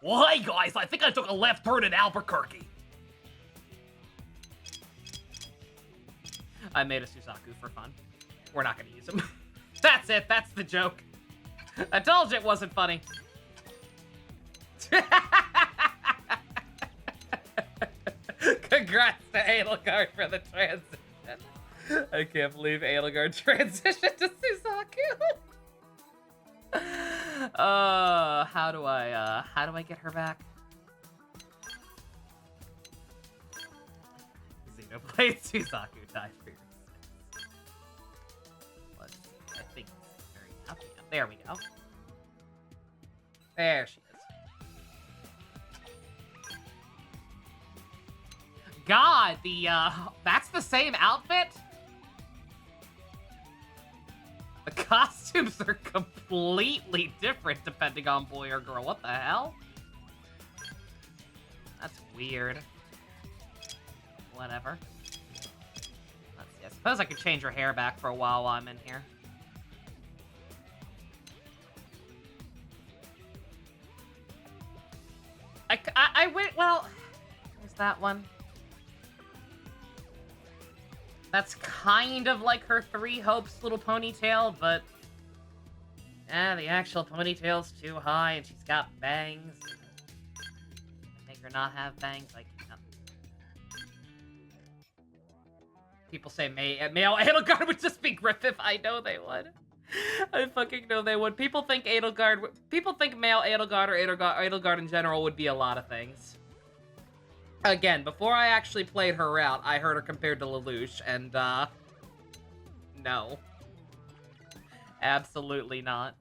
Well, hey guys, I think I took a left turn in Albuquerque. I made a Suzaku for fun. We're not gonna use him. That's it, that's the joke. I told you it wasn't funny. Congrats to Edelgard for the transition. I can't believe Edelgard transitioned to Suzaku. How do I get her back? Xenoblade Suzaku died for your sins. Let's see, I think this is very happy. There we go. There she is. God, that's the same outfit? The costumes are completely different depending on boy or girl. What the hell? That's weird. Whatever. Let's see. I suppose I could change her hair back for a while I'm in here. I went, well, there's that one. That's kind of like her Three Hopes little ponytail, but the actual ponytail's too high and she's got bangs. Make her not have bangs, like, no. People say male Edelgard would just be Griffith. I know they would. I fucking know they would. People think male Edelgard or Edelgard in general would be a lot of things. Again, before I actually played her out, I heard her compared to Lelouch, and, no. Absolutely not.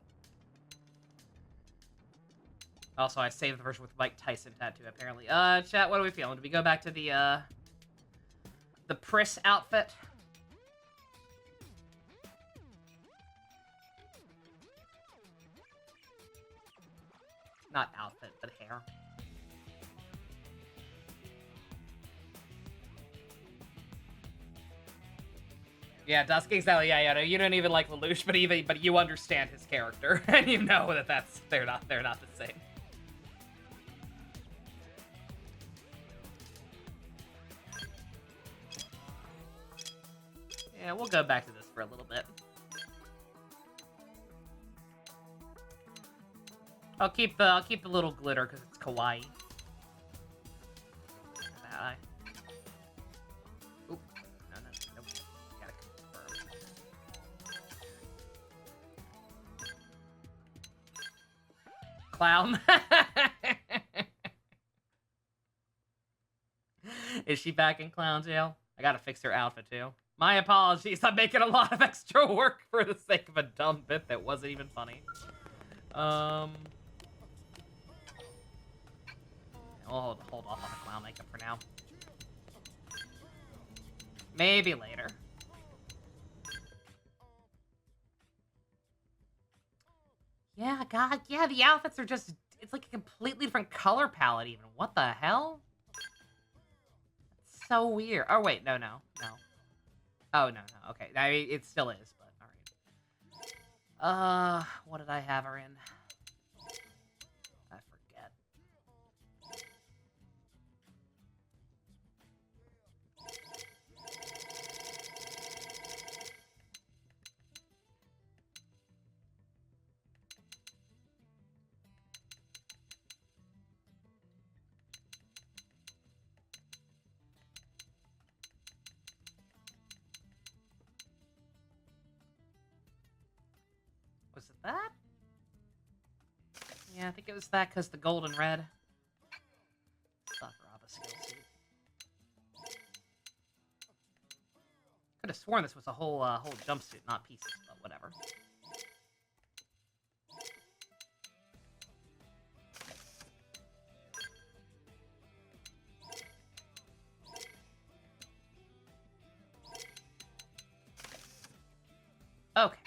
Also, I saved the version with Mike Tyson tattoo, apparently. Chat, what are we feeling? Do we go back to the Priss outfit? Not outfit, but hair. Yeah, Dusk, exactly. Yeah, no, you don't even like Lelouch, but you understand his character, and you know that they're not the same. Yeah, we'll go back to this for a little bit. I'll keep the little glitter because it's kawaii. Oop. No. Nope. Gotta confirm. Clown. Is she back in clown jail? I gotta fix her outfit too. My apologies. I'm making a lot of extra work for the sake of a dumb bit that wasn't even funny. I'll hold off on the clown makeup for now. Maybe later. Yeah, God, yeah, the outfits are just... It's like a completely different color palette even. What the hell? It's so weird. Oh, wait, no. Oh, no. Okay, I mean, it still is, but alright. What did I have her in? I forget. Was it that? Yeah, I think it was that because the gold and red. Sakuraba skill suit. Could have sworn this was a whole jumpsuit, not pieces, but whatever. Okay.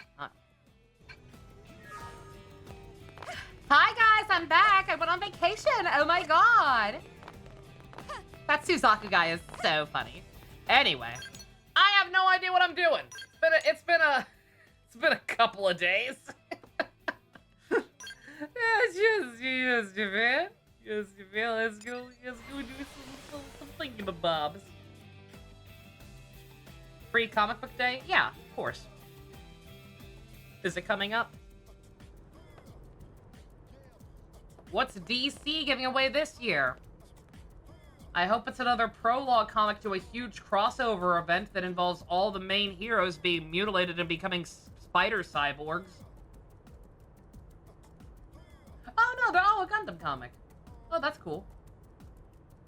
Hi guys, I'm back. I went on vacation. Oh my god. That Suzaku guy is so funny. Anyway, I have no idea what I'm doing. It's been a couple of days. It's just man. Yes, you feel. Let's go do some thingamabobs. Free comic book day? Yeah, of course. Is it coming up? What's DC giving away this year? I hope it's another prologue comic to a huge crossover event that involves all the main heroes being mutilated and becoming spider cyborgs. Oh no, they're all a Gundam comic. Oh, that's cool.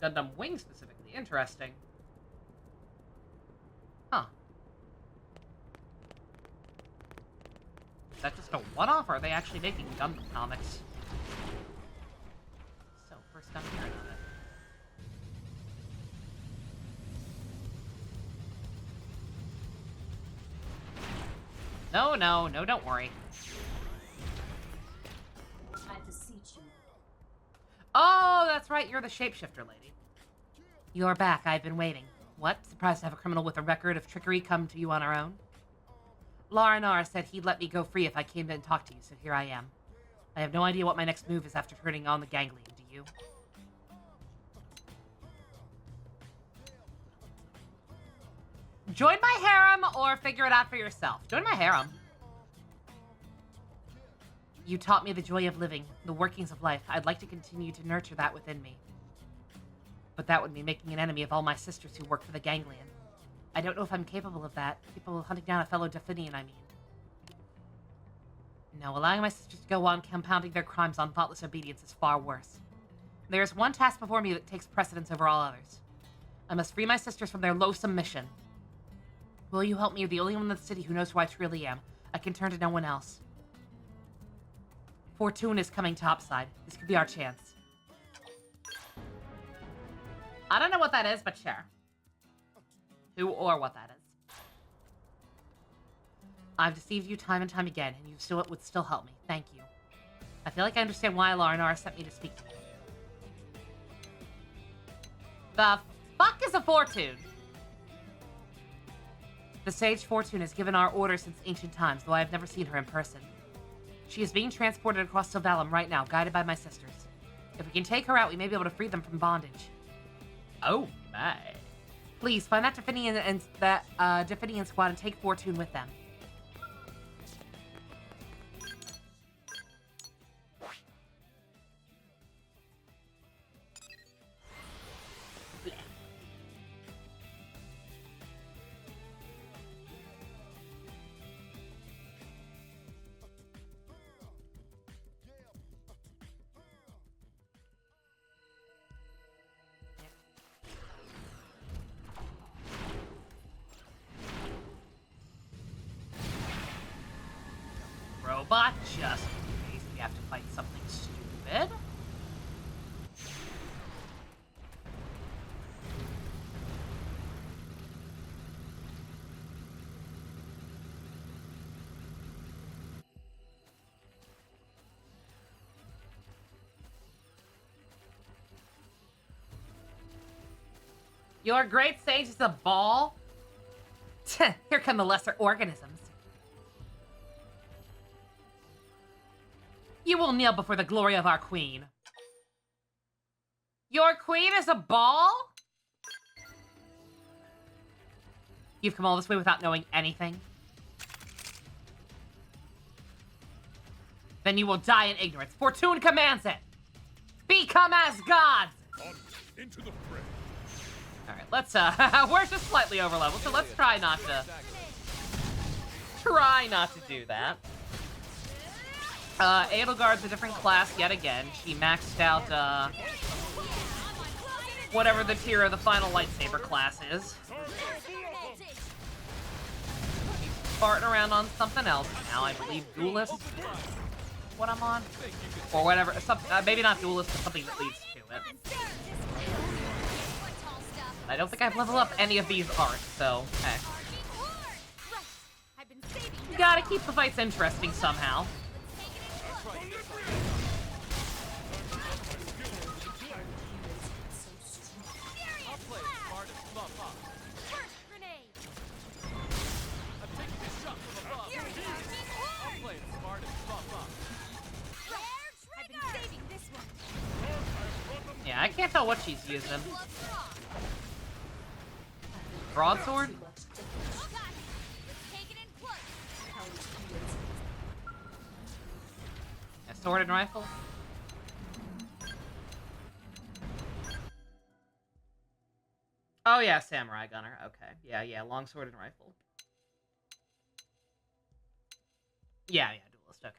Gundam Wing specifically. Interesting. Huh. Is that just a one-off, or are they actually making Gundam comics? So, first I'm hearing of it. No, don't worry. I beseech you. Oh, that's right, you're the shapeshifter lady. You're back, I've been waiting. What? Surprised to have a criminal with a record of trickery come to you on our own? Laranar said he'd let me go free if I came in and talked to you, so here I am. I have no idea what my next move is after turning on the ganglion, do you? Join my harem or figure it out for yourself. Join my harem. You taught me the joy of living, the workings of life. I'd like to continue to nurture that within me. But that would mean making an enemy of all my sisters who work for the ganglion. I don't know if I'm capable of that. People hunting down a fellow Definian, I mean. No, allowing my sisters to go on compounding their crimes on thoughtless obedience is far worse. There is one task before me that takes precedence over all others. I must free my sisters from their loathsome mission. Will you help me? You're the only one in the city who knows who I truly am. I can turn to no one else. Fortune is coming topside. This could be our chance. I don't know what that is, but sure. Who or what that is. I've deceived you time and time again, and you would still help me. Thank you. I feel like I understand why Laranar sent me to speak to you. The fuck is a Fortune? The Sage Fortune has given our order since ancient times, though I have never seen her in person. She is being transported across Sylvalum right now, guided by my sisters. If we can take her out, we may be able to free them from bondage. Oh my. Please, find that Definian and that Definian squad and take Fortune with them. Robot, just in case we have to fight something stupid. Your great sage is a ball? Here come the lesser organisms. You will kneel before the glory of our queen. Your queen is a ball? You've come all this way without knowing anything? Then you will die in ignorance. Fortune commands it. Become as gods. Into the fray. All right, let's we're just slightly over level, so let's try not to do that. Edelgard's a different class yet again. She maxed out whatever the tier of the final lightsaber class is. She's farting around on something else now. I believe duelist. What I'm on, or whatever. Maybe not duelist, but something that leads to it. I don't think I've leveled up any of these arts, so heck. You gotta keep the fights interesting somehow. I can't tell what she's using. Broadsword? A sword and rifle? Oh yeah, samurai gunner. Okay. Yeah, long sword and rifle. Yeah, duelist. Okay.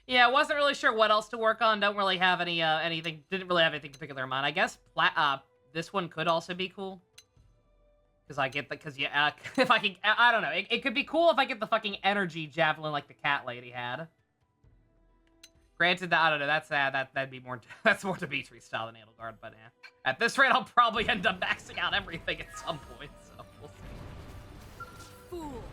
Yeah, wasn't really sure what else to work on. Don't really have any anything. Didn't really have anything particular in mind. I guess this one could also be cool. Because I get the, if I can, I don't know. It could be cool if I get the fucking energy javelin like the cat lady had. Granted, I don't know. That'd be more. That's more Dimitri style than Edelgard, but yeah. At this rate, I'll probably end up maxing out everything at some point. So we'll see. Fool.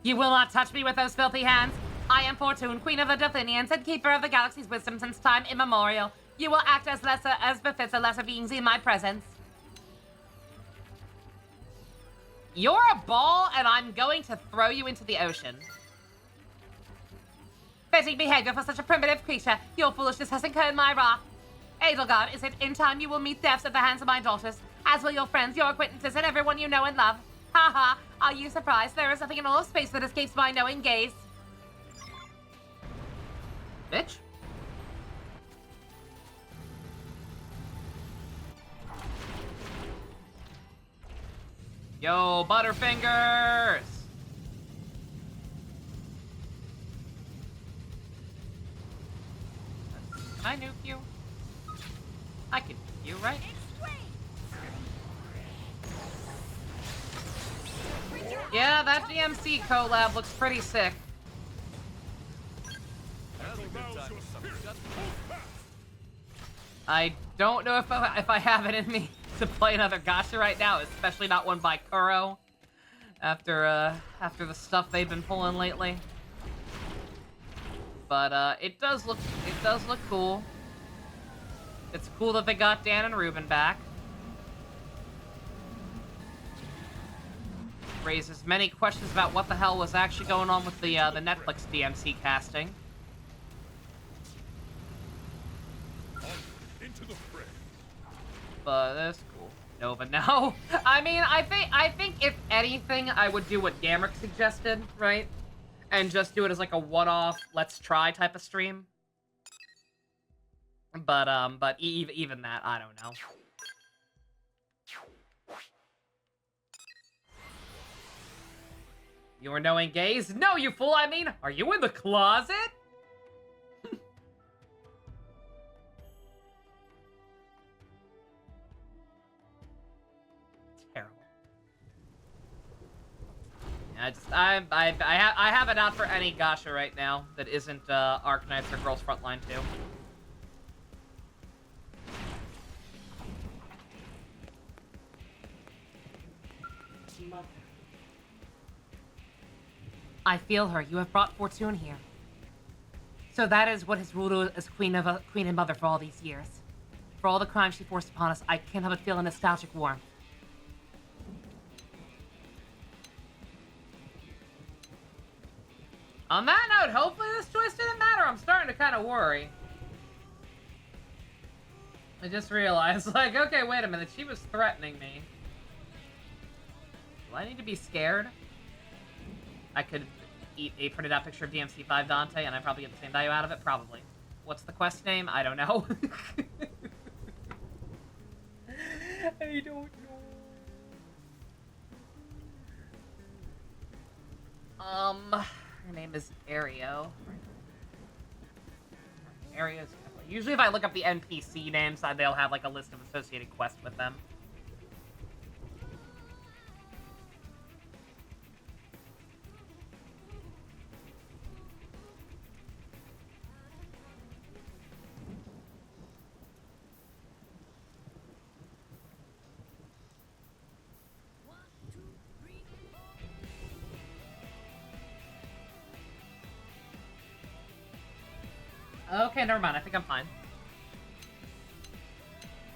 You will not touch me with those filthy hands. I am Fortune, Queen of the Delphinians and Keeper of the Galaxy's wisdom since time immemorial. You will act as befits a lesser beings in my presence. You're a ball, and I'm going to throw you into the ocean. Fitting behavior for such a primitive creature. Your foolishness has incurred my wrath. Edelgard, is it in time you will meet deaths at the hands of my daughters, as will your friends, your acquaintances, and everyone you know and love? Ha ha! Are you surprised? There is nothing in all of space that escapes my knowing gaze. Bitch. Yo, Butterfingers! Can I nuke you? I can nuke you, right? Yeah, that DMC collab looks pretty sick. I don't know if I have it in me to play another gacha right now, especially not one by Kuro. After the stuff they've been pulling lately. But it does look cool. It's cool that they got Dan and Ruben back. Raises many questions about what the hell was actually going on with the Netflix DMC casting. Into the fray. But that's cool. Nova, no. I mean, I think if anything, I would do what Gamrick suggested, right? And just do it as like a one-off, let's try type of stream. But even that, I don't know. You are knowing gays? No, you fool, I mean, are you in the closet? Terrible. Yeah, I have it out for any gacha right now that isn't Arknights or Girls Frontline 2. I feel her. You have brought Fortune here. So that is what has ruled her as queen and mother for all these years. For all the crimes she forced upon us, I can't help but feel a nostalgic warmth. On that note, hopefully this choice didn't matter. I'm starting to kind of worry. I just realized, like, okay, wait a minute. She was threatening me. Do I need to be scared? I could eat a printed out picture of DMC5 Dante and I'd probably get the same value out of it. Probably. What's the quest name? I don't know. I don't know. Her name is Ario. Ario's usually if I look up the NPC names, they'll have like a list of associated quests with them. Okay, never mind. I think I'm fine.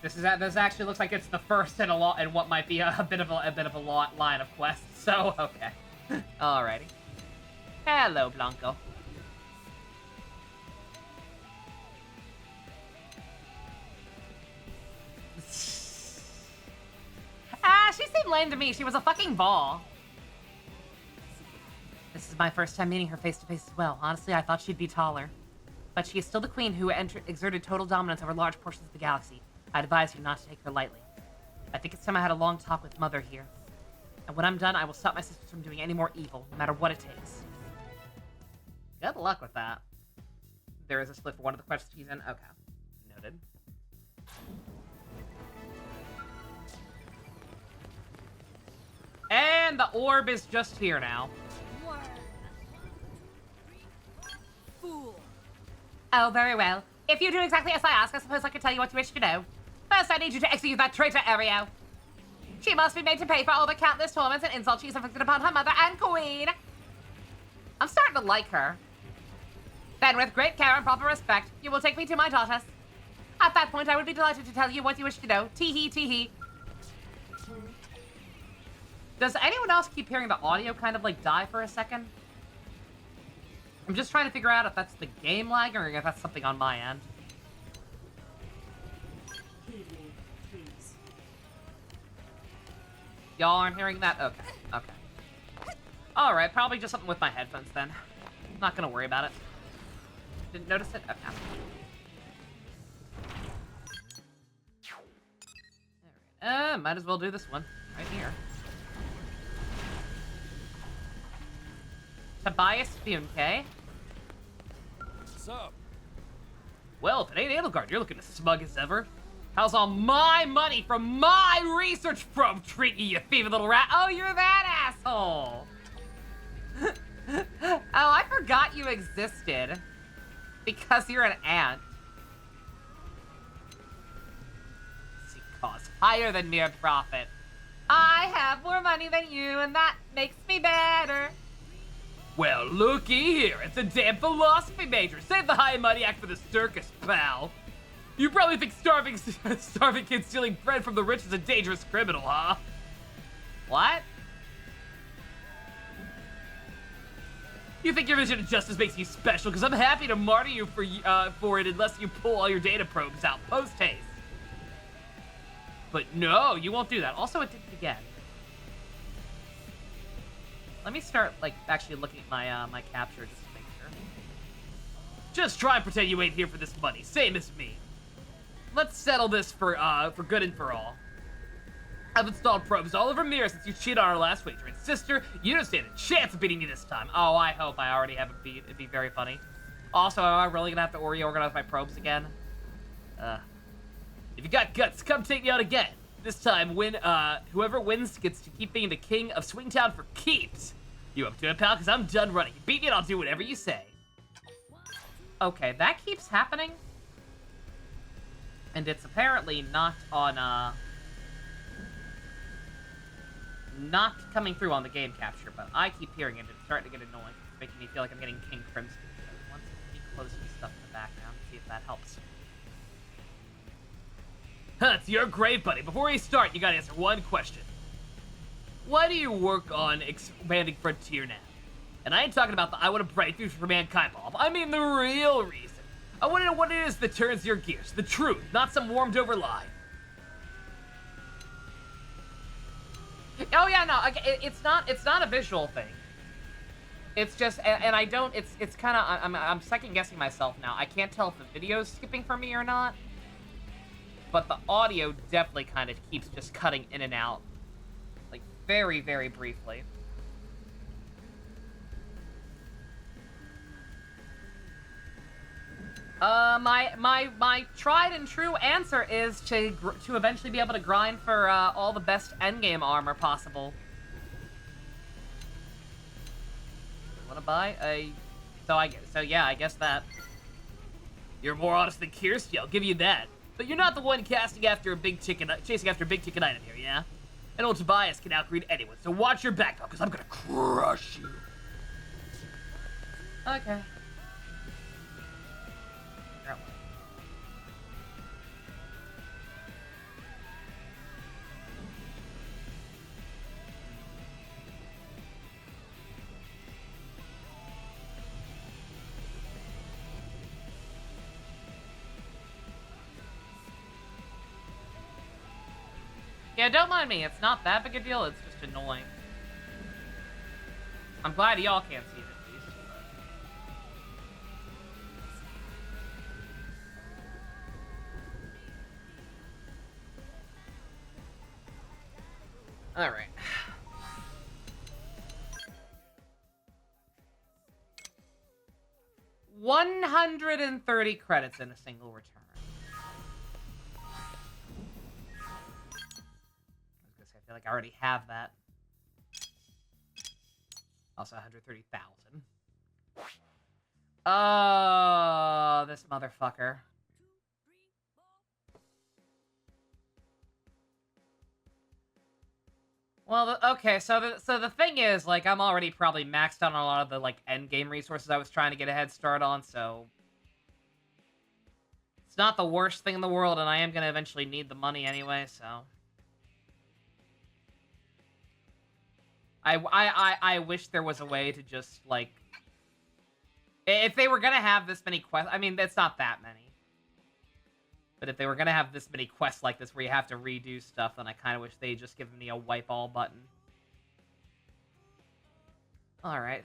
This actually looks like it's the first in what might be a bit of a line of quests. So okay, alrighty. Hello, Blanco. she seemed lame to me. She was a fucking ball. This is my first time meeting her face to face as well. Honestly, I thought she'd be taller. But she is still the queen who exerted total dominance over large portions of the galaxy. I'd advise you not to take her lightly. I think it's time I had a long talk with Mother here. And when I'm done, I will stop my sisters from doing any more evil, no matter what it takes. Good luck with that. There is a split for one of the quests he's in. Okay. Noted. And the orb is just here now. Fool. Oh, very well. If you do exactly as I ask, I suppose I could tell you what you wish to know. First, I need you to execute that traitor, Aereo. She must be made to pay for all the countless torments and insults she's inflicted upon her mother and queen. I'm starting to like her. Then, with great care and proper respect, you will take me to my daughters. At that point, I would be delighted to tell you what you wish to know. Tee-hee, tee-hee. Does anyone else keep hearing the audio kind of, like, die for a second? I'm just trying to figure out if that's the game lag or if that's something on my end. Y'all aren't hearing that? Okay. Okay. Alright, probably just something with my headphones then. Not gonna worry about it. Didn't notice it? Okay. Alright. Might as well do this one. Right here. Tobias Funke. What's up? Well, if it ain't Edelgard, you're looking as smug as ever. How's all my money from my research probe treating you, you thieving little rat? Oh, you're that asshole! Oh, I forgot you existed. Because you're an ant. See, cost higher than mere profit. I have more money than you, and that makes me better. Well, looky here. It's a damn philosophy major. Save the high money act for the circus, pal. You probably think starving kids stealing bread from the rich is a dangerous criminal, huh? What? You think your vision of justice makes you special? Because I'm happy to martyr you for it unless you pull all your data probes out post-haste. But no, you won't do that. Also, it did it again. Let me start, like, actually looking at my my capture just to make sure. Just try and pretend you ain't here for this money, same as me. Let's settle this for good and for all. I've installed probes all over Mira since you cheated on our last wager, and sister, you don't stand a chance of beating me this time. Oh, I hope I already have it beat. It'd be very funny. Also, am I really gonna have to reorganize my probes again? If you got guts, come take me out again. This time, whoever wins gets to keep being the king of Swingtown for keeps. You up to it, pal? Because I'm done running. You beat me and I'll do whatever you say. Okay, that keeps happening. And it's apparently not on, not coming through on the game capture, but I keep hearing it. It's starting to get annoying. It's making me feel like I'm getting King Crimson. Once me close some stuff in the background, see if that helps. Huh, it's your grave, buddy. Before we start, you gotta answer one question. Why do you work on expanding Frontier now? And I ain't talking about the I want to break through for mankind mob. I mean the real reason. I want to know what it is that turns your gears. The truth, not some warmed over lie. Oh yeah, no, it's not a visual thing. It's just, and I don't, it's kind of, I'm second guessing myself now. I can't tell if the video's skipping for me or not. But the audio definitely kind of keeps just cutting in and out. Like, very, very briefly. My tried and true answer is to eventually be able to grind for all the best endgame armor possible. Wanna buy? So yeah, I guess that. You're more honest than Kirsty, I'll give you that. But you're not the one chasing after a big ticket item here, yeah? And old Tobias can outgreed anyone, so watch your back, because I'm gonna crush you. Okay. Yeah, don't mind me. It's not that big a deal. It's just annoying. I'm glad y'all can't see it at least. All right. $130 credits in a single return. I was gonna say, I feel like I already have that. Also 130,000. Oh, this motherfucker. Well, okay, so the thing is, like, I'm already probably maxed out on a lot of the, like, end game resources I was trying to get a head start on, so it's not the worst thing in the world, and I am gonna eventually need the money anyway, so I wish there was a way to just, like, if they were gonna have this many quests, I mean, it's not that many. But if they were gonna have this many quests like this where you have to redo stuff, then I kind of wish they'd just given me a wipe all button. Alright.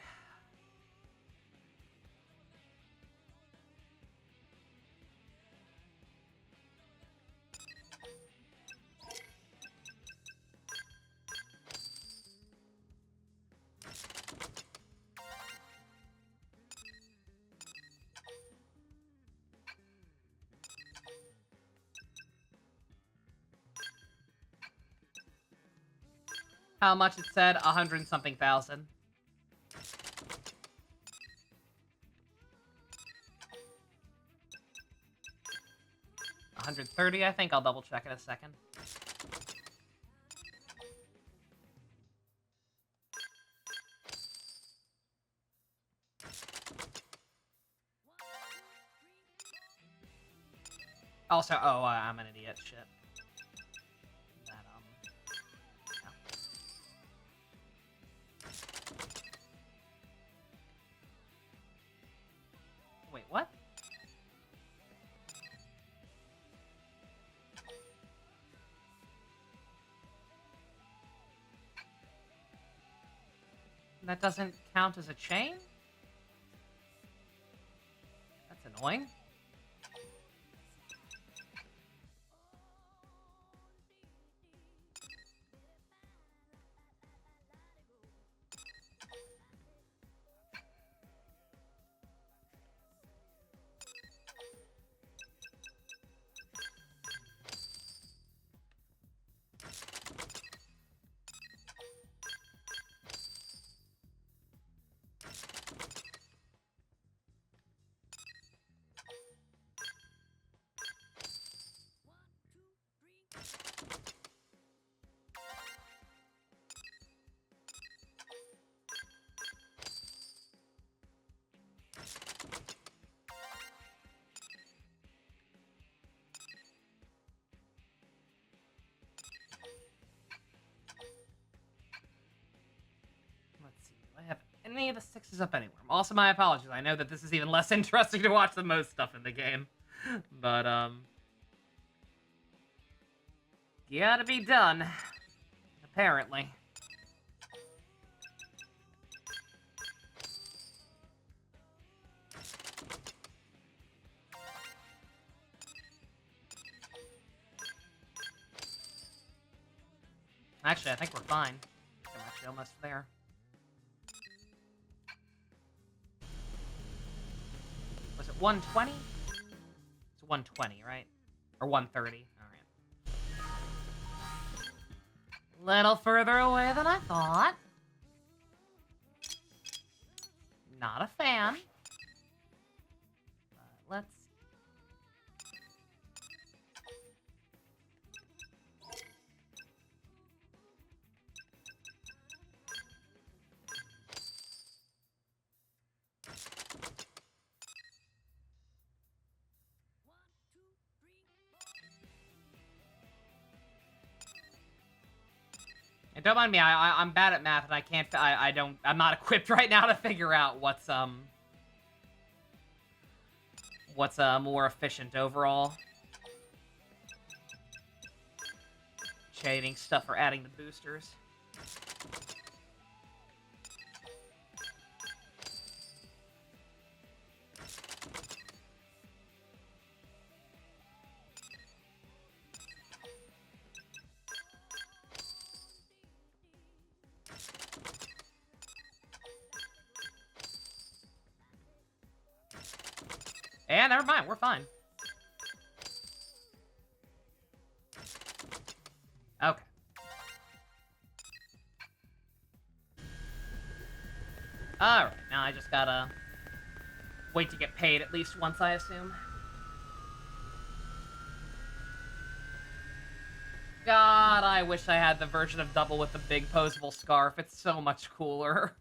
How much it said? 100 and something thousand. 130, I think. I'll double check in a second. Also, oh, I'm an idiot. Shit. That, yeah. Wait, what? That doesn't count as a chain? That's annoying. Any of the sixes up anywhere. Also, my apologies. I know that this is even less interesting to watch than most stuff in the game. But, gotta be done. Apparently. Actually, I think we're fine. I'm actually almost there. Was it 120? It's 120, right? Or 130. Alright. Little further away than I thought. Not a fan. But let's... And don't mind me, I'm bad at math, and I can't, I'm not equipped right now to figure out what's more efficient overall. chaining stuff or adding the boosters. Yeah, never mind, we're fine. Okay. Alright, now I just gotta wait to get paid at least once, I assume. God, I wish I had the version of Double with the big posable scarf. It's so much cooler.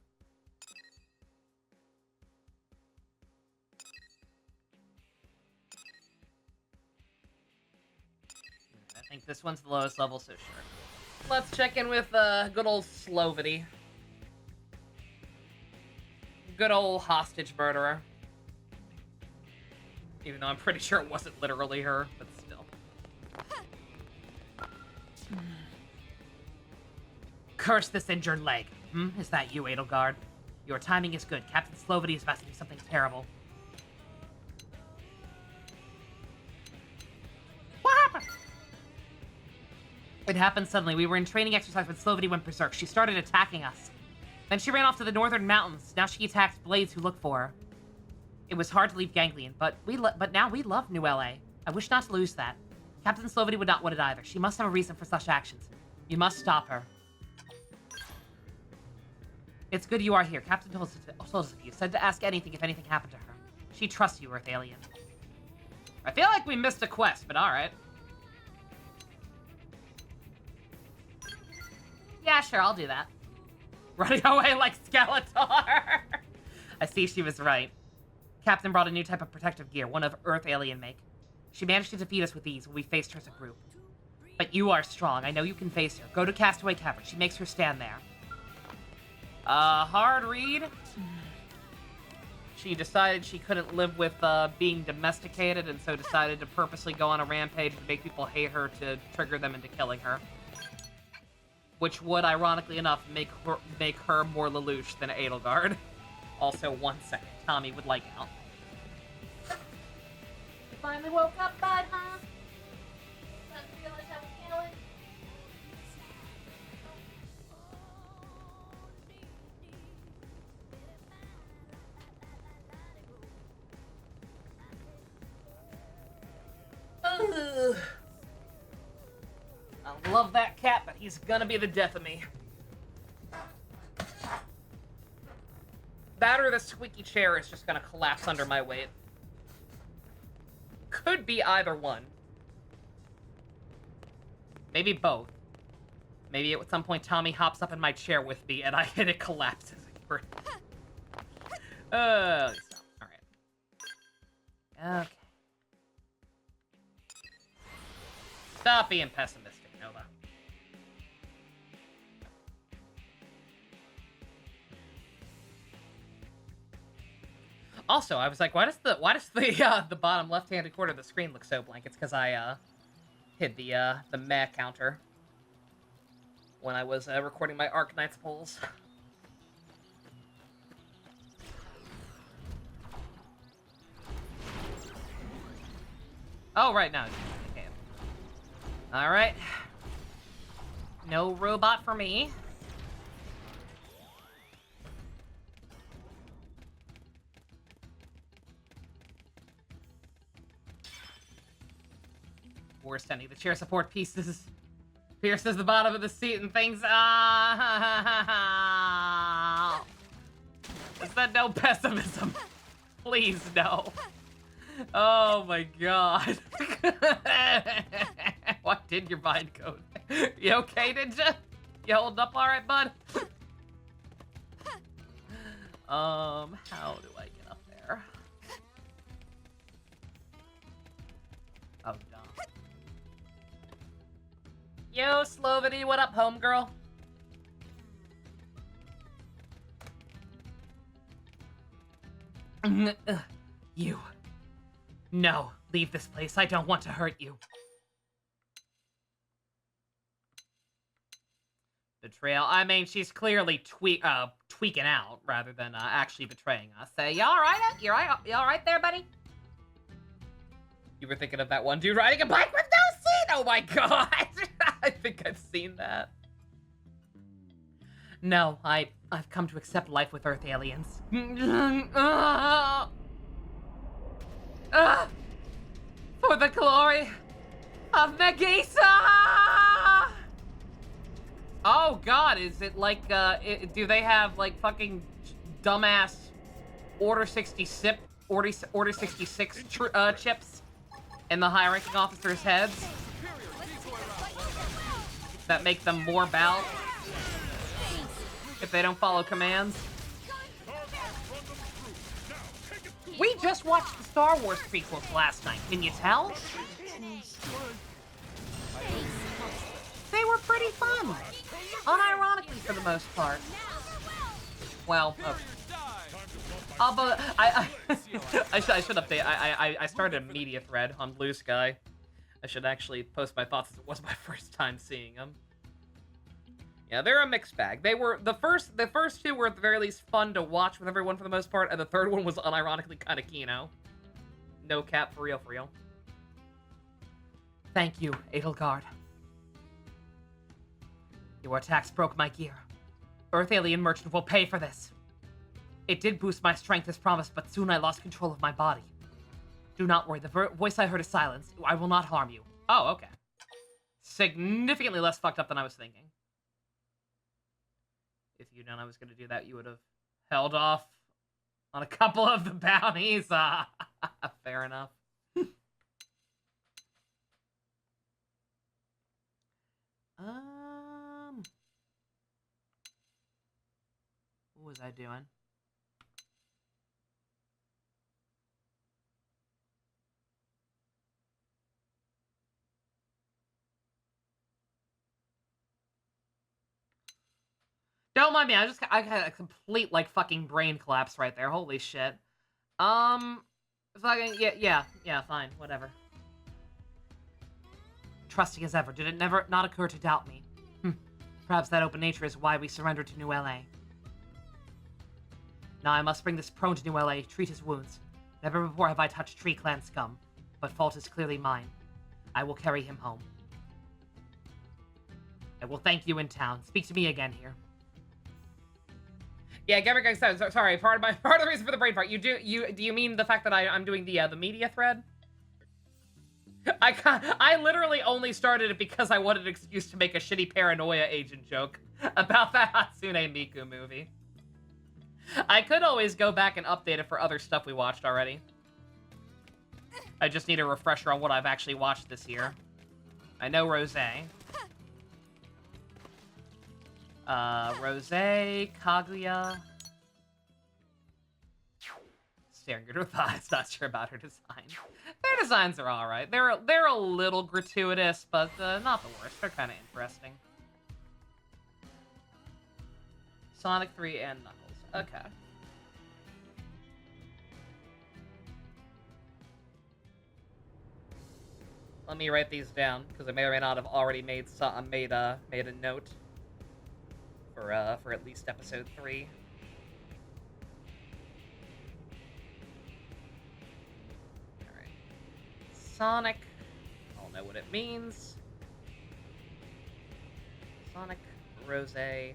I think this one's the lowest level, so sure. Let's check in with good old Slovity. Good old hostage murderer. Even though I'm pretty sure it wasn't literally her, but still. Curse this injured leg. Is that you, Edelgard? Your timing is good. Captain Slovity is about to do something terrible. What happened? It happened suddenly. We were in training exercise when Slovity went berserk. She started attacking us. Then she ran off to the northern mountains. Now she attacks blades who look for her. It was hard to leave Ganglion, but now we love New LA. I wish not to lose that. Captain Slovity would not want it either. She must have a reason for such actions. You must stop her. It's good you are here. Captain told us of you. Said to ask anything if anything happened to her. She trusts you, Earth Alien. I feel like we missed a quest, but alright. Yeah, sure, I'll do that. Running away like Skeletor! I see she was right. Captain brought a new type of protective gear, one of Earth Alien make. She managed to defeat us with ease when we faced her as a group. But you are strong. I know you can face her. Go to Castaway Cavern. She makes her stand there. Hard read. She decided she couldn't live with being domesticated, and so decided to purposely go on a rampage to make people hate her to trigger them into killing her. Which would, ironically enough, make her more Lelouch than Edelgard. Also, 1 second. Tommy would like out. You finally woke up, bud, huh? Doesn't realize how we're feeling. Ugh. I love that cat, but he's gonna be the death of me. That or the squeaky chair is just gonna collapse under my weight. Could be either one. Maybe both. Maybe at some point Tommy hops up in my chair with me and it collapses. Alright. Okay. Stop being pessimistic, Nova. Also, I was like, why does the bottom left-handed corner of the screen look so blank? It's because I hid the meh counter when I was recording my Arknights polls. Oh, right now. Okay. All right. No robot for me. We're sending the chair support pieces. Pierces the bottom of the seat and things. Ah! Is that no pessimism? Please, no. Oh my god. What did your mind code? You okay, Ninja? You holding up alright, bud? How do I get up there? Oh, dumb. Yo, Slovity, what up, homegirl? You. No, leave this place. I don't want to hurt you. Betrayal. I mean, she's clearly tweaking out rather than actually betraying us. Say, you all right? You all right there, buddy? You were thinking of that one dude riding a bike with no seat. Oh my god! I think I've seen that. No, I've come to accept life with Earth aliens. For the glory of Nagisa! Oh god, is it like, do they have, like, fucking dumbass Order 66 chips in the high-ranking officers' heads that make them more bout if they don't follow commands? We just watched the Star Wars prequels last night, can you tell? They were pretty fun. Unironically, for the most part. Well, but I should update. I started a media thread on Blue Sky. I should actually post my thoughts, as it was my first time seeing them. Yeah, they're a mixed bag. They were the first two were at the very least fun to watch with everyone for the most part, and the third one was unironically kind of kino. No cap, for real, for real. Thank you, Edelgard. Your attacks broke my gear. Earth Alien Merchant will pay for this. It did boost my strength as promised, but soon I lost control of my body. Do not worry, the voice I heard is silenced. I will not harm you. Oh, okay. Significantly less fucked up than I was thinking. If you'd known I was going to do that, you would have held off on a couple of the bounties. Fair enough. What was I doing? Don't mind me, I had a complete, like, fucking brain collapse right there. Holy shit. Fucking, yeah, fine, whatever. Trusting as ever, did it never not occur to doubt me? Perhaps that open nature is why we surrendered to New LA. Now I must bring this prone to New LA, treat his wounds. Never before have I touched Tree Clan scum, but fault is clearly mine. I will carry him home. I will thank you in town. Speak to me again here. Yeah, Gabriel said, sorry, part of the reason for the brain fart. Do you mean the fact that I'm doing the media thread? I literally only started it because I wanted an excuse to make a shitty paranoia agent joke about that Hatsune Miku movie. I could always go back and update it for other stuff we watched already. I just need a refresher on what I've actually watched this year. I know Rosé. Rosé, Kaguya. Staring at her thighs, not sure about her design. Their designs are alright. They're a little gratuitous, but not the worst. They're kind of interesting. Sonic 3 and Knuckles. Okay. Let me write these down, because I may or may not have already made a note for at least episode 3. Alright. Sonic. I'll know what it means. Sonic, Rosé,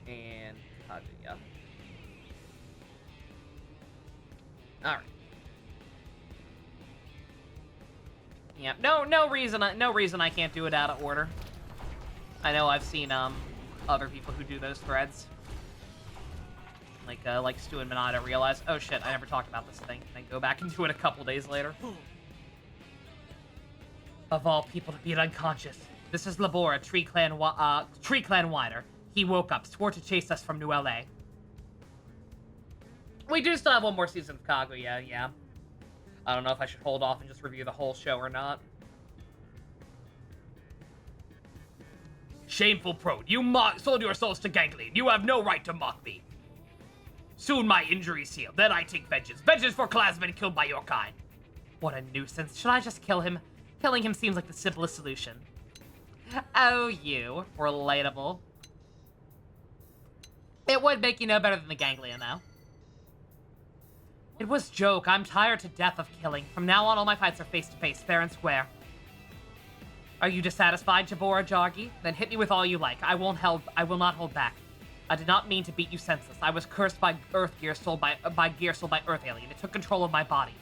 and Kaguya. Alright. Yeah, no reason I can't do it out of order. I know I've seen other people who do those threads. Like Stu and Minada realize, oh shit, I never talked about this thing. And then go back and do it a couple days later. Of all people to be unconscious, this is Labor, a Tree Clan Wider. He woke up, swore to chase us from New LA. We do still have one more season of Kaguya, yeah. I don't know if I should hold off and just review the whole show or not. Shameful prode, you sold your souls to Ganglion. You have no right to mock me. Soon my injuries heal, then I take vengeance. Vengeance for clansmen killed by your kind. What a nuisance. Should I just kill him? Killing him seems like the simplest solution. Oh, you. Relatable. It would make you no better than the ganglion, though. It was joke. I'm tired to death of killing. From now on, all my fights are face-to-face, fair and square. Are you dissatisfied, Jabora Jargi? Then hit me with all you like. I will not hold back. I did not mean to beat you senseless. I was cursed by Earth gear sold by Earth alien. It took control of my body.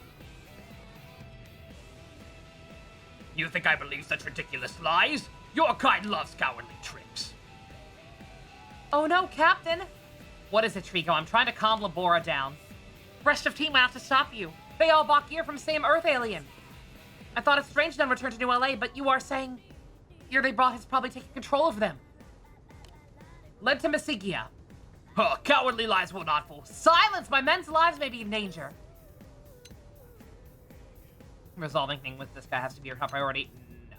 You think I believe such ridiculous lies? Your kind loves cowardly tricks. Oh no, Captain! What is it, Trico? I'm trying to calm Labora down. Rest of team, I have to stop you. They all bought gear from same Earth alien. I thought it strange none returned to New LA, but you are saying gear they brought has probably taken control of them. Led to Masigia. Huh, cowardly lies will not fool. Silence! My men's lives may be in danger. Resolving thing with this guy has to be your top priority. No.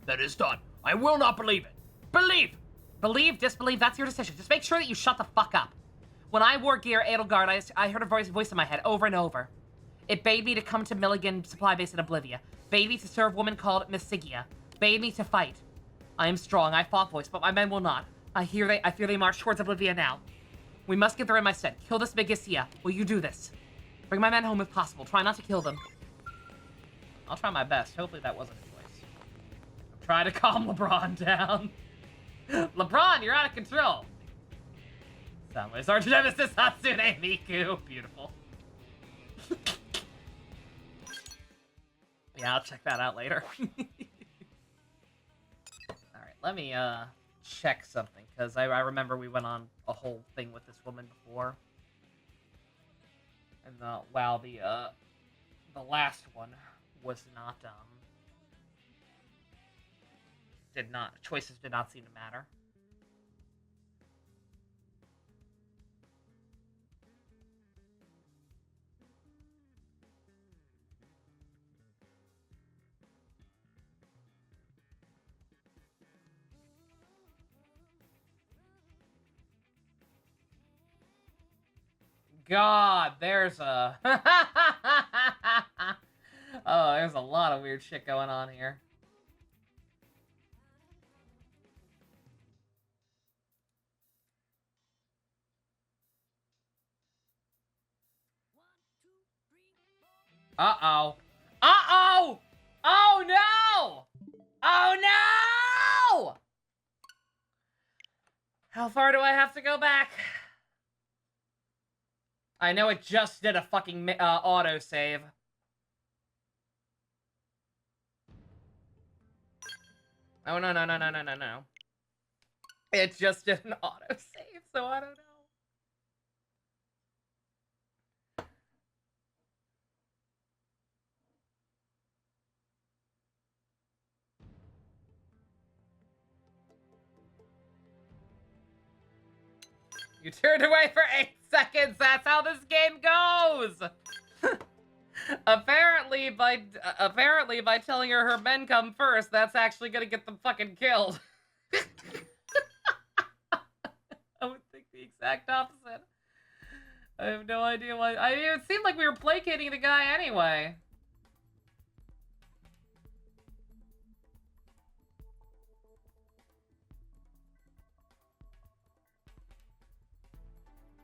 That is done. I will not believe it. Believe! Believe, disbelieve, that's your decision. Just make sure that you shut the fuck up. When I wore gear Edelgard, I heard a voice in my head over and over. It bade me to come to Milligan Supply Base in Oblivia. Bade me to serve woman called Masigia. Bade me to fight. I am strong, I fought voice, but my men will not. I fear they march towards Oblivia now. We must get there in my stead. Kill this Megisia. Will you do this? Bring my men home if possible. Try not to kill them. I'll try my best. Hopefully that wasn't his voice. I'm trying to calm LeBron down. LeBron, you're out of control. Soundwaves, Arch Nemesis, Hatsune Miku. Beautiful. Yeah, I'll check that out later. Alright, let me check something, because I remember we went on a whole thing with this woman before. And wow, the last one was not choices did not seem to matter. God, there's a... Oh, there's a lot of weird shit going on here. Uh-oh. Uh-oh! Oh, no! Oh, no! How far do I have to go back? I know it just did a fucking autosave. Oh, no, no, no, no, no, no, no. It just did an autosave, so I don't know. You turned away for 8 seconds. That's how this game goes. Apparently, by telling her men come first, that's actually gonna get them fucking killed. I would think the exact opposite. I have no idea why. It seemed like we were placating the guy anyway.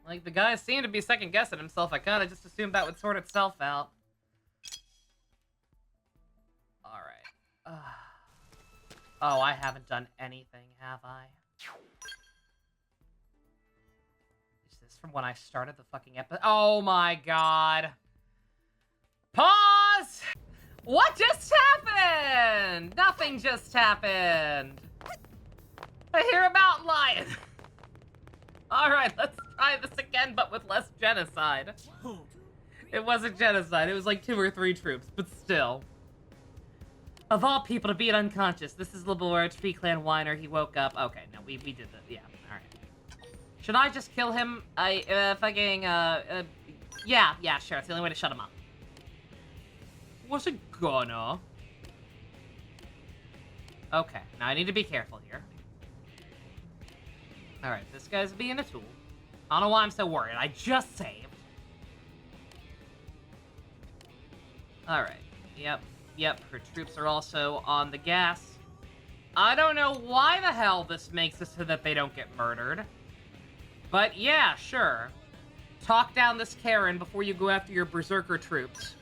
Like, the guy seemed to be second-guessing himself. I kind of just assumed that would sort itself out. Alright. Oh, I haven't done anything, have I? Is this from when I started the fucking episode? Oh my god. Pause! What just happened? Nothing just happened. I hear about lion. Alright, let's try this again, but with less genocide. It wasn't genocide, it was like 2 or 3 troops, but still. Of all people to be unconscious, this is Labora, Tree Clan Whiner, he woke up. Okay, no, we did that, yeah, alright. Should I just kill him? Yeah, sure, it's the only way to shut him up. Was it gonna? Okay, now I need to be careful here. Alright, this guy's being a tool. I don't know why I'm so worried. I just saved. Alright. Yep. Her troops are also on the gas. I don't know why the hell this makes it so that they don't get murdered. But yeah, sure. Talk down this Karen before you go after your berserker troops.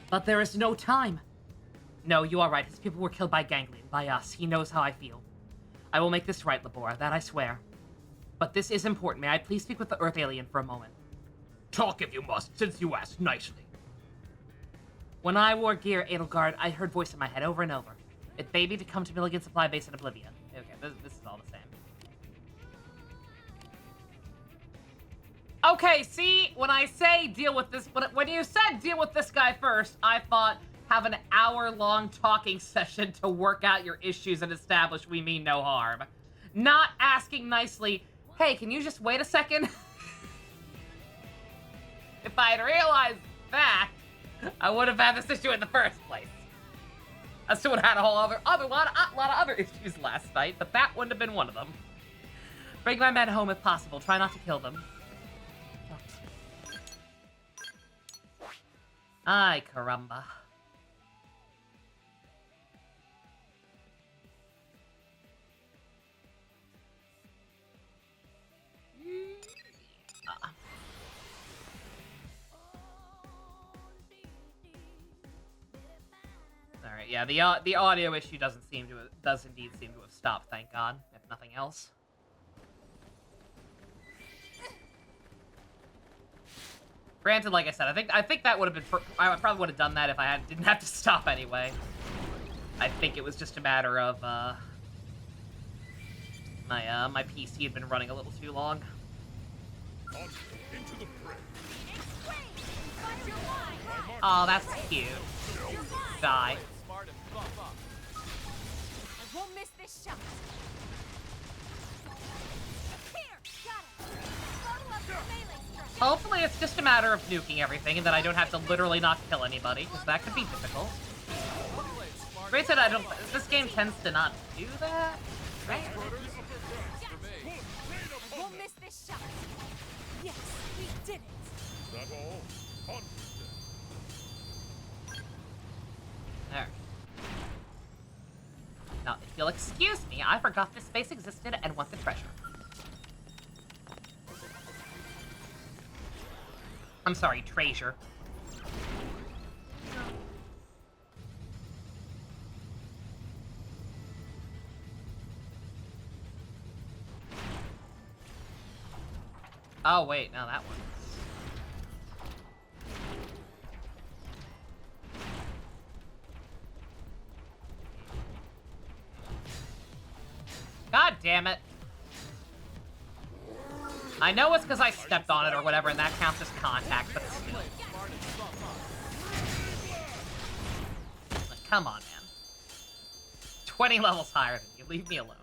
But there is no time. No, you are right. His people were killed by Ganglion, by us. He knows how I feel. I will make this right, Labora, that I swear. But this is important. May I please speak with the Earth alien for a moment? Talk if you must, since you asked nicely. When I wore gear, Edelgard, I heard voice in my head over and over. It bade me to come to Milligan Supply Base in Oblivion. Okay, this is all the same. Okay, see, when I say deal with this, when you said deal with this guy first, I thought have an hour-long talking session to work out your issues and establish we mean no harm. Not asking nicely, hey, can you just wait a second? If I had realized that, I would have had this issue in the first place. I still would have had a whole lot of other issues last night, but that wouldn't have been one of them. Bring my men home if possible. Try not to kill them. Ay, caramba. Alright, yeah, the audio issue does indeed seem to have stopped, thank God, if nothing else. Granted, like I said, I think that would have been I probably would have done that if I didn't have to stop anyway. I think it was just a matter of my PC had been running a little too long. Oh, that's cute. Die. I won't miss this shot. Here, got it. Bottle up the melee strike. Hopefully it's just a matter of nuking everything and that I don't have to literally not kill anybody, because that could be difficult. Granted, this game tends to not do that, right? I won't miss this shot. Yes, we did it. That all? There. Now, if you'll excuse me, I forgot this space existed and want the treasure. I'm sorry, treasure. Oh, wait, no, that one. God damn it. I know it's because I stepped on it or whatever, and that counts as contact, but still. Like, come on, man. 20 levels higher than you. Leave me alone.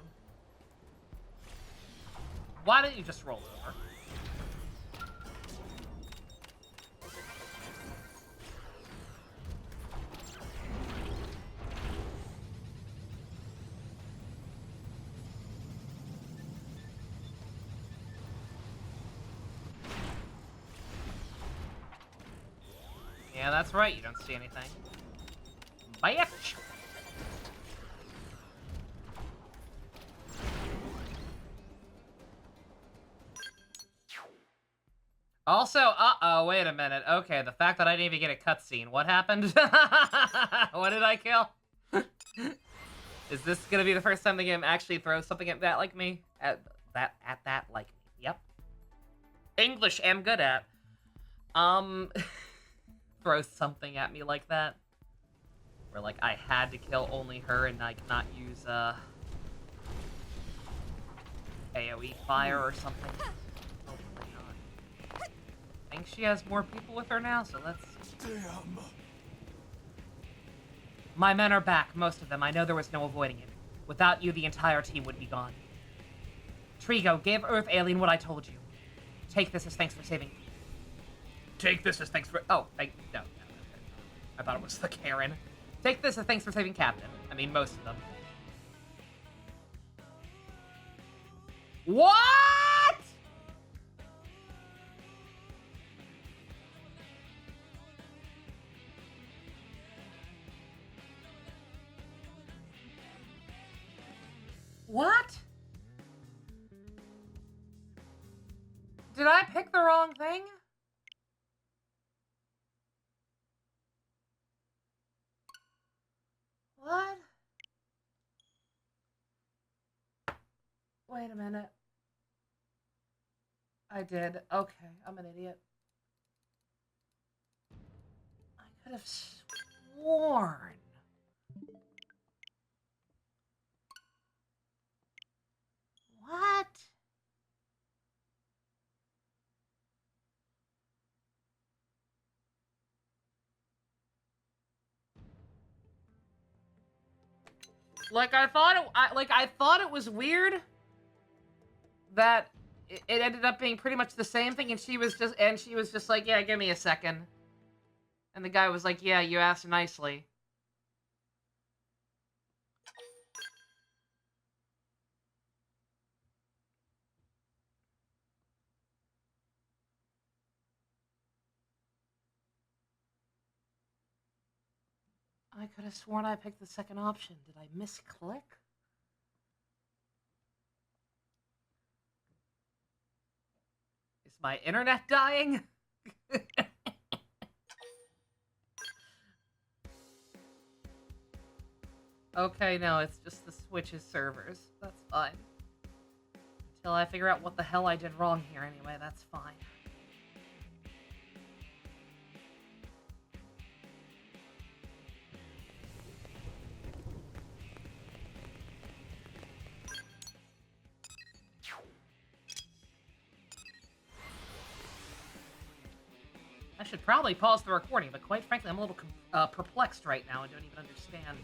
Why don't you just roll over? Yeah, that's right, you don't see anything. Bitch! Also, uh-oh, wait a minute. Okay, the fact that I didn't even get a cutscene. What happened? What did I kill? Is this gonna be the first time the game actually throws something at that like me? At that like me. Yep. English am good at. Throw something at me like that. Where, like, I had to kill only her and, like, not use, AoE fire or something. Hopefully not. I think she has more people with her now, so let's... Damn. My men are back, most of them. I know there was no avoiding it. Without you, the entire team would be gone. Trigo, give Earth Alien what I told you. Take this as thanks for saving me. Take this as thanks for... Oh, no. I thought it was the Karen. Take this as thanks for saving Captain. I mean, most of them. What?! What? Did I pick the wrong thing? What? Wait a minute. I did. Okay, I'm an idiot. I could have sworn. What? Like I thought it was weird that it ended up being pretty much the same thing, and she was just like, yeah, give me a second. And the guy was like, yeah, you asked nicely. I could have sworn I picked the second option. Did I misclick? Is my internet dying? Okay, no, it's just the Switch's servers. That's fine. Until I figure out what the hell I did wrong here anyway, that's fine. I should probably pause the recording, but quite frankly, I'm a little perplexed right now and don't even understand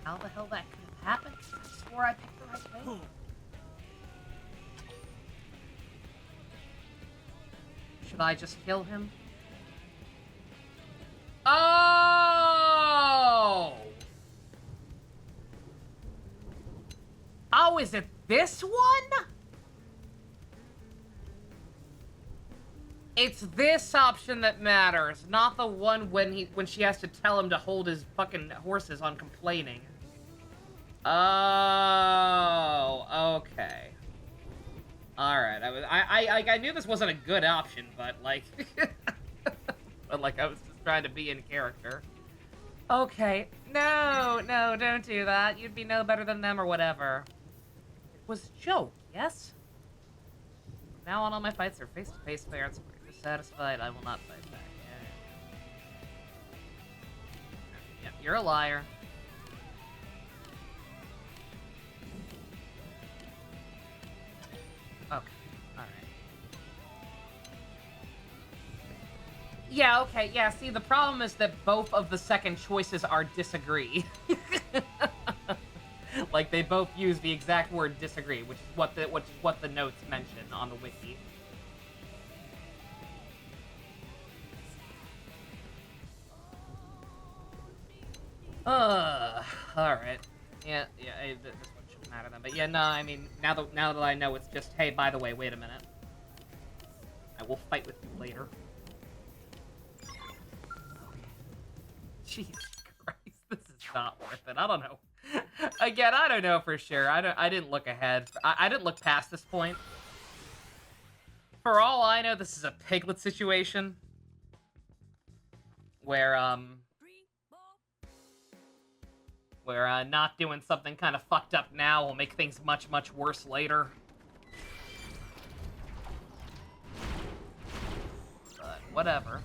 how the hell that could have happened. I swore I picked the right thing. Should I just kill him? Oh! Oh, is it this one? It's this option that matters, not the one when she has to tell him to hold his fucking horses on complaining. Oh, okay. All right. I knew this wasn't a good option, but like, but like I was just trying to be in character. Okay. No, don't do that. You'd be no better than them or whatever. It was a joke, yes? From now on, all my fights are face-to-face, fair and square. Satisfied, I will not fight back. Yeah. Yep, you're a liar. Okay, alright. Yeah, okay, yeah, see, the problem is that both of the second choices are disagree. Like, they both use the exact word disagree, which is what the notes mention on the wiki. Alright. Yeah, this one shouldn't matter then. But yeah, no, I mean, now that I know, it's just, hey, by the way, wait a minute. I will fight with you later. Jesus Christ, this is not worth it. I don't know. Again, I don't know for sure. I didn't look ahead. I didn't look past this point. For all I know, this is a Piglet situation. Where, not doing something kind of fucked up now will make things much, much worse later. But, whatever.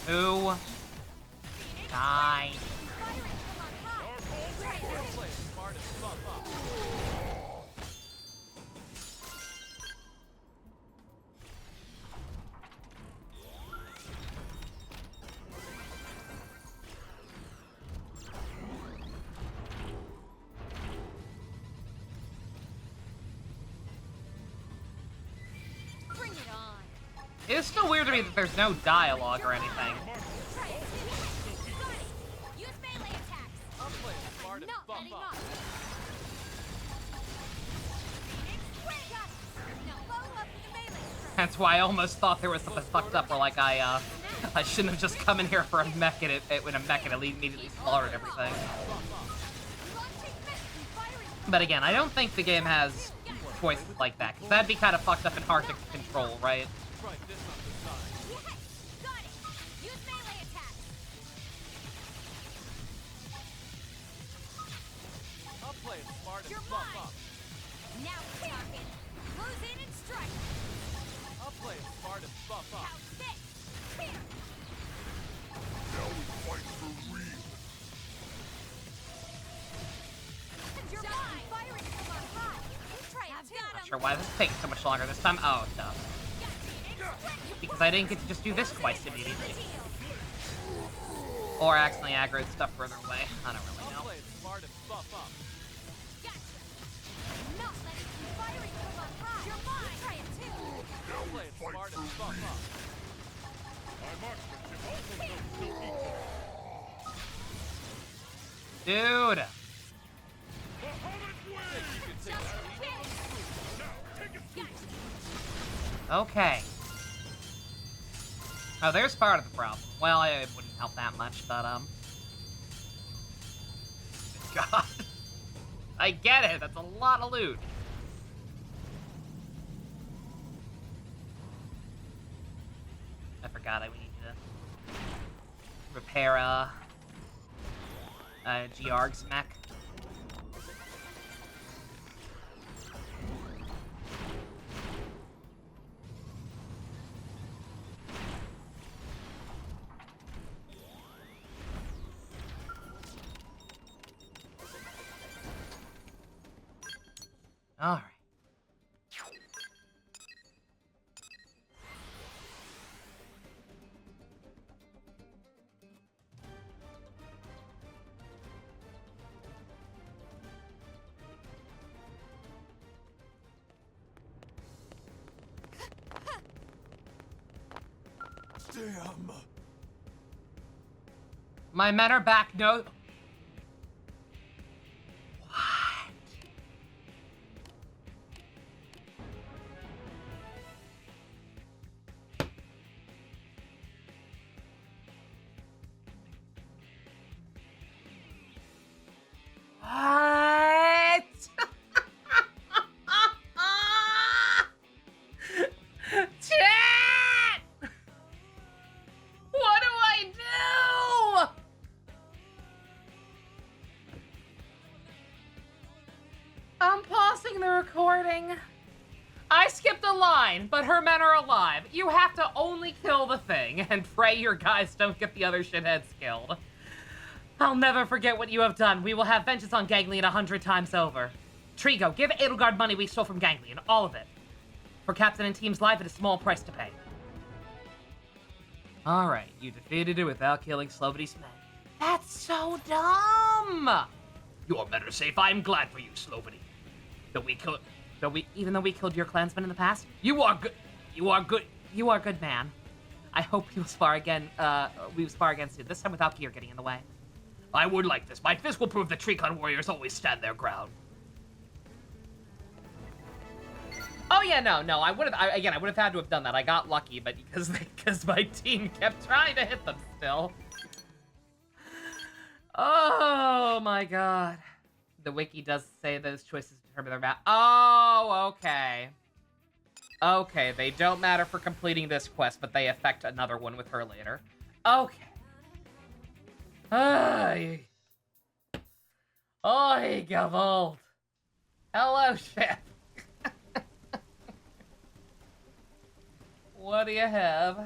Who died? Bring it on. It's still weird to me that there's no dialogue or anything. Try it. Got it. Use melee attacks. I'm not letting up. Phoenix, quick. Got it. Now follow up with the melee strike. That's why I almost thought there was something fucked up, where like I shouldn't have just come in here for a mech and when a mech and immediately slaughtered everything. Launching mist and firing. But again, I don't think the game has choices like that, because that'd be kind of fucked up and hard to control, right? Yes. Got it. Use melee attacks. You're mine. Now we're talking. Close in and strike. Count six. Here. Now we fight for real. You're mine. Firing from on high. You try it too. Not sure why this is taking so much longer this time. Oh, no. Because I didn't get to just do this twice immediately. Or accidentally aggroed stuff further away. I don't really know. Gotcha. Not letting you firing from on high. You're mine. Try it too. Now we fight for real. My marksmanship also knows no equal. Dude! Bahamut wins! Just kidding. Now, take it through. Gotcha. Okay. Oh, there's part of the problem. Well, it wouldn't help that much, but, God. I get it. That's a lot of loot. I forgot we need to repair, Gearg's mech. All right. Damn. My men are back. No. What? Chat! What do I do? I'm pausing the recording. I skipped a line, but her men are alive. You have to only kill the thing and pray your guys don't get the other shitheads killed. I'll never forget what you have done. We will have vengeance on Ganglion 100 times over. Trigo, give Edelgard money we stole from Ganglion, all of it. For Captain and Team's life, it is a small price to pay. Alright, you defeated it without killing Slobody's men. That's so dumb! Your men are safe. I am glad for you, Slobody. Even though we killed your clansmen in the past, You are good. You are good. you are a good man. I hope we will spar again soon, this time without gear getting in the way. I would like this. My fist will prove the Tricon warriors always stand their ground. Oh yeah, no, I would have had to have done that. I got lucky, but because my team kept trying to hit them still. Oh my god. The wiki does say those choices determine their map. Oh, okay. Okay, they don't matter for completing this quest, but they affect another one with her later. Okay. Ay. Oi, Gavold. Hello, ship. What do you have?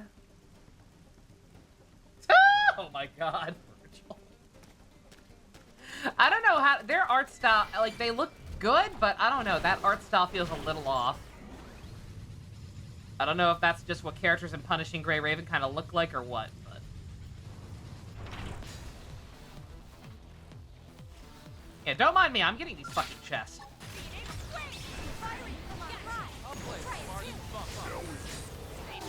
Oh my god, Virgil. I don't know how their art style, like, they look good, but I don't know, that art style feels a little off. I don't know if that's just what characters in Punishing Grey Raven kind of look like or what, but... Yeah, don't mind me, I'm getting these fucking chests. Firing from on high. Try it too.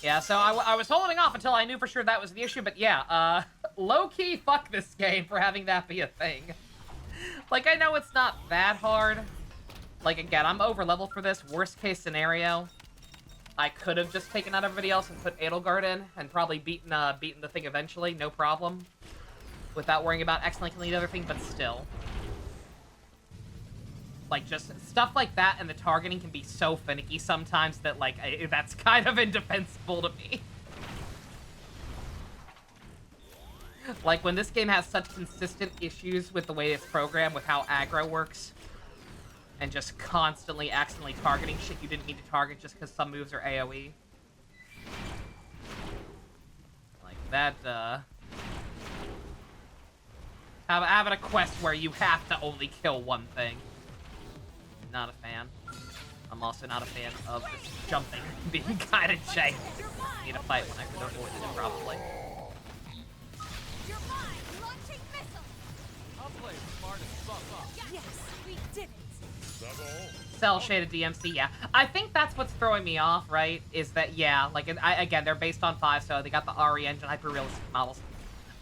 Yeah, so I was holding off until I knew for sure that was the issue, but yeah, low-key fuck this game for having that be a thing. Like, I know it's not that hard. Like, again, I'm over-leveled for this. Worst case scenario, I could have just taken out everybody else and put Edelgard in, and probably beaten the thing eventually, no problem. Without worrying about accidentally killing the other thing, but still. Like, just stuff like that and the targeting can be so finicky sometimes that, like, that's kind of indefensible to me. Like, when this game has such consistent issues with the way it's programmed, with how aggro works, and just constantly accidentally targeting shit you didn't need to target just because some moves are AoE. Like, that, having a quest where you have to only kill one thing. Not a fan. I'm also not a fan of this jumping being kind of janky. Need a fight when I could avoid it, probably. You're mine. Launching missile. I'll play smart and fuck off. Yes, we did it. That's all. Cell-shaded DMC, yeah. I think that's what's throwing me off, right? Is that, yeah, like, again, they're based on 5, so they got the RE engine, hyper-realistic models.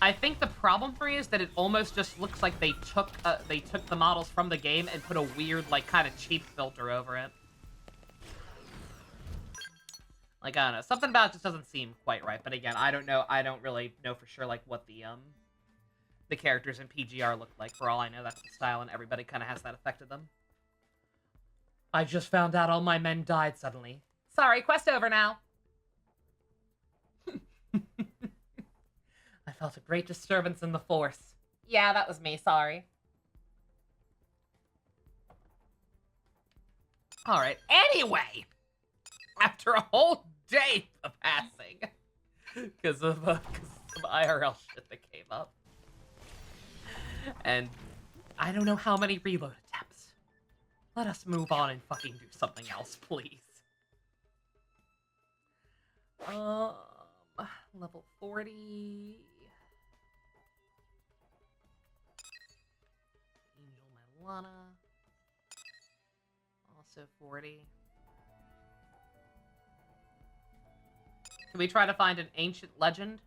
I think the problem for me is that it almost just looks like they took the models from the game and put a weird, like, kind of cheap filter over it. Like, I don't know. Something about it just doesn't seem quite right. But again, I don't know. I don't really know for sure, like, what the characters in PGR look like. For all I know, that's the style, and everybody kind of has that effect of them. I just found out all my men died suddenly. Sorry, quest over now. I felt a great disturbance in the force. Yeah, that was me, sorry. Alright, anyway! After a whole day of passing, because of some IRL shit that came up. And I don't know how many reload attempts. Let us move on and fucking do something else, please. Level 40... Angel Milana. Also 40. Can we try to find an ancient legend?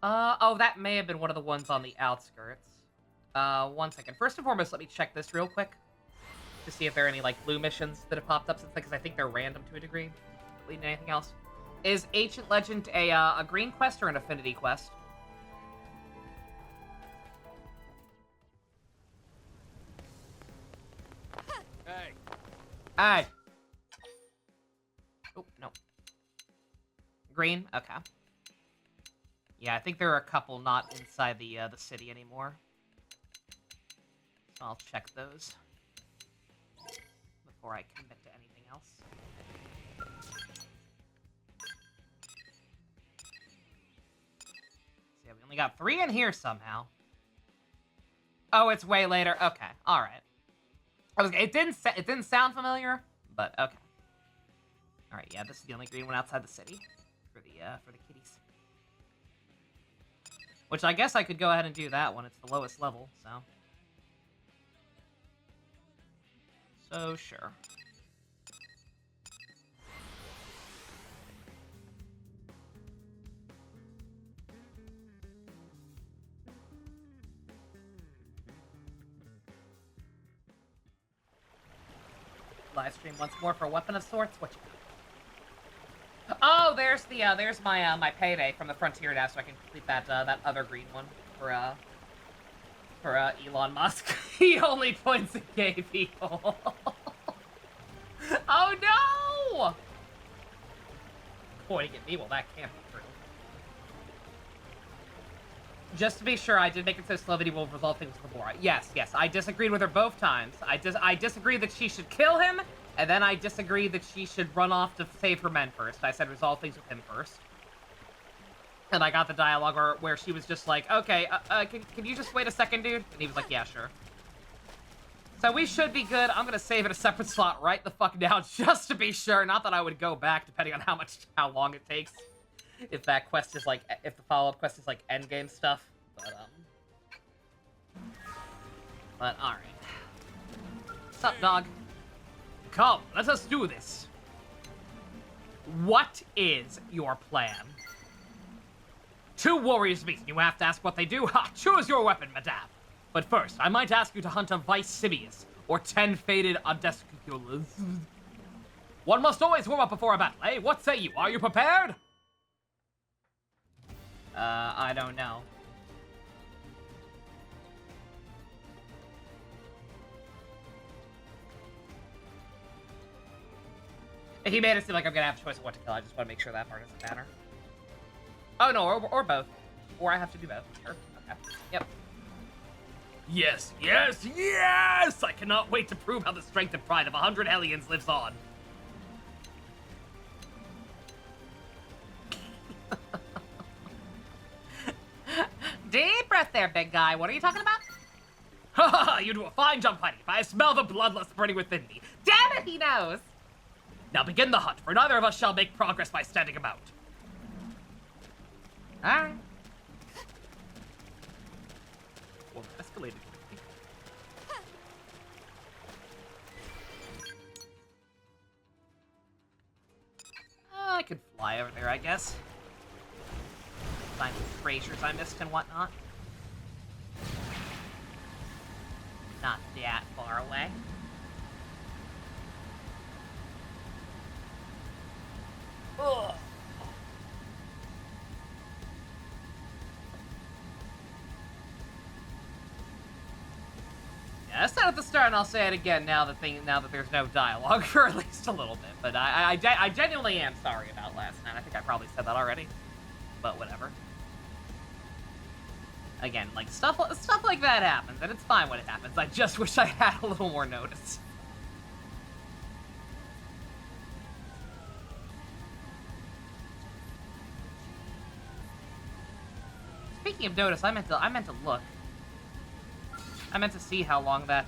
Oh, that may have been one of the ones on the outskirts. 1 second. First and foremost, let me check this real quick. To see if there are any, like, blue missions that have popped up since then, because I think they're random to a degree. Leading to anything else. Is Ancient Legend a green quest or an affinity quest? Hey. Hey! Oh, no. Green? Okay. Yeah, I think there are a couple not inside the city anymore. So I'll check those before I commit to anything else. So yeah, we only got 3 in here somehow. Oh, it's way later. Okay, all right. It didn't sound familiar, but okay. All right, yeah, this is the only green one outside the city for the kitties. Which I guess I could go ahead and do that one. It's the lowest level, so. So sure. Live stream once more for a weapon of sorts. What you got? Oh, there's my my payday from the Frontier Dash, so I can complete that that other green one for Elon Musk. He only points at gay people. Oh no! Pointing at me? Well, that can't be true. Just to be sure, I did make it so slow that he will resolve things with Labora. Yes, I disagreed with her both times. I disagreed that she should kill him, and then I disagreed that she should run off to save her men first. I said resolve things with him first. And I got the dialogue where she was just like, okay, can you just wait a second, dude? And he was like, yeah, sure. So we should be good. I'm gonna save it a separate slot right the fuck now, just to be sure. Not that I would go back, depending on how long it takes. If that quest is like, if the follow-up quest is like endgame stuff, but all right. What's up, dog? Come, let us do this. What is your plan? 2 warriors meet, and you have to ask what they do. Ha! Choose your weapon, madame. But first, I might ask you to hunt a Vice Simius, or 10 faded Odesculas. One must always warm up before a battle, eh? What say you? Are you prepared? I don't know. He made it seem like I'm gonna have a choice of what to kill. I just want to make sure that part doesn't matter. Oh no, or both. Or I have to do both. Sure. Okay. Yep. Yes, yes, yes! I cannot wait to prove how the strength and pride of 100 Hellions lives on. Deep breath there, big guy. What are you talking about? Ha ha ha! You do a fine job, Heidi. I smell the bloodlust burning within me. Damn it, he knows. Now begin the hunt, for neither of us shall make progress by standing about. Alright. Well, escalated. I could fly over there, I guess. Find the treasures I missed and whatnot. Not that far away. Ugh. Yeah, I said at the start, and I'll say it again now that there's no dialogue for at least a little bit. But I genuinely am sorry about last night. I think I probably said that already, but whatever. Again, like stuff like that happens, and it's fine when it happens. I just wish I had a little more notice. Speaking of notice, I meant to look. I meant to see how long that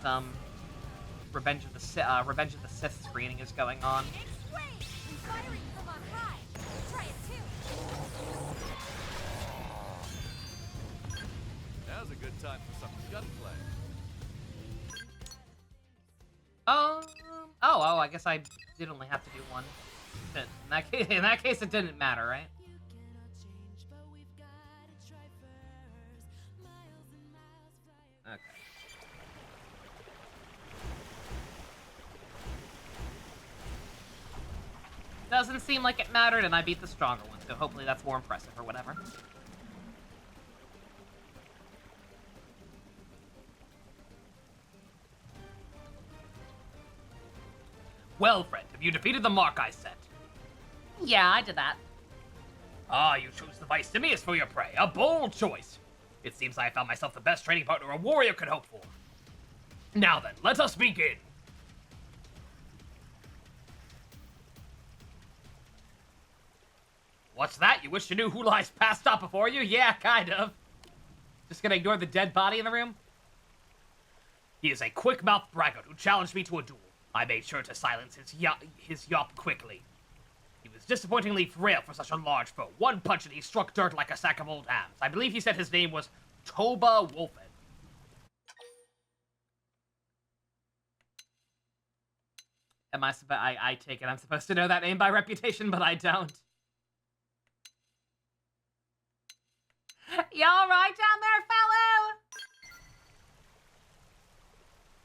Revenge of the Sith screening is going on. It's great! Inspiring from on high. Try it too. Now's a good time for some gunplay. Oh, I guess I did only have to do one. In that case, it didn't matter, right? Okay. Doesn't seem like it mattered, and I beat the stronger one, so hopefully that's more impressive or whatever. Well, friend, have you defeated the mark I set? Yeah, I did that. Ah, you chose the Vice Simius for your prey. A bold choice. It seems I found myself the best training partner a warrior could hope for. Now then, let us begin. What's that? You wish you knew who lies passed out before you? Yeah, kind of. Just gonna ignore the dead body in the room? He is a quick-mouthed braggart who challenged me to a duel. I made sure to silence his yawp quickly. He was disappointingly frail for such a large foe. One punch and he struck dirt like a sack of old hams. I believe he said his name was Toba Wolfen. I take it I'm supposed to know that name by reputation, but I don't. You all right down there, fellow?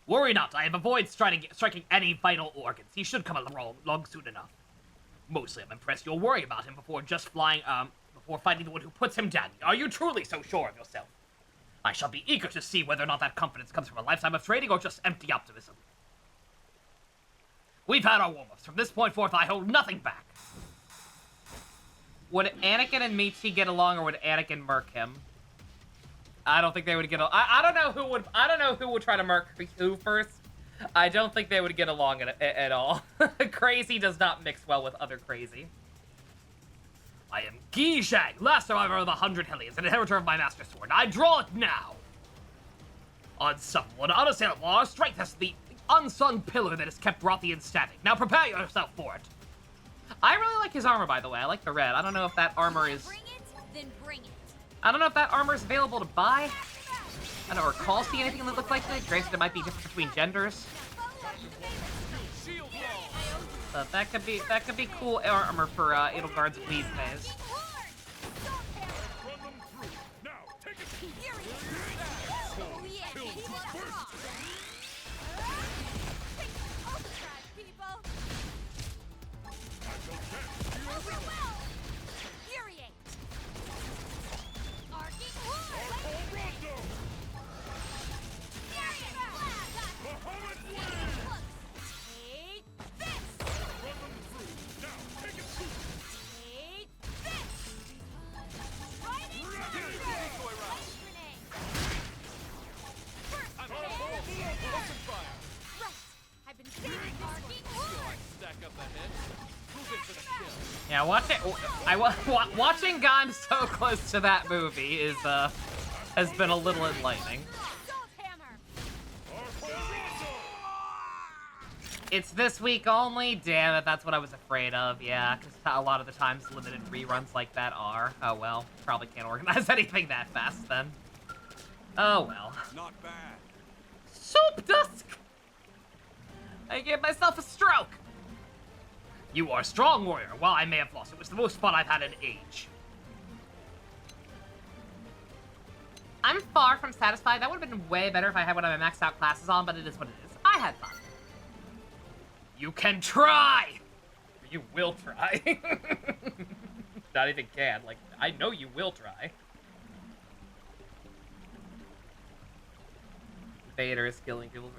Worry not, I have avoided striking any vital organs. He should come along soon enough. Mostly I'm impressed you'll worry about him before fighting the one who puts him down. Are you truly so sure of yourself? I shall be eager to see whether or not that confidence comes from a lifetime of training or just empty optimism. We've had our warm-ups. From this point forth, I hold nothing back. Would Anakin and Michi get along, or would Anakin murk him? I don't think they would get along. I don't know who would try to murk who first. I don't think they would get along at all. Crazy does not mix well with other crazy. I am Gi Zhang, last survivor of the 100 Hellions, and inheritor of my master sword. I draw it now. Unstoppable and unassailable, our strength is the unsung pillar that has kept Rothian static. Now prepare yourself for it. I really like his armor, by the way. I like the red. I don't know if that armor is... Bring it, then bring it. I don't know if that armor is available to buy. I don't recall seeing anything that looked like it. Granted, it might be different between genders. Follow up with the favorites. Shield wall. But that could be cool armor for Edelgard's bleed phase. Run them through. Now, take it to Oh yeah, keep it up. Overdrive, people. I shall dance to your Overwhelm. Infuriate. Arcing Horde. Rondo! Furious Blast. Bahamut Take Wave! this. Run them through. Now, take it to Take this. Right into the grenade. First I'm grenade. all below. Open fire. Right. I've been saving Arcing Horde. Stack up ahead. Move it for the kill. Yeah, watching Gone so close to that movie is has been a little enlightening. Salt Hammer. It's this week only? Damn it, that's what I was afraid of, yeah. Because a lot of the times limited reruns like that are. Oh well, probably can't organize anything that fast then. Oh well. Not bad. Soup Dusk! I gave myself a stroke! You are a strong warrior. While I may have lost, it was the most fun I've had in age. I'm far from satisfied. That would have been way better if I had one of my maxed out classes on, but it is what it is. I had fun. You can try! You will try. Not even can. Like, I know you will try. Vader is killing people.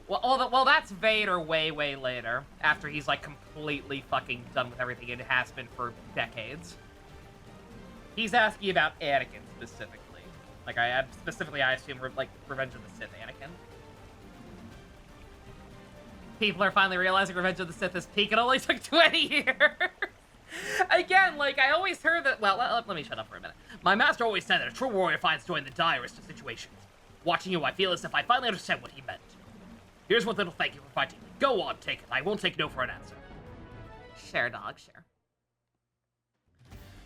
Well, that's Vader way, way later. After he's, like, completely fucking done with everything it has been for decades. He's asking about Anakin, specifically. Like, I assume, like, Revenge of the Sith Anakin. People are finally realizing Revenge of the Sith is peak. It only took 20 years. Again, like, I always heard that... Well, let me shut up for a minute. My master always said that a true warrior finds joy in the direst of situations. Watching you, I feel as if I finally understand what he meant. Here's one little thank you for fighting me. Go on, take it. I won't take no for an answer. Share, dog, share.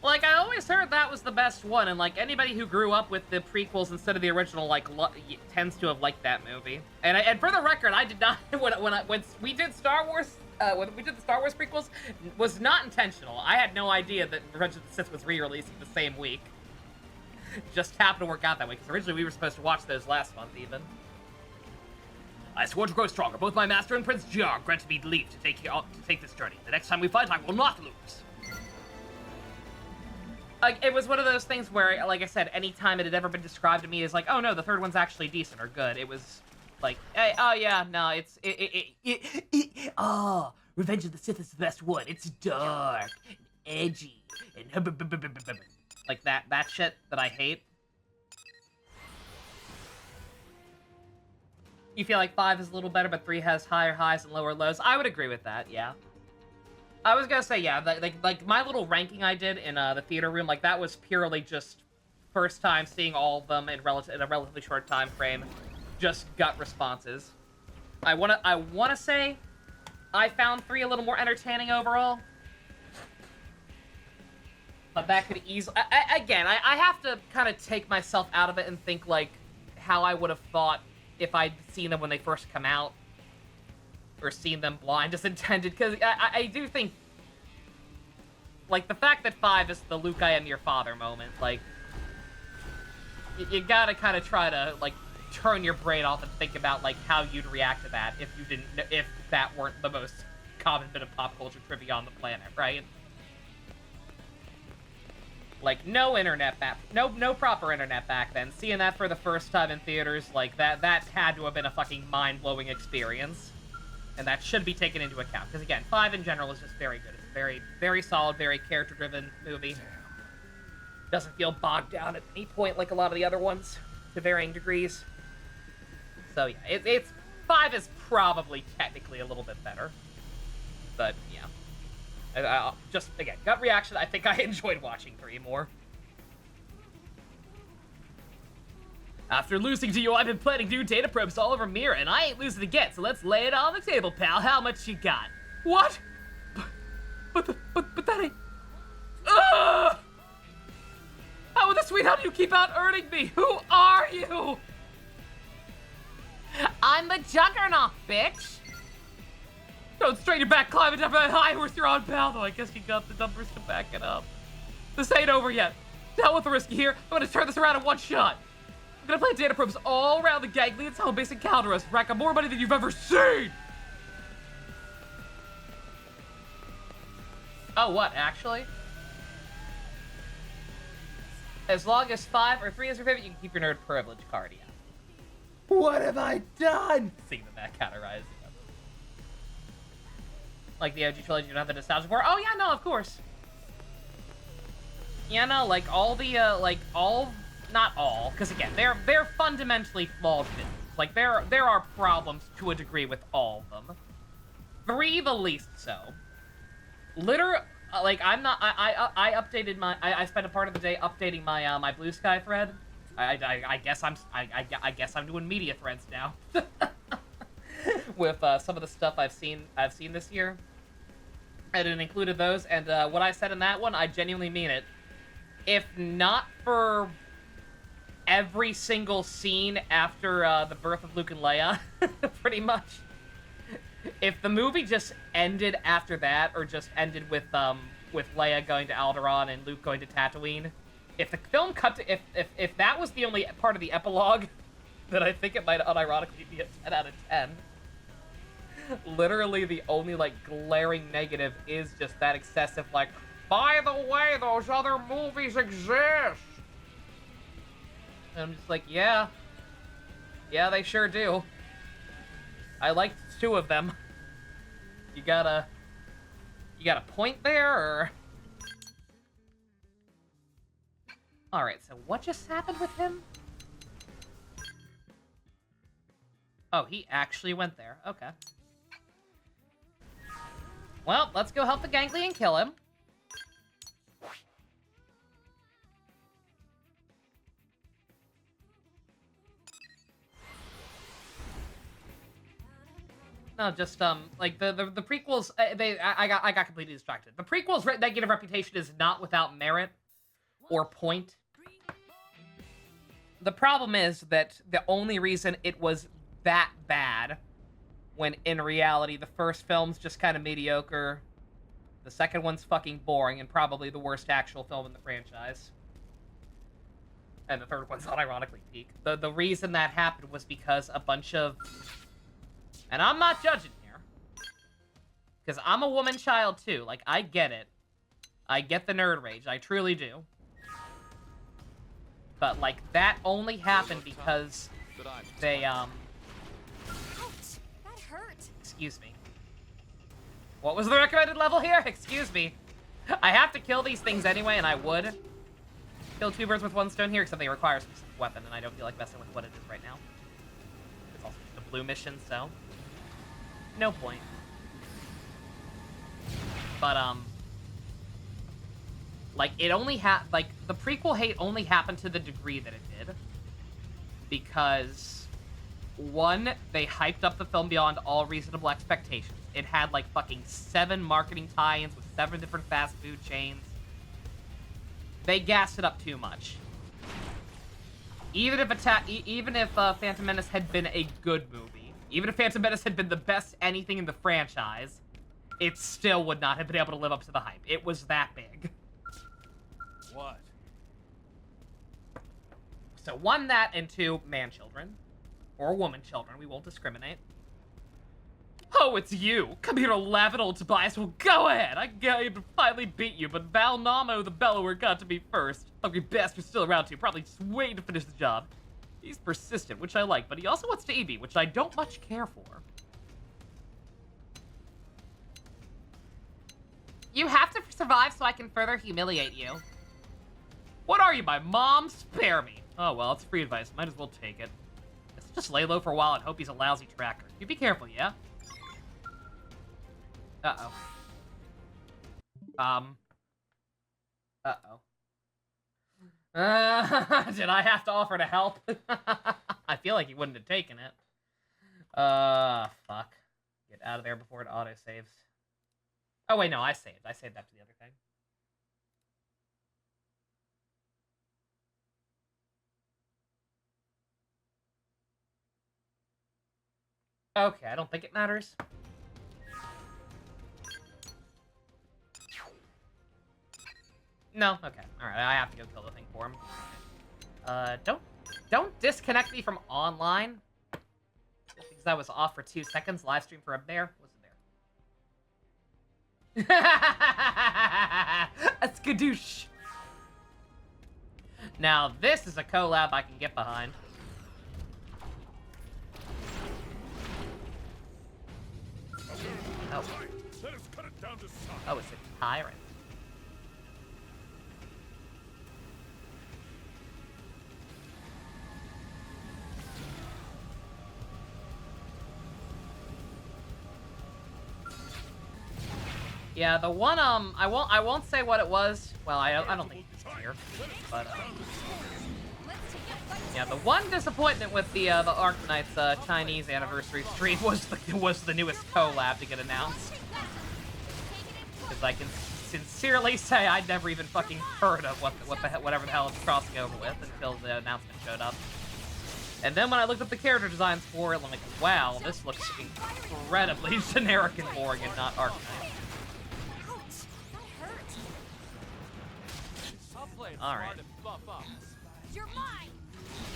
Like, I always heard that was the best one, and, like, anybody who grew up with the prequels instead of the original, like, tends to have liked that movie. And for the record, I did not, when we did Star Wars, when we did the Star Wars prequels, was not intentional. I had no idea that Revenge of the Sith was re-releasing the same week. Just happened to work out that way, because originally we were supposed to watch those last month, even. I swore to grow stronger. Both my master and Prince Jar granted me leave to take this journey. The next time we fight, I will not lose. Like, it was one of those things where, like I said, any time it had ever been described to me as like, oh no, the third one's actually decent or good, it was like, hey, oh yeah, no, Revenge of the Sith is the best one. It's dark, and edgy, and like that shit that I hate. You feel like 5 is a little better, but 3 has higher highs and lower lows? I would agree with that, yeah. I was gonna say, yeah, like my little ranking I did in the theater room, like, that was purely just first time seeing all of them in a relatively short time frame, just gut responses. I wanna say I found 3 a little more entertaining overall. But that could easily... Again, I have to kind of take myself out of it and think, like, how I would have thought if I'd seen them when they first come out. Or seen them blind as intended. Because I do think... Like, the fact that 5 is the Luke I am your father moment, like... You gotta kind of try to, like, turn your brain off and think about, like, how you'd react to that if that weren't the most common bit of pop culture trivia on the planet, right? Like, no internet back, no proper internet back then. Seeing that for the first time in theaters, like, that had to have been a fucking mind-blowing experience. And that should be taken into account. Because, again, 5 in general is just very good. It's a very, very solid, very character-driven movie. Doesn't feel bogged down at any point like a lot of the other ones, to varying degrees. So, yeah, it's 5 is probably technically a little bit better. But, yeah. Just, again, gut reaction, I think I enjoyed watching 3 more. After losing to you, I've been planning new data probes all over Mira, and I ain't losing again, so let's lay it on the table, pal. How much you got? What? But that ain't... Ugh! How in the sweet hell do you keep out earning me? Who are you? I'm the Juggernaut, bitch! Don't strain your back climbing up that high horse you're on, pal. Though I guess you got the numbers to back it up. This ain't over yet. Dealt with the risky here. I'm gonna turn this around in one shot. I'm gonna plant data probes all around the Ganglions home base and counter us, rack up more money than you've ever seen. Oh, what, actually? As long as 5 or 3 is your favorite, you can keep your nerd privilege card, yeah. What have I done? Seeing that counterized. Like the OG trilogy, you don't have the nostalgia for. Oh, yeah, no, of course. Yeah, no, like all the, not all, because again, they're fundamentally flawed films. Like, there are problems to a degree with all of them. 3 the least so. Like, I updated my, I spent a part of the day updating my, my Blue Sky thread. I guess I'm doing media threads now. With, some of the stuff I've seen this year. And it included those, and, what I said in that one, I genuinely mean it. If not for every single scene after, the birth of Luke and Leia, pretty much. If the movie just ended after that, or just ended with Leia going to Alderaan and Luke going to Tatooine, if the film cut to, if that was the only part of the epilogue, then I think it might unironically be a 10 out of 10. Literally the only, like, glaring negative is just that excessive, like, by the way, those other movies exist! And I'm just like, yeah. Yeah, they sure do. I liked 2 of them. You got a point there, or? Alright, so what just happened with him? Oh, he actually went there. Okay. Well, let's go help the Ganglion kill him. No, just, like, the prequels, I got completely distracted. The prequels' negative reputation is not without merit or point. The problem is that the only reason it was that bad, when in reality the first film's just kind of mediocre, the second one's fucking boring, and probably the worst actual film in the franchise, and the third one's unironically peak. The reason that happened was because a bunch of... And I'm not judging here. Because I'm a woman child, too. Like, I get it. I get the nerd rage. I truly do. But, like, that only happened because they, Ouch! That hurt. Excuse me. What was the recommended level here? Excuse me. I have to kill these things anyway, and I would kill 2 birds with 1 stone here, except they require a specific weapon, and I don't feel like messing with what it is right now. It's also just a blue mission, so... no point. But, like, it only like, the prequel hate only happened to the degree that it did. Because, 1, they hyped up the film beyond all reasonable expectations. It had, like, fucking 7 marketing tie-ins with 7 different fast food chains. They gassed it up too much. Even if Phantom Menace had been a good movie, even if Phantom Menace had been the best anything in the franchise, it still would not have been able to live up to the hype. It was that big. What? So 1, that, and 2, man-children. Or woman-children, we won't discriminate. Oh, it's you! Come here to laugh at old Tobias. Well, go ahead! I finally beat you, but Val Namo the Bellower got to me first. Hungry bastard's still around too, probably just waiting to finish the job. He's persistent, which I like, but he also wants to eat me, which I don't much care for. You have to survive so I can further humiliate you. What are you, my mom? Spare me. Oh, well, it's free advice. Might as well take it. Let's just lay low for a while and hope he's a lousy tracker. You be careful, yeah? Uh-oh. Uh-oh. Did I have to offer to help? I feel like he wouldn't have taken it. Fuck. Get out of there before it auto-saves. Oh, wait, no, I saved. I saved after the other thing. Okay, I don't think it matters. No? Okay. Alright, I have to go kill the thing for him. Don't disconnect me from online. Just because I was off for 2 seconds. Live stream for a bear. Was a bear. A skadoosh. Now, this is a collab I can get behind. Oh. Let us cut it down to size. Oh, it's a tyrant. Yeah, the one, I won't say what it was. Well, I don't think it's here, but, yeah, the one disappointment with the Arknight's, Chinese anniversary stream was the newest collab to get announced. Because I can sincerely say I'd never even fucking heard of whatever the hell it's crossing over with until the announcement showed up. And then when I looked at the character designs for it, I'm like, wow, this looks incredibly generic and boring and not Arknight. All right. You're mine.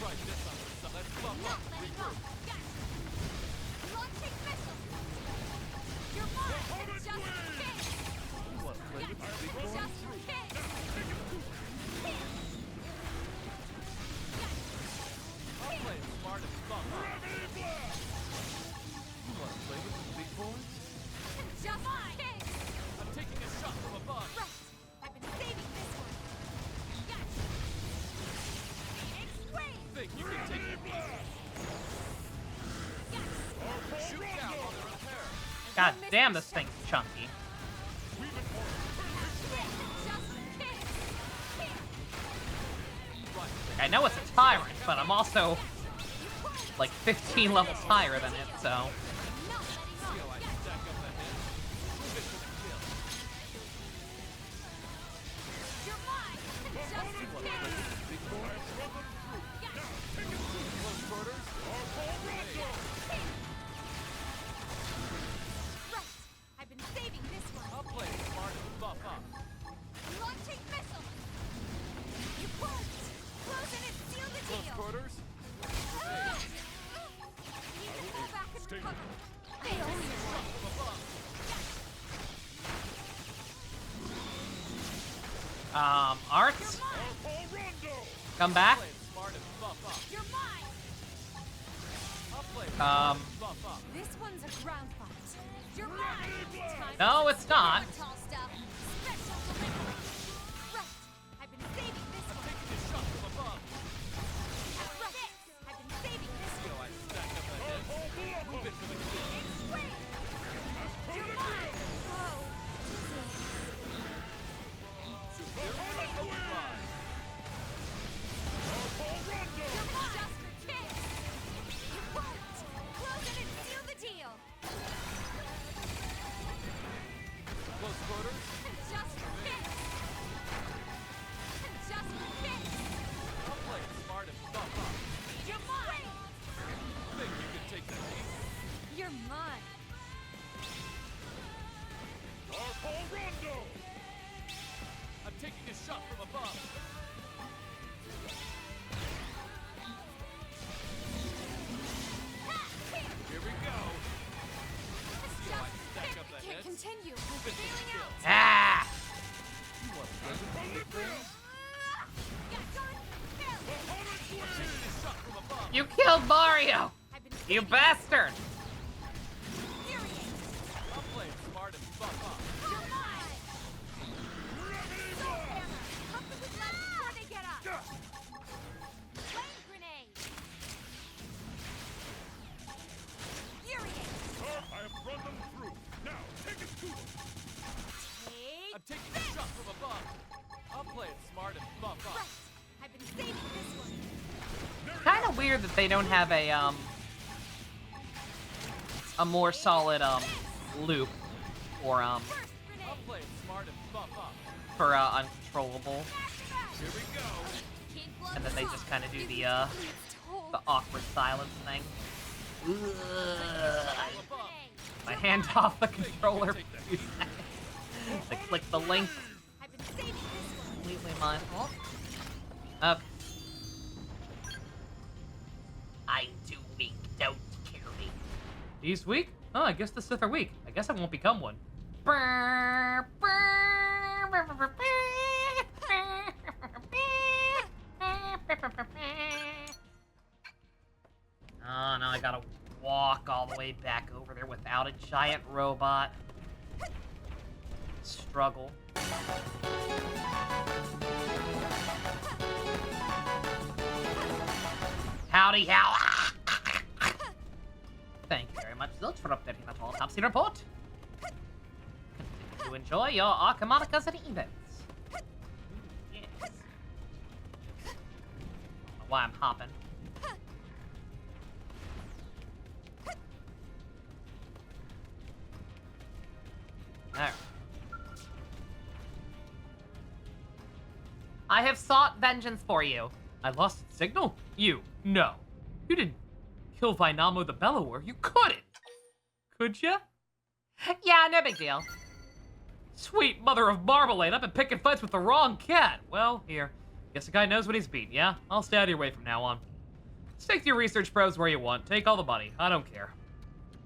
Try this on yourself. Let's buff up. Regroup. Yes. Launching missile. You're mine. Just kick. Yes. Just kick. I'll play it smart and buff up. You want to play with the big boys? Just kick. I'm taking a shot from above. Right. I've been saving this one. Yes. Explain. Think you can take it? Yes. Shoot down while they're in pair. God damn, this thing's chunky. Just kick. Like, I know it's a tyrant, but I'm also like 15 levels higher than it, so. Not letting Yo, I up. stack up the head. Move it for the kill. You're mine. Just kick. Big boys. Close quarters. Right. I've been saving this one. I'll play it smart and buff up. Launching missile. You won't. Close in and seal the Close deal. quarters. Need to pull back and recover. From above. Arts? Come back? Play it smart and buff up. You're mine. I'll play it buff up. This one's a ground fight. You're mine. Time No, for it's some not. tall stuff. Special delivery. Right. I've been saving this one. Taking a shot from above. Right. I've been saving this Yo, one. I stack up the head. Move it for the kill. Explain. You're mine. Whoa. Superior overdrive. You're mine. Just for kicks. You won't. Close in and seal the deal. Close quarters. Just for kicks. Just for kicks. I'll play it smart and buff up. You're mine. Think you can take that heat? You're mine. I'm taking a shot from above. Here we go. See how I stack up the Can't heads? continue. Move it for the Bailing kill. out. Ah! You want to play with the big boys? Got gun. Kill. Taking a shot from above. You killed Mario! I've been You saving bastard! Infuriate. I'll play it smart and buff up. You're mine. Soul hammer. Pump it with lead before they get up. Flame grenade. Infuriate. I have run them through. Now, take it to them. Take. I'm taking a shot from above. I'll play it smart and buff up. Right. I've been saving this one. Kind of weird that they don't have a more solid loop or First I'll grenade. play it smart and buff up. for uncontrollable, Here we go. Kid gloves and then they off. just kind of do It's the told. the awkward silence thing. Ugh. Above. My hand off the controller. I click the link. I've been saving this one. completely my fault. Okay. I'm too weak. Don't kill me. He's weak? Oh, I guess the Sith are weak. I guess I won't become one. Oh, now I gotta walk all the way back over there without a giant robot. Struggle. Howdy, how? Thank you very much, Zilch, for updating that autopsy report. Continue to enjoy your Archimonicas and events. Yes. Don't know why I'm hopping. There. I have sought vengeance for you. I lost its signal? You? No. You didn't kill Vainamo the Bellower. You couldn't. Could ya? Yeah, no big deal. Sweet mother of marmalade, I've been picking fights with the wrong cat. Well, here. Guess the guy knows what he's beat, yeah? I'll stay out of your way from now on. Stick to your research probes where you want. Take all the money. I don't care.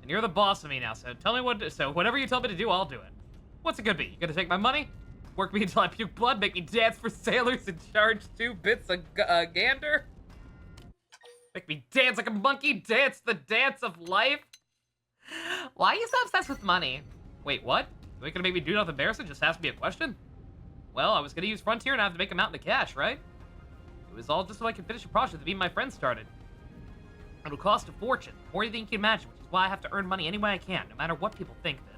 And you're the boss of me now, so tell me what to, so whatever you tell me to do, I'll do it. What's it gonna be? You gonna take my money? Work me until I puke blood, make me dance for sailors, and charge 2 bits a gander? Make me dance like a monkey, dance the dance of life? Why are you so obsessed with money? Wait, what? You ain't gonna make me do nothing embarrassing? Just ask me a question? Well, I was gonna use Frontier and I have to make a mountain of cash, right? It was all just so I could finish a project that me and my friends started. It'll cost a fortune, more than you can imagine, which is why I have to earn money any way I can, no matter what people think of it.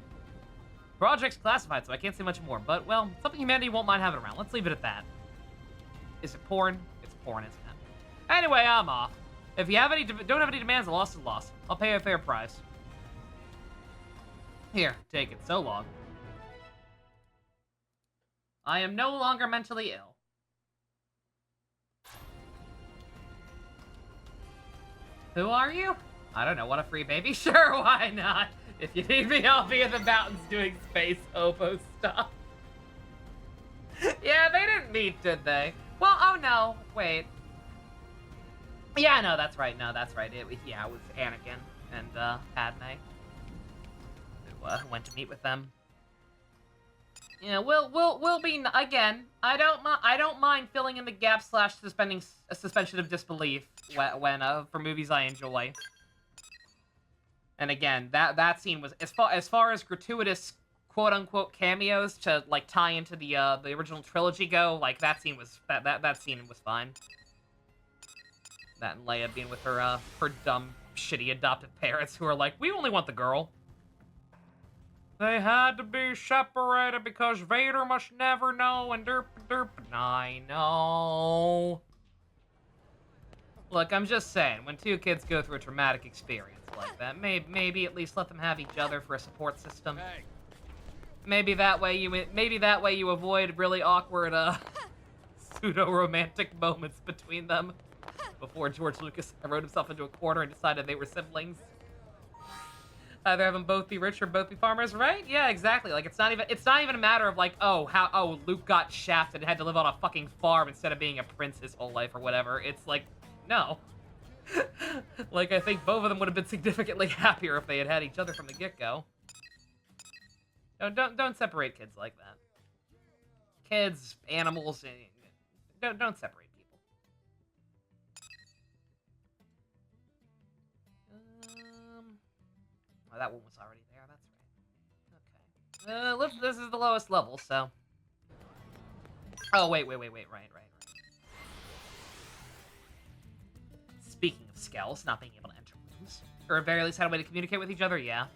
Project's classified, so I can't say much more, but, well, something humanity won't mind having around. Let's leave it at that. Is it porn? It's porn, isn't it? Anyway, I'm off. If you don't have any demands, a loss is a loss. I'll pay a fair price. Here, take it. So long. I am no longer mentally ill. Who are you? I don't know. What a free baby. Sure, why not? If you need me, I'll be in the mountains doing space oboe stuff. Yeah, they didn't meet, did they? Well, oh no. Wait. Yeah, no, that's right. No, that's right. It was Anakin and Padme who went to meet with them. Yeah, we'll be again. I don't mind filling in the gap / suspending a suspension of disbelief when for movies I enjoy. And again, that scene was as far as gratuitous quote unquote cameos to like tie into the original trilogy go. Like that scene was that scene was fine. That and Leia being with her dumb, shitty adopted parents who are like, we only want the girl. They had to be separated because Vader must never know and derp. I know. Look, I'm just saying, when 2 kids go through a traumatic experience like that, maybe at least let them have each other for a support system. Hey. Maybe that way you avoid really awkward pseudo-romantic moments between them. Before George Lucas wrote himself into a corner and decided they were siblings. Either have them both be rich or both be farmers, right? Yeah, exactly. Like it's not even a matter of like, oh, Luke got shafted and had to live on a fucking farm instead of being a prince his whole life or whatever. It's like, no. Like I think both of them would have been significantly happier if they had had each other from the get-go. Don't separate kids like that. Kids, animals, don't separate people. Oh, that one was already there. That's right. Okay. This is the lowest level, so. Oh, wait. Right. Speaking of skells, not being able to enter rooms, or at very least had a way to communicate with each other, yeah.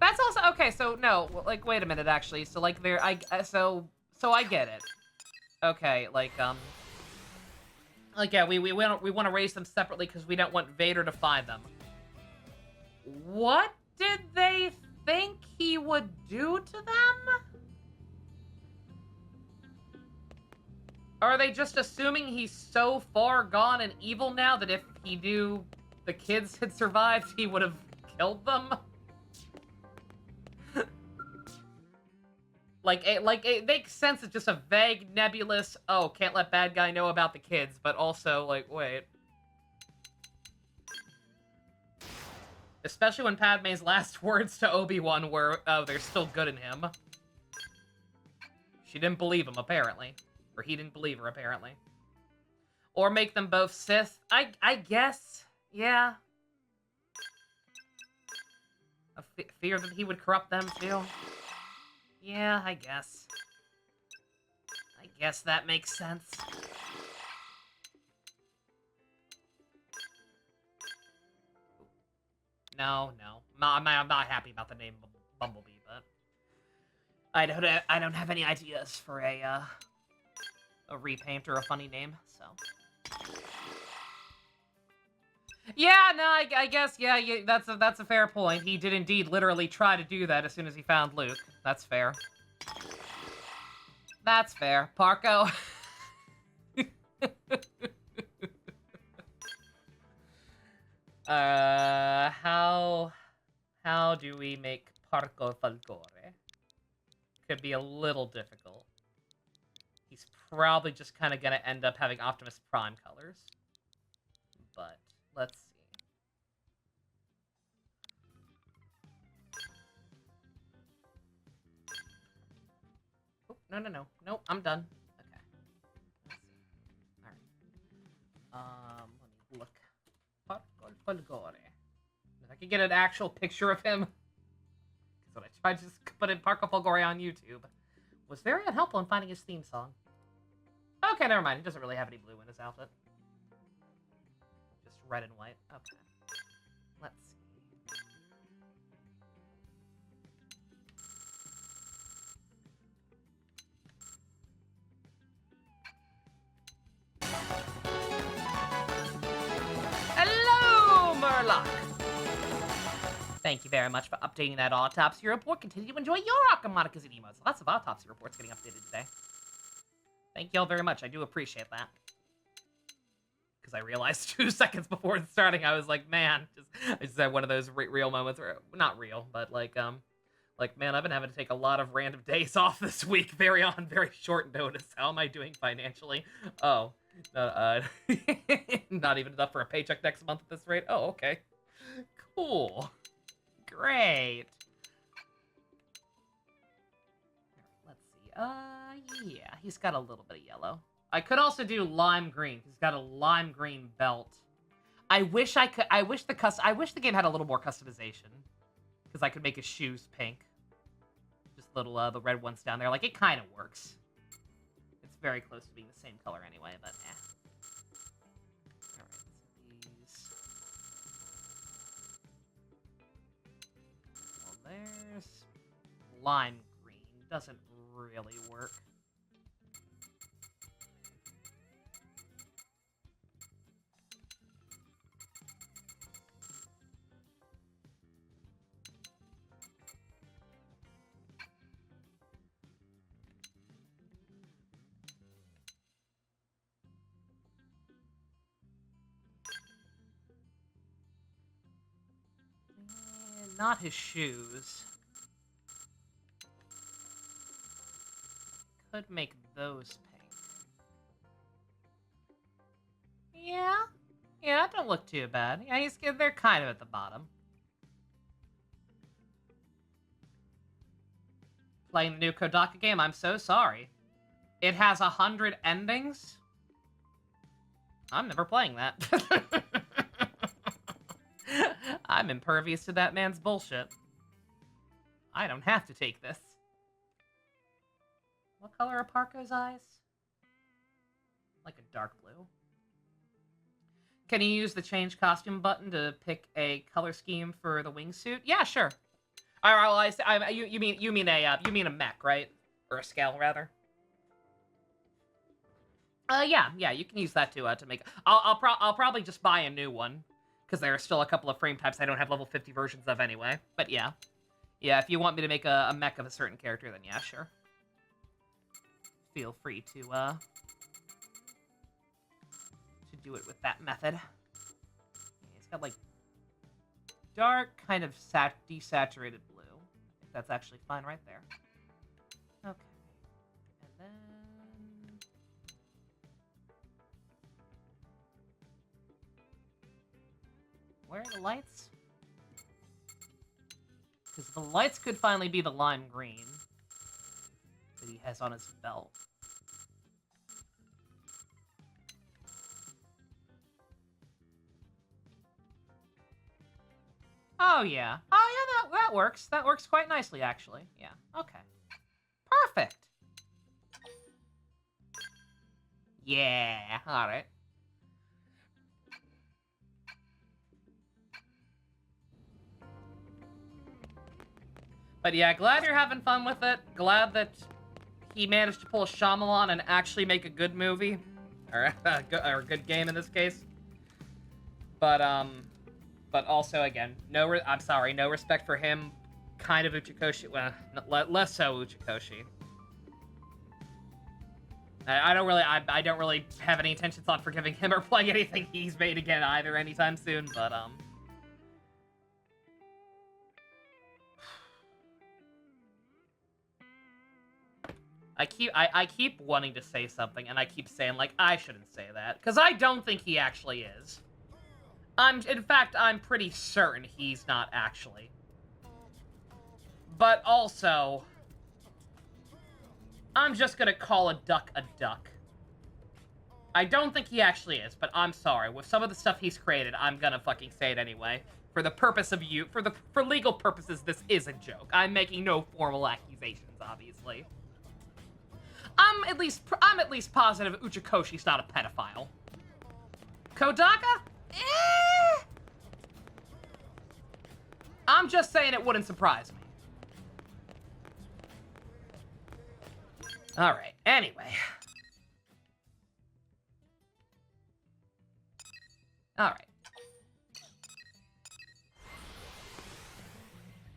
That's also okay. So no, like, wait a minute, actually. So like, so I get it. Okay, like yeah, we want to raise them separately because we don't want Vader to find them. What did they think he would do to them? Are they just assuming he's so far gone and evil now that if he knew the kids had survived, he would have killed them? It makes sense. It's just a vague, nebulous, oh, can't let bad guy know about the kids, but also, like, wait. Especially when Padme's last words to Obi-Wan were, oh, they're still good in him. She didn't believe him, apparently. Or he didn't believe her, apparently. Or make them both Sith. I guess. Yeah. A fear that he would corrupt them, too. Yeah, I guess. I guess that makes sense. No. I'm not happy about the name Bumblebee, but I don't have any ideas for a repaint or a funny name, so. Yeah, no, I guess, yeah, that's a fair point. He did indeed literally try to do that as soon as he found Luke. That's fair. That's fair. Parko. How do we make Parko Falcore? Could be a little difficult. He's probably just kind of gonna end up having Optimus Prime colors. But let's see. Oh, no. Nope, I'm done. Okay. Let's see. Alright. Let me look. Parko Falcore. If I could get an actual picture of him. Because when I tried to just put in Parko Falcore on YouTube, was very unhelpful in finding his theme song. Okay, never mind. He doesn't really have any blue in his outfit. Just red and white. Okay. Let's see. Hello, Murloc! Thank you very much for updating that autopsy report. Continue to enjoy your Arkham Monica's and emotes. Lots of autopsy reports getting updated today. Thank you all very much. I do appreciate that. Because I realized 2 seconds before starting, I was like, man, I just had one of those real moments, where, not real, but like, man, I've been having to take a lot of random days off this week, very short notice. How am I doing financially? Oh, not even enough for a paycheck next month at this rate? Oh, okay. Cool. Great. Let's see. Yeah, he's got a little bit of yellow. I could also do lime green. He's got a lime green belt. I wish the game had a little more customization, because I could make his shoes pink. Just little the red ones down there. Like, it kind of works. It's very close to being the same color anyway, but eh. All right, so these. Well, there's lime green. Doesn't really work. Not his shoes. Could make those pink. Yeah, don't look too bad. Yeah, they're kind of at the bottom. Playing the new Kodaka game? I'm so sorry. It has 100 endings? I'm never playing that. I'm impervious to that man's bullshit. I don't have to take this. What color are Parko's eyes? Like a dark blue. Can you use the change costume button to pick a color scheme for the wingsuit? Yeah, sure. All right, well, you mean a mech, right? Or a scale, rather. Yeah, you can use that to make. I'll probably just buy a new one, because there are still a couple of frame types I don't have level 50 versions of anyway. But yeah, if you want me to make a mech of a certain character, then yeah, sure. Feel free to do it with that method. It's got like dark, kind of desaturated blue. I think that's actually fine right there. Okay. then... Where are the lights? Because the lights could finally be the lime green that he has on his belt. Oh, yeah. Oh, yeah, that works. That works quite nicely, actually. Yeah, okay. Perfect. Yeah, alright. But yeah, glad you're having fun with it. Glad that he managed to pull a Shyamalan and actually make a good movie. Or a good game in this case. But also, again, I'm sorry, no respect for him. Kind of Uchikoshi. Well, less so Uchikoshi. I don't really have any intentions on forgiving him or playing anything he's made again either anytime soon, but, I keep wanting to say something, and I keep saying, like, I shouldn't say that, because I don't think he actually is. In fact, I'm pretty certain he's not actually. But also, I'm just gonna call a duck a duck. I don't think he actually is, but I'm sorry. With some of the stuff he's created, I'm gonna fucking say it anyway. For the purpose of for legal purposes, this is a joke. I'm making no formal accusations, obviously. I'm at least positive Uchikoshi's not a pedophile. Kodaka? I'm just saying it wouldn't surprise me. Alright, anyway. Alright.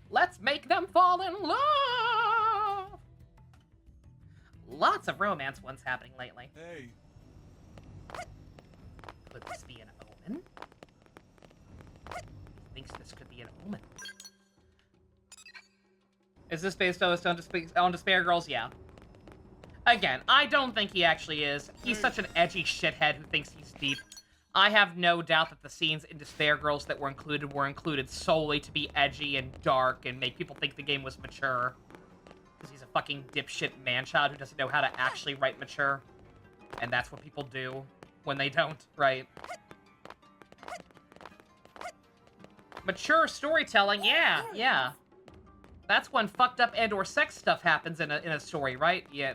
Let's make them fall in love! Lots of romance ones happening lately. Hey. Could this be an omen? He thinks this could be an omen. Is this based on Despair Girls? Yeah. Again, I don't think he actually is. He's such an edgy shithead who thinks he's deep. I have no doubt that the scenes in Despair Girls that were included solely to be edgy and dark and make people think the game was mature. Because he's a fucking dipshit man-child who doesn't know how to actually write mature. And that's what people do when they don't, right? Mature storytelling, yeah. That's when fucked up and or sex stuff happens in a story, right? Yeah,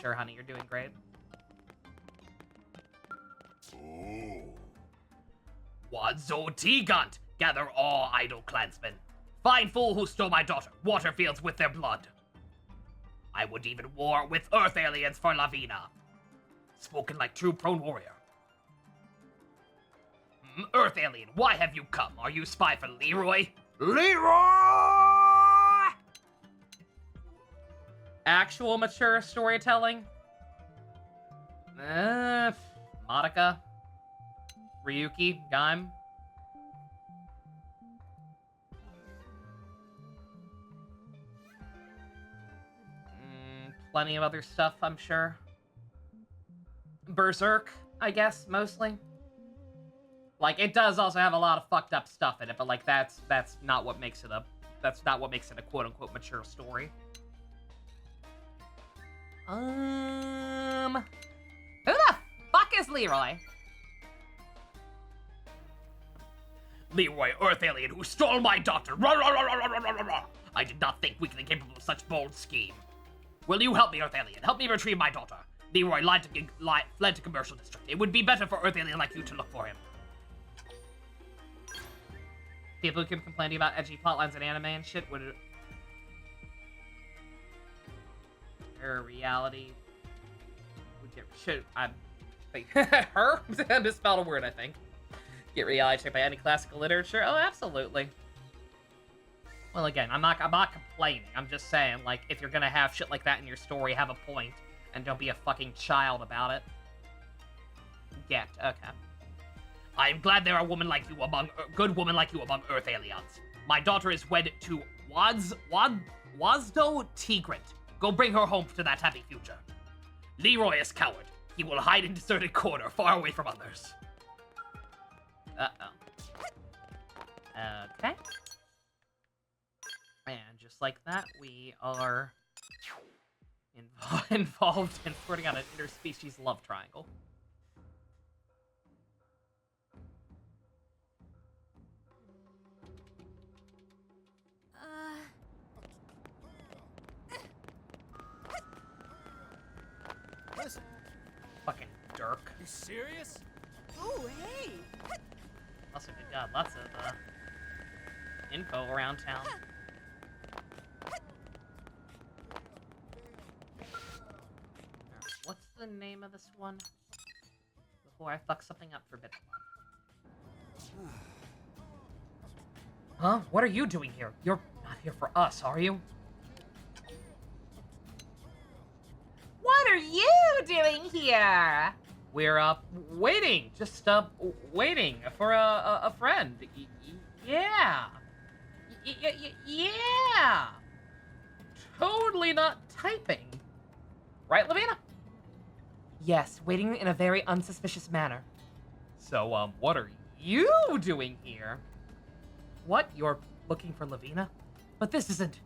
sure, honey, you're doing great. Wadzo Tigant! Gather all idle clansmen. Find fool who stole my daughter, Waterfields with their blood. I would even war with Earth aliens for Lavina. Spoken like true prone warrior. Earth alien, why have you come? Are you spy for Leroy? Leroy! Actual mature storytelling? Madoka? Ryuki? Gaim? Plenty of other stuff, I'm sure. Berserk, I guess, mostly. Like, it does also have a lot of fucked up stuff in it, but like that's not what makes it a quote-unquote mature story. Who the fuck is Leroy? Leroy, Earth alien who stole my daughter. Rah, rah, rah, rah, rah, rah, rah, rah. I did not think weakly capable of such bold scheme. Will you help me, Earth alien? Help me retrieve my daughter. Leroy fled to commercial district. It would be better for Earth alien like you to look for him. People who keep complaining about edgy plotlines in anime and shit would... Her reality... I'm... Her? I misspelled a word, I think. Get reality checked by any classical literature? Oh, absolutely. Well, again, I'm not complaining. I'm just saying, like, if you're gonna have shit like that in your story, have a point, and don't be a fucking child about it. Okay. I am glad there are good women like you among Earth aliens. My daughter is wed to Wazdo Tigrit, Go bring her home to that happy future. Leroy is coward. He will hide in deserted corner, far away from others. Uh-oh. Okay. And just like that, we are involved in sorting out an interspecies love triangle. Listen, Fucking Dirk. you serious? Oh, hey. Also, good God, lots of info around town. Alright, what's the name of this one? Before I fuck something up for Bitcoin. Huh? What are you doing here? You're not here for us, are you? What are you doing here? We're, waiting. Just, waiting for a friend. Yeah. Yeah. Totally not typing. Right, Lavina? Yes, waiting in a very unsuspicious manner. So, what are you doing here? What? You're looking for Lavina? But this isn't...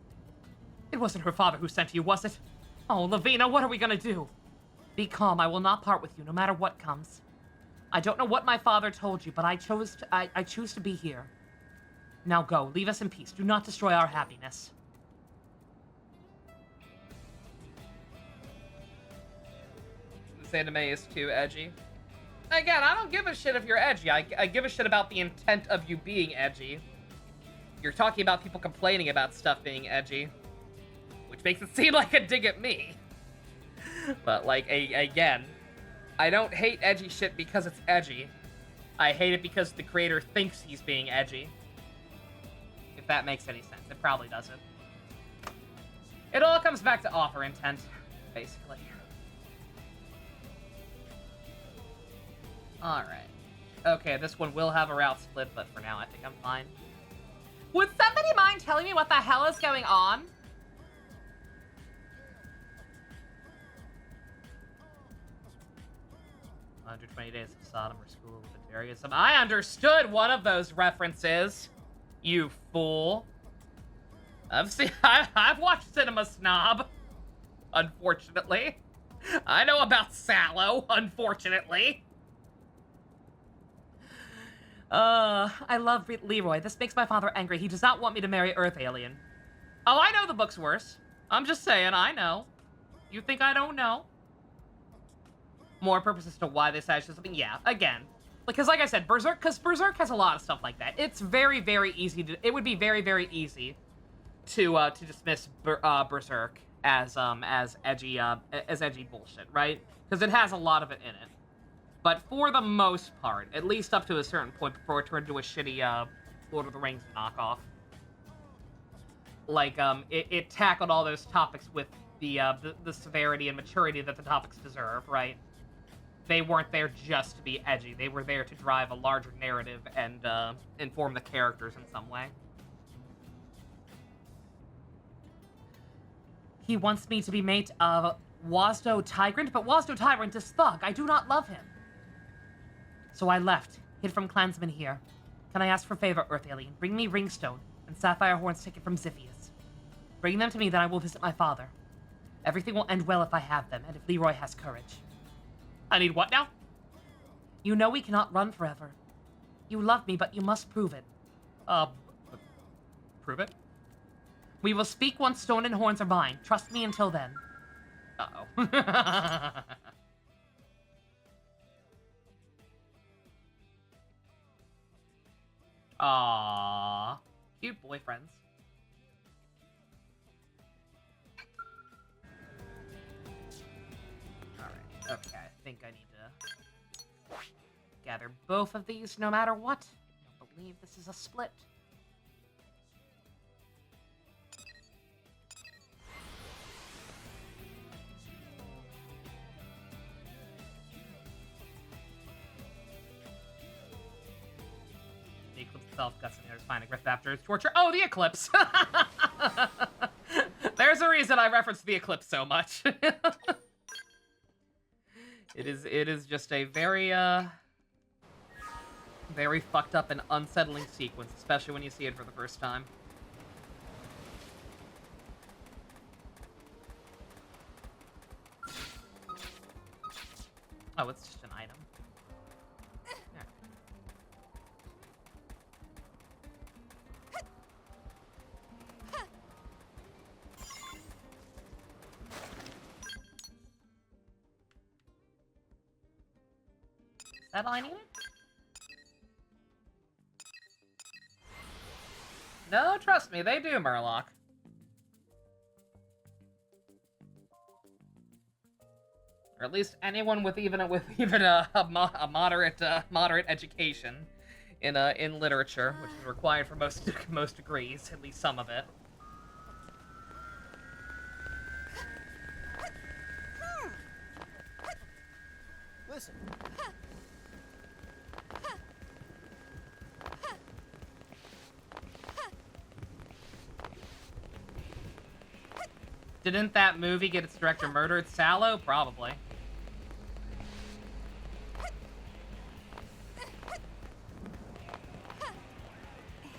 It wasn't her father who sent you, was it? Oh, Lavina, what are we gonna do? Be calm, I will not part with you, no matter what comes. I don't know what my father told you, but I choose to be here. Now go, leave us in peace. Do not destroy our happiness. This anime is too edgy. Again, I don't give a shit if you're edgy. I give a shit about the intent of you being edgy. You're talking about people complaining about stuff being edgy, which makes it seem like a dig at me. But, like, again, I don't hate edgy shit because it's edgy. I hate it because the creator thinks he's being edgy. If that makes any sense. It probably doesn't. It all comes back to author intent, basically. Alright. Okay, this one will have a route split, but for now I think I'm fine. Would somebody mind telling me what the hell is going on? 120 Days of Sodom or School of Materialism. I understood one of those references, you fool. I've watched Cinema Snob, unfortunately. I know about Sallow, unfortunately. I love Leroy. This makes my father angry. He does not want me to marry Earth Alien. Oh, I know the book's worse. I'm just saying, I know. You think I don't know? More purposes to why they said something. Yeah, again. Because like I said, Berserk has a lot of stuff like that. It's very, very easy to... It would be very, very easy to dismiss Berserk as edgy bullshit, right? Because it has a lot of it in it. But for the most part, at least up to a certain point before it turned into a shitty Lord of the Rings knockoff, like it tackled all those topics with the severity and maturity that the topics deserve, right? They weren't there just to be edgy. They were there to drive a larger narrative and inform the characters in some way. He wants me to be mate of Wasdo Tyrant, but Wasdo Tyrant is thug. I do not love him. So I left, hid from clansmen here. Can I ask for a favor, Earth Alien? Bring me Ringstone and Sapphire Horn's ticket from Ziphius. Bring them to me, then I will visit my father. Everything will end well if I have them, and if Leroy has courage. I need what now? You know we cannot run forever. You love me, but you must prove it. Prove it? We will speak once Stone and Horns are mine. Trust me until then. Uh-oh. Aww. Cute boyfriends. Alright, okay, I think I need to gather both of these no matter what. I don't believe this is a split. The eclipse itself got some satisfying grift after its torture. Oh, the eclipse! There's There's a reason I reference the eclipse so much. It is just a very very fucked up and unsettling sequence, especially when you see it for the first time. Oh, it's just an item. Yeah. Is that all I needed? No, trust me, they do, Murloc. Or at least anyone with even a moderate education in literature, which is required for most degrees, at least some of it. Listen. Didn't that movie get its director murdered? Sallow? Probably.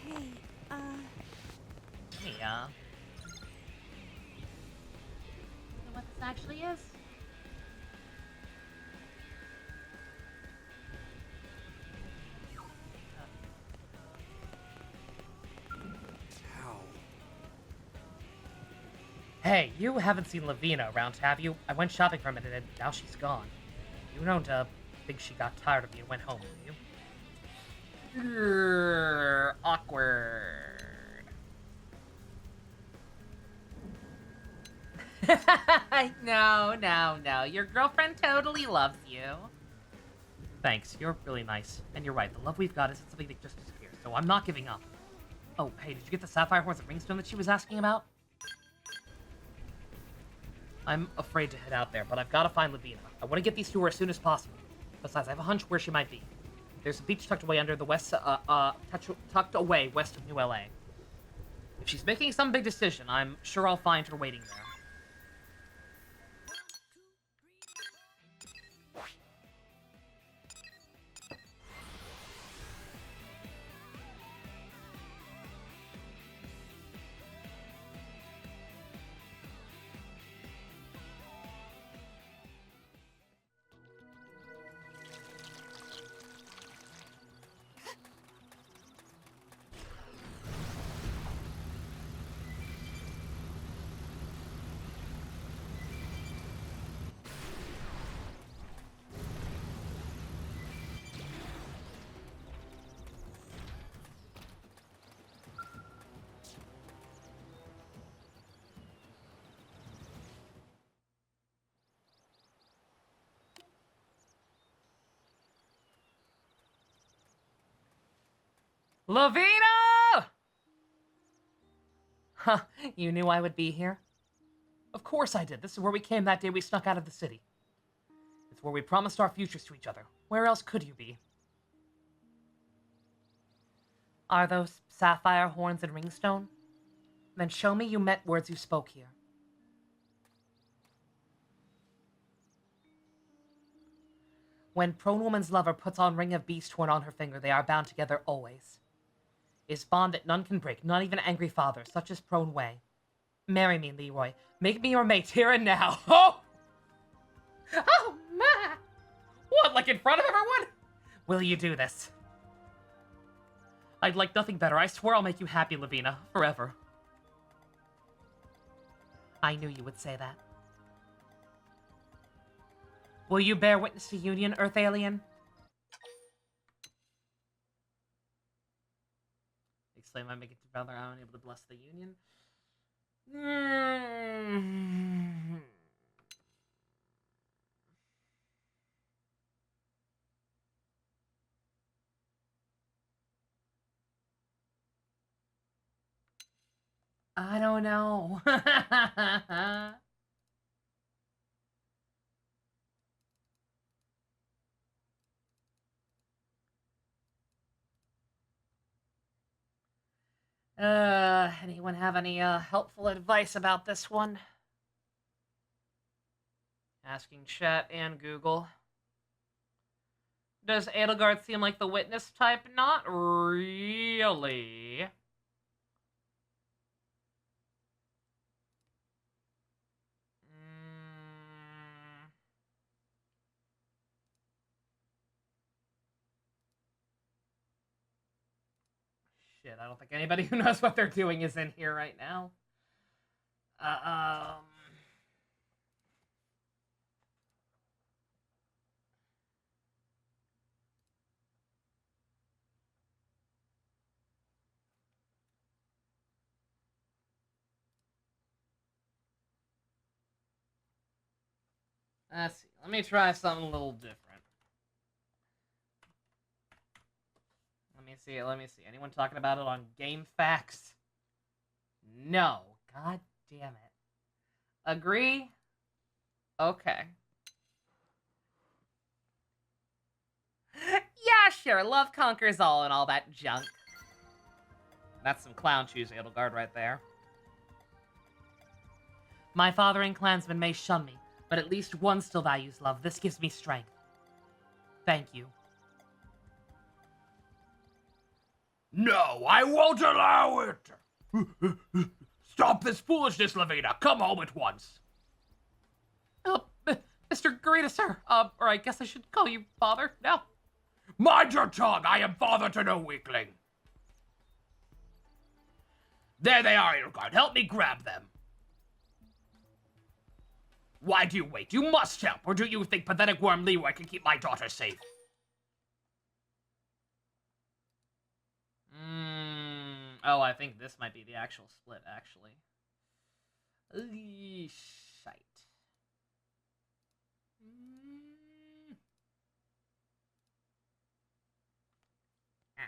Hey, Yeah. You know what this actually is? Hey, you haven't seen Lavina around, have you? I went shopping for a minute and now she's gone. You don't, think she got tired of me and went home, do you? Grrr, awkward. No. Your girlfriend totally loves you. Thanks, you're really nice. And you're right, the love we've got isn't something that just disappears, so I'm not giving up. Oh, hey, did you get the sapphire horns and ringstone that she was asking about? I'm afraid to head out there, but I've got to find Lavina. I want to get these to her as soon as possible. Besides, I have a hunch where she might be. There's a beach tucked away under the west, tucked away west of New LA. If she's making some big decision, I'm sure I'll find her waiting there. Lavina! Huh, you knew I would be here? Of course I did. This is where we came that day we snuck out of the city. It's where we promised our futures to each other. Where else could you be? Are those sapphire horns and ringstone? Then show me you meant words you spoke here. When prone woman's lover puts on ring of beast horn on her finger, they are bound together always. Is bond that none can break, not even angry father, such as prone way. Marry me, Leroy. Make me your mate here and now. Oh! Oh, my! What, like in front of everyone? Will you do this? I'd like nothing better. I swear I'll make you happy, Lavina, forever. I knew you would say that. Will you bear witness to union, Earth alien? Exclaim, I make it to brother, I'm unable to bless the union. I don't know. Anyone have any helpful advice about this one? Asking chat and Google. Does Edelgard seem like the witness type? Not really. Shit, I don't think anybody who knows what they're doing is in here right now. Let's see. Let me try something a little different. Let me see. Anyone talking about it on Game Facts? No. God damn it. Agree? Okay. Yeah, sure. Love conquers all and all that junk. That's some clown shoes, Edelgard, right there. My father and clansmen may shun me, but at least one still values love. This gives me strength. Thank you. No, I won't allow it! Stop this foolishness, Lavina! Come home at once! Mr. Garita, sir. Or I guess I should call you father now. Mind your tongue! I am father to no weakling! There they are, Edelgard. Help me grab them. Why do you wait? You must help, or do you think pathetic worm Leroy can keep my daughter safe? Oh, I think this might be the actual split, actually. Shite. Ow.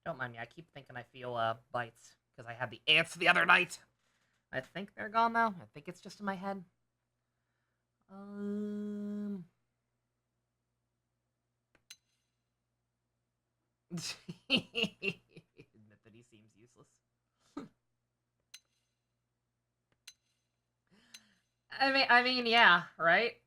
Don't mind me, I keep thinking I feel, bites, because I had the ants the other night. I think they're gone now. I think it's just in my head. Admit that he seems useless. I mean, yeah, right?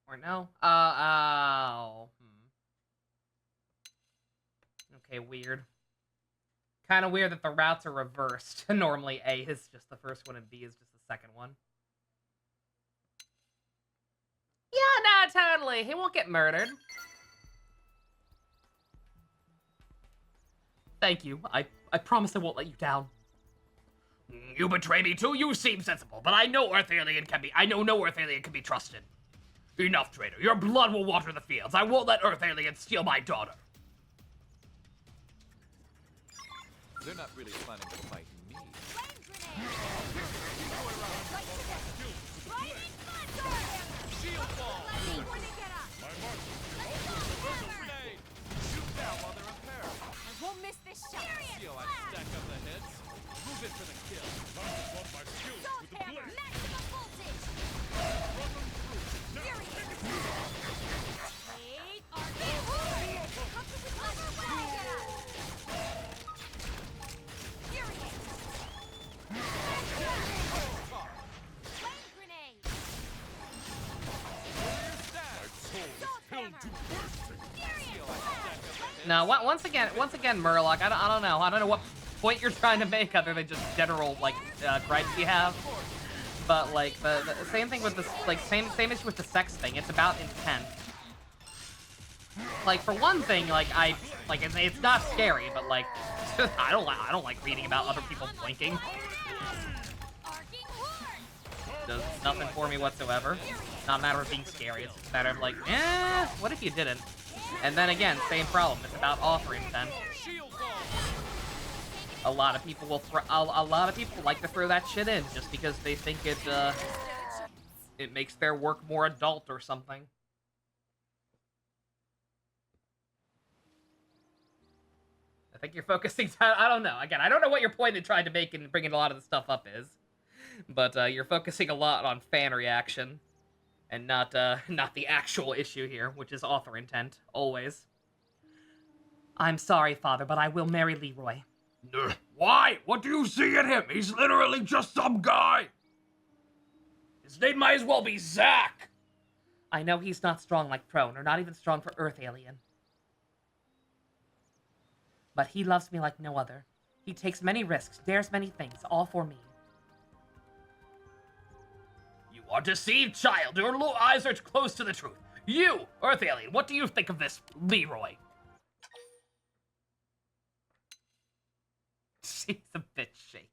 Or no? Oh. Okay, weird. Kind of weird that the routes are reversed. Normally A is just the first one and B is just the second one. Yeah, no, totally. He won't get murdered. Thank you. I promise I won't let you down. You betray me too? You seem sensible, but I know no Earth alien can be trusted. Enough, traitor. Your blood will water the fields. I won't let Earth aliens steal my daughter. They're not really planning to fight me. Shield ball! My marksman! Grenade! Shoot now while they're in pair! I won't miss this shot. See how I stack up the heads? Move it for the kill. Time to swap my skills Salt with the hammer, blade. maximum voltage. Run them through. Now, Furious. take it through. Wait, arcane horn. Come to the clever when I get up. Furious. Flame grenade. My soul is Salt filled to hammer. bursting. Furious blast. No, once again, Murloc, I don't know. I don't know what point you're trying to make other than just general, like, gripes you have. But, like, the same thing with this, like, same issue with the sex thing. It's about intent. Like, for one thing, like, it's not scary, but, like, I don't like reading about other people blinking. Arcing horn. Does nothing for me whatsoever. It's not a matter of being scary. It's a matter of, like, what if you didn't? And then again, same problem. It's about author intent. Shield ball! A lot of people like to throw that shit in just because they think it makes their work more adult or something. I think you're focusing. I don't know. Again, I don't know what your point in trying to make and bringing a lot of the stuff up is. But you're focusing a lot on fan reaction, and not the actual issue here, which is author intent, always. I'm sorry, Father, but I will marry Leroy. Why? What do you see in him? He's literally just some guy. His name might as well be Zach. I know he's not strong like Prone, or not even strong for Earth Alien. But he loves me like no other. He takes many risks, dares many things, all for me. You are deceived, child. Your eyes are close to the truth. You, Earth Alien, what do you think of this Leroy? She's a bit shaky.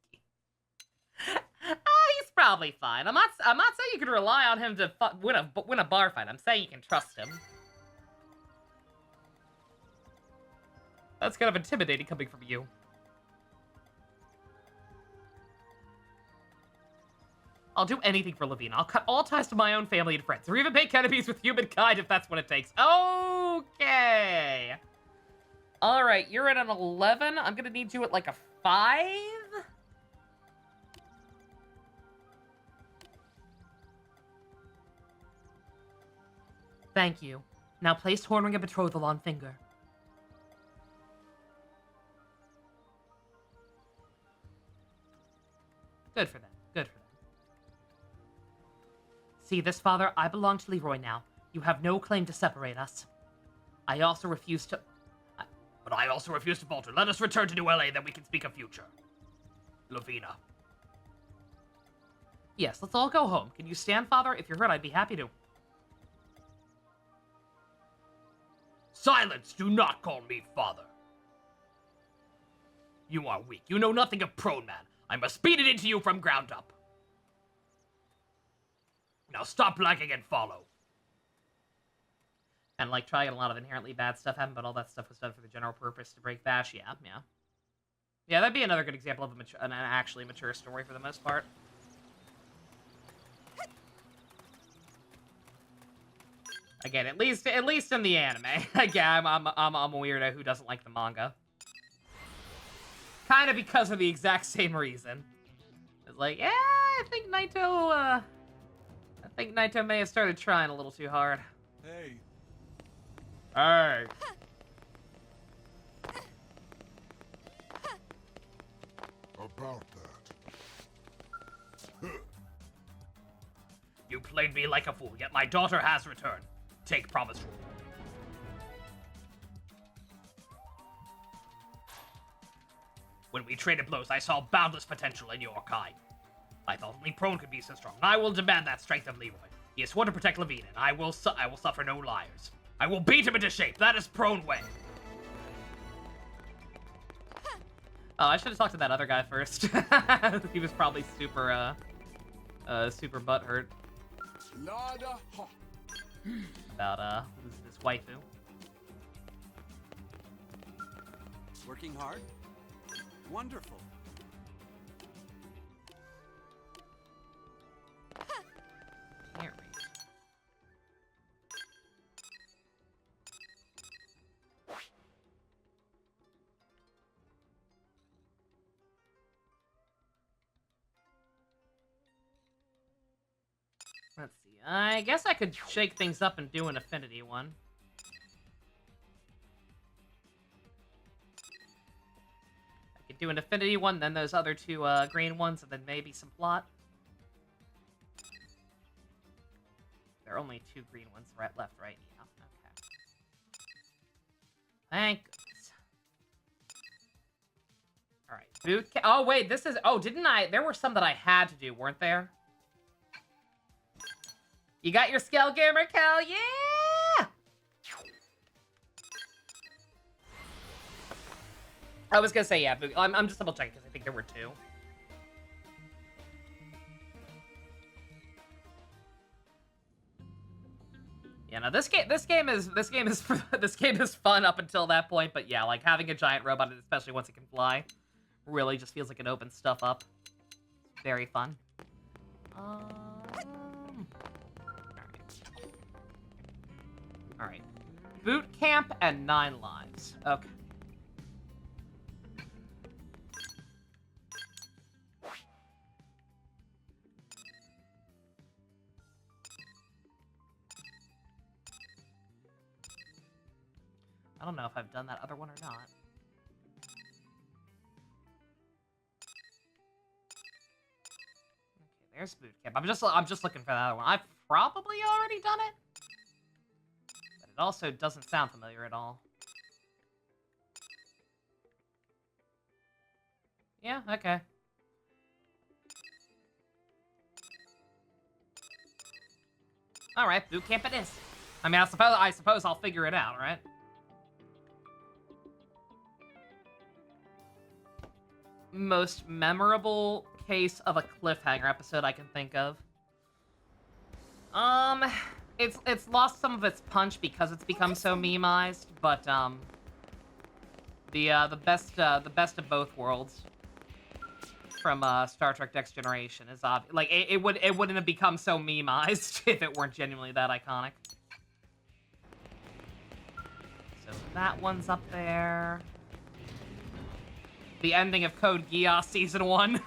He's probably fine. I'm not saying you can rely on him to win a bar fight. I'm saying you can trust him. That's kind of intimidating coming from you. I'll do anything for Lavina. I'll cut all ties to my own family and friends, or even make enemies with humankind if that's what it takes. Okay. All right, you're at an 11. I'm gonna need you at like a 5. Thank you. Now place Hornring a betrothal on finger. Good for them. Good for them. See this, Father? I belong to Leroy now. You have no claim to separate us. I also refuse to... But I also refuse to falter. Let us return to New LA, then we can speak of future. Lavina. Yes, let's all go home. Can you stand, Father? If you're hurt, I'd be happy to. Silence! Do not call me father. You are weak. You know nothing of Prone Man. I must beat it into you from ground up. Now stop lagging and follow. And like trying a lot of inherently bad stuff happened, but all that stuff was done for the general purpose to break Bash. Yeah. Yeah, that'd be another good example of an actually mature story for the most part. Again, at least in the anime. Again, I'm a weirdo who doesn't like the manga. Kind of because of the exact same reason. It's like, yeah, I think Naito may have started trying a little too hard. Hey. Hey. About that. You played me like a fool, yet my daughter has returned. Take promise from me. When we traded blows, I saw boundless potential in your kind. I thought only Prone could be so strong. I will demand that strength of Leroy. He has sworn to protect Lavina, and I will suffer no liars. I will beat him into shape. That is Prone way. Oh, I should have talked to that other guy first. He was probably super butthurt about losing his waifu. Working hard? Wonderful. Here we Let's see. I guess I could shake things up and do an affinity one. I could do an affinity one, then those other two green ones, and then maybe some plot. There are only 2 green ones left, right? Yeah. Okay. Thank goodness. All right. Boot camp. Oh wait, this is. Oh, didn't I? There were some that I had to do, weren't there? You got your skill, gamer Cal? Yeah! I was gonna say yeah. But I'm just double checking because I think there were 2. Yeah, no, this game is fun up until that point, but yeah, like having a giant robot, especially once it can fly, really just feels like it opens stuff up. It's very fun. All right. Boot camp and 9 lives. Okay. don't know if I've done that other one or not. Okay, there's boot camp. I'm just looking for that other one. I've probably already done it, but it also doesn't sound familiar at all. Yeah, okay. All right, boot camp it is. I mean, I suppose I'll figure it out, right? Most memorable case of a cliffhanger episode I can think of. It's lost some of its punch because it's become so memeized, but the best of both worlds from Star Trek Next Generation is obvious. Like it wouldn't have become so memeized if it weren't genuinely that iconic. So that one's up there. The ending of Code Geass Season 1.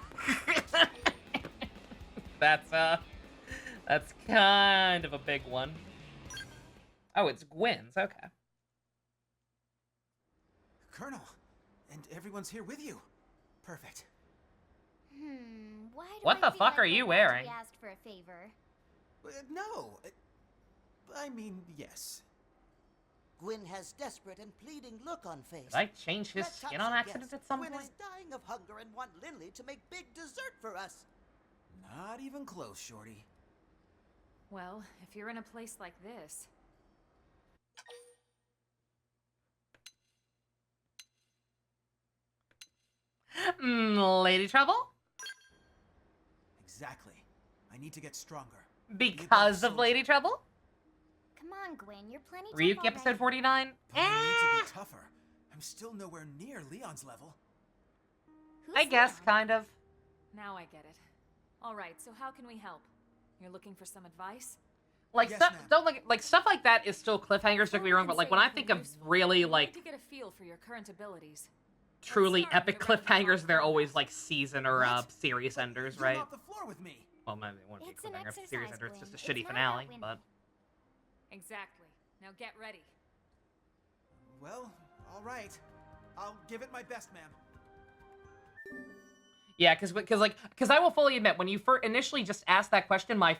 That's kind of a big one. Oh, it's Gwyn's, okay. Colonel, and everyone's here with you. Perfect. Why do What I the feel fuck like are you wearing? We asked for a favor. No. I mean, yes. Gwyn has desperate and pleading look on face. Did I change his Let's skin have on some accident guess. at some Gwyn point? is dying of hunger and want Lindley to make big dessert for us. Not even close, Shorty. Well, if you're in a place like this... Lady Trouble? Exactly. I need to get stronger. Because of Lady Trouble? Come on, Gwen, you're plenty tough Ryuki already. episode 49? But I need to be tougher. I'm still nowhere near Leon's level. Who's I guess, Leon? kind of. Now I get it. Alright, so how can we help? You're looking for some advice? Like, Yes, stuff, ma'am. don't look, like, stuff like that is still cliffhangers, don't get me wrong, but, like, when I think of really, I like, need to get a feel for your current abilities. truly Let's start epic with the cliffhangers, round they're of always, like, season or, What? series enders, Get right? off the floor with me. Well, maybe it wouldn't be It's an cliffhanger, it's a series exercise, ender, it's just a Gwen. shitty It's not finale, about winning. but... Exactly. Now get ready. Well, all right. I'll give it my best, ma'am. Yeah, because I will fully admit, when you initially just asked that question, my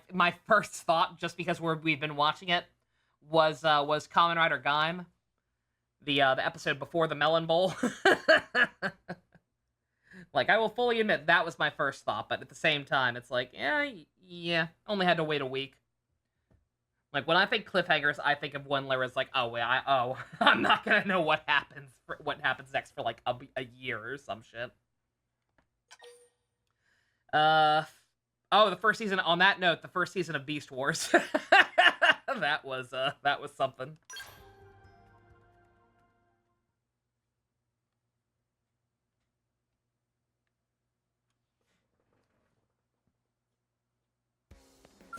first thought, just because we've been watching it, was Kamen Rider Gaim, the episode before the Melon Bowl. Like, I will fully admit that was my first thought, but at the same time, it's like, yeah, only had to wait a week. Like, when I think cliffhangers, I think of one where it's like, oh, wait, I'm not gonna know what happens next for like a year or some shit. Oh, the first season. On that note, the first season of Beast Wars. that was something.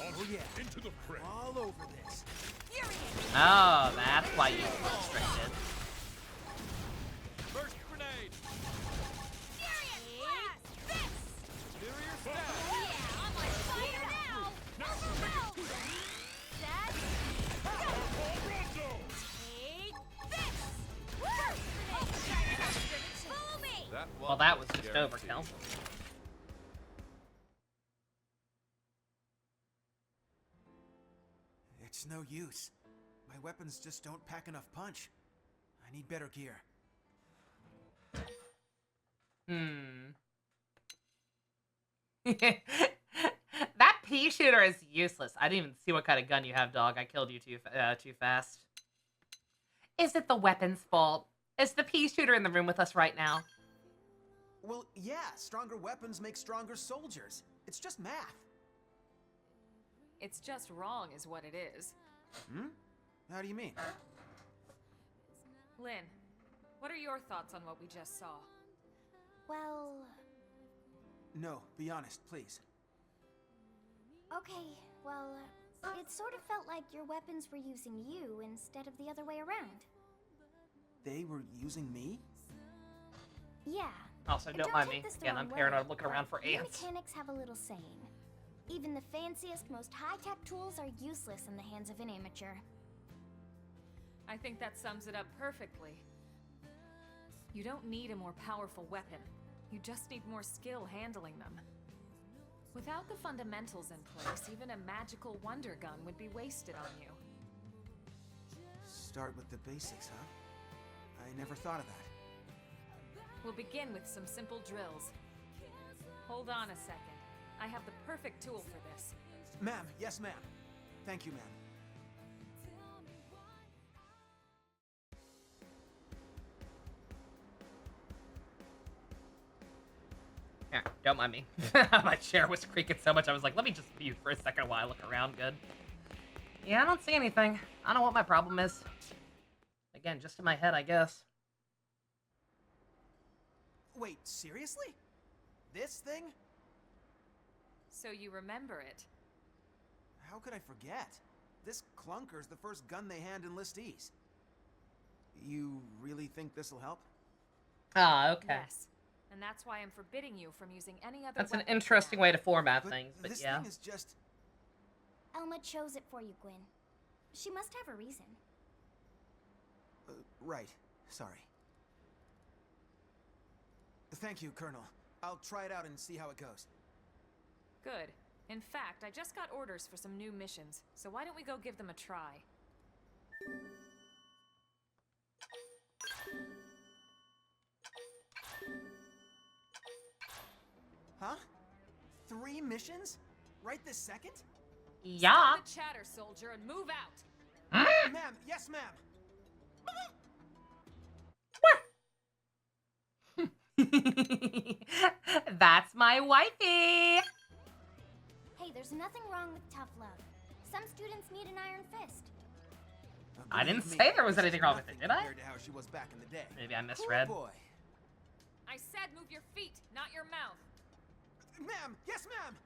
Oh yeah. Into the fray. All over this. Oh, that's why you were restricted. First grenade. Furious blast! This! Superior Oh stab. yeah, I'm on fire now! Go! Set! Go! Take this! First grenade! Follow me! Well, that was just overkill. It's no use. My weapons just don't pack enough punch. I need better gear. That pea shooter is useless. I didn't even see what kind of gun you have, dog. I killed you too fast. Is it the weapon's fault? Is the pea shooter in the room with us right now? Well, yeah, stronger weapons make stronger soldiers. It's just math. It's just wrong is what it is. Hmm? How do you mean? Lynn, what are your thoughts on what we just saw? Well, No, be honest, please. okay, well, it sort of felt like your weapons were using you instead of the other way around. They were using me? Yeah. Also, don't mind me. Again, I'm paranoid looking around for we ants. mechanics have a little saying. Even the fanciest, most high-tech tools are useless in the hands of an amateur. I think that sums it up perfectly. You don't need a more powerful weapon. You just need more skill handling them. Without the fundamentals in place, even a magical wonder gun would be wasted on you. Start with the basics, huh? I never thought of that. We'll begin with some simple drills. Hold on a second. I have the perfect tool for this. Ma'am, yes ma'am. Thank you, ma'am. Here, don't mind me. My chair was creaking so much, I was like, let me just mute for a second while I look around good. Yeah, I don't see anything. I don't know what my problem is. Again, just in my head, I guess. Wait, seriously? This thing? So you remember it. How could I forget? This clunker's the first gun they hand enlistees. You really think this'll help? Ah, okay. Yes. And that's why I'm forbidding you from using any other That's an weapon interesting now. way to format things, but this yeah. thing is just... Elma chose it for you, Gwyn. She must have a reason. Right. Sorry. Thank you, Colonel. I'll try it out and see how it goes. Good. In fact, I just got orders for some new missions, so why don't we go give them a try? Huh? 3 missions? Right this second? Yeah. Stop the chatter, soldier, and move out! Ma'am, yes ma'am! That's my wifey. Hey, there's nothing wrong with tough love. Some students need an iron fist. I didn't Believe say me, there was this is anything wrong with it, nothing did I? compared to how she was back in the day. Maybe I Poor misread. boy. I said move your feet, not your mouth. Ma'am, yes ma'am!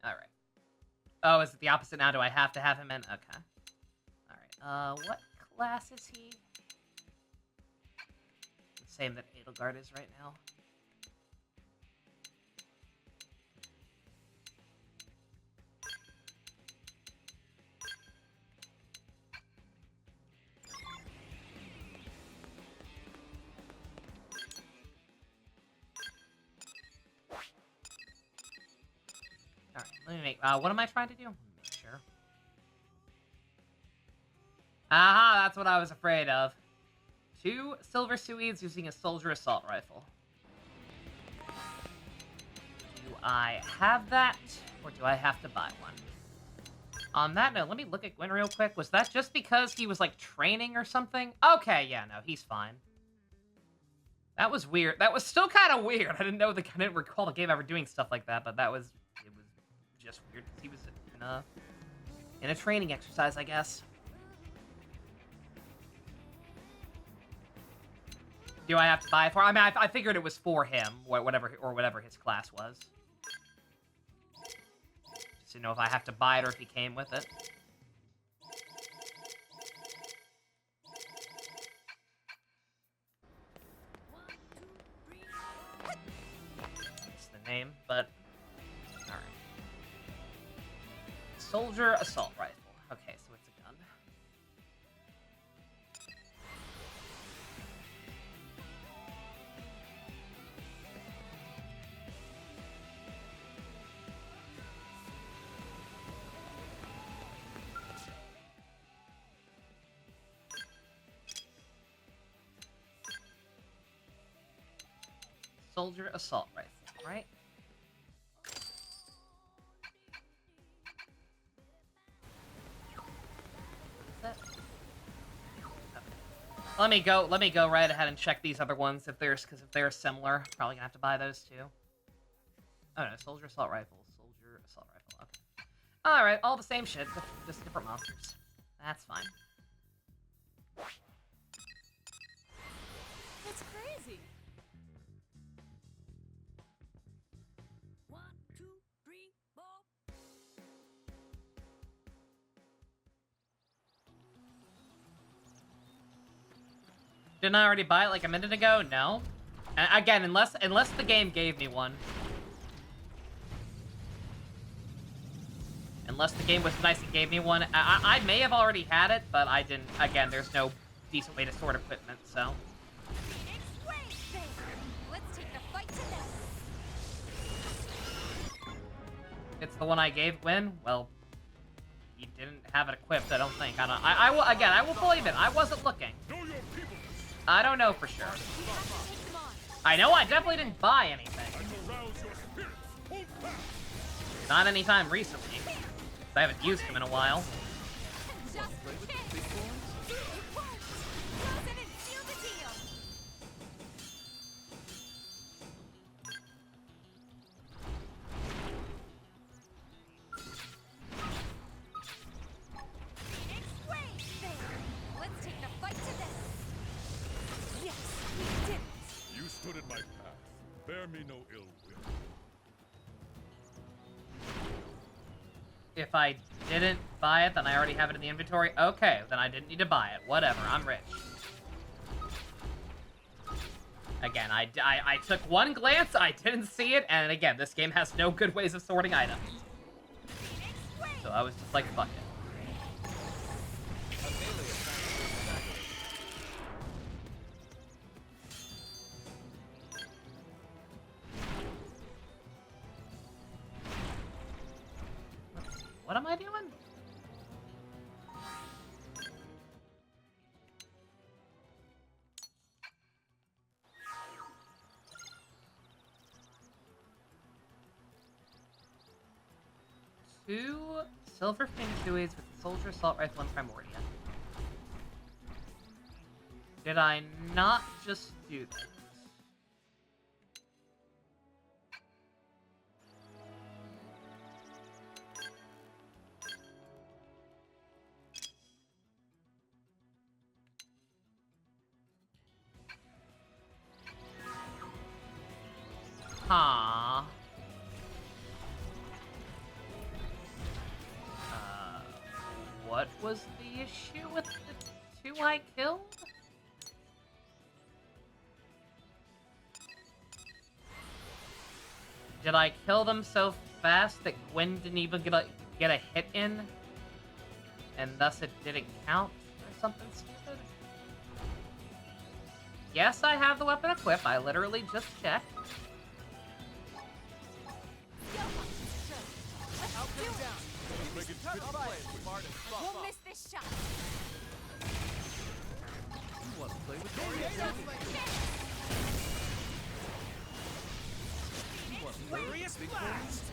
Alright. Oh, is it the opposite now? Do I have to have him in? Okay. Alright, what class is he? The same that Edelgard is right now. Alright, let me make, what am I trying to do? Make sure. Aha, that's what I was afraid of. 2 silver Suides using a soldier assault rifle. Do I have that, or do I have to buy one? On that note, let me look at Gwyn real quick. Was that just because he was, like, training or something? Okay, yeah, no, he's fine. That was weird. That was still kind of weird. I didn't recall the game ever doing stuff like that, but it was just weird because he was in a training exercise, I guess. Do I have to buy it for? I mean, I figured it was for him, whatever his class was. Just to know if I have to buy it or if he came with it. That's the name, but all right. Soldier assault rifle. Okay, so it's a gun. Soldier assault rifle, right? Let me go right ahead and check these other ones if they're similar. Probably gonna have to buy those too. Oh no, soldier assault rifle, okay. Alright, all the same shit, just different monsters. That's fine. That's crazy. 1, 2, 3, 4. Didn't I already buy it like a minute ago? No. And again, unless the game gave me one. Unless the game was nice and gave me one. I may have already had it, but I didn't. Again, there's no decent way to sort equipment, so. Let's take the fight to them. It's the one I gave Gwen? Well, you didn't have it equipped, I don't think. I will, again, I will believe it. I wasn't looking. I don't know for sure. I know I definitely didn't buy anything. Not anytime recently. I haven't used him in a while. Let's take the fight to this. Yes, we did it. You stood in my path. Bear me no ill will. If I didn't buy it, then I already have it in the inventory. Okay, then I didn't need to buy it. Whatever, I'm rich. Again, I took one glance, I didn't see it, and again, this game has no good ways of sorting items. So I was just like, fuck it. What am I doing? Two silver Finsuids with the soldier assault rifle and Primordia. Did I not just do this? Huh. What was the issue with the two I killed? Did I kill them so fast that Gwen didn't even get a hit in? And thus it didn't count or something stupid? Yes, I have the weapon equipped. I literally just checked. We'll miss this shot. Furious blast!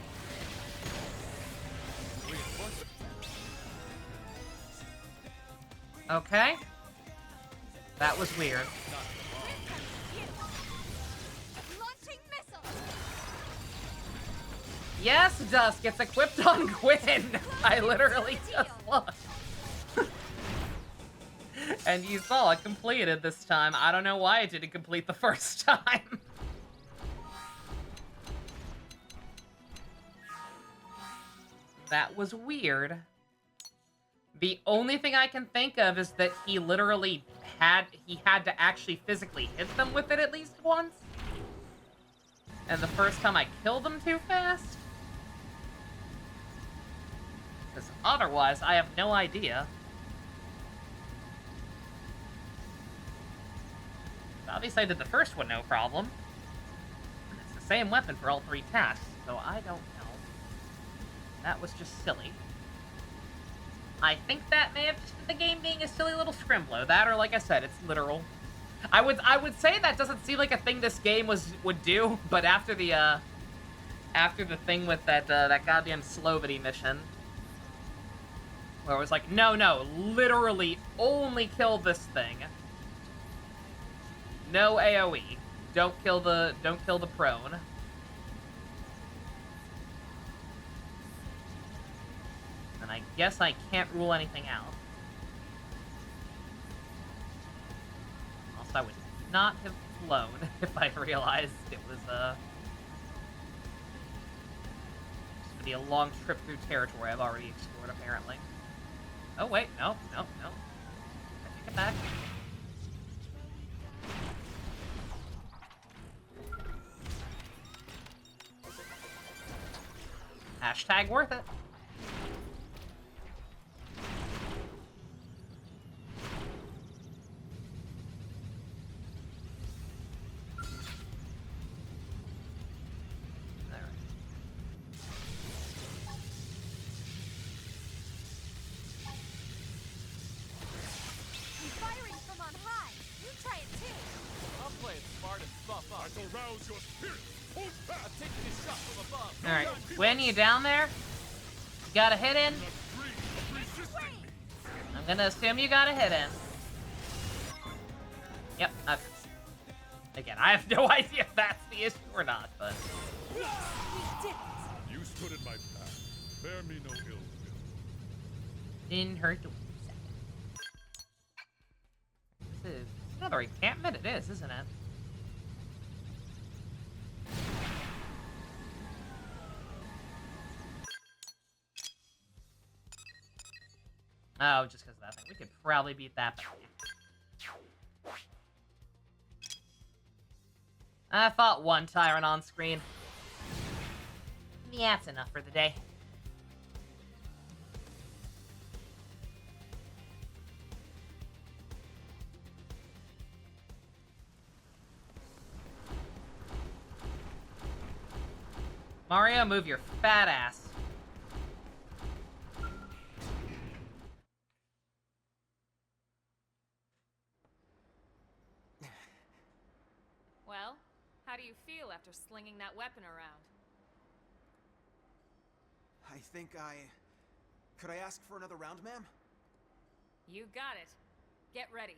Okay. That was weird. Launching missile. Yes, Dusk, it's equipped on Gwen. I literally just looked. And you saw it completed this time. I don't know why it didn't complete the first time. That was weird. The only thing I can think of is that he literally had to actually physically hit them with it at least once. And the first time I killed them too fast. Because otherwise, I have no idea. Obviously, I did the first one no problem. And it's the same weapon for all three tasks, so I don't know. That was just silly. I think that may have just been the game being a silly little scrimblow. That, or like I said, it's literal. I would say that doesn't seem like a thing this game would do, but after the thing with that goddamn Slovity mission, where it was like, no, literally only kill this thing. No AoE. Don't kill the prone. And I guess I can't rule anything out. Also, I would not have flown if I realized it was just gonna be a long trip through territory I've already explored, apparently. Oh wait, no. I take it back. Hashtag worth it. shall rouse your spirit. Hold fast. I'm taking a shot from above. All right, Gwen, you down there? You got a hit in? Not free of resisting me. I'm gonna assume you got a hit in. Yep. Again, I have no idea if that's the issue or not, but You stood in my path. Bear me no ill will. didn't hurt to This is another encampment. It is, isn't it? Oh, just because of that thing. We could probably beat that. But I fought one tyrant on screen. Yeah, that's enough for the day. Mario, move your fat ass. Well, how do you feel after slinging that weapon around? I think Could I ask for another round, ma'am? You got it. Get ready.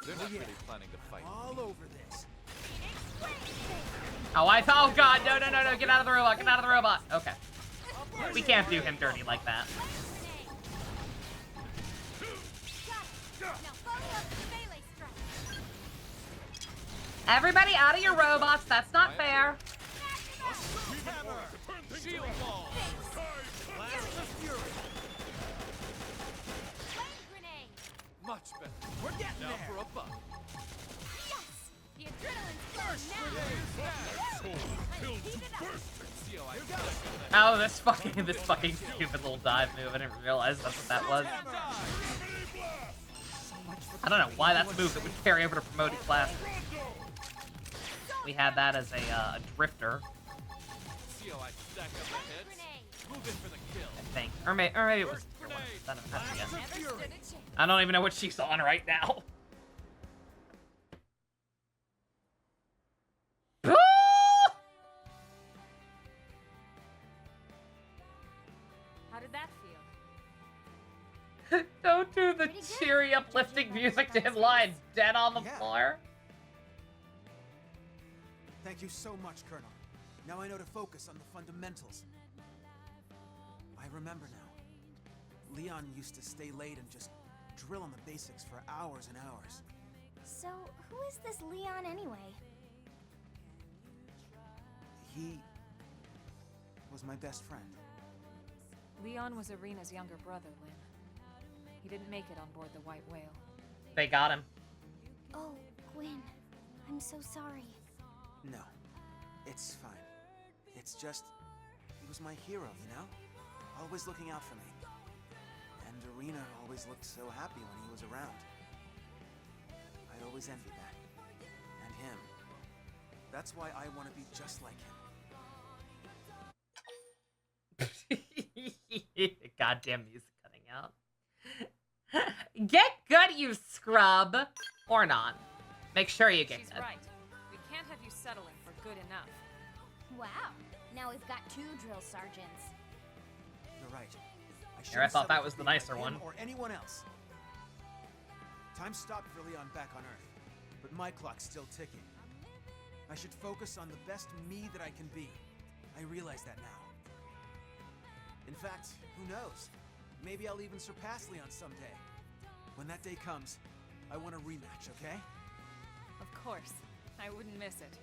They're not really planning to fight. All over this. Oh, oh god, no, no, no, no, get out of the robot, get out of the robot. Okay. We can't do him dirty like that. Everybody out of your robots, that's not fair. Shield ball. Much better. We're getting Now there. for a buck. Yes! The adrenaline's flowing now! See how I feel. Oh, this fucking stupid little dive move. I didn't realize that's what that was. I don't know why that's a move that would carry over to promoted class. We had that as a drifter, See how I stack up my heads. Move in for the kill. I think. Or maybe it was a different one. I don't know. Never stood a chance. I don't even know what she's on right now. How did that feel? Don't do the Pretty good. cheery, uplifting music to him lying dead on the Yeah. floor. Thank you so much, Colonel. Now I know to focus on the fundamentals. I remember now. Leon used to stay late and just drill on the basics for hours and hours. So, who is this Leon anyway? He was my best friend. Leon was Arena's younger brother, Lynn. He didn't make it on board the White Whale. They got him. Oh, Gwen. I'm so sorry. No, it's fine. It's just, he was my hero, you know? Always looking out for me. And Arena always looked so happy when he was around. I always envied that. And him. That's why I want to be just like him. Goddamn music cutting out. Get good, you scrub! Or not. Make sure you get She's good. right. We can't have you settling for good enough. Wow. Now we've got 2 drill sergeants. You're right. Here, I thought that shouldn't was the settle for nicer being one. him or anyone else. Time stopped for Leon back on Earth, but my clock's still ticking. I should focus on the best me that I can be. I realize that now. In fact, who knows? Maybe I'll even surpass Leon someday. When that day comes, I want a rematch, okay? Of course. I wouldn't miss it.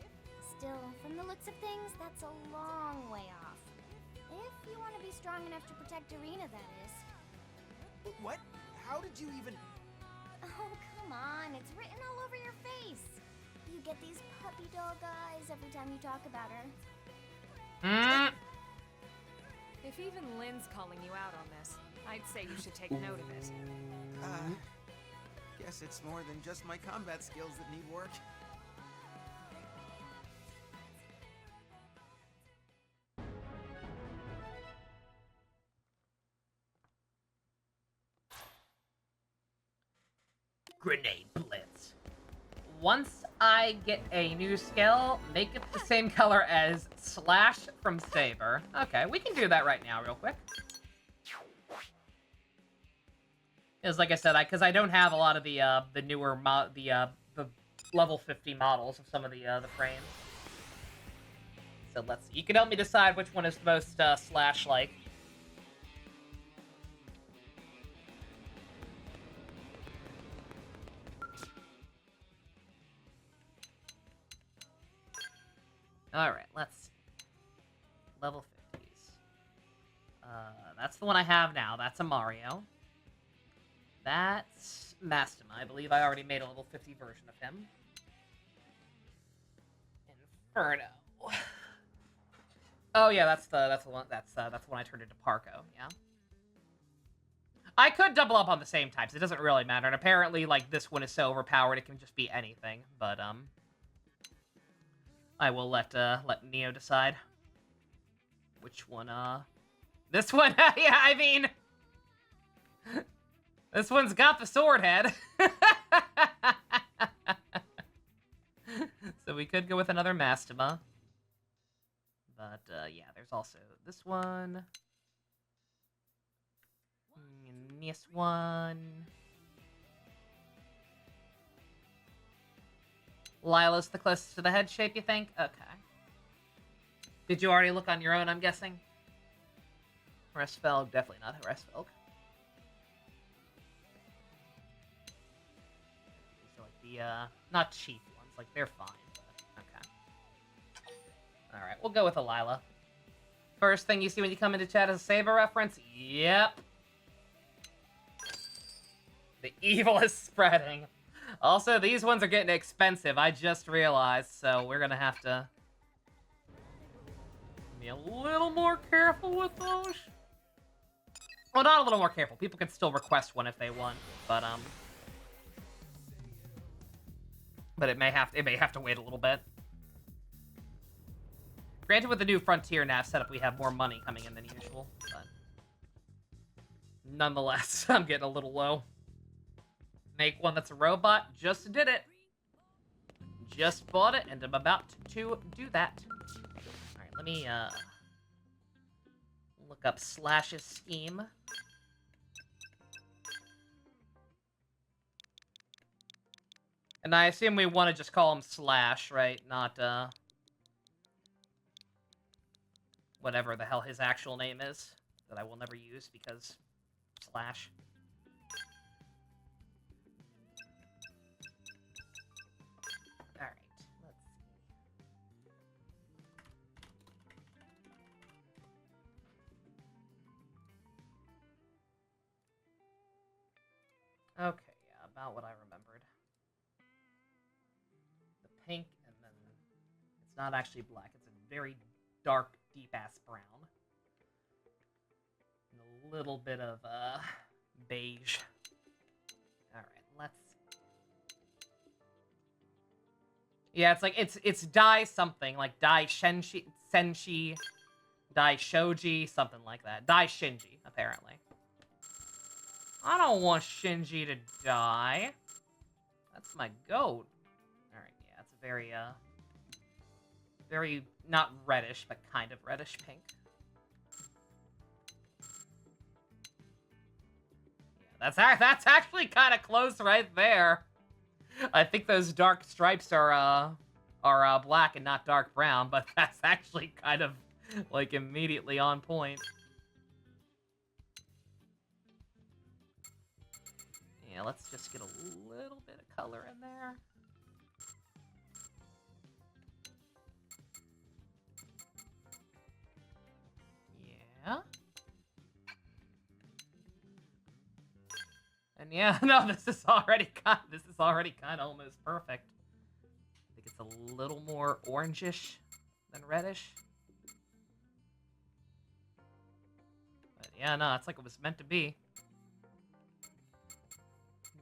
Still, from the looks of things, that's a long way off. If you want to be strong enough to protect Arena, that is. What? How did you even... Oh, come on. It's written all over your face. You get these puppy dog eyes every time you talk about her. Mm. If even Lynn's calling you out on this, I'd say you should take note of it. Guess it's more than just my combat skills that need work. Grenade Blitz. Once I get a new skill, make it the same color as Slash from Saber. Okay, we can do that right now real quick. Because like I said, because I don't have a lot of the newer, the level 50 models of some of the frames. So let's see. You can help me decide which one is the most Slash-like. Alright, let's see. Level 50s. That's the one I have now. That's a Mario. That's Mastema. I believe I already made a level 50 version of him. Inferno. Oh yeah, that's the one I turned into Parko, yeah. I could double up on the same types. It doesn't really matter. And apparently, like, this one is so overpowered it can just be anything. But I will let Neo decide which one. This one. Yeah, I mean, this one's got the sword head. So we could go with another Mastema. But yeah, there's also this one. And this one. Lila's the closest to the head shape, you think? Okay. Did you already look on your own, I'm guessing? Restfelg, definitely not Restfelg. These are like the, not cheap ones, like they're fine, but okay. Alright, we'll go with a Lila. First thing you see when you come into chat is a Saber reference? Yep. The evil is spreading. Also, these ones are getting expensive, I just realized, so we're gonna have to be a little more careful with those. Well, not a little more careful. People can still request one if they want, but it may have to wait a little bit. Granted, with the new Frontier nav setup, we have more money coming in than usual, but nonetheless, I'm getting a little low. Make one that's a robot. Just did it. Just bought it, and I'm about to do that. Alright, let me, look up Slash's Steam. And I assume we want to just call him Slash, right? Not, whatever the hell his actual name is. That I will never use, because Slash. Alright, let's see. Okay, yeah, about what I remembered. The pink, and then it's not actually black, it's a very dark, deep-ass brown. And a little bit of, beige. Alright, let's... Yeah, it's like, it's Dai something, like Dai Senshi, Dai Shoji, something like that. Dai Shinji, apparently. I don't want Shinji to die. That's my goat. Alright, yeah, it's a very, very, not reddish, but kind of reddish pink. Yeah, that's actually kind of close right there. I think those dark stripes are black and not dark brown, but that's actually kind of, like, immediately on point. Yeah, let's just get a little bit of color in there. Yeah. And yeah, no, this is already kind of almost perfect. I think it's a little more orangish than reddish. But yeah, no, it's like it was meant to be.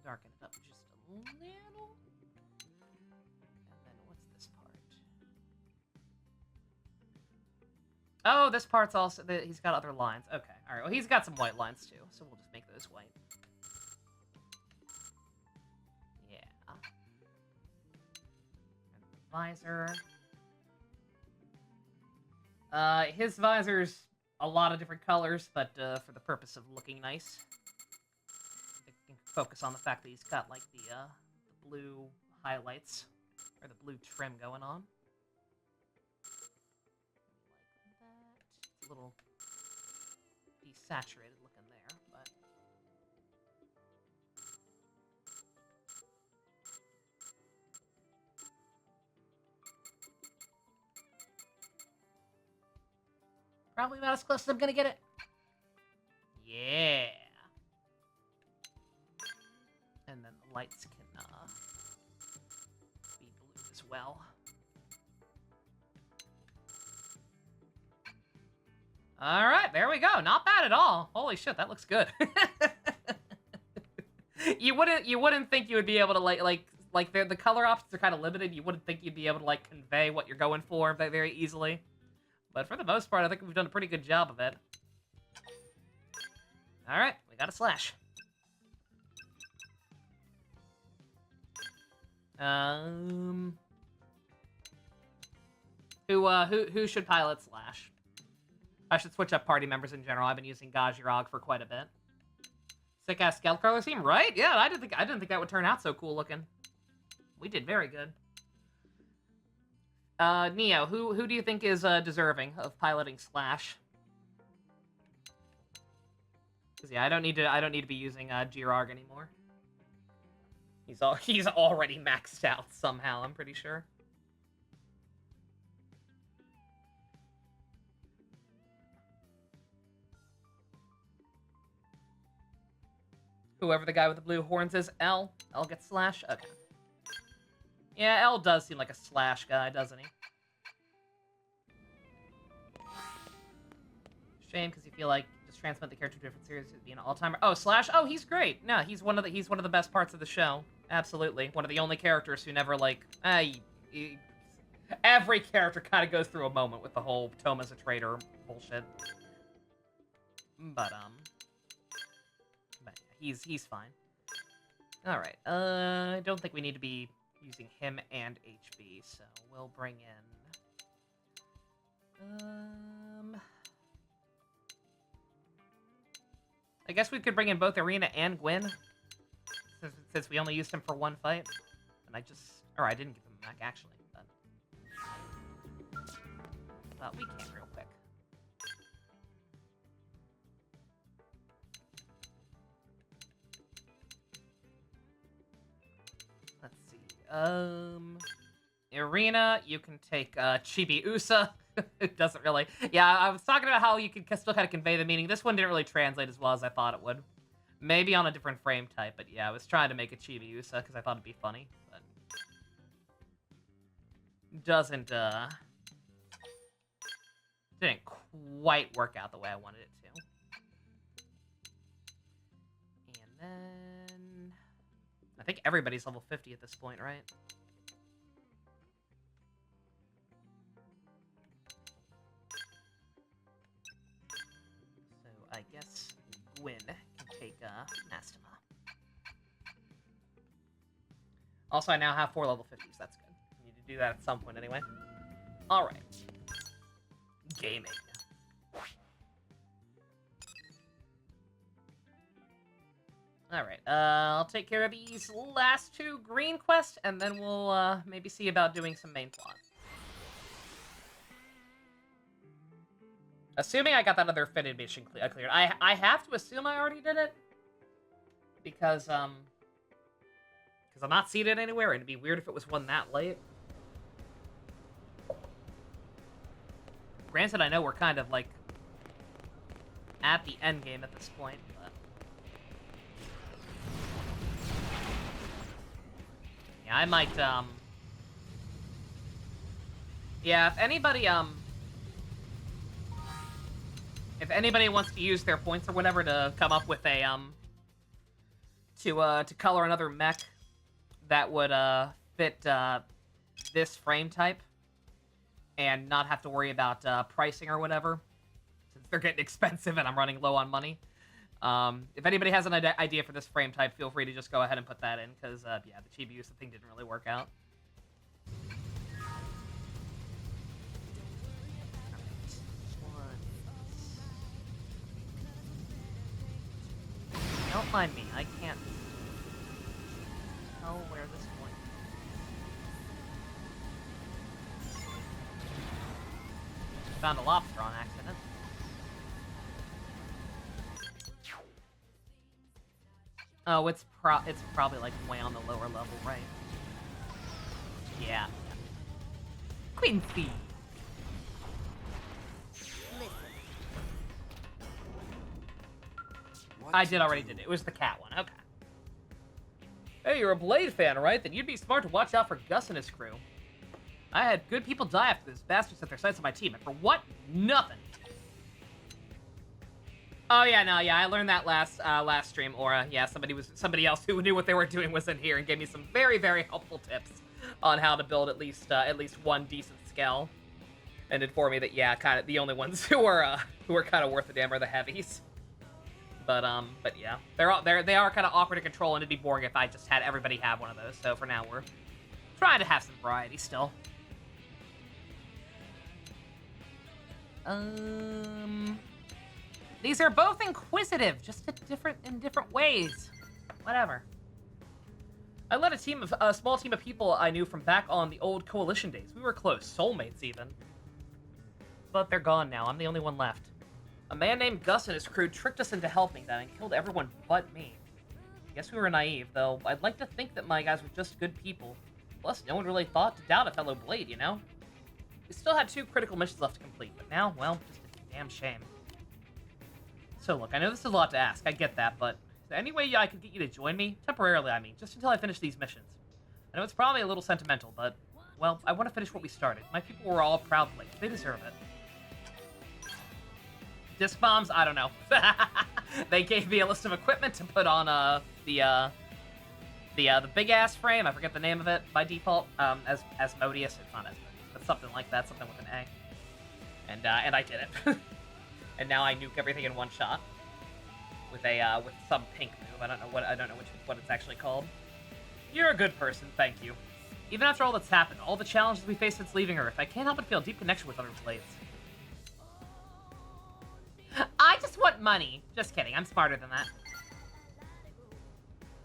Darken it up just a little. And then what's this part? Oh, this part's also... He's got other lines. Okay, alright. Well, he's got some white lines, too. So we'll just make those white. visor. His visor's a lot of different colors, but for the purpose of looking nice, I can focus on the fact that he's got like the blue highlights or the blue trim going on. Like that. It's a little desaturated looking there, but probably about as close as I'm gonna get it. Yeah. And then the lights can be blue as well. All right, there we go. Not bad at all. Holy shit, that looks good. You wouldn't think you would be able to like the color options are kind of limited. You wouldn't think you'd be able to like convey what you're going for very easily. But for the most part, I think we've done a pretty good job of it. All right, we got a slash. Who should pilot slash? I should switch up party members in general. I've been using Gajirag for quite a bit. Sick ass Scout Crawler team, right? Yeah, I didn't think that would turn out so cool looking. We did very good. Neo, who do you think is deserving of piloting Slash? Because yeah, I don't need to be using Girarg anymore. He's already maxed out somehow, I'm pretty sure. Whoever the guy with the blue horns is, L. L gets Slash? Okay. Yeah, L does seem like a Slash guy, doesn't he? Shame, because you feel like just transplant the character to a different series to be an all-timer. Oh, Slash? Oh, he's great. No, he's one of the best parts of the show. Absolutely. One of the only characters who never, like... every character kind of goes through a moment with the whole Toma's a traitor bullshit. But yeah, he's fine. Alright, I don't think we need to be using him and HB, so we'll bring in... I guess we could bring in both Arena and Gwyn, since we only used him for one fight. And I didn't give him a mech, actually, but we can real quick. Let's see. Arena, you can take Chibi Usa. It doesn't really... Yeah, I was talking about how you can still kind of convey the meaning. This one didn't really translate as well as I thought it would. Maybe on a different frame type, but yeah, I was trying to make a Chibi Usa because I thought it'd be funny, but... Didn't quite work out the way I wanted it to. And then... I think everybody's level 50 at this point, right? So I guess Gwyn can take Astema. Also, I now have 4 level 50s. That's good. I need to do that at some point anyway. Alright. Gaming. Alright, I'll take care of these last 2 green quests, and then we'll maybe see about doing some main plot. Assuming I got that other fitted mission cleared. I have to assume I already did it. Because I'm not seated anywhere, and it'd be weird if it was one that late. Granted, I know we're kind of, like, at the end game at this point, but... Yeah, I might, Yeah, if anybody wants to use their points or whatever to come up with a, to color another mech that would, fit, this frame type, and not have to worry about pricing or whatever, since they're getting expensive and I'm running low on money. If anybody has an idea for this frame type, feel free to just go ahead and put that in, because, yeah, the Chibi Usa thing didn't really work out. Don't mind me. I can't tell where this point. Found a lobster on accident. Oh, it's probably like way on the lower level, right? Yeah. Quincy. I did already did it. It was the cat one. Okay. Hey, you're a Blade fan, right? Then you'd be smart to watch out for Gus and his crew. I had good people die after this bastard set their sights on my team, and for what? Nothing. Oh yeah, no, yeah, I learned that last stream, Aura. Yeah, somebody else who knew what they were doing was in here and gave me some very, very helpful tips on how to build at least one decent scale, and informed me that yeah, kind of the only ones who are kind of worth the damn are the heavies. But yeah, they are kind of awkward to control, and it'd be boring if I just had everybody have one of those. So for now, we're trying to have some variety still. These are both inquisitive, just in different ways. Whatever. I led a small team of people I knew from back on the old Coalition days. We were close, soulmates even. But they're gone now. I'm the only one left. A man named Gus and his crew tricked us into helping them and killed everyone but me. Guess we were naive, though. I'd like to think that my guys were just good people. Plus, no one really thought to doubt a fellow Blade, you know? We still had 2 critical missions left to complete, but now, well, just a damn shame. So look, I know this is a lot to ask, I get that, but is there any way I could get you to join me? Temporarily, I mean, just until I finish these missions. I know it's probably a little sentimental, but, well, I want to finish what we started. My people were all proud Blades. They deserve it. Disc bombs? I don't know. They gave me a list of equipment to put on the big-ass frame. I forget the name of it by default. Asmodeus. It's not Asmodeus, but something like that. Something with an A. And I did it. And now I nuke everything in one shot with some pink move. I don't know what it's actually called. You're a good person, thank you. Even after all that's happened, all the challenges we faced since leaving Earth, I can't help but feel a deep connection with other Blades. I just want money. Just kidding, I'm smarter than that.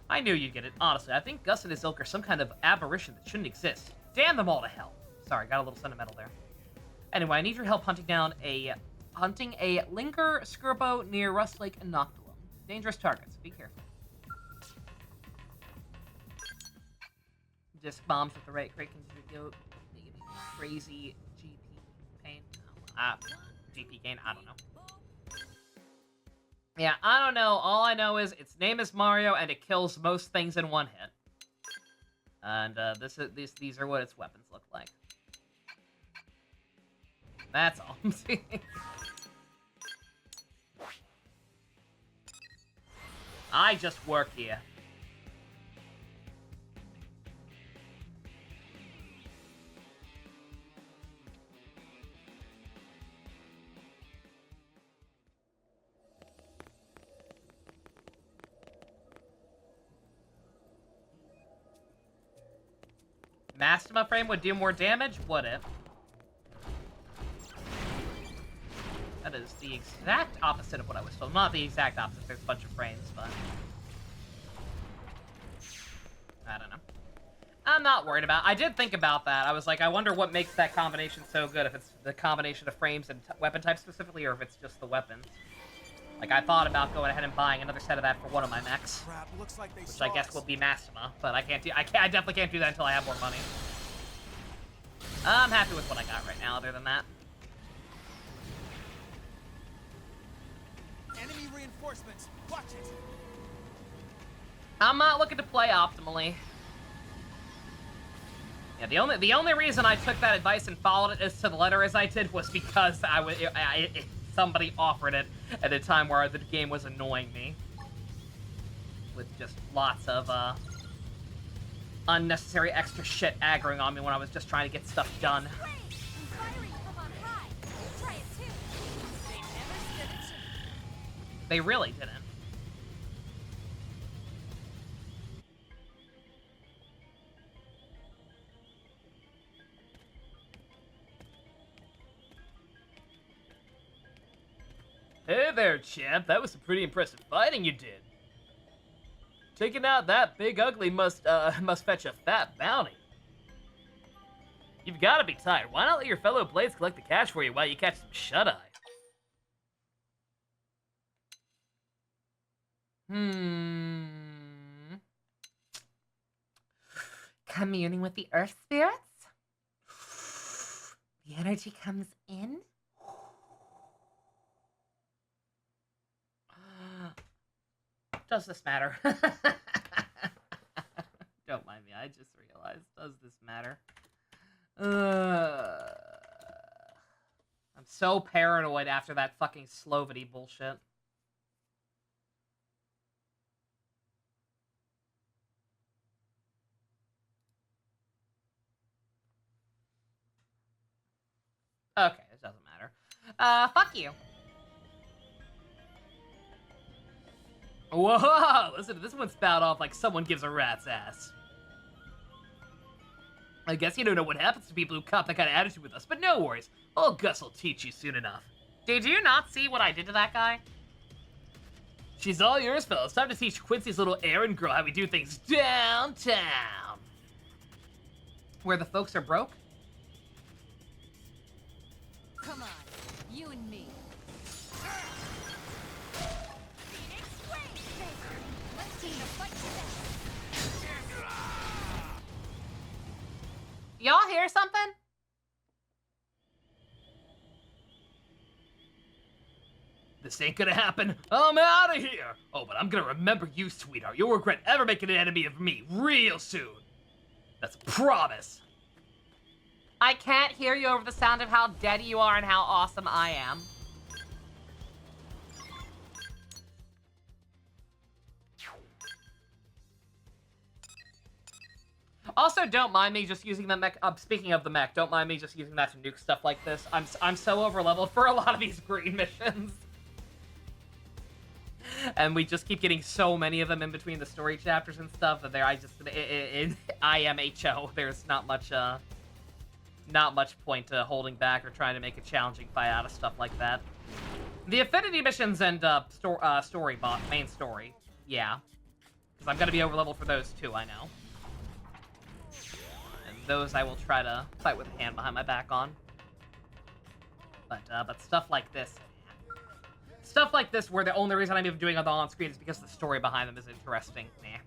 I knew you'd get it, honestly. I think Gus and his ilk are some kind of aberration that shouldn't exist. Damn them all to hell. Sorry, got a little sentimental there. Anyway, I need your help hunting a Linker Skirbo near Rust Lake and Noctilum. Dangerous targets, be careful. Disc bombs at the right crate can go crazy GP pain. GP gain, I don't know. Yeah, I don't know. All I know is its name is Mario and it kills most things in one hit. And these are what its weapons look like. That's all I'm seeing. I just work here. Mastima frame would do more damage? Would it? That is the exact opposite of what I was told. Not the exact opposite, there's a bunch of frames, but... I don't know. I'm not worried about it. I did think about that. I was like, I wonder what makes that combination so good, if it's the combination of frames and weapon types specifically, or if it's just the weapons. Like, I thought about going ahead and buying another set of that for one of my mechs. Crap, looks like they which I guess will be Mastima, but I definitely can't do that until I have more money. I'm happy with what I got right now, other than that. Enemy reinforcements. Watch it. I'm not looking to play optimally. Yeah, the only reason I took that advice and followed it as to the letter as I did was because somebody offered it at a time where the game was annoying me with just lots of unnecessary extra shit aggroing on me when I was just trying to get stuff done. They really didn't. Hey there, champ. That was some pretty impressive fighting you did. Taking out that big ugly must fetch a fat bounty. You've got to be tired. Why not let your fellow blades collect the cash for you while you catch some shut-eye? Communing with the earth spirits? The energy comes in? Does this matter? Don't mind me, I just realized. Does this matter? I'm so paranoid after that fucking Slovity bullshit. Okay, it doesn't matter. Fuck you. Whoa! Listen to this one spout off like someone gives a rat's ass. I guess you don't know what happens to people who cop that kind of attitude with us, but no worries. Old Gus will teach you soon enough. Did you not see what I did to that guy? She's all yours, fellas. Time to teach Quincy's little errand girl how we do things downtown. Where the folks are broke? Come on, you and me. Let's team to fight together. Y'all hear something? This ain't gonna happen. I'm out of here. Oh, but I'm gonna remember you, sweetheart. You'll regret ever making an enemy of me real soon. That's a promise. I can't hear you over the sound of how dead you are and how awesome I am. Also, don't mind me just using the mech. Speaking of the mech, don't mind me just using that to nuke stuff like this. I'm so over leveled for a lot of these green missions, and we just keep getting so many of them in between the story chapters and stuff that in IMHO, there's not much point to holding back or trying to make a challenging fight out of stuff like that. The affinity missions and main story, yeah, because I'm gonna be over leveled for those too. I know. Those I will try to fight with a hand behind my back on. But stuff like this, where the only reason I'm even doing it on screen is because the story behind them is interesting. Nah.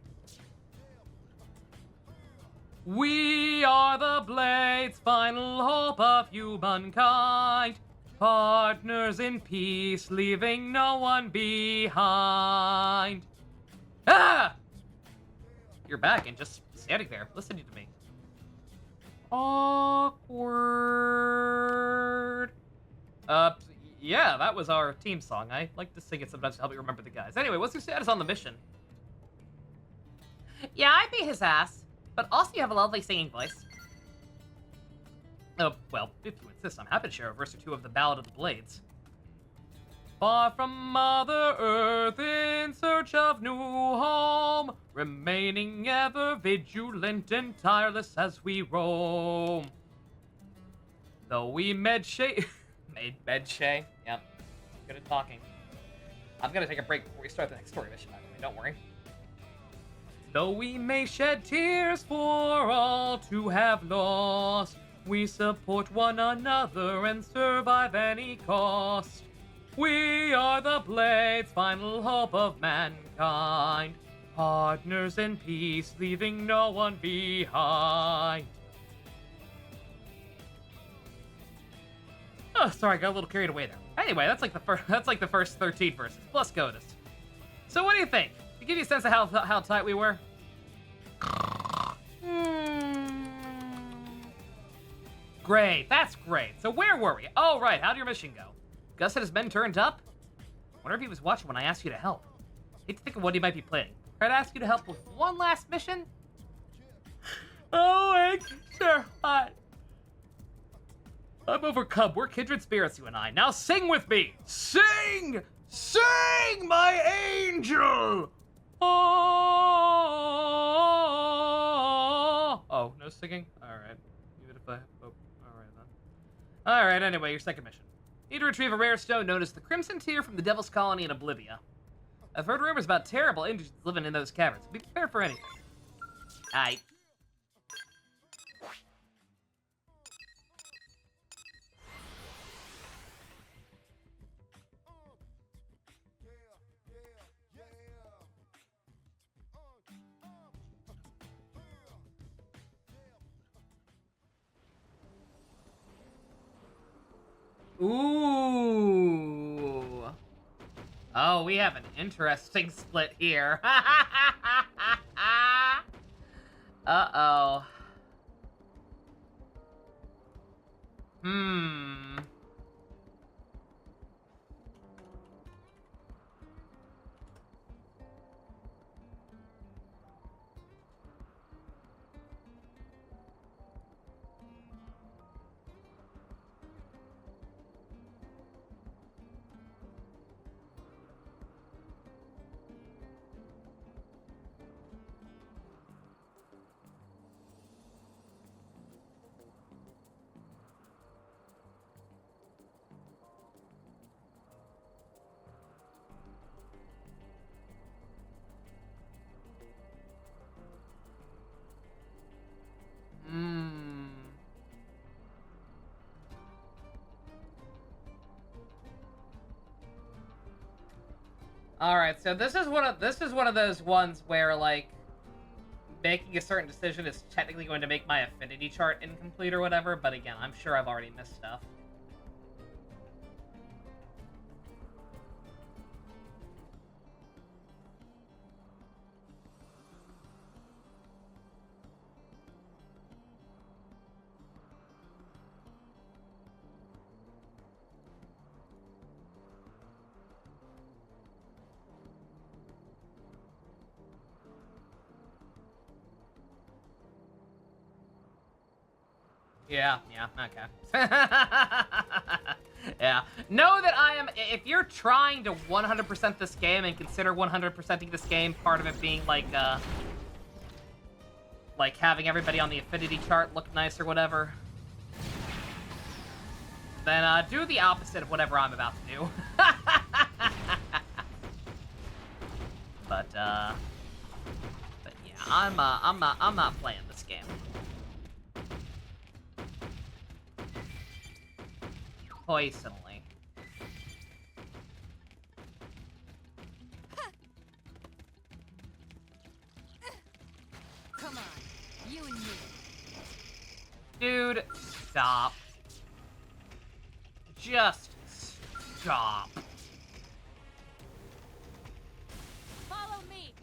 We are the Blades, final hope of humankind. Partners in peace, leaving no one behind. Ah! You're back and just standing there, listening to me. Awkward. Yeah, that was our team song. I like to sing it sometimes to help me remember the guys. Anyway, what's your status on the mission? Yeah, I beat his ass. But also you have a lovely singing voice. Oh, well, if you insist, I'm happy to share a verse or two of the Ballad of the Blades. Far from Mother Earth in search of new home, remaining ever vigilant and tireless as we roam. Though we Medshay... Medshay? Yep. Good at talking. I'm gonna take a break before we start the next story mission, by the way, don't worry. Though we may shed tears for all to have lost, we support one another and survive any cost. We are the Blades, final hope of mankind. Partners in peace, leaving no one behind. Oh, sorry, I got a little carried away there. Anyway, that's like the first 13 verses, plus Godus. So what do you think? To give you a sense of how tight we were? Great, that's great. So where were we? Oh, right, how'd your mission go? Gus and his men turned up? Wonder if he was watching when I asked you to help. Hate to think of what he might be planning. I'd ask you to help with one last mission? Oh, Hank, sure, I'm overcome. We're kindred spirits, you and I. Now sing with me! Sing! Sing, my angel! Oh, no singing? Alright. Even if I... Oh, alright then. Alright, anyway, your second mission. Need to retrieve a rare stone known as the Crimson Tear from the Devil's Colony in Oblivia. I've heard rumors about terrible Indians living in those caverns. Be prepared for anything. Aight. Ooh. Oh, we have an interesting split here. Uh-oh. Hmm. All right, so this is one of those ones where like making a certain decision is technically going to make my affinity chart incomplete or whatever, but again, I'm sure I've already missed stuff. Yeah, okay. Yeah. Know that I am, if you're trying to 100% this game and consider 100%ing this game part of it being like having everybody on the affinity chart look nice or whatever, then do the opposite of whatever I'm about to do. But yeah, I'm not playing this game. Personally. Come on, you and me. Dude, stop. Just stop. Follow me.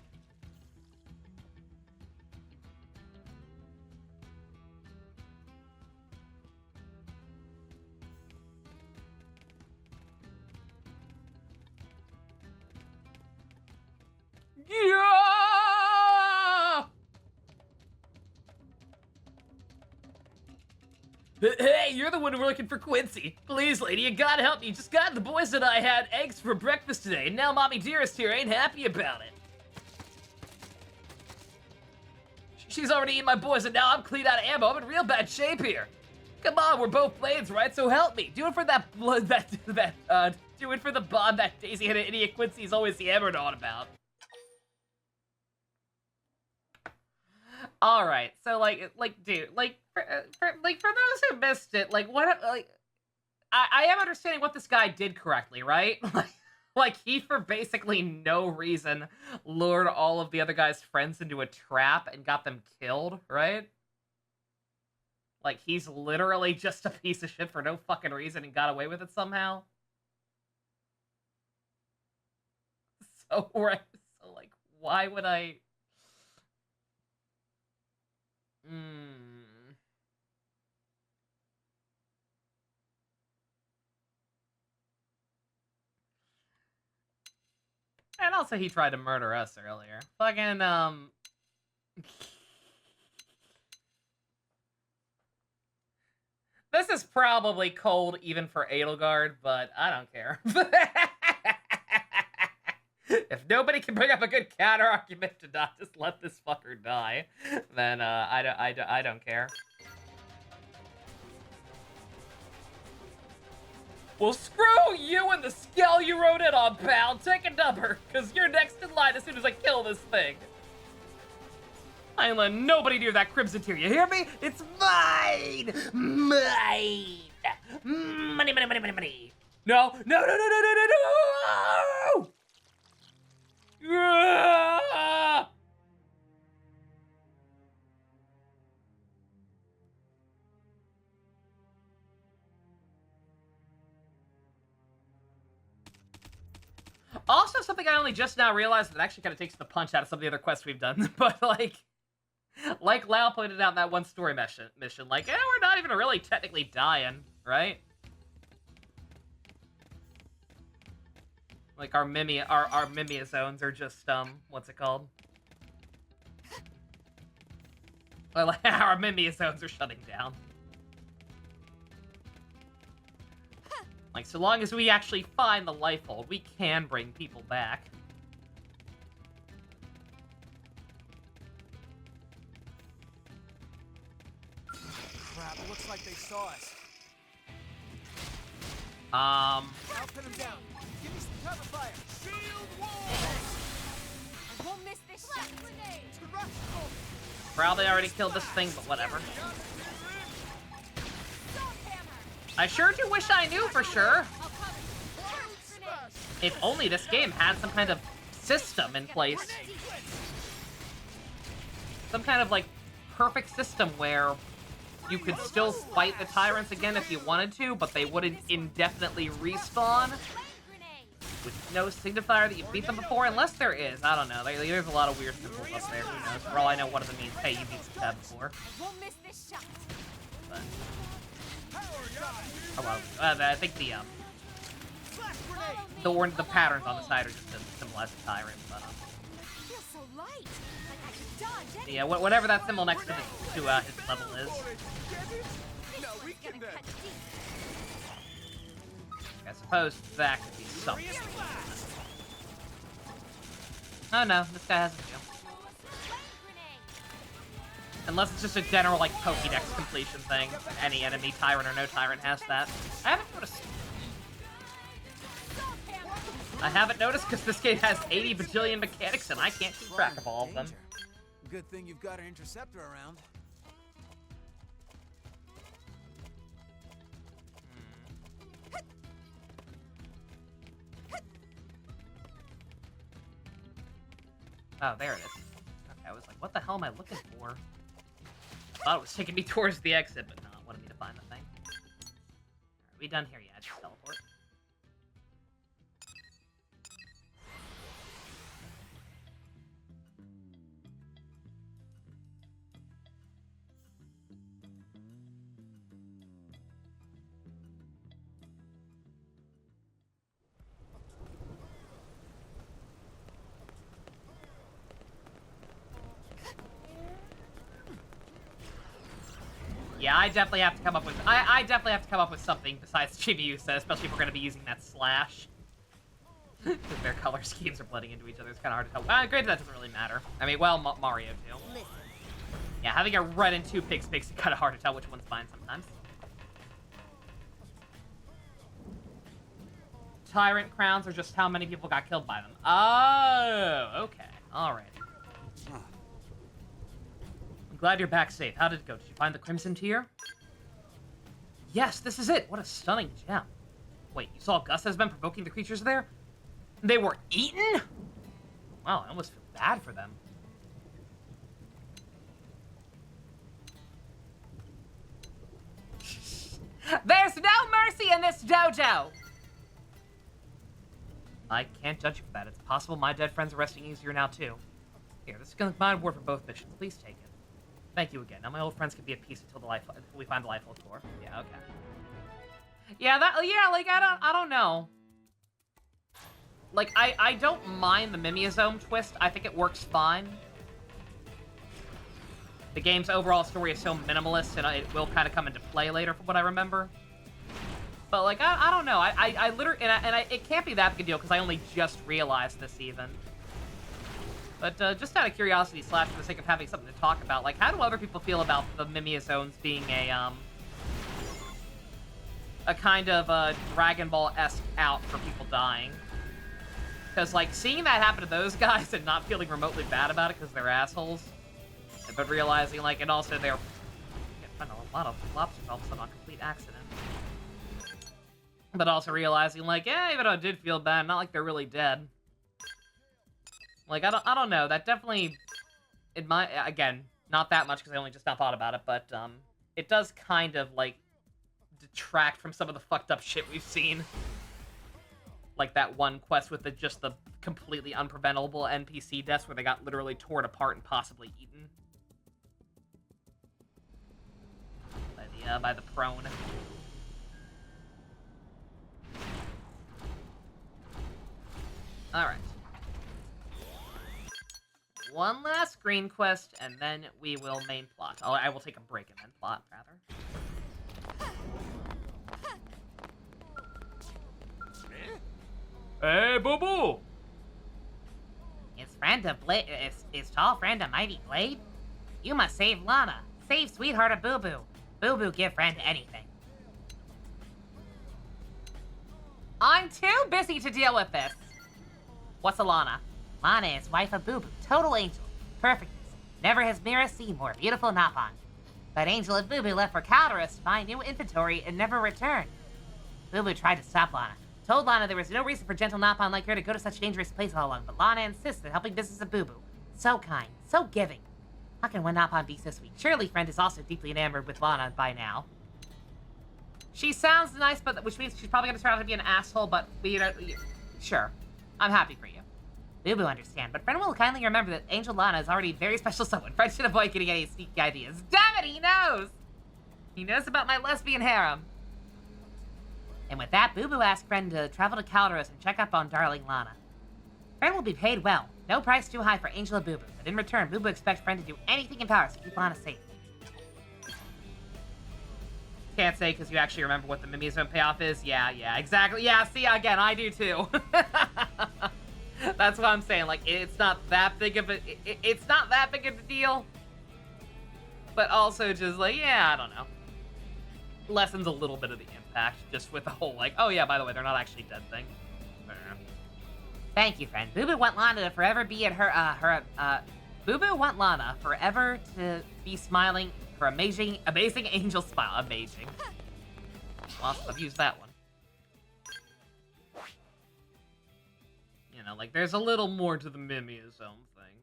Yeah! Hey, you're the one we're looking for, Quincy. Please, lady, you gotta help me. Just got the boys and I had eggs for breakfast today, and now Mommy Dearest here ain't happy about it. She's already eaten my boys, and now I'm clean out of ammo. I'm in real bad shape here. Come on, we're both blades, right? So help me. Do it for that blood, do it for the bond that Daisy-headed idiot Quincy's always yammered on about. All right, so dude, for those who missed it, I am understanding what this guy did correctly, right? Like he, for basically no reason, lured all of the other guy's friends into a trap and got them killed, right? Like he's literally just a piece of shit for no fucking reason and got away with it somehow. So right, so like, why would I? And also he tried to murder us earlier. Fucking, This is probably cold even for Edelgard, but I don't care. If nobody can bring up a good counter argument to not just let this fucker die, then I don't care. Well, screw you and the scale you wrote in on, pal. Take a number, because your next this thing. I ain't letting nobody near that crimson tier. You hear me? It's mine! Mine! Money, money, money, money, money. No, no, no, no, no, no, no, no! Ah! Also, something I only just now realized that actually kind of takes the punch out of some of the other quests we've done. But, like Lau pointed out in that one story mission, like, yeah, we're not even really technically dying, right? Like, our Mimia zones are just, what's it called? Well, our Mimia zones are shutting down. Like, so long as we actually find the life hold, we can bring people back. Crap, looks like they saw us. Um... I'll pin them down. Give me some cover fire. Shield wall! I won't miss this shot. Grenade! Terrestrial! Probably already killed this thing, but whatever. I sure do wish I knew for sure. If only this game had some kind of system in place. Some kind of, like, perfect system where you could still fight the tyrants again if you wanted to, but they wouldn't indefinitely respawn. With no signifier that you beat them before, unless there is. I don't know. There's a lot of weird symbols up there. Who knows? For all I know, one of them means, hey, you beat some tab before. But... oh, well, I think the patterns on the side are just to symbolize the tyrant, but yeah, whatever that symbol next to his level is. I suppose that could be something. Oh no, this guy has a shield. Unless it's just a general, like, Pokédex completion thing. Any enemy, tyrant or no tyrant, has that. I haven't noticed. I haven't noticed because this game has 80 bajillion mechanics and I can't keep track of all of them. Good thing you've got an interceptor around. Oh, there it is. Okay, I was like, what the hell am I looking for? I thought it was taking me towards the exit, but no, it wanted me to find the thing. Are we done here yet? Just teleport. Yeah, I definitely have to come up with I definitely have to come up with something besides Chibiusa, especially if we're gonna be using that slash. Because their color schemes are blending into each other. It's kind of hard to tell. Granted, that doesn't really matter. I mean, well, Mario too. Yeah, having a red and two pigs makes it kind of hard to tell which one's mine sometimes. Tyrant crowns are just how many people got killed by them. Oh, okay. Alright. Glad you're back safe. How did it go? Did you find the Crimson Tier? Yes, this is it. What a stunning gem. Wait, you saw Gus has been provoking the creatures there? They were eaten? Wow, I almost feel bad for them. There's no mercy in this dojo! I can't judge you for that. It's possible my dead friends are resting easier now, too. Here, this is my reward for both missions. Please take it. Thank you again. Now my old friends can be at peace until we find the life hold core. Yeah, okay. Yeah, like I don't know. Like I don't mind the Mimiazome twist. I think it works fine. The game's overall story is so minimalist, and it will kind of come into play later, from what I remember. But like I don't know. I literally it can't be that big a deal because I only just realized this even. But just out of curiosity / for the sake of having something to talk about, like, how do other people feel about the Mimiazones being a kind of Dragon Ball-esque out for people dying? Because, like, seeing that happen to those guys and not feeling remotely bad about it because they're assholes, but realizing, like, and also they're a lot of lobsters all of a sudden on complete accident. But also realizing, like, yeah, even though it did feel bad, not like they're really dead. Like, I don't know. That definitely, again, not that much because I only just now thought about it, but it does kind of, like, detract from some of the fucked up shit we've seen. Like that one quest with just the completely unpreventable NPC deaths where they got literally torn apart and possibly eaten. By the prone. Alright. One last screen quest, and then we will main plot. I will take a break and then plot, rather. Hey, boo-boo! Is tall friend a mighty blade? You must save Lana. Save sweetheart of Boo Boo. Boo Boo give friend anything. I'm too busy to deal with this. What's Alana? Lana is wife of Boo Boo. Total angel. Perfect. Never has Mira seen more beautiful Napon. But Angel and Boo Boo left for Calderus to find new inventory and never returned. Boo Boo tried to stop Lana. Told Lana there was no reason for gentle Napon like her to go to such a dangerous place all along, but Lana insists that helping business of Boo Boo. So kind, so giving. How can one Napon be so sweet? Surely friend is also deeply enamored with Lana by now. She sounds nice, but which means she's probably gonna turn out to be an asshole, but sure. I'm happy for you. Boo Boo understand, but friend will kindly remember that Angel Lana is already very special someone. Friend should avoid getting any sneaky ideas. Damn it, he knows! He knows about my lesbian harem. And with that, Boo Boo asked Friend to travel to Calderus and check up on darling Lana. Friend will be paid well. No price too high for Angel and Boo Boo, but in return, Boo Boo expects Friend to do anything in power to keep Lana safe. Can't say because you actually remember what the Mimizone payoff is? Yeah, exactly. Yeah, see, again, I do too. That's what I'm saying. Like, it's not that big of a... It's not that big of a deal. But also just like, yeah, I don't know. Lessens a little bit of the impact, just with the whole, like, oh yeah, by the way, they're not actually dead thing. Thank you, friend. Boo Boo want Lana to forever be at Boo Boo want Lana forever to be smiling her amazing angel smile. Amazing. Lost, I've used that one. You know, like, there's a little more to the Mimizone thing.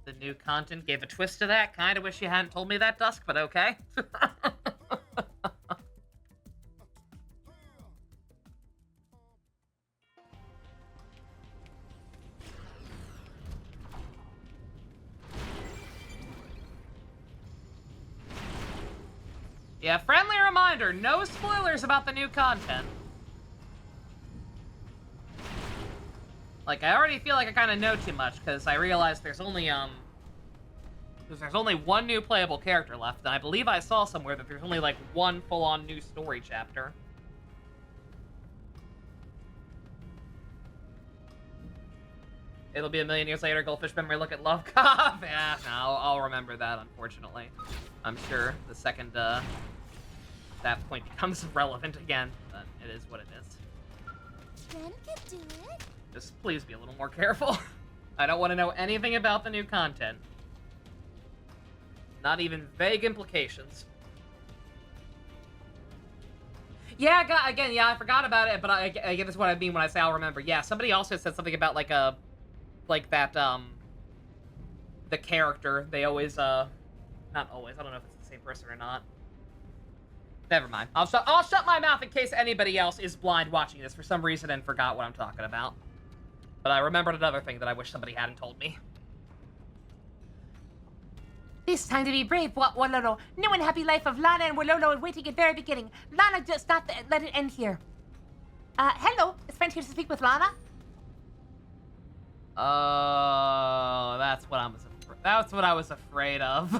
The new content gave a twist to that. Kinda wish you hadn't told me that, Dusk, but okay. Yeah, friendly reminder, no spoilers about the new content. Like, I already feel like I kind of know too much, because I realized there's only one new playable character left, and I believe I saw somewhere that there's only, like, one full-on new story chapter. It'll be a million years later, Goldfish memory, look at Love Cop. Yeah, no, I'll remember that, unfortunately. I'm sure the second, that point becomes relevant again, but it is what it is. Ren could do it. Just please be a little more careful. I don't want to know anything about the new content. Not even vague implications. Yeah, again, yeah, I forgot about it, but I guess that's what I mean when I say I'll remember. Yeah, somebody also said something about, like, the character, they always, not always, I don't know if it's the same person or not. Never mind. I'll shut my mouth in case anybody else is blind watching this for some reason and forgot what I'm talking about. But I remembered another thing that I wish somebody hadn't told me. It's time to be brave, Wololo. New and happy life of Lana and Wololo is waiting at very beginning. Lana, just not let it end here. Hello, is friend here to speak with Lana? Oh, that's what I was afraid of. Does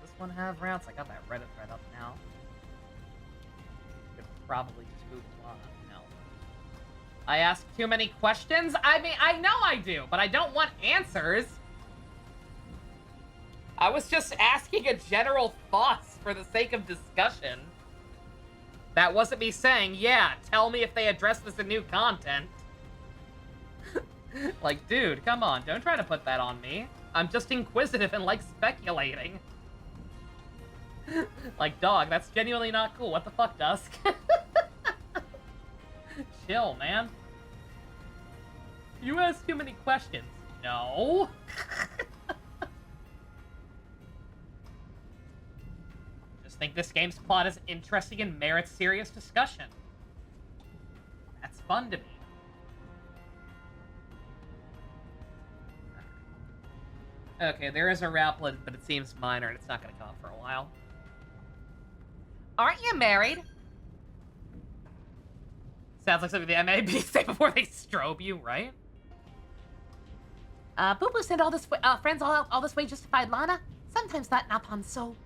this one have routes? I got that Reddit thread up now. Could probably just move Lana. No. I ask too many questions? I mean, I know I do, but I don't want answers. I was just asking a general thoughts for the sake of discussion. That wasn't me saying, yeah, tell me if they address this in new content. Like, dude, come on, don't try to put that on me. I'm just inquisitive and like speculating. Like, dog, that's genuinely not cool. What the fuck, Dusk? Chill, man. You ask too many questions. No. Just think this game's plot is interesting and merits serious discussion. That's fun to me. Okay, there is a Raplet, but it seems minor and it's not going to come up for a while. Aren't you married? Sounds like something the MAB say before they strobe you, right? Boo Boo sent all this friends all this way just to find Lana? Sometimes that napalm so...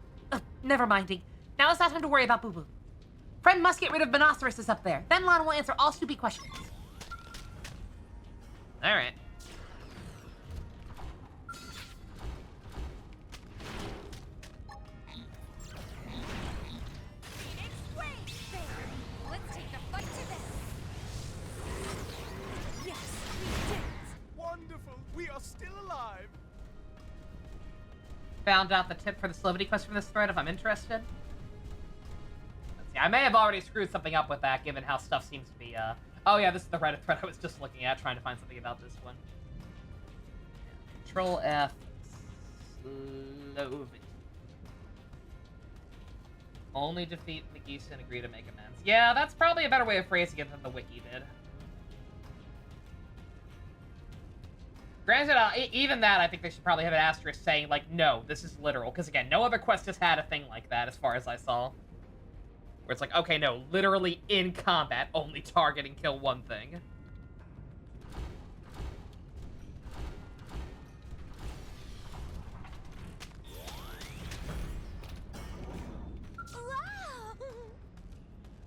never minding. Now it's not time to worry about Boo Boo. Friend must get rid of Monoceroses up there. Then Lana will answer all stupid questions. Alright. Let's take the fight to them. Yes, we did it. Wonderful! We are still alive! Found out the tip for the celebrity quest from this thread if I'm interested. Let's see, I may have already screwed something up with that given how stuff seems to be, Oh yeah, this is the Reddit thread I was just looking at, trying to find something about this one. Control F. Slovity. Only defeat Nagisa and agree to make amends. Yeah, that's probably a better way of phrasing it than the wiki did. Granted, even that, I think they should probably have an asterisk saying, like, no, this is literal. Because, again, no other quest has had a thing like that, as far as I saw. Where it's like, okay, no, literally in combat, only target and kill one thing.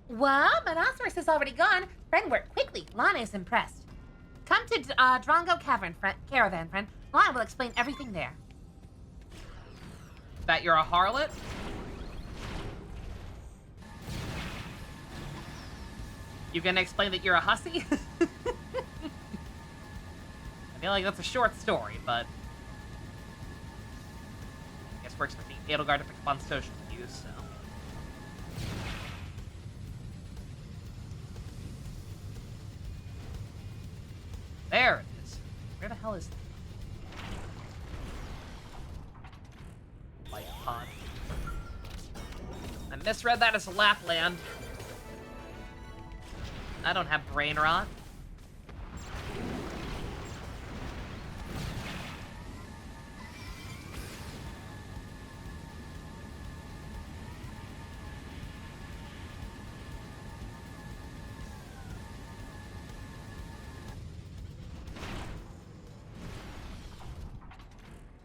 Well, Monoceros is already gone. Friend, work quickly. Lana is impressed. Come to Drongo Caravan, friend. Lana will explain everything there. That you're a harlot? You gonna explain that you're a hussy? I feel like that's a short story, but... I guess we're expecting Edelgard to pick up on social cues, so... There it is. Where the hell is it? Light pod. I misread that as Lapland. I don't have brain rot.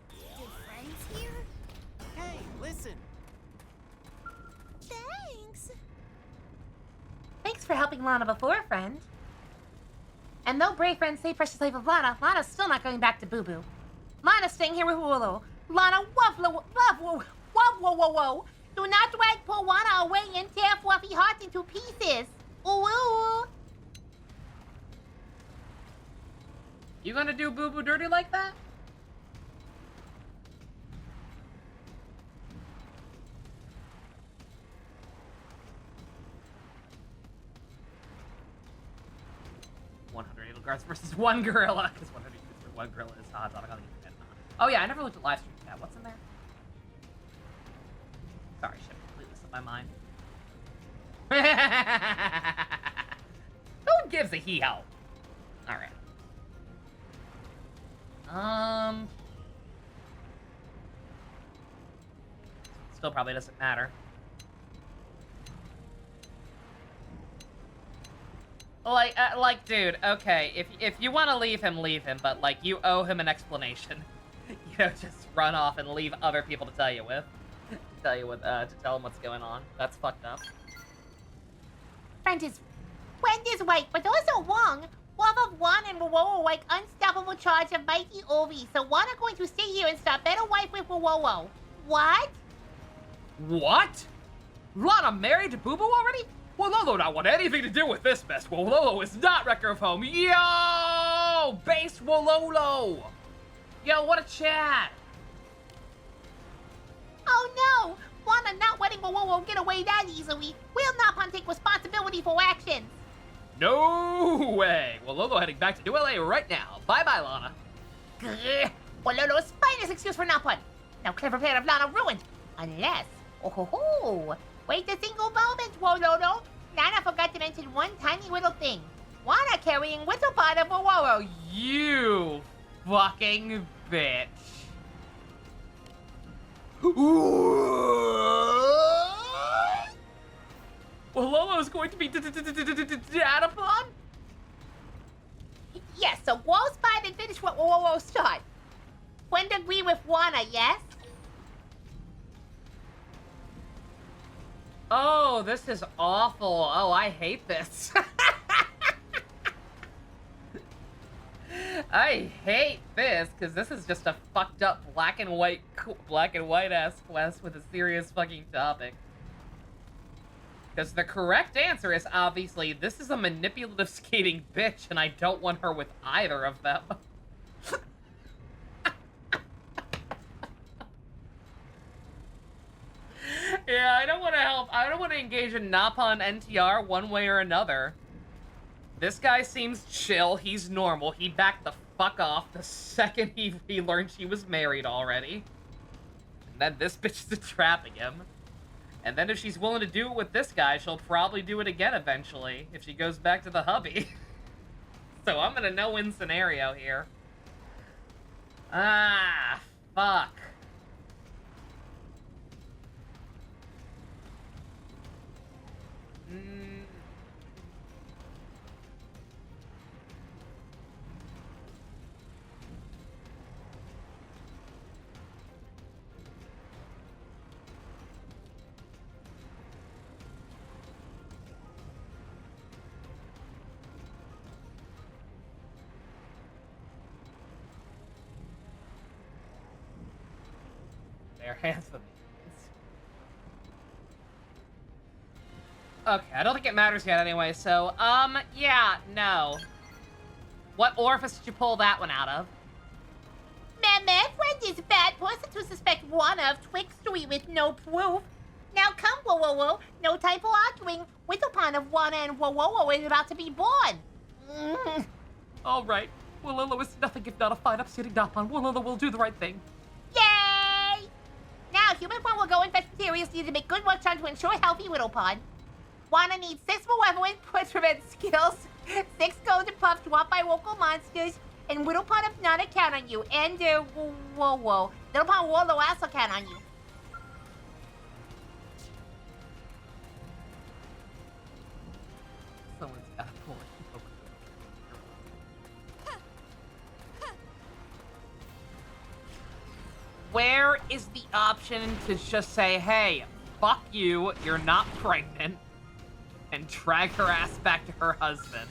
Did friends here? Hey, listen! Thanks. Thanks for helping Lana before, friend. And though brave friends say precious life of Lana, Lana's still not going back to Boo Boo. Lana's staying here with Woolo. Lana, whoa. Do not drag poor Lana away and tear Fluffy Heart into pieces. Ooh. You gonna do Boo Boo dirty like that? Edelgards versus one gorilla, because 100 units for one gorilla is hot dog on the internet. Oh yeah, I never looked at live stream chat. What's in there? Sorry, shit completely slipped my mind. Who gives a he-ho? Alright. Still probably doesn't matter. Like, dude, okay, if you want to leave him, but, like, you owe him an explanation. You know, just run off and leave other people to tell you with. To tell him what's going on. That's fucked up. Friend is Friend is right, but also wrong. Both of Juan and Wowo like unstoppable charge of mighty Ori, so Juan are going to stay here and start better wife with Wowo. What? What? Lana married to Boo Boo already? Well, Lolo not want anything to do with this mess. Well, Lolo is not Wrecker of Home. Yo! Base Wololo! Yo, what a chat! Oh no! Juan are not letting Wowo get away that easily. Will Napon take responsibility for actions? No way! Well, Lolo heading back to New LA right now. Bye-bye, Lana. Grr. Wololo's finest excuse for Napon. Now clever plan of Lana ruined. Unless... Oh ho ho! Wait a single moment, Wololo. Nana forgot to mention one tiny little thing. Wana carrying Whistlepod of Wowo. You fucking bitch. Well, Lolo's going to be Datapon? Yes, so Wall spot and finish what Wowo start. When to agree with Wana, yes? Oh, this is awful. Oh, I hate this. I hate this, because this is just a fucked up black and white ass quest with a serious fucking topic. Because the correct answer is obviously, this is a manipulative skating bitch, and I don't want her with either of them. Yeah, I don't want to help. I don't want to engage in Napon NTR one way or another. This guy seems chill. He's normal. He backed the fuck off the second he learned she was married already. And then this bitch is trapping him. And then if she's willing to do it with this guy, she'll probably do it again eventually if she goes back to the hubby. So I'm in a no-win scenario here. Ah, fuck. Their hands for me. Okay, I don't think it matters yet anyway, so, yeah, no. What orifice did you pull that one out of? Meh, friend is a bad person to suspect Wana of twixtery with no proof. Now come, Wowo, no time for arguing. Whistlepon of Wana and Wowo is about to be born. Alright, Wololo is nothing if not a fine upsetting Napon. Wololo will do the right thing. Yay! Now, Human Form will go and fetch materials needed to make good work trying to ensure healthy Whittlepod. Wana needs 6 malevolent prevent skills, 6 golden puffs dropped by local monsters, and Whittlepod of Nana count on you, and Wowo. Whittlepod Wololo also count on you. Someone's got a point. Where is the option to just say, hey, fuck you, you're not pregnant, and drag her ass back to her husband?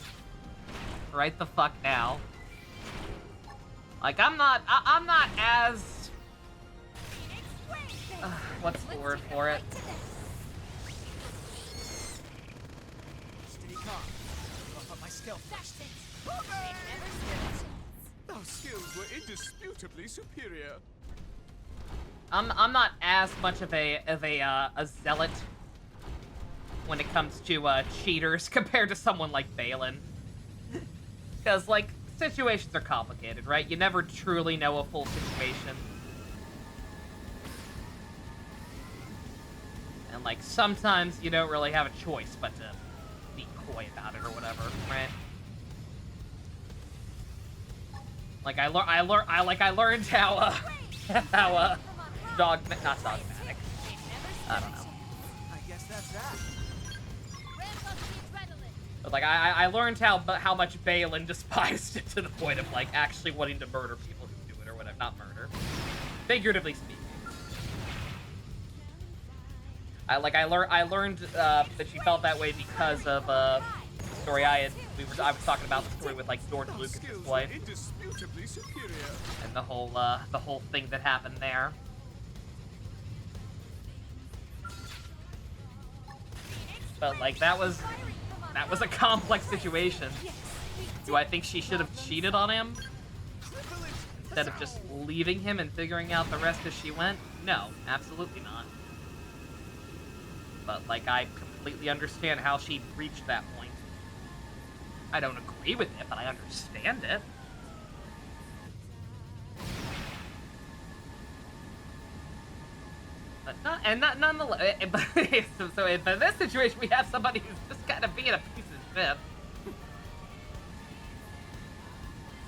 Right the fuck now. Like, I'm not as... what's the word for it? Stay calm. Buff up my stealth. Those skills were indisputably superior. I'm not as much of a zealot when it comes to cheaters compared to someone like Balin. Because, like, situations are complicated, right? You never truly know a full situation. And, like, sometimes you don't really have a choice but to be coy about it or whatever, right? Like, I learned how, not dogmatic. I don't know. I guess that's that. But, like, I learned how much Balin despised it to the point of, like, actually wanting to murder people who do it or whatever. Not murder. Figuratively speaking. I learned that she felt that way because of, story I was talking about, the story with like George Lucas's wife, Indisputably superior. and the whole thing that happened there. But like that was a complex situation. Do I think she should have cheated on him instead of just leaving him and figuring out the rest as she went? No, absolutely not. But like I completely understand how she reached that point. I don't agree with it, but I understand it. But nonetheless, so in this situation, we have somebody who's just kind of being a piece of shit.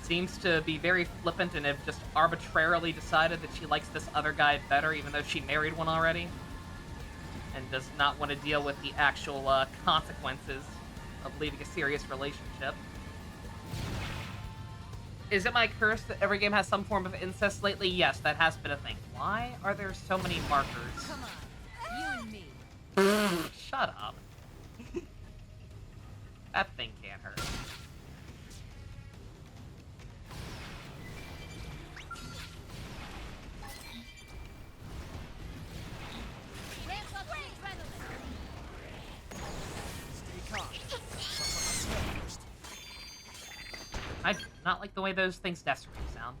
Seems to be very flippant and have just arbitrarily decided that she likes this other guy better, even though she married one already. And does not want to deal with the actual consequences of leaving a serious relationship. Is it my curse that every game has some form of incest lately? Yes, that has been a thing. Why are there so many markers? Come on, you and me. Shut up. That thing can't hurt. I do not like the way those things desperately sound.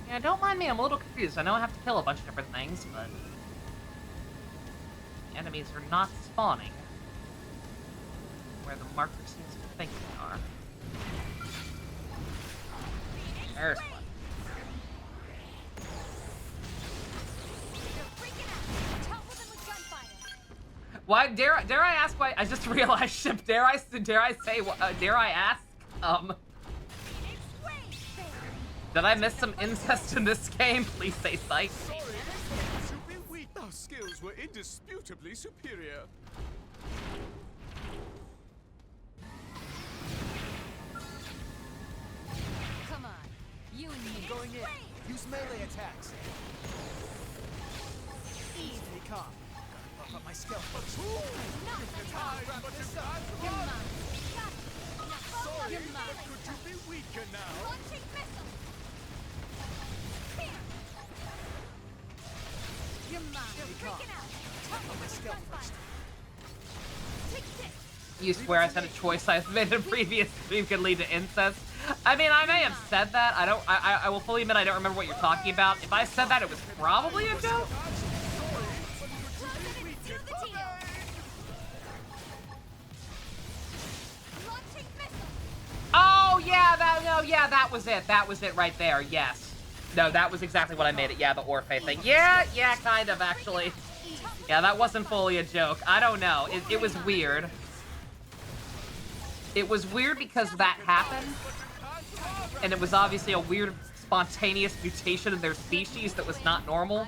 Yeah, don't mind me, I'm a little confused. I know I have to kill a bunch of different things, but the enemies are not spawning where the marker seems to think they are. There's one. Why dare I ask why? I just realized, Ship. Dare I ask? Did I miss some incest in this game? Please say psych. Sorry, to be weak. Our skills were indisputably superior. Come on, you and me. Going in. Use melee attacks. Stay calm. Gotta buff up my skill first. Sorry, but could you be weaker now? You're mine. Freaking out. Buff up my skill first. You swear I said a choice I've made in previous stream could lead to incest? I mean, I may have said that. I will fully admit I don't remember what you're talking about. If I said that, it was probably a joke. Oh yeah, that was it. That was it right there. Yes. No, that was exactly what I made it. Yeah, the Orphe thing. Yeah, kind of actually. Yeah, that wasn't fully a joke. I don't know. It was weird. It was weird because that happened, and it was obviously a weird, spontaneous mutation of their species that was not normal.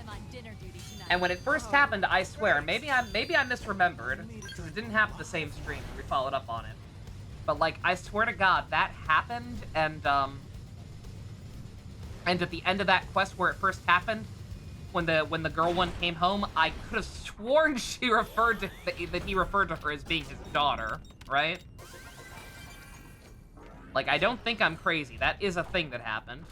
And when it first happened, I swear, maybe I misremembered because it didn't happen the same stream. We followed up on it, but like I swear to God, that happened, and at the end of that quest where it first happened, when the girl one came home, I could have sworn she referred to that he referred to her as being his daughter, right? Like, I don't think I'm crazy. That is a thing that happened.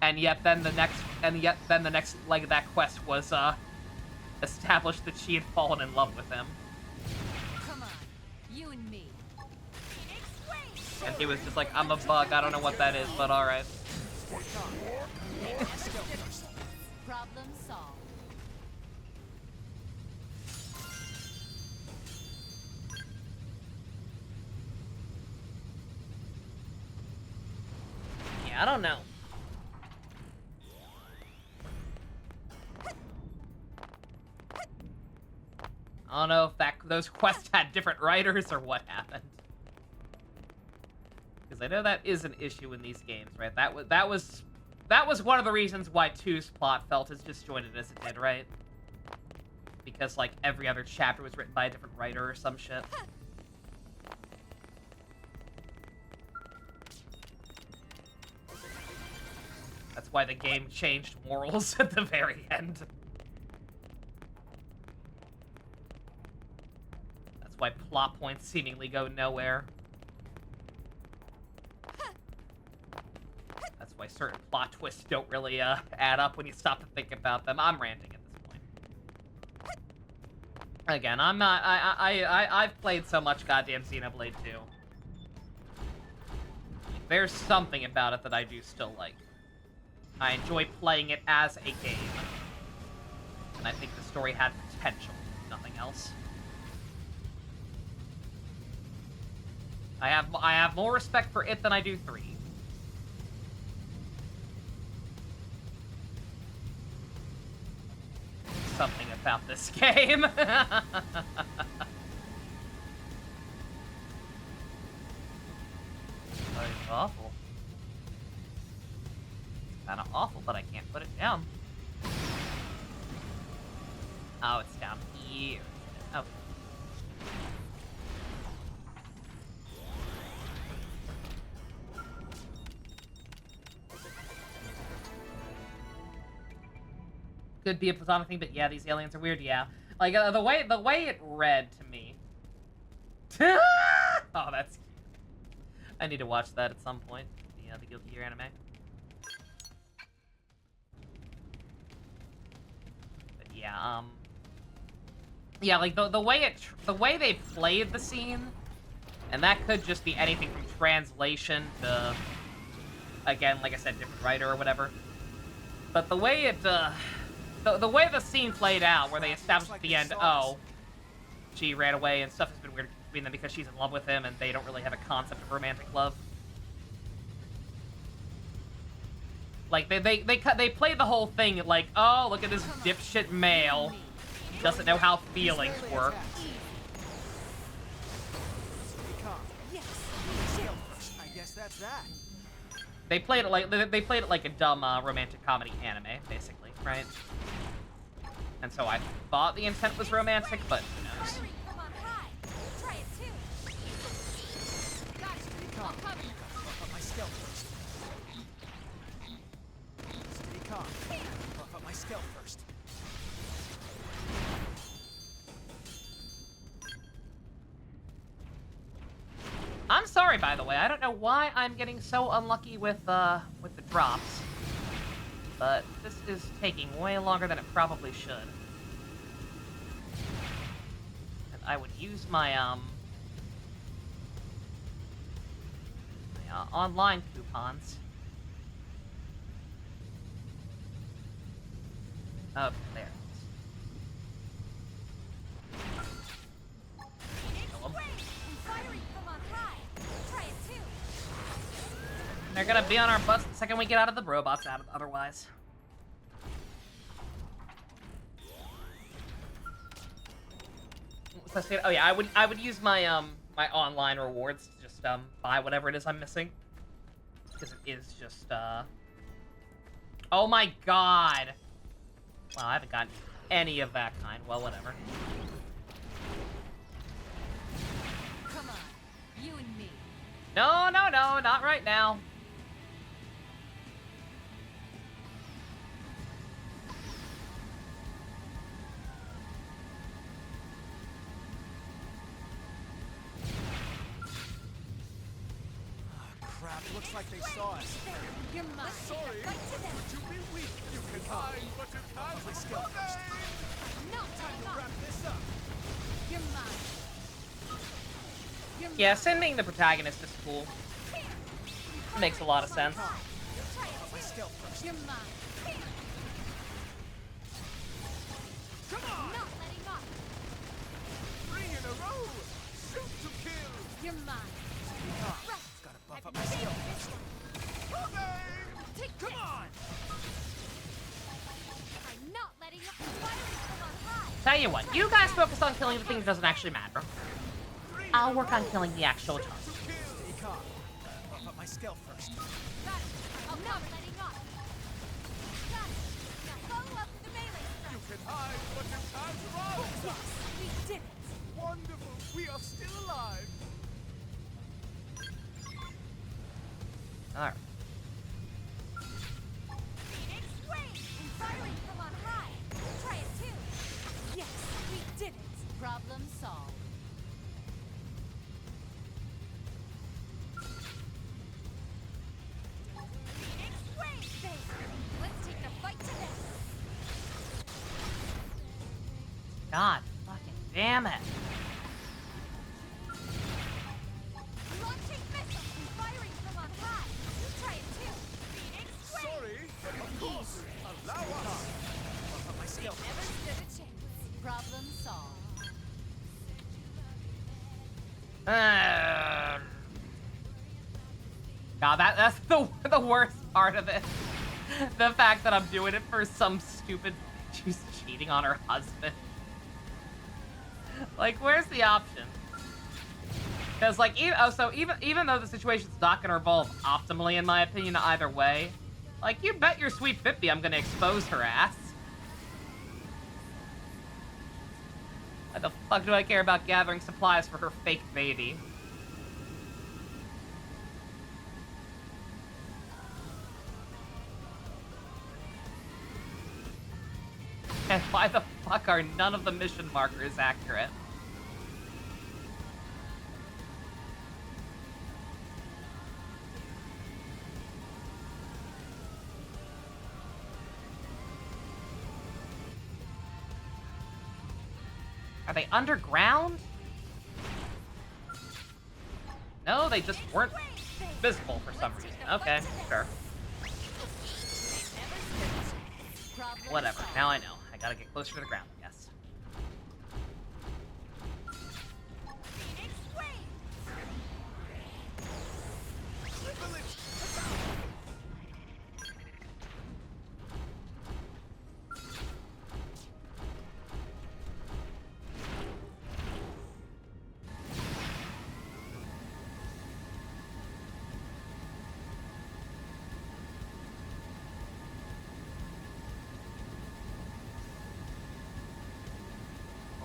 And yet then the next leg of that quest was established that she had fallen in love with him. Come on, you and me. And he was just like, I'm a bug, I don't know what that is, but alright. Problem solved. Yeah, I don't know. I don't know if those quests had different writers or what happened. Because I know that is an issue in these games, right? That was one of the reasons why 2's plot felt as disjointed as it did, right? Because like every other chapter was written by a different writer or some shit. That's why the game changed morals at the very end. That's why plot points seemingly go nowhere. That's why certain plot twists don't really add up when you stop to think about them. I'm ranting at this point. Again, I'm not. I've played so much goddamn Xenoblade 2. There's something about it that I do still like. I enjoy playing it as a game. And I think the story had potential, if nothing else. I have more respect for it than I do 3. Something about this game. That is awful. It's kind of awful, but I can't put it down. Oh, it's down here. Okay. Could be a platonic thing, but yeah, these aliens are weird. Yeah, like the way it read to me. Oh, that's cute. I need to watch that at some point. The Guilty Gear anime. But yeah, yeah, like the way they played the scene, and that could just be anything from translation to, again, like I said, different writer or whatever. But the way it the way the scene played out, where they established at the end, oh, she ran away and stuff has been weird between them because she's in love with him and they don't really have a concept of romantic love. Like, they played the whole thing like, oh, look at this dipshit male. Doesn't know how feelings work. I guess that's that. They played it like a dumb romantic comedy anime, basically, right? And so I thought the intent was romantic, but who knows? My stealth first. Stay calm. Buff up my stealth first. I'm sorry, by the way. I don't know why I'm getting so unlucky with the drops, but this is taking way longer than it probably should. And I would use my online coupons. Oh, there. They're gonna be on our butts the second we get out of the robots otherwise. Oh yeah, I would use my my online rewards to just buy whatever it is I'm missing. Because it is just oh my god! Wow, I haven't gotten any of that kind. Well, whatever. Come on, you and me. No, not right now. Crap, looks like they saw us. You're mine. Sorry, but you be weak. You can hide, but you can't My stealth first. Not Time to time wrap this up. You're mine. You're Yeah, Sin being the protagonist is cool. Makes a lot of sense. My stealth first. You're mine. Come on! Not letting up. 3 in a row. Shoot to kill. You're mine. Gotta buff up my stealth first. Take Come on! I'm not letting up. Firing from on high. Tell you what, you guys focus on killing the thing that doesn't actually matter. I'll work on killing the actual target. Stay calm. Buff up my stealth first. Got it. I'm not letting up. Got it. Now follow up with the melee You strike. can hide, but you can't run. Yes, we did it. Wonderful. We are still alive. Alright. God fucking damn it. Launching missiles and firing from on high. You try it too. Phoenix Wave. Sorry, of course. Allow us. My skill. Never stood a chance. Problem solved. God, that's the worst part of it. The fact that I'm doing it for some stupid she's cheating on her husband. Like, where's the option? Because, like, even though the situation's not going to revolve optimally, in my opinion, either way, like, you bet your sweet 50 I'm going to expose her ass. Why the fuck do I care about gathering supplies for her fake baby? And why the fuck are none of the mission markers accurate? Are they underground? No, they just weren't visible for some reason. Okay, sure. Whatever, now I know. I gotta get closer to the ground, I guess. Phoenix Wave.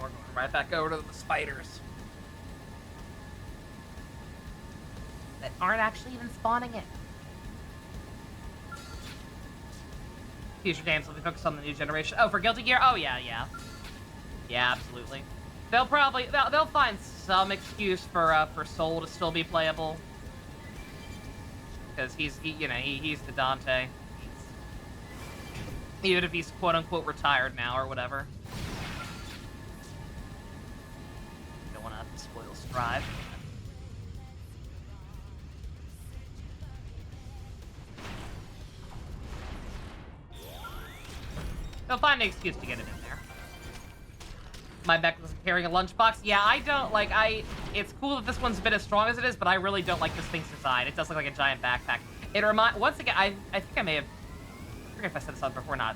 We're going right back over to the spiders. That aren't actually even spawning in. Future games will be focused on the new generation. Oh, for Guilty Gear? Oh, yeah. Yeah, absolutely. They'll find some excuse for Soul to still be playable. Because he's the Dante. Even if he's quote-unquote retired now or whatever. Don't want to spoil Strive. They'll find an excuse to get it in there. My mech was carrying a lunchbox. Yeah, I don't, like, it's cool that this one's a bit as strong as it is, but I really don't like this thing's design. It does look like a giant backpack. Once again, I think I may have, I forget if I said this on before or not.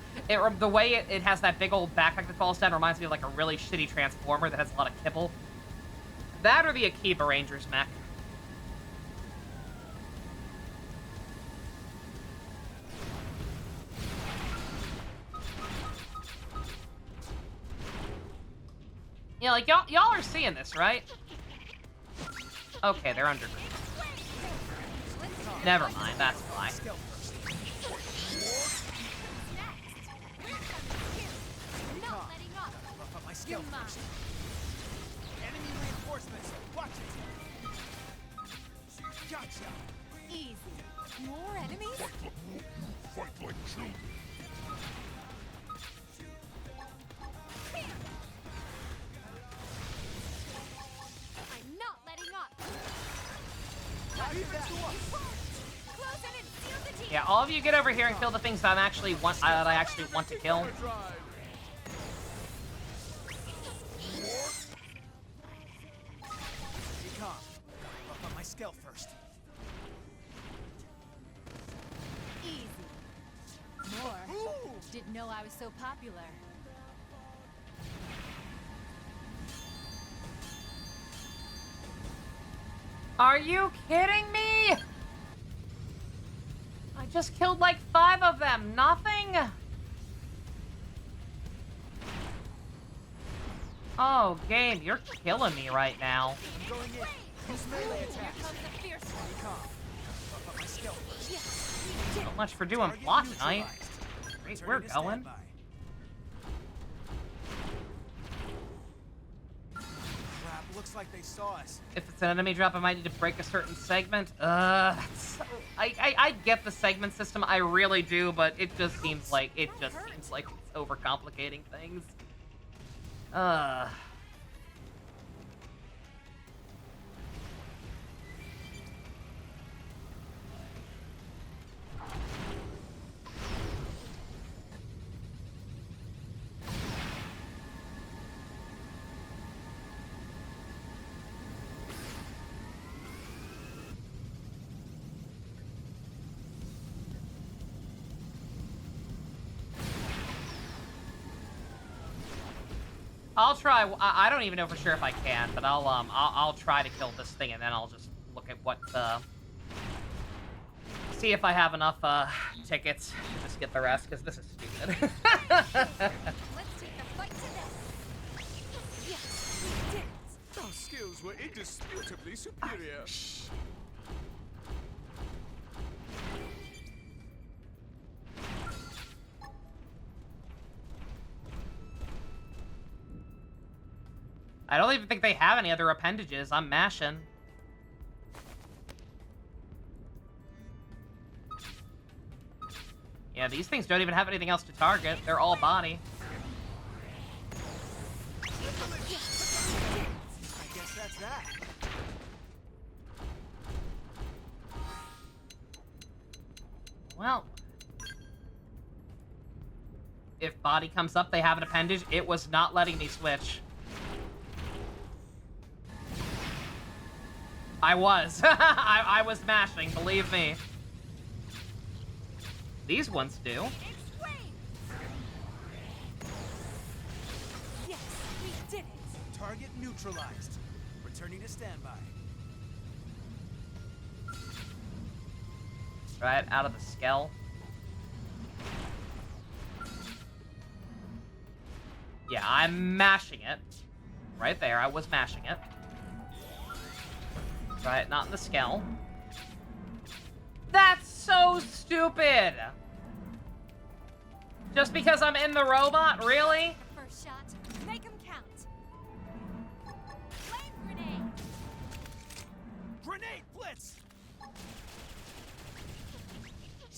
The way it has that big old backpack that falls down reminds me of, like, a really shitty Transformer that has a lot of kibble. That or the Akiba Rangers mech. Yeah, like, y'all are seeing this, right? Okay, they're underground. Never mind, that's why. Not letting up. My skill first. Enemy reinforcements. Watch it. Gotcha. Easy. More enemies? Fight like children. I'm not letting up. Close in and seal the team. Yeah, all of you get over here and kill the things that I actually want to kill. Be calm. Buff up my skill first. Easy. More. Didn't know I was so popular. Are you kidding me? I just killed like 5 of them. Nothing? Oh, game, you're killing me right now. I'm going in. Use melee attacks. Be calm. Buff up my skill first. So much for doing plot tonight. Great, we're going. Crap, looks like they saw us. If it's an enemy drop, I might need to break a certain segment. I get the segment system, I really do, but it just seems like it's overcomplicating things. I'll try. I don't even know for sure if I can, but I'll try to kill this thing, and then I'll just look at what see if I have enough tickets to just get the rest, because this is stupid. Let's take a fight to this. Yes, we did it. Our skills were indisputably superior. I don't even think they have any other appendages. I'm mashing. Yeah, these things don't even have anything else to target. They're all body. I guess that's that. Well, if body comes up, they have an appendage. It was not letting me switch. I was. I was mashing, believe me. These ones do. Yes, we did it. Target neutralized. Returning to standby. Right out of the skull. Yeah, I'm mashing it. Right there, I was mashing it. Right, not in the skull. That's so stupid! Just because I'm in the robot? Really? First shot, make them count. Flame grenade. Grenade blitz!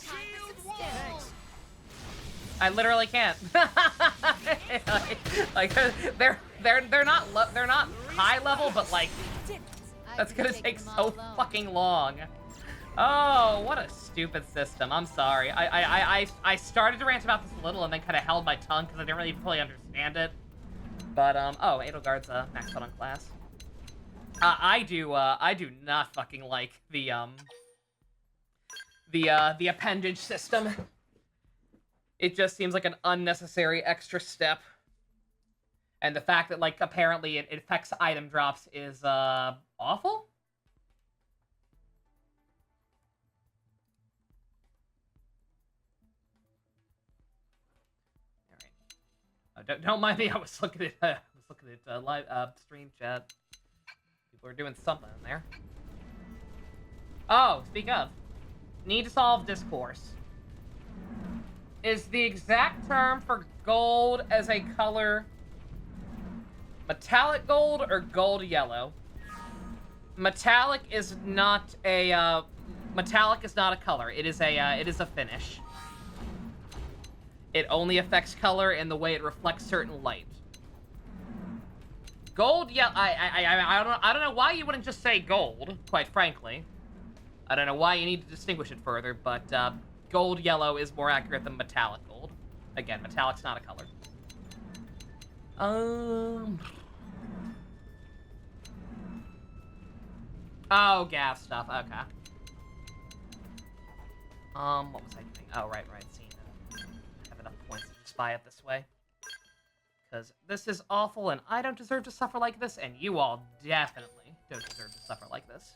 Time for some Thanks. I literally can't. like they're not high level, but like that's gonna take so fucking long. Oh, what a stupid system. I'm sorry. I started to rant about this a little and then kind of held my tongue because I didn't really fully understand it. But oh, Edelgard's maxed out on class. I do not fucking like the appendage system. It just seems like an unnecessary extra step. And the fact that, like, apparently it affects item drops is, awful? Alright. Don't mind me, I was looking at, live, stream chat. People are doing something in there. Oh, speak of. Need to solve discourse. Is the exact term for gold as a color metallic gold or gold yellow? Metallic is not a color. It is a finish. It only affects color in the way it reflects certain light. Gold, yeah, I don't know why you wouldn't just say gold, quite frankly. I don't know why you need to distinguish it further, but gold yellow is more accurate than metallic gold. Again, metallic's not a color. Oh, gas stuff. Okay. What was I doing? Oh, right, scene. I have enough points to just buy it this way. Because this is awful, and I don't deserve to suffer like this, and you all definitely don't deserve to suffer like this.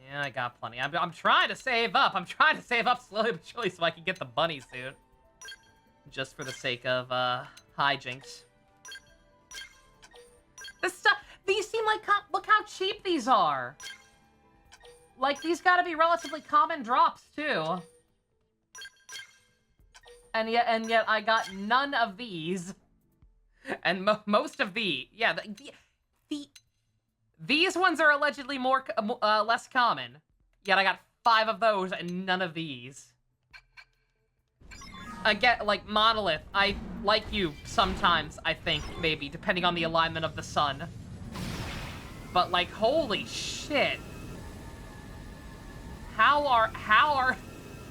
Yeah, I got plenty. I'm trying to save up. I'm trying to save up slowly but surely so I can get the bunny suit. Just for the sake of, hijinks. This stuff, these seem like, look how cheap these are. Like, these gotta be relatively common drops, too. And yet I got none of these. And most of yeah, these ones are allegedly less common. Yet I got 5 of those and none of these. Again, like, Monolith, I like you sometimes, I think, maybe, depending on the alignment of the sun. But, like, holy shit. How are...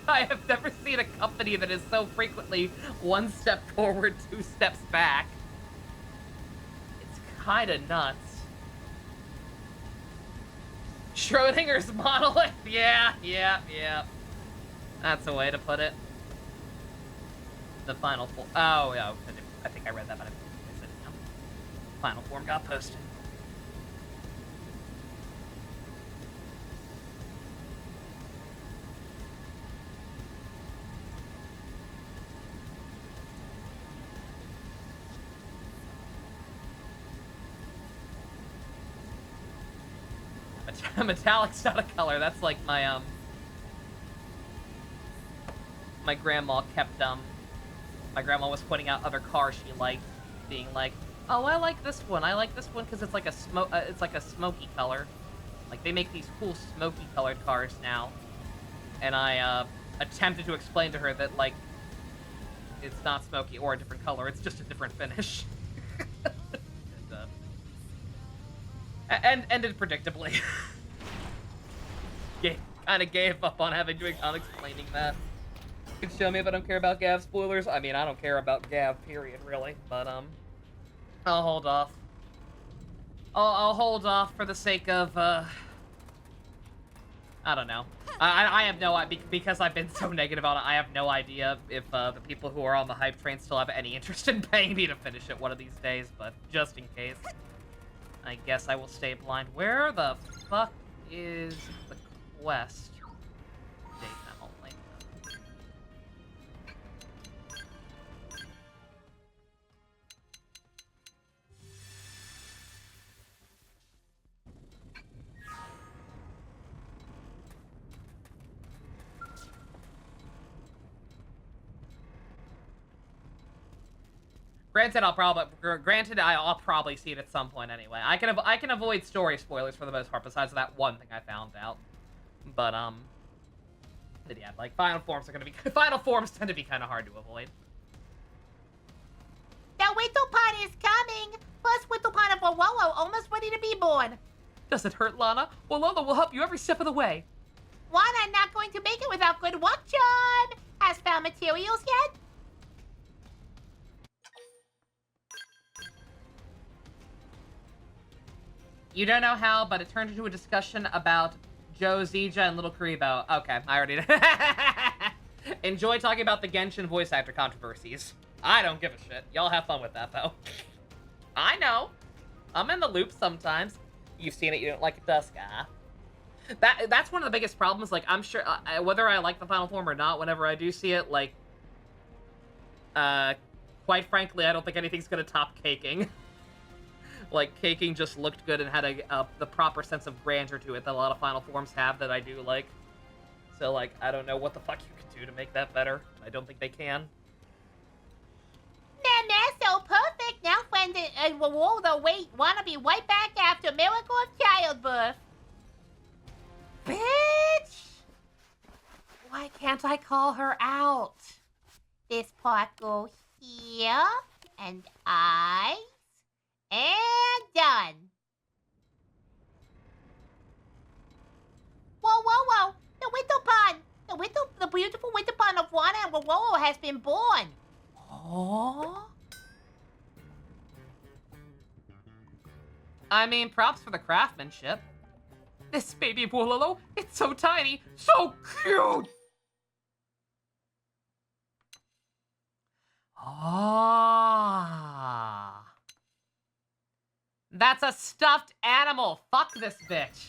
I have never seen a company that is so frequently 1 step forward, 2 steps back. It's kinda nuts. Schrodinger's Monolith, yeah. That's a way to put it. The final form. Oh, yeah. I think I read that, but I missed it. Final form got posted. Metallic's not a color. That's like my my grandma kept my grandma was pointing out other cars she liked, being like, "Oh, I like this one. I like this one because it's like a smoky color. Like they make these cool smoky colored cars now." And I attempted to explain to her that like it's not smoky or a different color. It's just a different finish. And ended predictably. Kind of gave up on explaining that. You can show me if I don't care about Gav spoilers. I mean, I don't care about Gav, period, really. But, I'll hold off. I'll hold off for the sake of, I don't know. I have no idea, because I've been so negative on it, I have no idea if, the people who are on the hype train still have any interest in paying me to finish it one of these days, but just in case. I guess I will stay blind. Where the fuck is the quest? Daytime only. Granted, I'll probably see it at some point anyway. I can avoid story spoilers for the most part, besides that one thing I found out. But yeah, like final forms tend to be kind of hard to avoid. The Wittlepon is coming. Plus Wittlepon of Wallow almost ready to be born. Does it hurt, Lana? Well, Lola will help you every step of the way. Wana not going to make it without good work, John. Has found materials yet? You don't know how, but it turned into a discussion about Joe, Zija, and Little Karibo. Okay, I already know. Enjoy talking about the Genshin voice actor controversies. I don't give a shit. Y'all have fun with that, though. I know. I'm in the loop sometimes. You've seen it, you don't like it, Duska. That's one of the biggest problems. Like, I'm sure, whether I like the final form or not, whenever I do see it, like, quite frankly, I don't think anything's gonna top caking. Like, caking just looked good and had the proper sense of grandeur to it that a lot of final forms have that I do like. So, like, I don't know what the fuck you can do to make that better. I don't think they can. Nah, so perfect. Now friend Waldo wanna be right back after miracle of childbirth. Bitch! Why can't I call her out? This part goes here, and eyes, and done. Whoa. The Wittlepon! The beautiful Wittlepon of Wana and Wawowo has been born. Oh? I mean, props for the craftsmanship. This baby Wololo, it's so tiny, so cute! Ah. That's a stuffed animal. Fuck this bitch.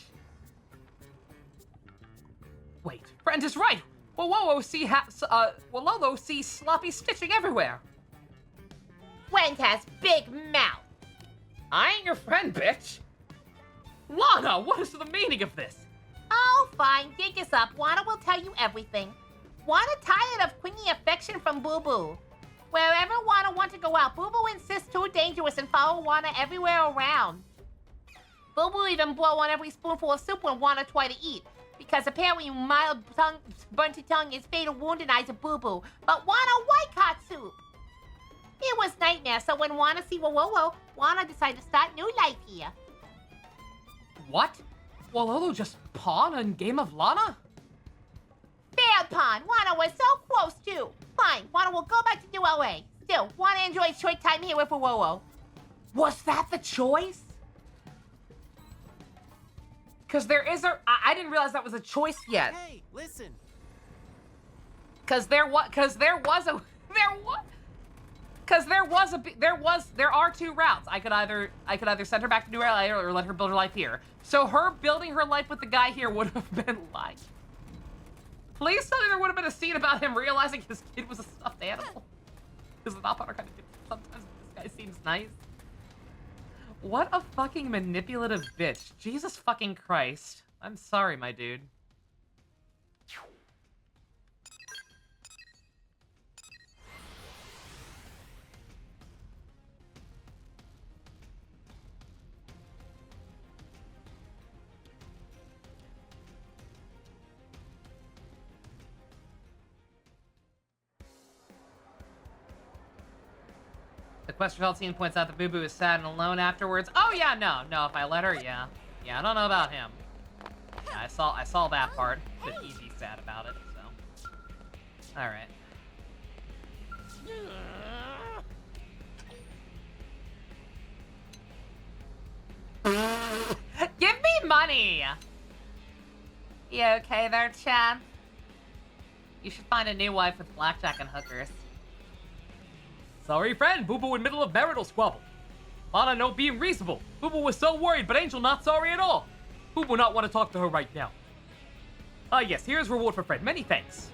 Wait, Brent is right. Wololo sees sloppy stitching everywhere. Brent has big mouth. I ain't your friend, bitch. Lana, what is the meaning of this? Oh, fine. Dig us up. Wana will tell you everything. Wana tired of clingy affection from Boo Boo. Wherever Wana wants to go out, Boo Boo insists too dangerous and follow Wana everywhere around. Boo Boo even blow on every spoonful of soup when Wana try to eat, because Because apparently mild tongue, bunty tongue is fatal wound and I's a boo-boo. But Wano white Katsu. It was nightmare, so when Wana see Whoa, Wana decided to start new life here. What? Wololo just pawn in Game of Lana? Failed pawn. Wana was so close too. Fine, Wana will go back to New LA. Still, Wana enjoys short time here with Whoa. Was that the choice? Because there is a... I didn't realize that was a choice yet. Hey, listen. There are two routes. I could either send her back to New LA or let her build her life here. So her building her life with the guy here would have been like... Please tell me there would have been a scene about him realizing his kid was a stuffed animal. Because the Nopper kind of gets sometimes this guy seems nice. What a fucking manipulative bitch. Jesus fucking Christ. I'm sorry, my dude. The quest result scene points out that Boo Boo is sad and alone afterwards. Oh yeah, no, if I let her, yeah. Yeah, I don't know about him. Yeah, I saw that part, but he'd be sad about it, so. Alright. Give me money! You okay there, Chad? You should find a new wife with blackjack and hookers. Sorry, friend. Boo Boo in middle of marital squabble. Lana no being reasonable. Boo Boo was so worried, but Angel not sorry at all. Boo Boo not want to talk to her right now. Ah, yes, here's reward for friend. Many thanks.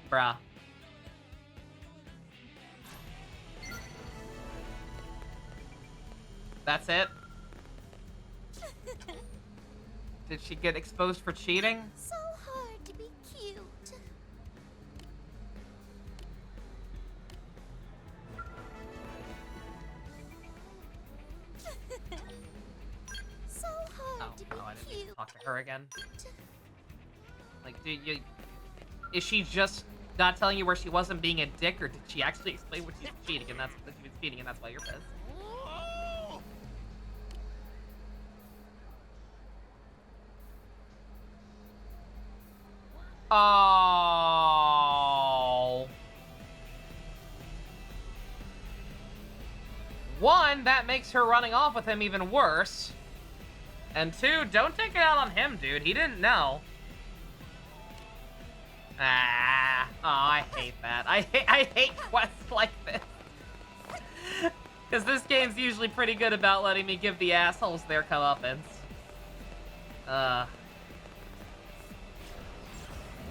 Bruh. That's it? Did she get exposed for cheating? So hard to be cute. So hard to be I didn't cute. need to talk to her again. Like, is she just not telling you where she wasn't being a dick, or did she actually explain what she's cheating and that's that she was cheating and that's why you're pissed? Oh. One, that makes her running off with him even worse. And two, don't take it out on him, dude. He didn't know. Ah. Oh, I hate that. I hate quests like this. Because this game's usually pretty good about letting me give the assholes their comeuppance.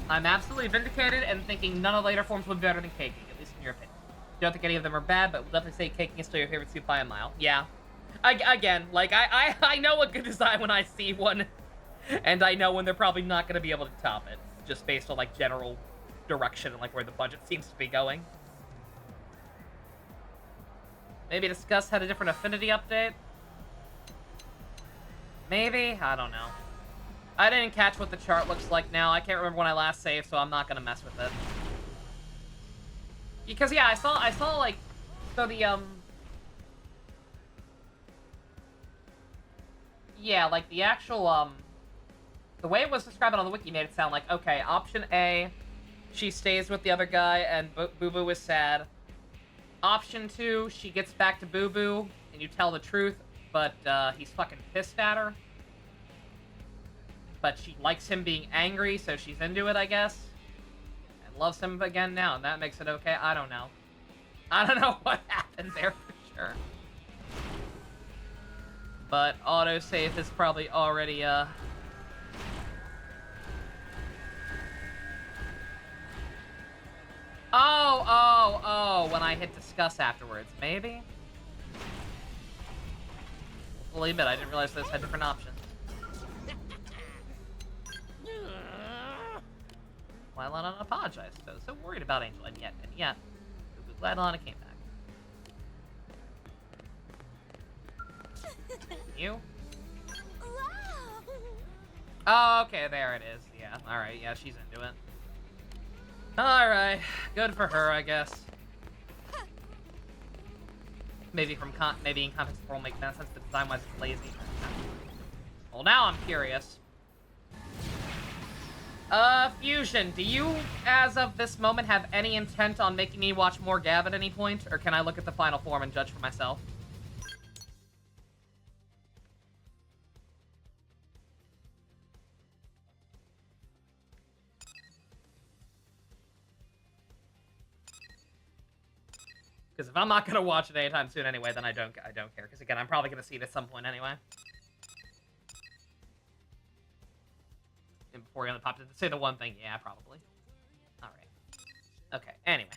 I'm absolutely vindicated and thinking none of the later forms would be better than caking, at least in your opinion. Don't think any of them are bad, but we'll definitely say caking is still your favorite soup by a mile. Yeah. Again, like, I know a good design when I see one, and I know when they're probably not going to be able to top it, just based on, like, general direction and, like, where the budget seems to be going. Maybe discuss had a different affinity update? Maybe? I don't know. I didn't catch what the chart looks like now. I can't remember when I last saved, so I'm not gonna mess with it. Because yeah, I saw like, so the yeah, like the actual the way it was described on the wiki made it sound like, okay, option A, she stays with the other guy and Boo Boo is sad. Option 2, she gets back to Boo Boo and you tell the truth, but he's fucking pissed at her. But she likes him being angry, so she's into it, I guess. And loves him again now, and that makes it okay. I don't know. I don't know what happened there for sure. But autosave is probably already, Oh, when I hit discuss afterwards. Maybe? I'll admit, I didn't realize this had different options. Why Lana apologized? So worried about Angel, and yet, glad Lana came back. You? Oh, okay, there it is. Yeah, alright, yeah, she's into it. Alright, good for her, I guess. Maybe maybe in context it will make sense, but design-wise it's lazy. Well, now I'm curious. Fusion, do you, as of this moment, have any intent on making me watch more Gab at any point? Or can I look at the final form and judge for myself? Because if I'm not gonna watch it anytime soon anyway, then I don't care. Because again, I'm probably gonna see it at some point anyway. And before you only popped in to say the one thing, yeah, probably. All right. Okay. Anyway.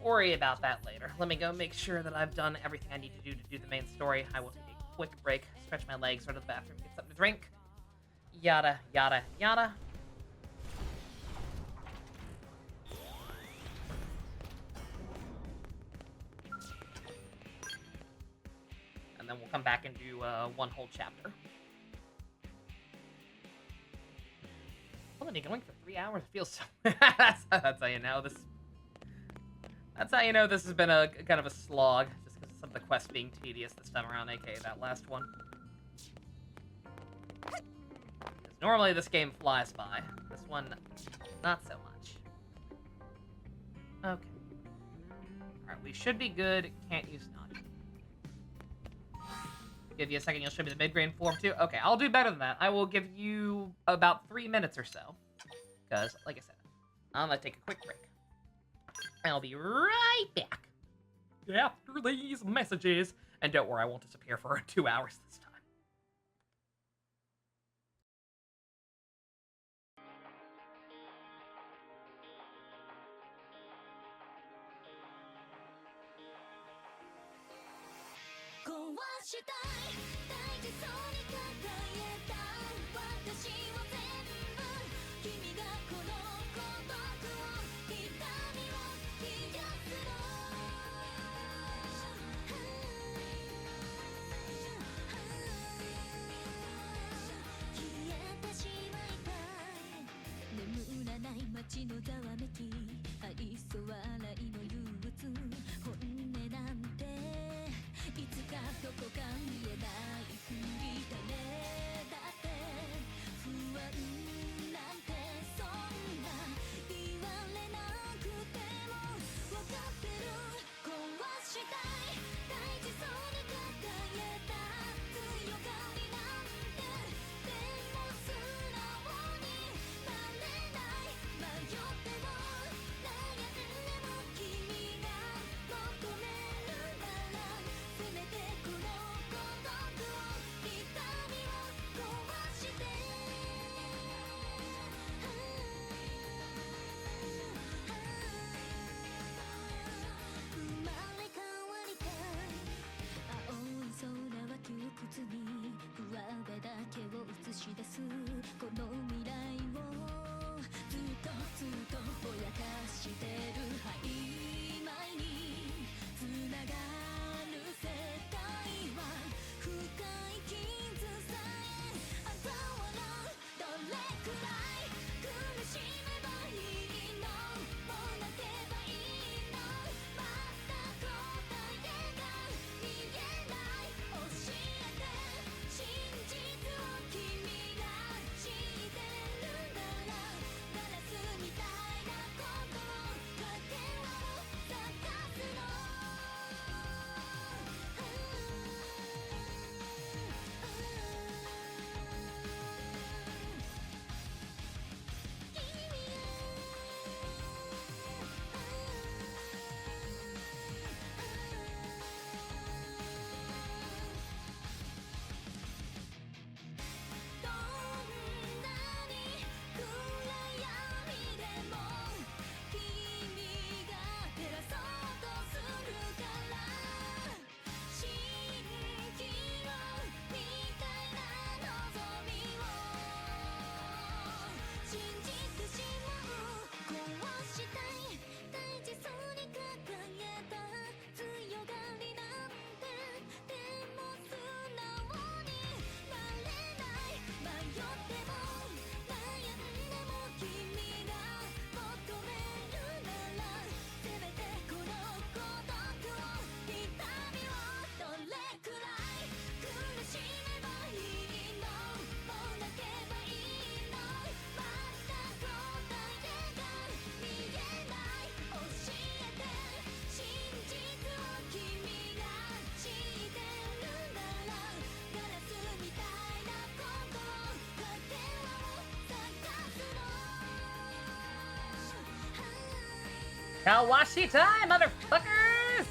Worry about that later. Let me go make sure that I've done everything I need to do the main story. I will take a quick break, stretch my legs, run to the bathroom, get something to drink. Yada, yada, yada. And then we'll come back and do one whole chapter. Well, I've been going for 3 hours. It feels so... that's how you know this... That's how you know this has been a kind of a slog, just because of some of the quests being tedious this time around, aka that last one. Because normally this game flies by. This one, not so much. Okay. Alright, we should be good. Can't use Naughty. Give you a second, you'll show me the mid-grade form too? Okay, I'll do better than that. I will give you about 3 minutes or so. Because, like I said, I'm gonna take a quick break. I'll be right back after these messages. And don't worry, I won't disappear for 2 hours this time. Kawashi time, motherfuckers!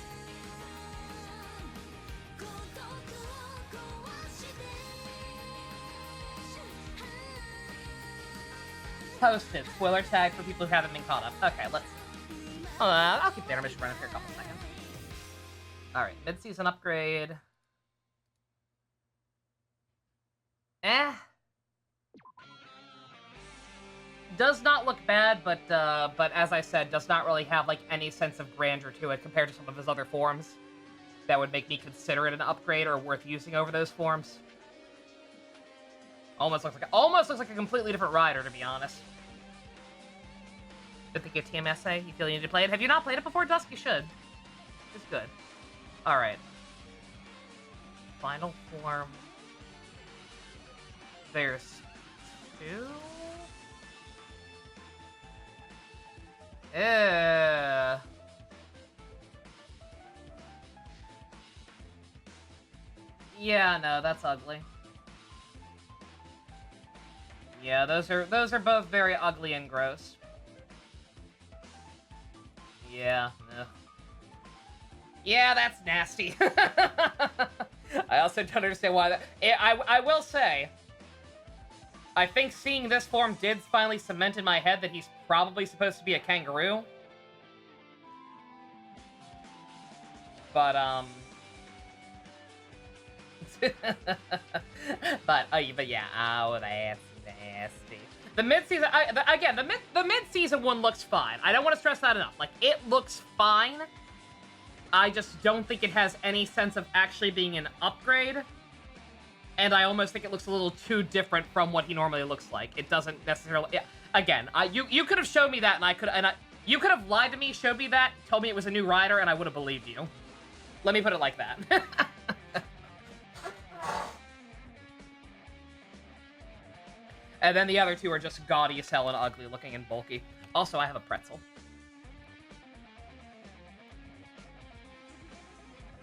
Posted. Spoiler tag for people who haven't been caught up. Okay, let's... I'll keep the intermission running for a couple seconds. Alright, mid-season upgrade. Does not look bad, but as I said, does not really have, like, any sense of grandeur to it compared to some of his other forms that would make me consider it an upgrade or worth using over those forms. Almost looks like a completely different rider, to be honest. Did think of TMSA? You feel you need to play it? Have you not played it before, Dusk? You should. It's good. Alright. Final form. There's 2? Yeah, no, that's ugly. Yeah, those are both very ugly and gross. Yeah, no. Yeah, that's nasty. I also don't understand why that... I will say, I think seeing this form did finally cement in my head that he's probably supposed to be a kangaroo. But, but yeah, oh, that's nasty. The mid-season, again, the mid-season one looks fine. I don't want to stress that enough. Like, it looks fine. I just don't think it has any sense of actually being an upgrade. And I almost think it looks a little too different from what he normally looks like. It doesn't necessarily... Yeah, again, you could have showed me that, and you could have lied to me, showed me that, told me it was a new rider, and I would have believed you. Let me put it like that. And then the other two are just gaudy as hell and ugly looking and bulky. Also, I have a pretzel.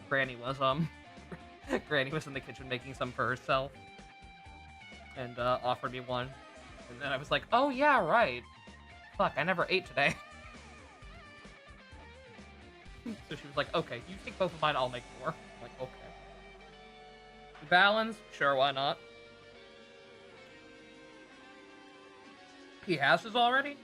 Granny was Granny was in the kitchen making some for herself. And offered me one. And then I was like, oh yeah, right. Fuck, I never ate today. So she was like, okay, you take both of mine, I'll make more. I'm like, okay. Balance? Sure, why not? He has his already?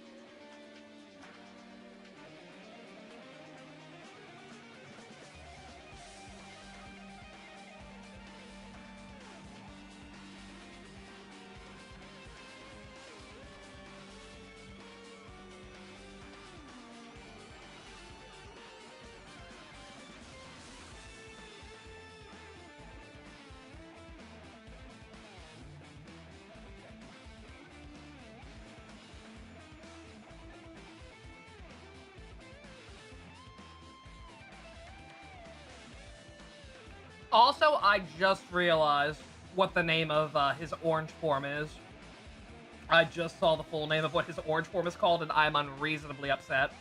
Also, I just realized what the name of his orange form is. I just saw the full name of what his orange form is called, and I'm unreasonably upset.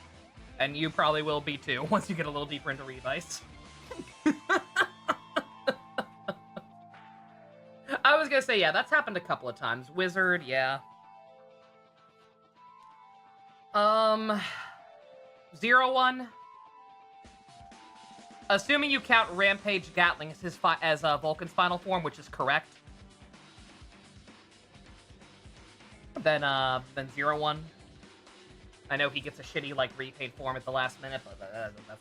And you probably will be too, once you get a little deeper into Revice. I was gonna say, yeah, that's happened a couple of times. Wizard, yeah. 0-1. Assuming you count Rampage Gatling as his Vulcan's final form, which is correct. Then 0-1. I know he gets a shitty, like, repaid form at the last minute, but that's not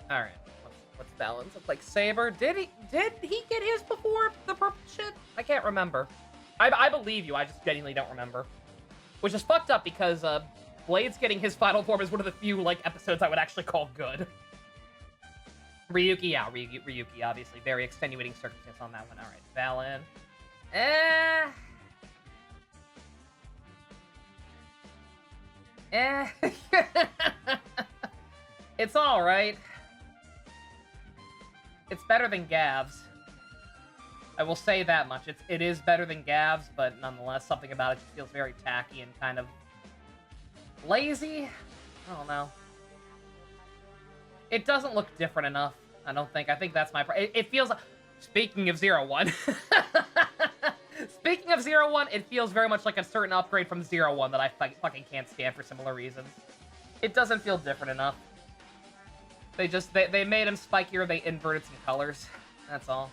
real. Alright, what's balance? It's like Saber. Did he get his before the purple shit? I can't remember. I believe you, I just genuinely don't remember. Which is fucked up because, Blade's getting his final form is one of the few, like, episodes I would actually call good. Ryuki, yeah, Ryuki, obviously. Very extenuating circumstance on that one. Alright, Valen. It's alright. It's better than Gav's. I will say that much. It is better than Gav's, but nonetheless, something about it just feels very tacky and kind of lazy? I don't know. It doesn't look different enough, I don't think. I think that's my... It feels like... Speaking of 0-1. Speaking of 0-1, it feels very much like a certain upgrade from 0-1 that I fucking can't stand for similar reasons. It doesn't feel different enough. They made him spikier, they inverted some colors. That's all.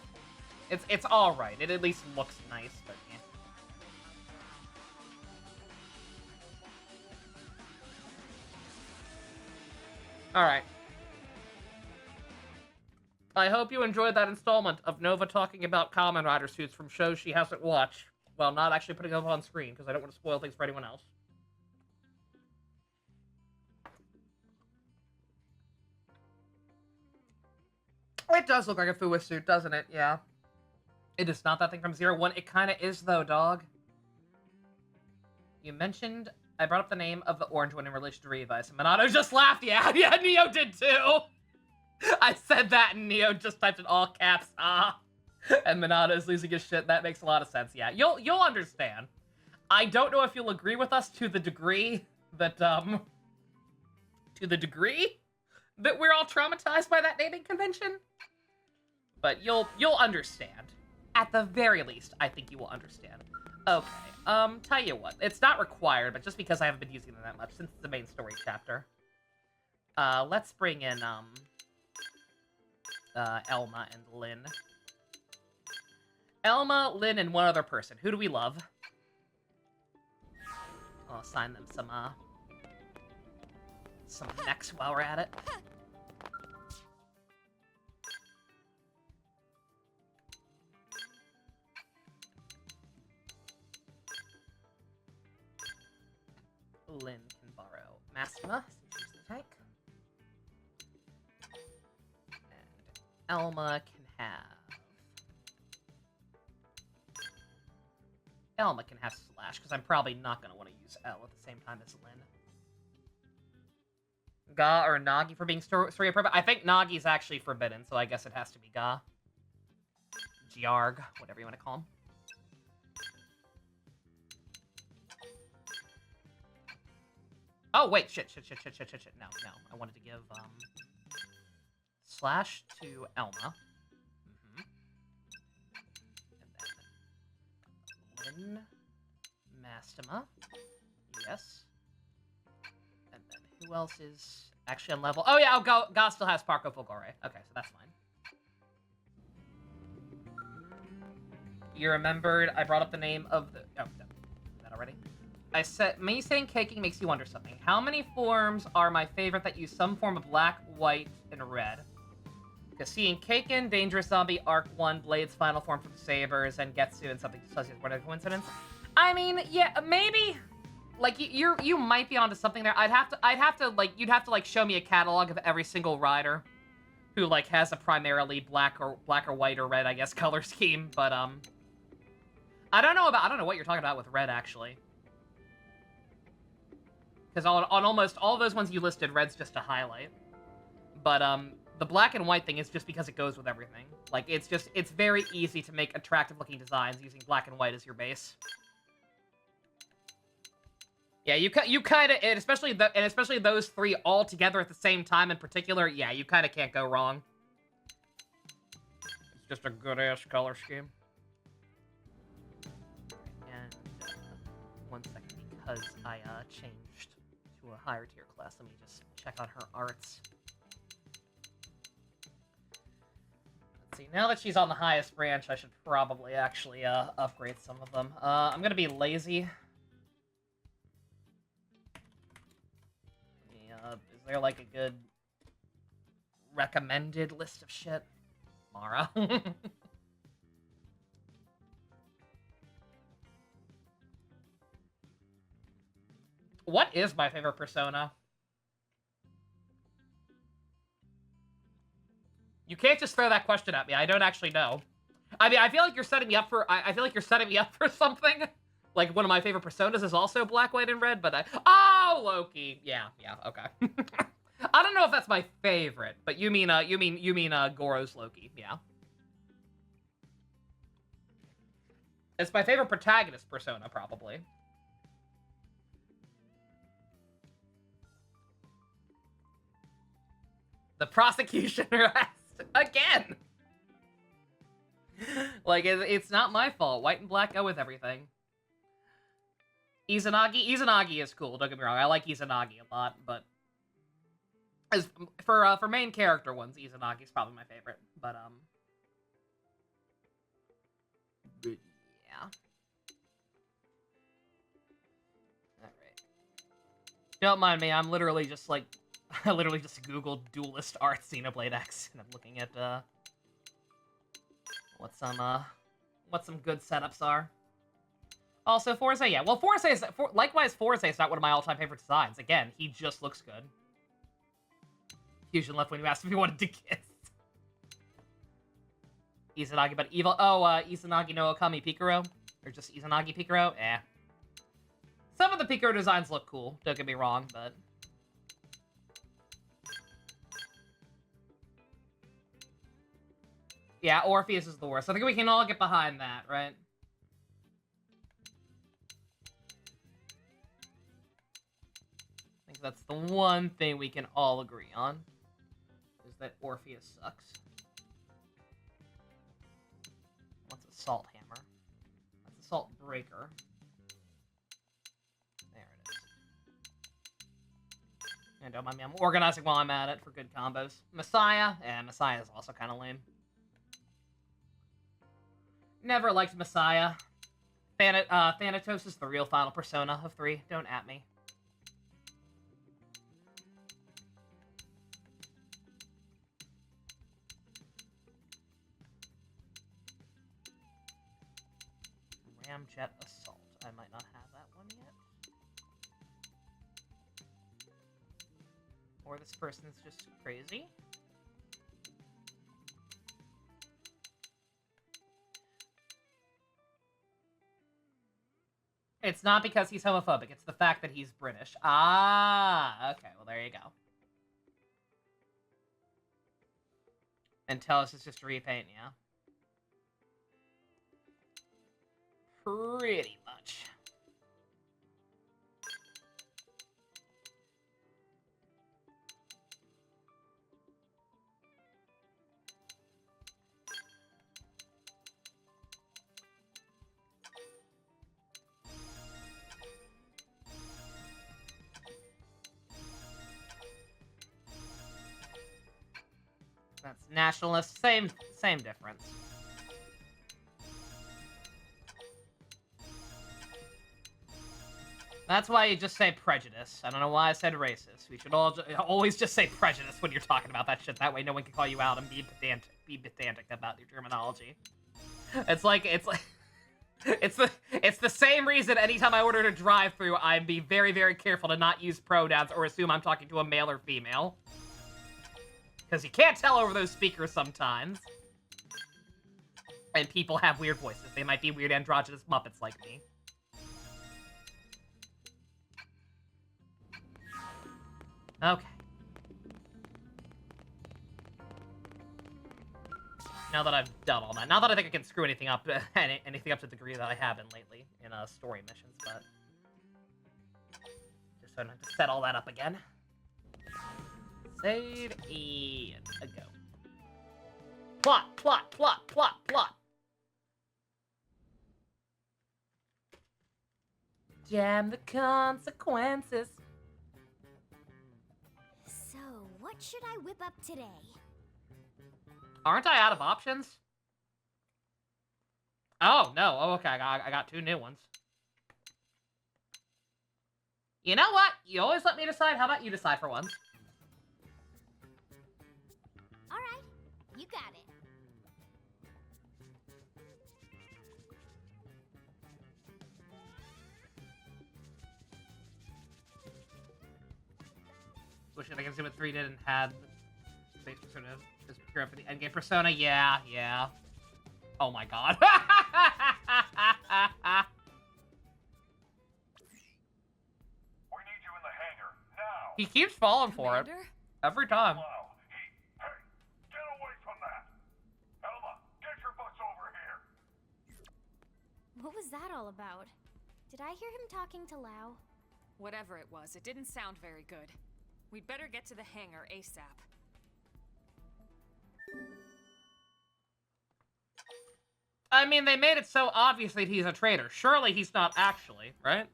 It's alright. It at least looks nice, but yeah. Alright. I hope you enjoyed that installment of Nova talking about Kamen Rider suits from shows she hasn't watched. Well, not actually putting them on screen, because I don't want to spoil things for anyone else. It does look like a Fuwa suit, doesn't it? Yeah. It is not that thing from 0-1. It kind of is, though, dog. You mentioned... I brought up the name of the orange one in relation to Revice. And Minato just laughed. Yeah, yeah, Neo did, too. I said that, and Neo just typed in all caps. Ah. And Minato's losing his shit. That makes a lot of sense, yeah. You'll understand. I don't know if you'll agree with us to the degree that, to the degree that we're all traumatized by that naming convention. But you'll understand. At the very least, I think you will understand. Okay, tell you what. It's not required, but just because I haven't been using them that much since the main story chapter. Let's bring in, Elma and Lynn. Elma, Lynn, and one other person. Who do we love? I'll assign them some mechs while we're at it. Lynn can borrow Mastima, so she's the tank. And Elma can have Slash, because I'm probably not going to want to use L at the same time as Lynn. Ga or Nagi for being story appropriate? I think Nagi's actually forbidden, so I guess it has to be Ga. Giarg, whatever you want to call him. Oh, wait, shit. No. I wanted to give, Slash to Elma. And then Lynn, Mastima. Yes. And then who else is actually on level? Oh, yeah, Ga still has Parco Fulgore. Okay, so that's fine. You remembered I brought up the name of the... Oh, no. Is that already? I said, me saying caking makes you wonder something. How many forms are my favorite that use some form of black, white, and red? Because seeing Kaken, Dangerous Zombie, Arc 1, Blade's final form from Sabers, and Getsu and something such as what a coincidence. I mean, yeah, maybe. Like you might be onto something there. You'd have to like show me a catalog of every single rider who like has a primarily black or white or red, I guess, color scheme. But I don't know what you're talking about with red actually. Because on almost all those ones you listed, red's just a highlight. But, the black and white thing is just because it goes with everything. Like, it's very easy to make attractive-looking designs using black and white as your base. Yeah, you kind of, and especially those three all together at the same time in particular, yeah, you kind of can't go wrong. It's just a good-ass color scheme. And, 1 second, because I, changed to a higher tier class. Let me just check on her arts. Let's see, now that she's on the highest branch, I should probably actually upgrade some of them. I'm gonna be lazy. Yeah, is there like a good recommended list of shit? Mara. What is my favorite persona? You can't just throw that question at me. I don't actually know. I mean, I feel like you're setting me up for. I feel like you're setting me up for something. Like one of my favorite personas is also black, white, and red. But oh, Loki. Yeah, okay. I don't know if that's my favorite, but you mean Goro's Loki. Yeah. It's my favorite protagonist persona, probably. The prosecution arrest again. Like, it's not my fault. White and black go with everything. Izanagi is cool, don't get me wrong. I like Izanagi a lot, but as for main character ones, Izanagi's probably my favorite. But yeah. Alright. Don't mind me, I'm literally just like I literally just googled duelist art Xenoblade X and I'm looking at what some good setups are. Also, Forza, yeah. Well, likewise, Forza is not one of my all-time favorite designs. Again, he just looks good. Fusion left when you asked if he wanted to kiss. Izanagi, but evil. Oh, Izanagi no Okami Pikaro? Or just Izanagi Pikaro? Eh. Some of the Pikaro designs look cool, don't get me wrong, but... Yeah, Orpheus is the worst. I think we can all get behind that, right? I think that's the one thing we can all agree on. Is that Orpheus sucks. What's Assault Hammer? That's Assault Breaker. There it is. And don't mind me, I'm organizing while I'm at it for good combos. Messiah? Yeah, Messiah is also kind of lame. Never liked Messiah. Thanatos is the real final persona of 3. Don't at me. Ramjet Assault. I might not have that one yet. Or this person's just crazy. It's not because he's homophobic, it's the fact that he's British. Ah, okay, well there you go. And Tellus is just a repaint, yeah? Pretty much. That's nationalist, same difference. That's why you just say prejudice. I don't know why I said racist. We should all always just say prejudice when you're talking about that shit. That way no one can call you out and be pedantic about your terminology. It's the same reason anytime I order a drive-thru, I'd be very, very careful to not use pronouns or assume I'm talking to a male or female. Because you can't tell over those speakers sometimes. And people have weird voices. They might be weird androgynous Muppets like me. Okay. Now that I've done all that, now that I think I can screw anything up, anything up to the degree that I have been lately in story missions, but just so I don't have to set all that up again. Save and go. Plot, plot, plot, plot, plot. Damn the consequences. So, what should I whip up today? Aren't I out of options? Oh, no. Oh, okay. I got 2 new ones. You know what? You always let me decide. How about you decide for once? Alright, you got it. Wish I could see what 3 did and had the base persona just prepare for the endgame persona. Yeah, yeah. Oh my god. We need you in the hangar now. He keeps falling for it. Commander? Every time. Wow. Hey, get away from that. Elma, get your butts over here. What was that all about? Did I hear him talking to Lau? Whatever it was, it didn't sound very good. We'd better get to the hangar ASAP. I mean, they made it so obvious that he's a traitor. Surely he's not actually, right?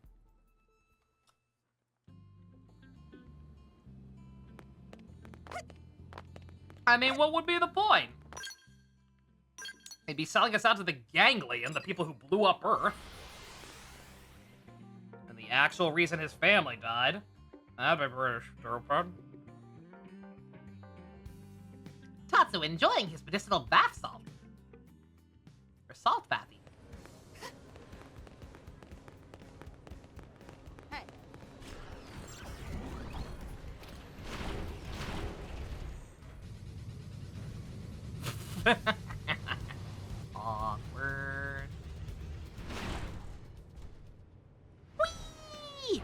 I mean, what would be the point? He'd be selling us out to the Ganglion, the people who blew up Earth. And the actual reason his family died. That'd be pretty stupid. Tatsu enjoying his medicinal bath salt. Or salt bath even. Awkward. Whee!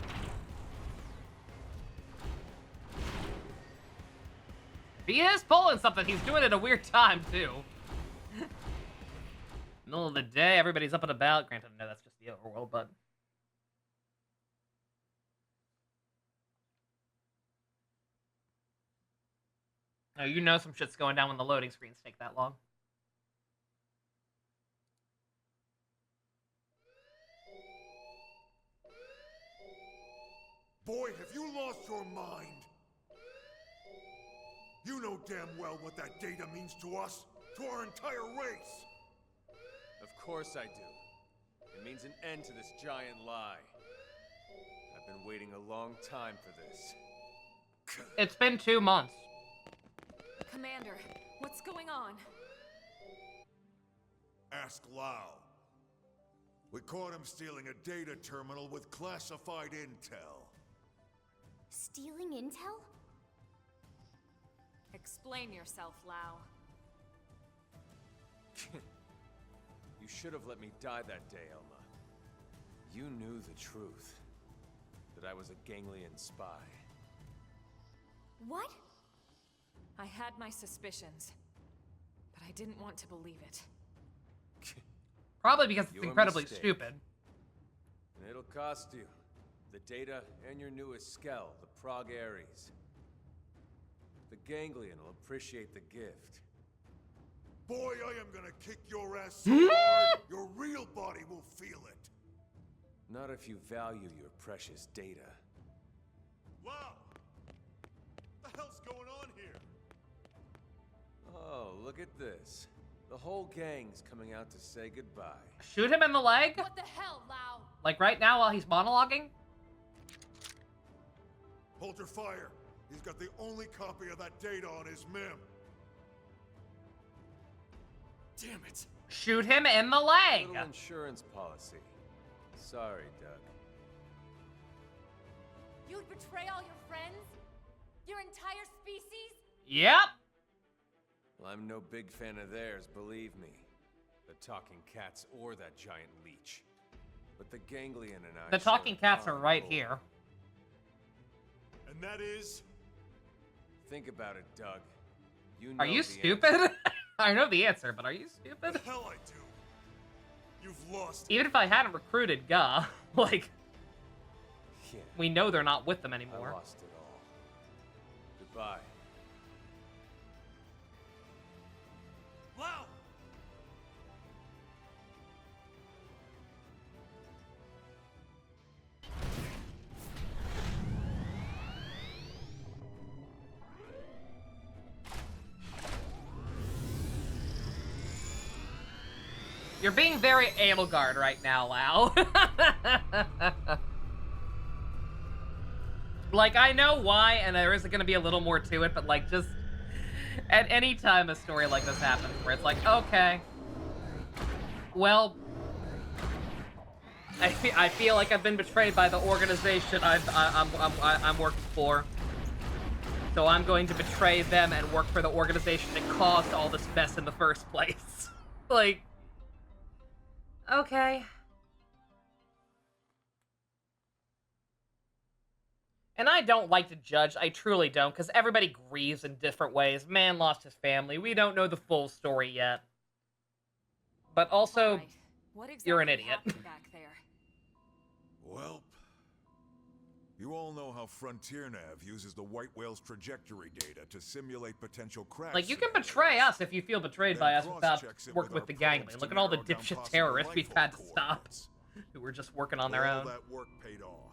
If he is pulling something, he's doing it at a weird time, too. Middle of the day, everybody's up and about. Granted, no, that's just the overworld, but... Oh, you know some shit's going down when the loading screens take that long. Boy, have you lost your mind! You know damn well what that data means to us, to our entire race! Of course I do. It means an end to this giant lie. I've been waiting a long time for this. It's been 2 months. Commander, what's going on? Ask Lau. We caught him stealing a data terminal with classified intel. Stealing intel? Explain yourself, Lau. You should have let me die that day, Elma. You knew the truth. That I was a Ganglion spy. What? I had my suspicions, but I didn't want to believe it. Probably because it's Your incredibly mistake. stupid. And it'll cost you. The data and your newest skell, the Prog Ares. The Ganglion will appreciate the gift. Boy, I am gonna kick your ass so hard, your real body will feel it. Not if you value your precious data. Wow! What the hell's going on here? Oh, look at this. The whole gang's coming out to say goodbye. Shoot him in the leg? What the hell, Lau? Like right now while he's monologuing? Hold your fire. He's got the only copy of that data on his MIM. Damn it! Shoot him in the leg! Little insurance policy. Sorry, Doug. You'd betray all your friends? Your entire species? Yep. Well, I'm no big fan of theirs, believe me. The talking cats or that giant leech. But the Ganglion and I... The talking cats are right here. And that is? Think about it, Doug. You know Are you the stupid? I know the answer, but are you stupid? The hell I do. You've lost. Even if I hadn't recruited Ga, like, Yeah, we know they're not with them I anymore. lost it all. Goodbye. Lau! You're being very Edelgard right now, Lau. Like, I know why, and there is going to be a little more to it, but, like, just... At any time a story like this happens, where it's like, okay... Well... I feel like I've been betrayed by the organization I'm working for. So I'm going to betray them and work for the organization that caused all this mess in the first place. Like... Okay. And I don't like to judge, I truly don't, because everybody grieves in different ways. Man lost his family, we don't know the full story yet. But also, Alright, what exactly you're an idiot. happened back there? Welp. You all know how Frontier Nav uses the White Whale's trajectory data to simulate potential cracks. Like, you can scenarios. betray us if you feel betrayed by us Then without cross-checks it working with our the probes gangland. to Look at all the narrow down dipshit possible terrorists we've had to lifeboat stop. coordinates. Who were just working on their All own. that work paid off.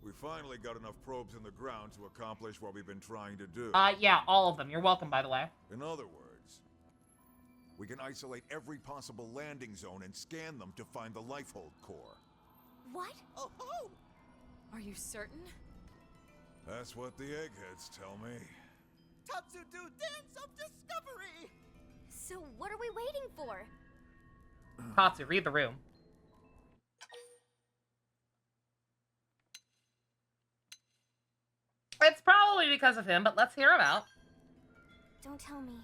We finally got enough probes in the ground to accomplish what we've been trying to do. Yeah, all of them. You're welcome, by the way. In other words, we can isolate every possible landing zone and scan them to find the lifehold core. What? Oh, Are you certain? That's what the eggheads tell me. Tatsudo Dance of Discovery! So what are we waiting for? Katsu, read the room. It's probably because of him, but let's hear him out. Don't tell me.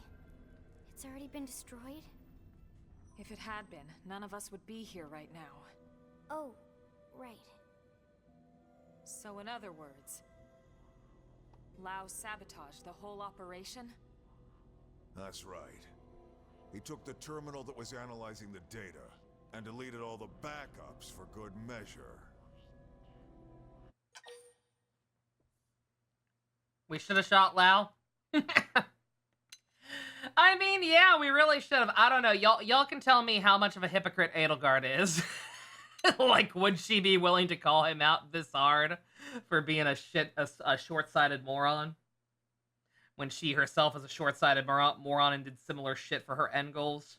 It's already been destroyed? If it had been, none of us would be here right now. Oh, right. So in other words, Lao sabotaged the whole operation? That's right. He took the terminal that was analyzing the data and deleted all the backups for good measure. We should have shot Lao. I mean, yeah, we really should have. I don't know. Y'all can tell me how much of a hypocrite Edelgard is. Like, would she be willing to call him out this hard for being a short-sighted moron? When she herself is a short-sighted moron and did similar shit for her end goals?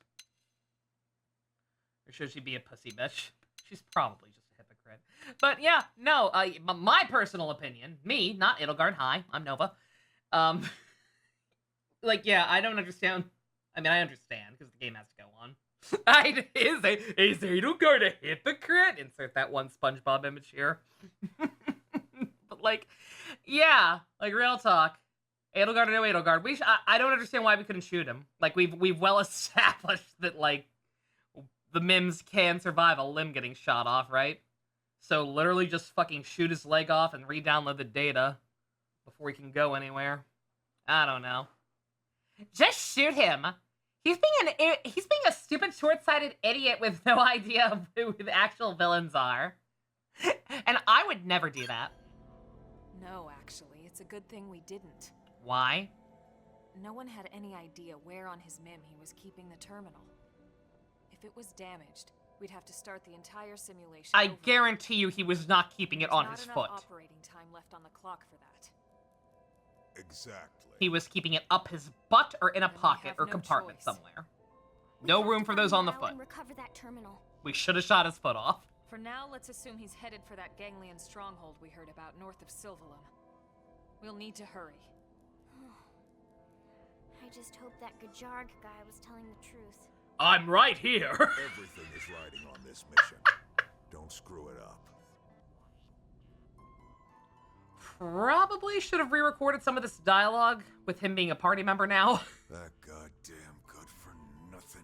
Or should she be a pussy bitch? She's probably just a hypocrite. But yeah, no, my personal opinion, me, not Edelgard, hi, I'm Nova. Like, yeah, I don't understand. I mean, I understand, because the game has to go on. Is Edelgard a hypocrite? Insert that one SpongeBob image here. But, like, yeah, like, real talk. Edelgard or no Edelgard, I don't understand why we couldn't shoot him. Like, we've well established that, like, the Mims can survive a limb getting shot off, right? So literally just fucking shoot his leg off and re-download the data before he can go anywhere. I don't know. Just shoot him. He's being a stupid, short-sighted idiot with no idea of who the actual villains are. And I would never do that. No, actually, it's a good thing we didn't. Why? No one had any idea where on his MIM he was keeping the terminal. If it was damaged, we'd have to start the entire simulation I over. guarantee you he was not keeping it There's on not his enough foot. operating time left on the clock for that. Exactly. He was keeping it up his butt or in a Then we pocket have or no compartment choice. somewhere. We No have room to for find those on the Lao foot. and recover that terminal. We should have shot his foot off. For now, let's assume he's headed for that ganglion stronghold we heard about north of Silvalum. We'll need to hurry. I just hope that Gajarg guy was telling the truth. I'm right here. Everything is riding on this mission. Don't screw it up. Probably should have re-recorded some of this dialogue with him being a party member now. That goddamn good-for-nothing...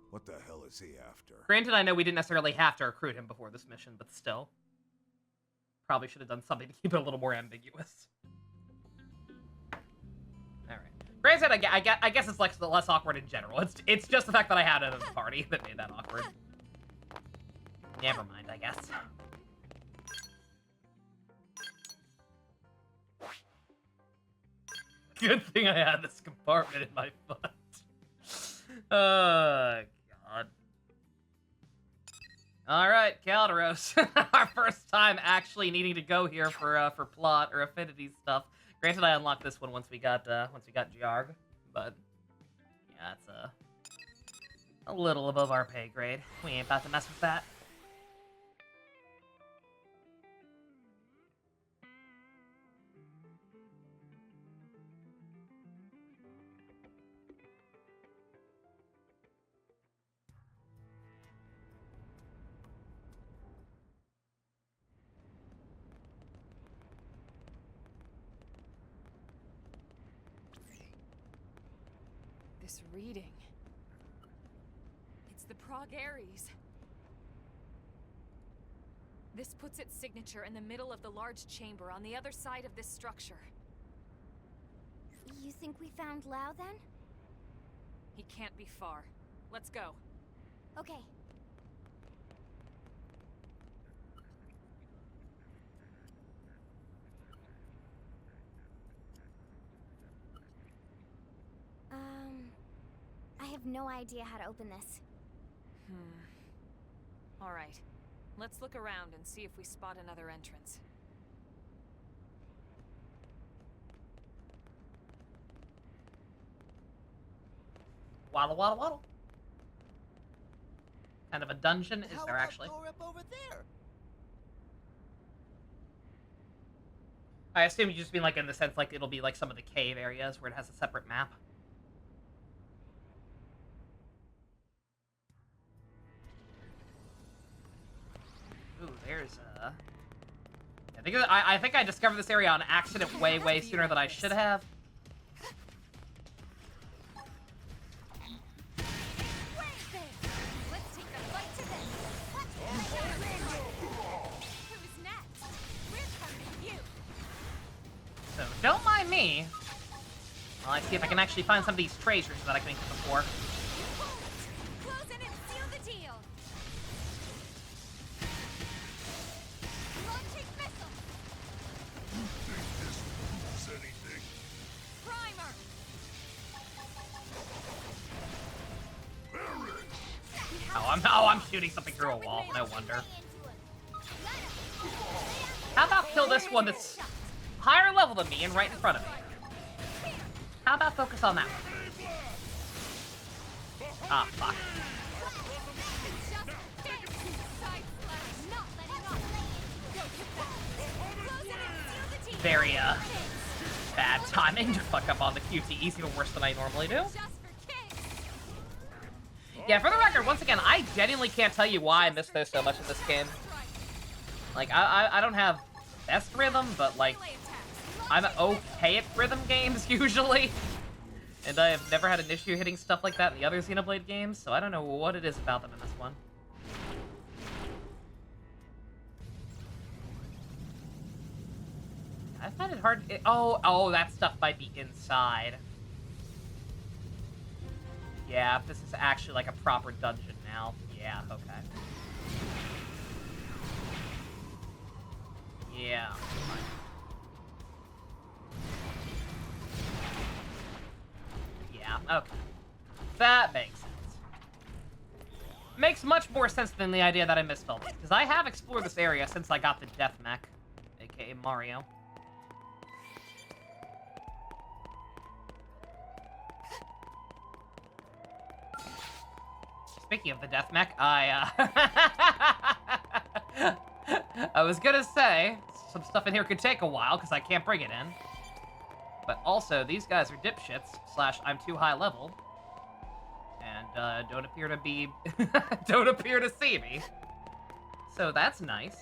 What the hell is he after? Granted, I know we didn't necessarily have to recruit him before this mission, but still. Probably should have done something to keep it a little more ambiguous. Alright. Granted, I guess it's less awkward in general. It's just the fact that I had it at a party that made that awkward. Never mind, I guess. Good thing I had this compartment in my foot. Oh, God. Alright, Calderos. Our first time actually needing to go here for plot or affinity stuff. Granted, I unlocked this one once we got Jarg, but yeah, it's a little above our pay grade. We ain't about to mess with that. This reading. It's the Prague Aries. This puts its signature in the middle of the large chamber on the other side of this structure. You think we found Lao then? He can't be far. Let's go. Okay. no idea how to open this. All right. Let's look around and see if we spot another entrance. Waddle, waddle, waddle. Kind of a dungeon is there actually? Door up over there? I assume you just mean like in the sense like it'll be like some of the cave areas where it has a separate map. Ooh, there's a... I think I discovered this area on accident way sooner than I should have. Let's take a bite to this. Who's next? We're coming to you. So don't mind me while I see if I can actually find some of these treasures that I couldn't get before. Close in and seal the deal. Launching missile. Primer. Oh, I'm shooting something through a wall. No wonder. How about kill this one that's higher level than me and right in front of me? How about focus on that one? Ah, fuck. Very, bad timing to fuck up on the QTEs even worse than I normally do. Yeah, for the record, once again, I genuinely can't tell you why I missed those so much in this game. Like, I don't have the best rhythm, but, like, I'm okay at rhythm games, usually. And I have never had an issue hitting stuff like that in the other Xenoblade games, so I don't know what it is about them in this one. I find it hard... Oh, that stuff might be inside. Yeah, if this is actually like a proper dungeon now. Yeah, okay. Yeah. Yeah, okay. That makes sense. Makes much more sense than the idea that I misspelled it, because I have explored this area since I got the Death Mech, aka Mario. Speaking of the Death Mech, I was gonna say, some stuff in here could take a while, because I can't bring it in. But also, these guys are dipshits, / I'm too high level. And, don't appear to be... don't appear to see me. So that's nice.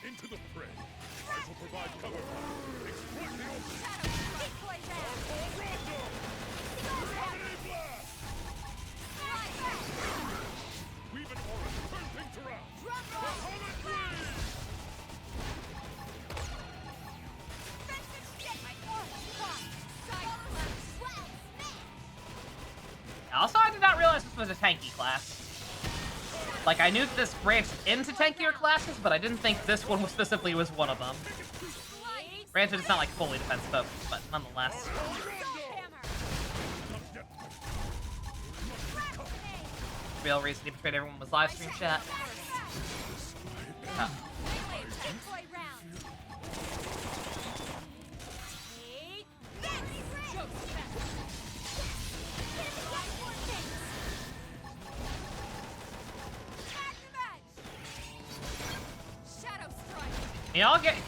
Into the fray. I shall provide cover. Exploit the opening. Weave an aura. Turn things around. Also, I did not realize this was a tanky class. Like, I knew that this branched into tankier classes, but I didn't think this one specifically was one of them. Granted, it's not like fully defense focused, but nonetheless. Real reason he betrayed everyone was live stream chat. Oh.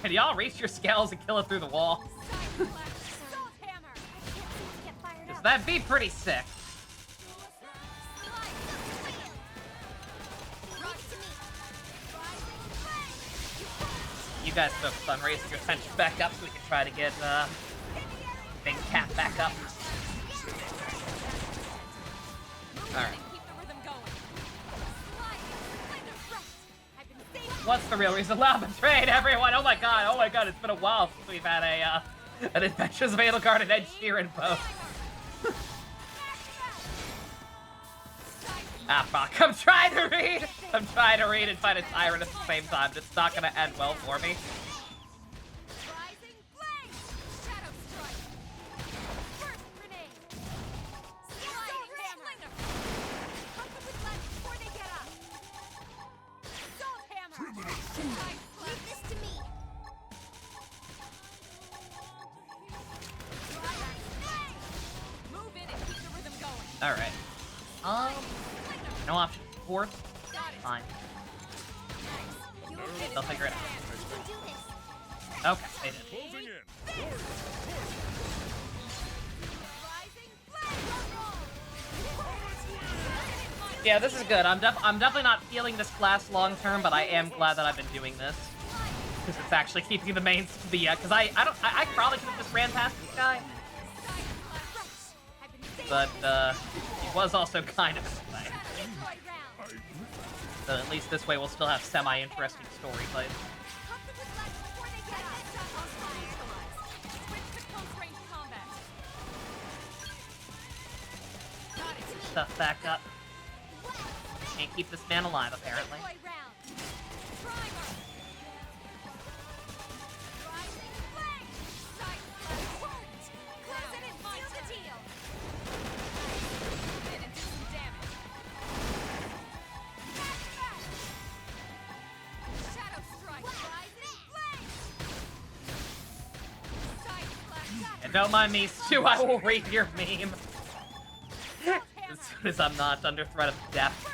Can y'all reach your scales and kill it through the wall? Because that'd be pretty sick. You guys focus on raising your tension back up so we can try to get Big Cat back up. Alright. What's the real reason? Love betrayed everyone! Oh my god, it's been a while since we've had an Adventures of Edelgard and Ed Sheeran post. Ah, fuck, I'm trying to read! I'm trying to read and find a tyrant at the same time, but it's not gonna end well for me. Rising Flame! Shadow Strike! First Grenade! Sliding Hammer! Cut them with lead before they get up! Salt Hammer! Leave this to me! Move in and keep the rhythm going. Alright. No option. Fourth? Fine. They'll figure it out. You can do this! Okay, they did. Closing in. Rising Flame! Yeah, this is good. I'm definitely not feeling this class long term, but I am glad that I've been doing this. Because it's actually keeping the mains to the, because I probably could have just ran past this guy. But, he was also kind of a way. So at least this way we'll still have semi-interesting story fights. Stuff back up. Can't keep this man alive, apparently. And don't mind me, Stu, I will read your meme. As soon as I'm not under threat of death.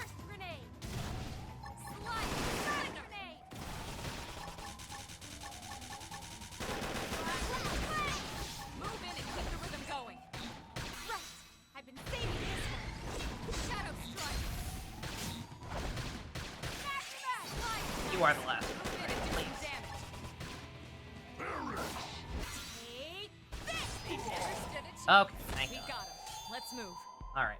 Move in and keep the rhythm going. I've been saving this one. Shadow Strike. You are the last one. Move in and do some damage. Take this. They never stood a chance. Okay, thank We God. got him. Let's move. Alright.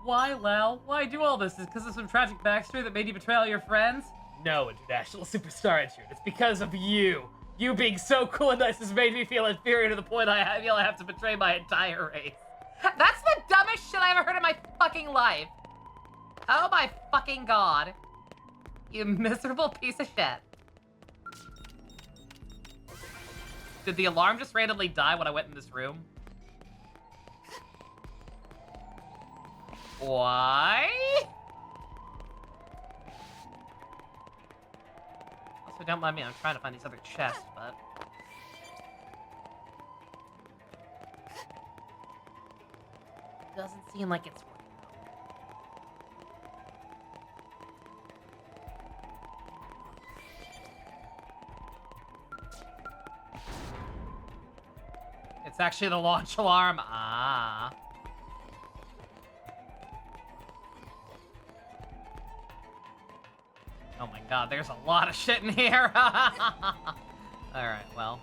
Why, Lau? Why do all this? Is it because of some tragic backstory that made you betray all your friends? No, International Superstar Entry. It's because of you. You being so cool and nice has made me feel inferior to the point I feel I have to betray my entire race. That's the dumbest shit I ever heard in my fucking life. Oh my fucking God. You miserable piece of shit. Did the alarm just randomly die when I went in this room? Why? Also, don't mind me, I'm trying to find these other chests, but... doesn't seem like it's working. It's actually the launch alarm. Ah. Oh my God, there's a lot of shit in here. Alright, well.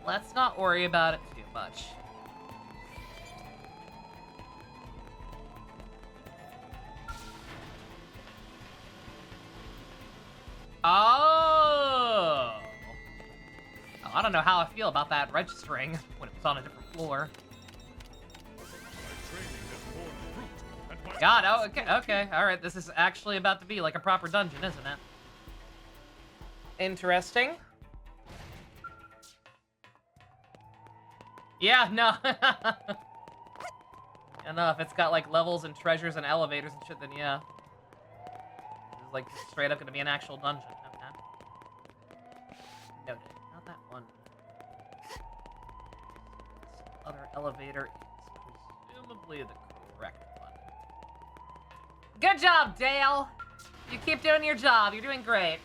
Let's not worry about it too much. Oh! I don't know how I feel about that registering when it was on a different floor. God, oh, okay, alright, this is actually about to be like a proper dungeon, isn't it? Interesting. Yeah, no. Yeah, if it's got like levels and treasures and elevators and shit, then yeah. This is like straight up gonna be an actual dungeon. Okay. Noted. Not that one. This other elevator is presumably the correct one. Good job, Dale! You keep doing your job. You're doing great.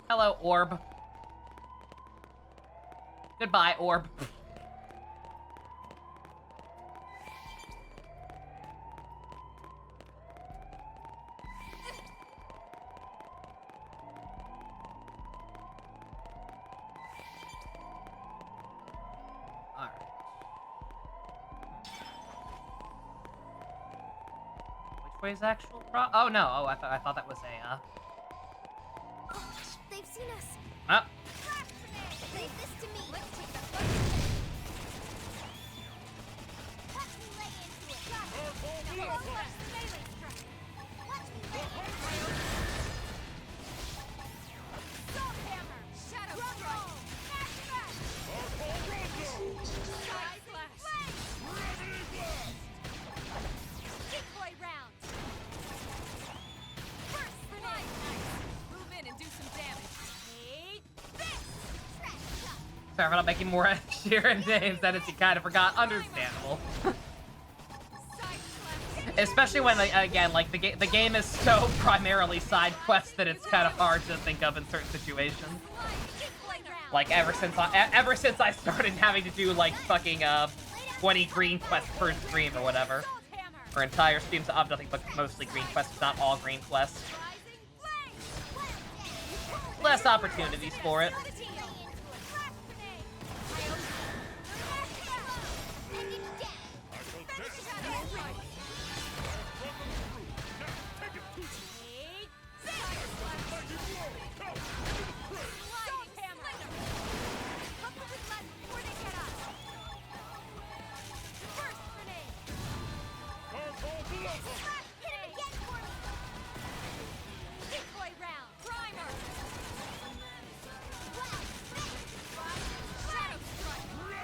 Hello, Orb. Goodbye, Orb. Alright. Which way is actual Oh, no. Oh, I thought that was a, They've seen us. Oh. Sorry for not making more Sheeran names that you kind of forgot. Understandable. Especially when, like, again, like, the game is so primarily side quests that it's kind of hard to think of in certain situations. Like, ever since I started having to do, like, fucking, 20 green quests per stream or whatever. For entire streams of nothing but mostly green quests, not all green quests. Less opportunities for it.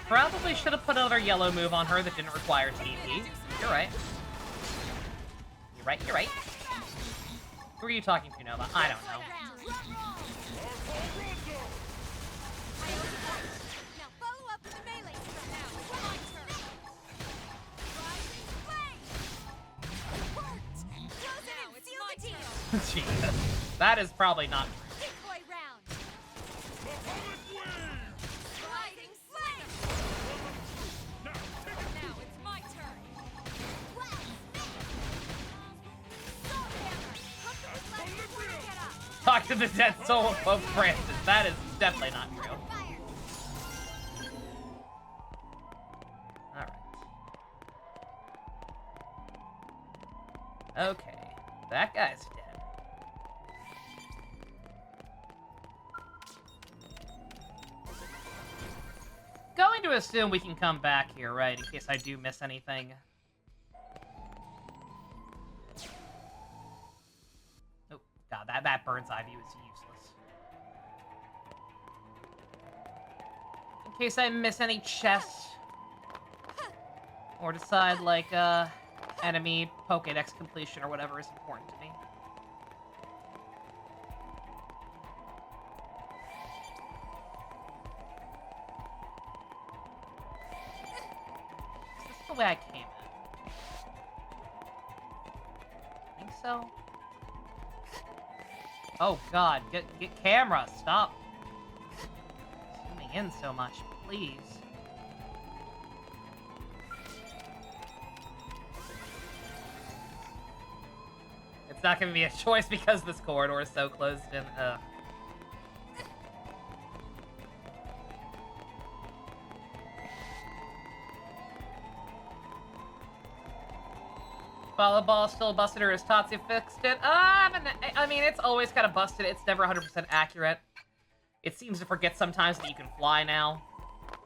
Probably should have put another yellow move on her that didn't require TP. You're right. You're right, you're right. Who are you talking to, Nova? I don't know. Jesus. That is probably not true. Talk to the dead soul of both Francis. That is definitely not true. Alright. Okay. That guy's dead. Going to assume we can come back here, right? In case I do miss anything. God, that bird's eye view is useless. In case I miss any chests. Or decide, like, enemy Pokédex completion or whatever is important to me. Is this the way I came in? I think so. Oh god, get camera, stop zooming in so much, please. It's not gonna be a choice because this corridor is so closed in. Volleyball still busted, or has Tatsu fixed it? I mean, it's always kind of busted. It's never 100% accurate. It seems to forget sometimes that you can fly now,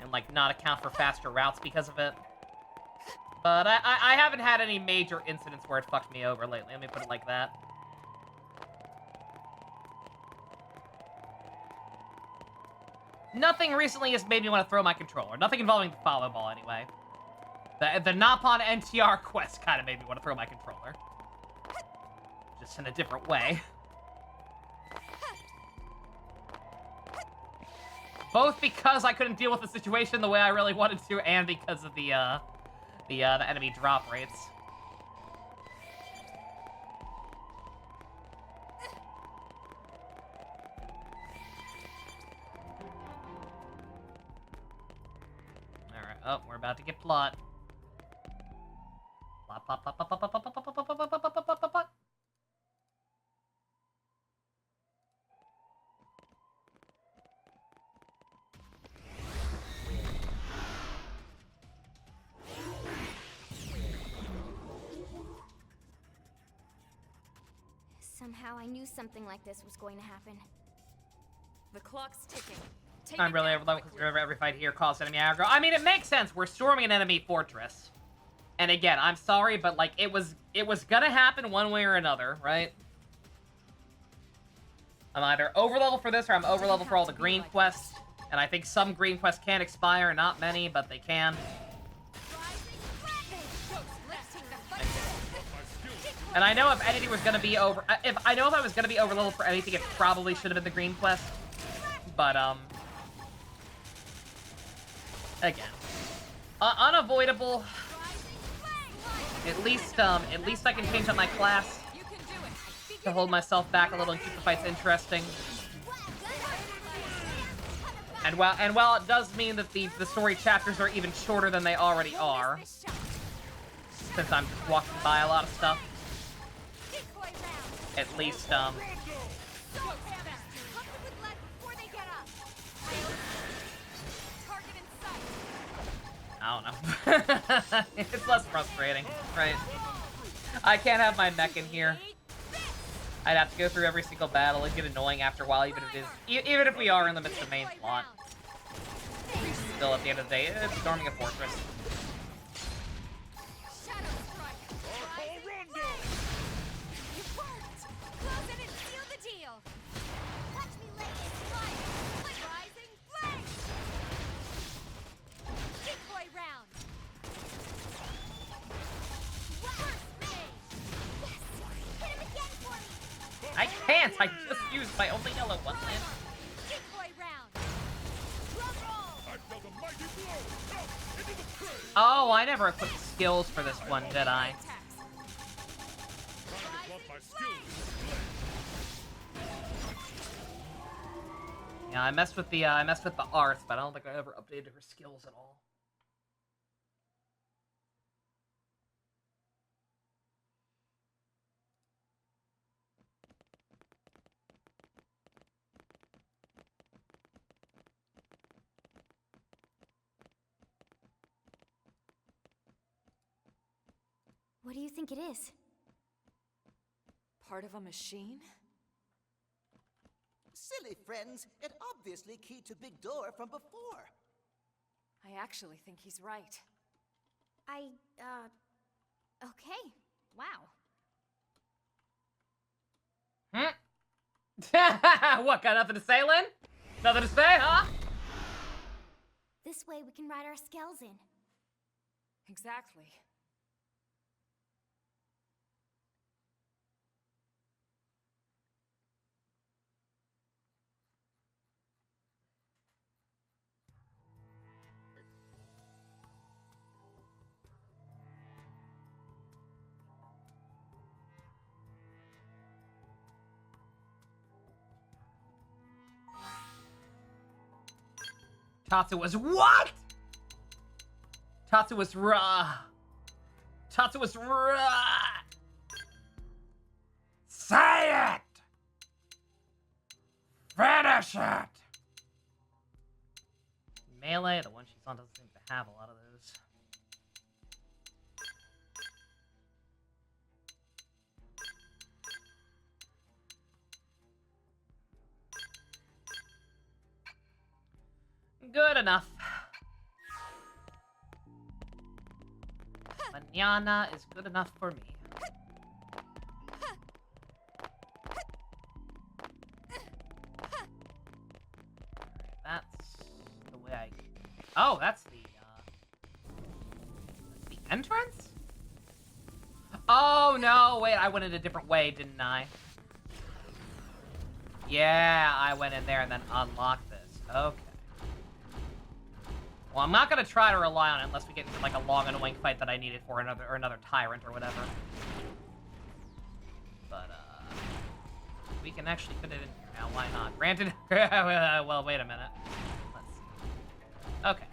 and, like, not account for faster routes because of it. But I haven't had any major incidents where it fucked me over lately. Let me put it like that. Nothing recently has made me want to throw my controller. Nothing involving the volleyball, anyway. The Napon NTR quest kind of made me want to throw my controller. Just in a different way. Both because I couldn't deal with the situation the way I really wanted to, and because of the enemy drop rates. Alright, oh, we're about to get plot. Plot, plot, plot, plot, plot, plot, plot, plot, plot, plot, plot, plot, plot, plot, plot. Somehow I knew something like this was going to happen. The clock's ticking. I'm really overloaded because every fight here caused enemy aggro. I mean, it makes sense. We're storming an enemy fortress. And again, I'm sorry, but, like, it was gonna happen one way or another, right? I'm either overlevel for this or I'm overlevel for all the green quests. And I think some green quests can expire, not many, but they can. And I know if anything was gonna be if I was gonna be overleveled for anything, it probably should have been the green quest. But, Again. Unavoidable. At least I can change up my class to hold myself back a little and keep the fights interesting. And while it does mean that the story chapters are even shorter than they already are, since I'm just walking by a lot of stuff, at least I don't know. It's less frustrating, right? I can't have my mech in here. I'd have to go through every single battle. It'd get annoying after a while, even if we are in the midst of main plot. Still, at the end of the day, it's storming a fortress. I can't! I just used my only yellow one land. Oh, I never equipped skills for this one, did I? Yeah, I messed with the Arth, but I don't think I ever updated her skills at all. What do you think it is? Part of a machine? Silly friends, it obviously keyed to big door from before. I actually think he's right. Okay. Wow. What, got nothing to say, Lynn? Nothing to say, huh? This way we can ride our skells in. Exactly. Tatsu was what? Tatsu was raw. Tatsu was raw. Say it! Finish it! Melee, the one she's on, doesn't seem to have a lot of those. Good enough. Manana is good enough for me. Alright, that's the way I... Oh, that's the entrance? Oh, no, wait, I went in a different way, didn't I? Yeah, I went in there and then unlocked this. Okay. Well, I'm not gonna try to rely on it unless we get into like a long annoying fight that I needed for another tyrant or whatever. But we can actually fit it in here now. Why not? Granted. Well, wait a minute. Let's see. Okay.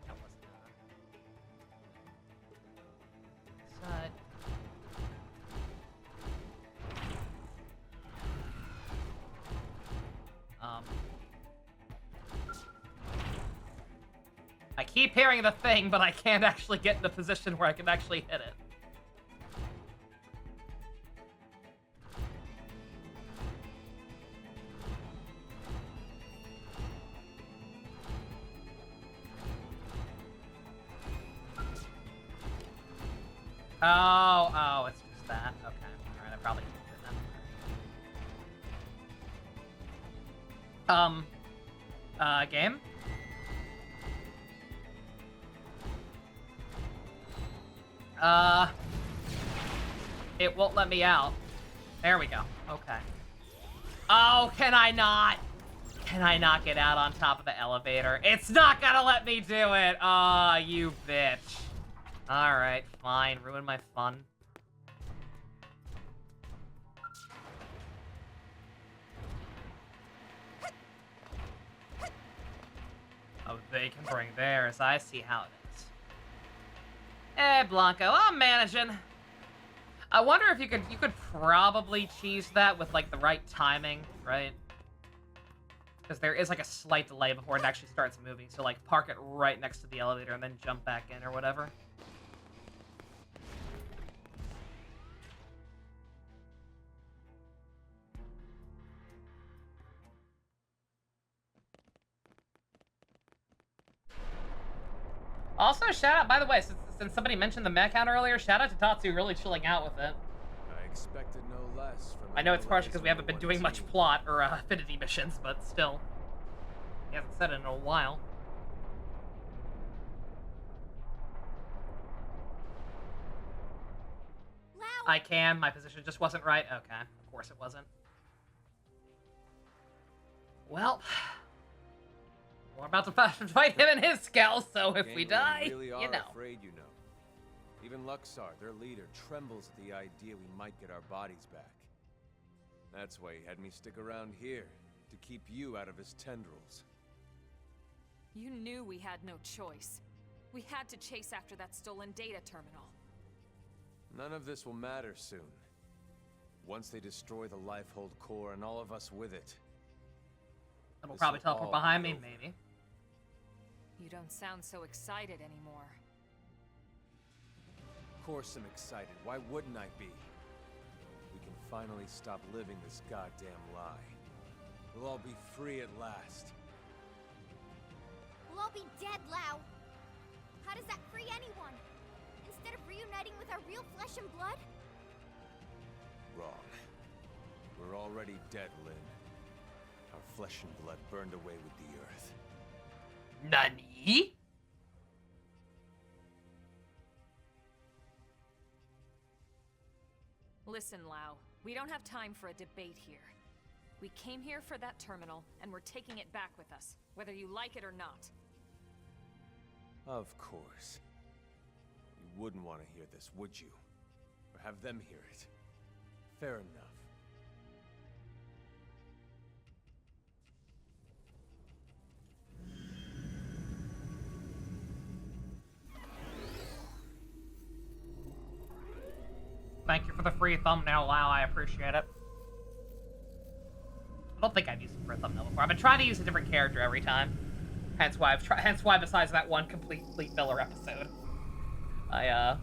That wasn't side. I keep hearing the thing, but I can't actually get in a position where I can actually hit it. Oh, it's just that. Okay. Alright, I probably can't do that. Game? It won't let me out. There we go. Okay. Oh, can I not? Can I not get out on top of the elevator? It's not gonna let me do it! Aw, you bitch. Alright, fine. Ruin my fun. Oh, they can bring theirs. I see how it is. Eh, Blanco, I'm managing. I wonder if you could probably cheese that with, like, the right timing, right? Because there is, like, a slight delay before it actually starts moving. So, like, park it right next to the elevator and then jump back in or whatever. Also, shout out, by the way, since somebody mentioned the mech count earlier, shout out to Tatsu really chilling out with it. I expected no less from I know it's partially because we haven't number been doing one much team. plot or affinity missions, but still. He hasn't said it in a while. Lau! I can, my position just wasn't right. Okay, of course it wasn't. Well, we're about to fight him and his scale, so if we Ganglia die, really are you know. afraid, you know. Even Luxar, their leader, trembles at the idea we might get our bodies back. That's why he had me stick around here, to keep you out of his tendrils. You knew we had no choice. We had to chase after that stolen data terminal. None of this will matter soon. Once they destroy the Lifehold core and all of us with it. It'll This probably will teleport all behind be me, over. maybe. You don't sound so excited anymore. Of course I'm excited. Why wouldn't I be? We can finally stop living this goddamn lie. We'll all be free at last. We'll all be dead, Lau. How does that free anyone? Instead of reuniting with our real flesh and blood? Wrong. We're already dead, Lynn. Our flesh and blood burned away with the earth. Nani? Listen, Lau. We don't have time for a debate here. We came here for that terminal, and we're taking it back with us, whether you like it or not. Of course. You wouldn't want to hear this, would you? Or have them hear it? Fair enough. Thank you for the free thumbnail, Lau. I appreciate it. I don't think I've used it for a thumbnail before. I've been trying to use a different character every time. Hence why besides that one complete filler episode, I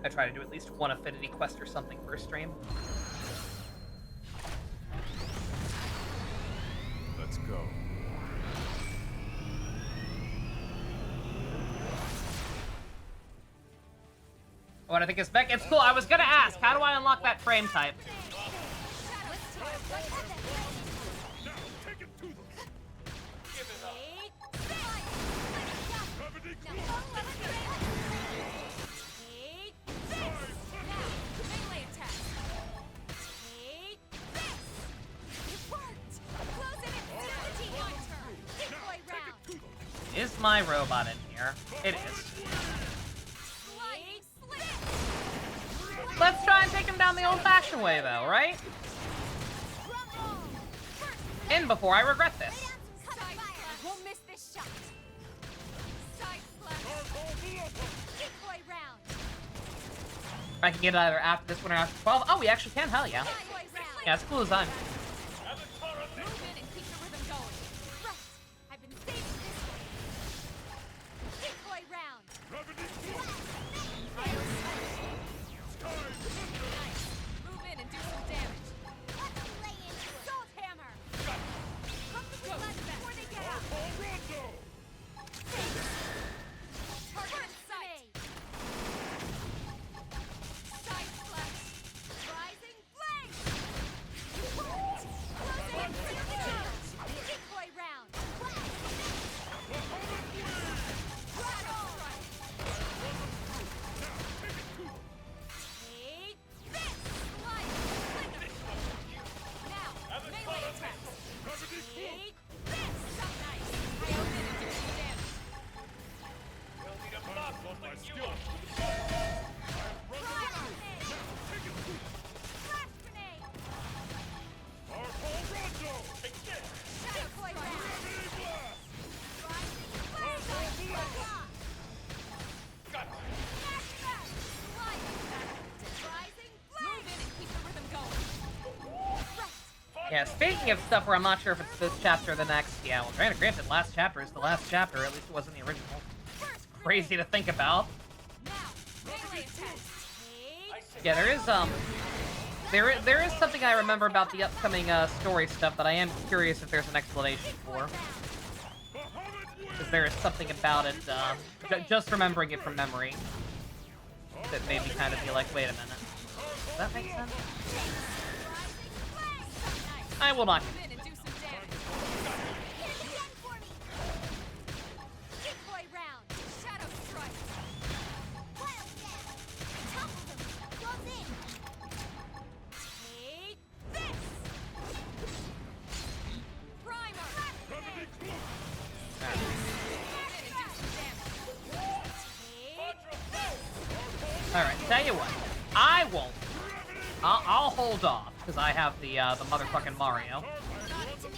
try to do at least one affinity quest or something for a stream. Let's go. What I think is Beck, it's cool. I was gonna ask, how do I unlock that frame type? Is my robot in here? It is. Let's try and take him down the old-fashioned way, though, right? In before I regret this. Won't miss this shot. Side slash. Boy round. I can get it either after this one or after 12. Oh, we actually can, hell yeah. Boy round. Yeah, as cool as I'm. Move in and keep the rhythm going. Right. I've been saving this one. Big boy round. Nice. Move in and do some damage. Let them lay into it. Salt hammer. Comfortably left before they get out. Target sight. Side slash. Rising flame. Yeah, speaking of stuff where I'm not sure if it's this chapter or the next, yeah, well, granted, last chapter is the last chapter, at least it wasn't the original. Crazy to think about. Yeah, there is something I remember about the upcoming story stuff that I am curious if there's an explanation for. Because there is something about it, just remembering it from memory, that made me kind of be like, wait a minute. Does that make sense? I will not. Alright, tell you what. I won't. I'll hold off, because I have the motherfucking Mario.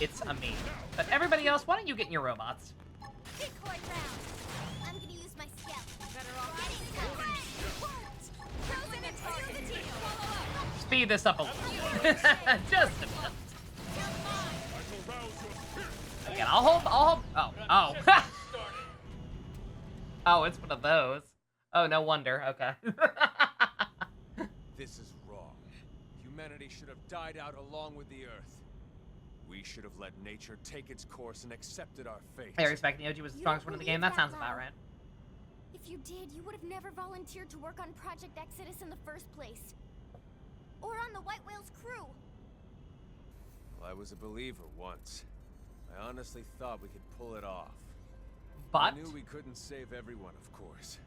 It's a me. But everybody else, why don't you get in your robots? I'm gonna use my skill. Speed this up a little. Just a bit. Again, I'll hold, oh. Oh, it's one of those. Oh, no wonder, okay. This is wrong. Humanity should have died out along with the Earth. We should have let nature take its course and accepted our fate. I respect Neoji was the strongest one in the game. That sounds about right. If you did, you would have never volunteered to work on Project Exodus in the first place. Or on the White Whale's crew. Well, I was a believer once. I honestly thought we could pull it off. But I knew we couldn't save everyone, of course.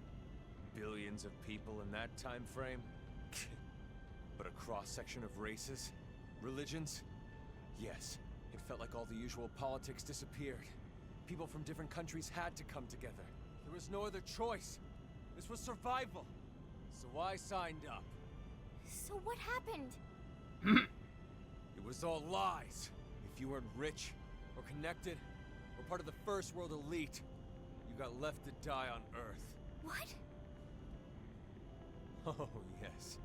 Billions of people in that time frame. But a cross-section of races, religions. Yes, it felt like all the usual politics disappeared. People from different countries had to come together. There was no other choice. This was survival. So I signed up. So what happened? It was all lies. If you weren't rich, or connected, or part of the first world elite, you got left to die on Earth. What? Oh, yes.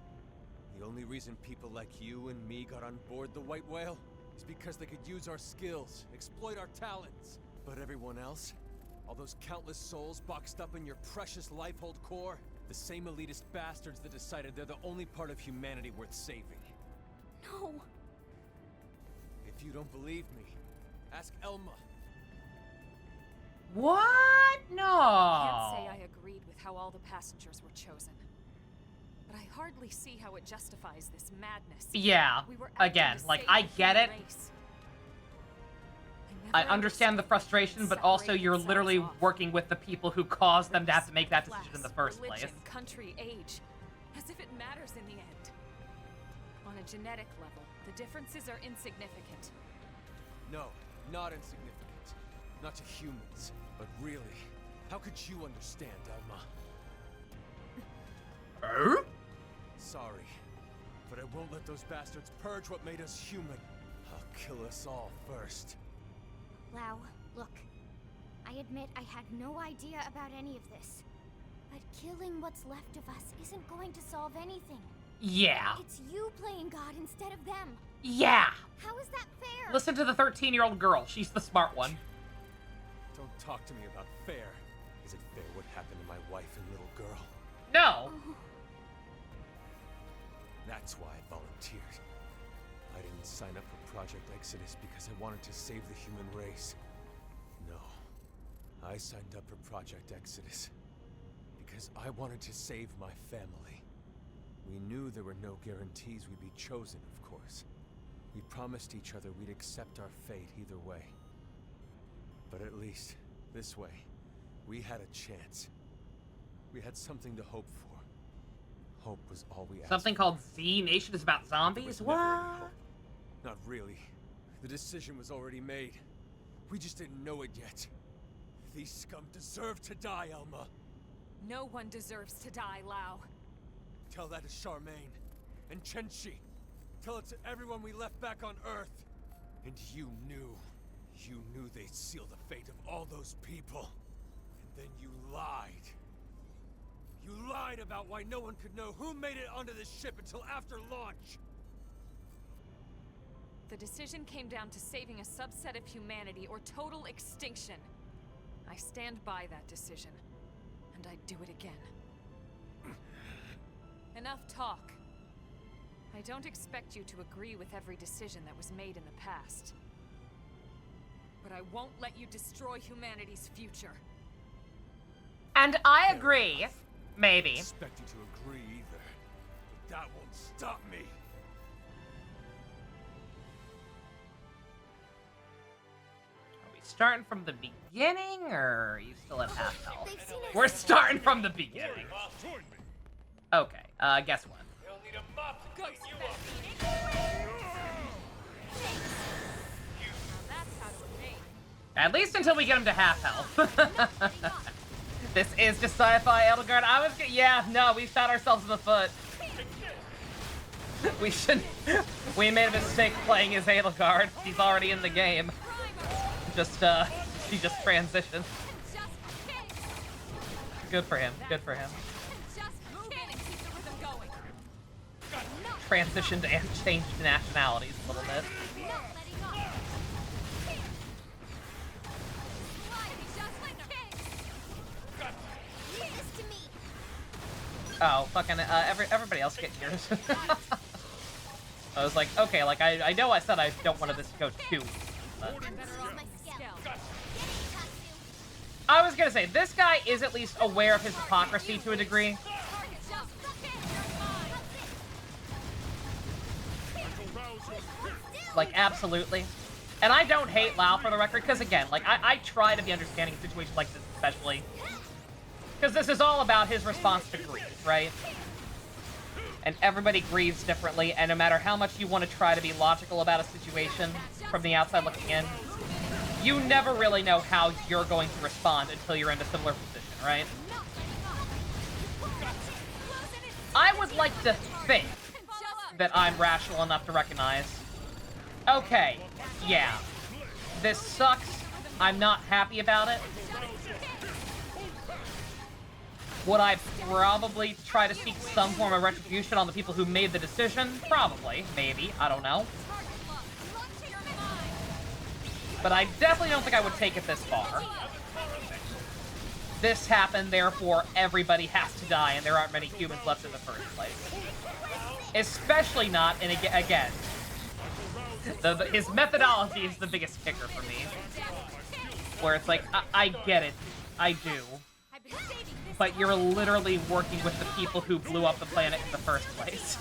The only reason people like you and me got on board the White Whale is because they could use our skills, exploit our talents. But everyone else, all those countless souls boxed up in your precious Lifehold core, the same elitist bastards that decided they're the only part of humanity worth saving. No. If you don't believe me, ask Elma. what? No. I can't say I agreed with how all the passengers were chosen. But I hardly see how it justifies this madness. Yeah. We were acting Again, to like, save I the get human it. race. I never understand the understood frustration, but also separating you're themselves literally off. working with the people who caused them to have to make that Class, decision in the first religion, place. country, age, as if it matters in the end. On a genetic level, the differences are insignificant. No, not insignificant. Not to humans, but really, how could you understand, Elma? Sorry, but I won't let those bastards purge what made us human. I'll kill us all first. Lau, look. I admit I had no idea about any of this. But killing what's left of us isn't going to solve anything. Yeah. It's you playing God instead of them. Yeah. How is that fair? Listen to the 13-year-old girl. She's the smart one. Don't talk to me about fair. Is it fair what happened to my wife and little girl? No. That's why I volunteered. I didn't sign up for Project Exodus because I wanted to save the human race. No. I signed up for Project Exodus because I wanted to save my family. We knew there were no guarantees we'd be chosen, of course. We promised each other we'd accept our fate either way. But at least, this way, we had a chance. We had something to hope for. Hope was all we asked. Something called Z Nation is about zombies? There was never any What? hope. Not really. The decision was already made. We just didn't know it yet. These scum deserve to die, Elma. No one deserves to die, Lau. Tell that to Charmaine and Chenchi. Tell it to everyone we left back on Earth. And you knew they'd seal the fate of all those people. And then you lied. You lied about why no one could know who made it onto this ship until after launch. the decision came down to saving a subset of humanity or total extinction. I stand by that decision, and I'd do it again. Enough talk. I don't expect you to agree with every decision that was made in the past. But I won't let you destroy humanity's future. And I agree. Maybe. I don't expect you to agree either, but that won't stop me. Are we starting from the beginning, or are you still at half health? They've seen us. We're starting from the beginning. Okay, guess what? At least until we get him to half health. This is just sci-fi Edelgard. Yeah, no, we shot ourselves in the foot. We made a mistake playing as Edelgard. He's already in the game. He just transitioned. Good for him. Good for him. Transitioned and changed nationalities a little bit. Oh, fucking, everybody else get yours. I was like, okay, like, I know I said I don't want this to go too easy, but... I was gonna say, this guy is at least aware of his hypocrisy to a degree. Like, absolutely. And I don't hate Lau, for the record, because again, like, I try to be understanding in situations like this, especially. Because this is all about his response to grief, right? And everybody grieves differently, and no matter how much you want to try to be logical about a situation from the outside looking in, you never really know how you're going to respond until you're in a similar position, right? I would like to think that I'm rational enough to recognize, okay, yeah, this sucks, I'm not happy about it. Would I probably try to seek some form of retribution on the people who made the decision? Probably. Maybe. I don't know. But I definitely don't think I would take it this far. This happened, therefore everybody has to die, and there aren't many humans left in the first place. Especially not, and again, his methodology is the biggest kicker for me. Where it's like, I get it. I do. But you're literally working with the people who blew up the planet in the first place.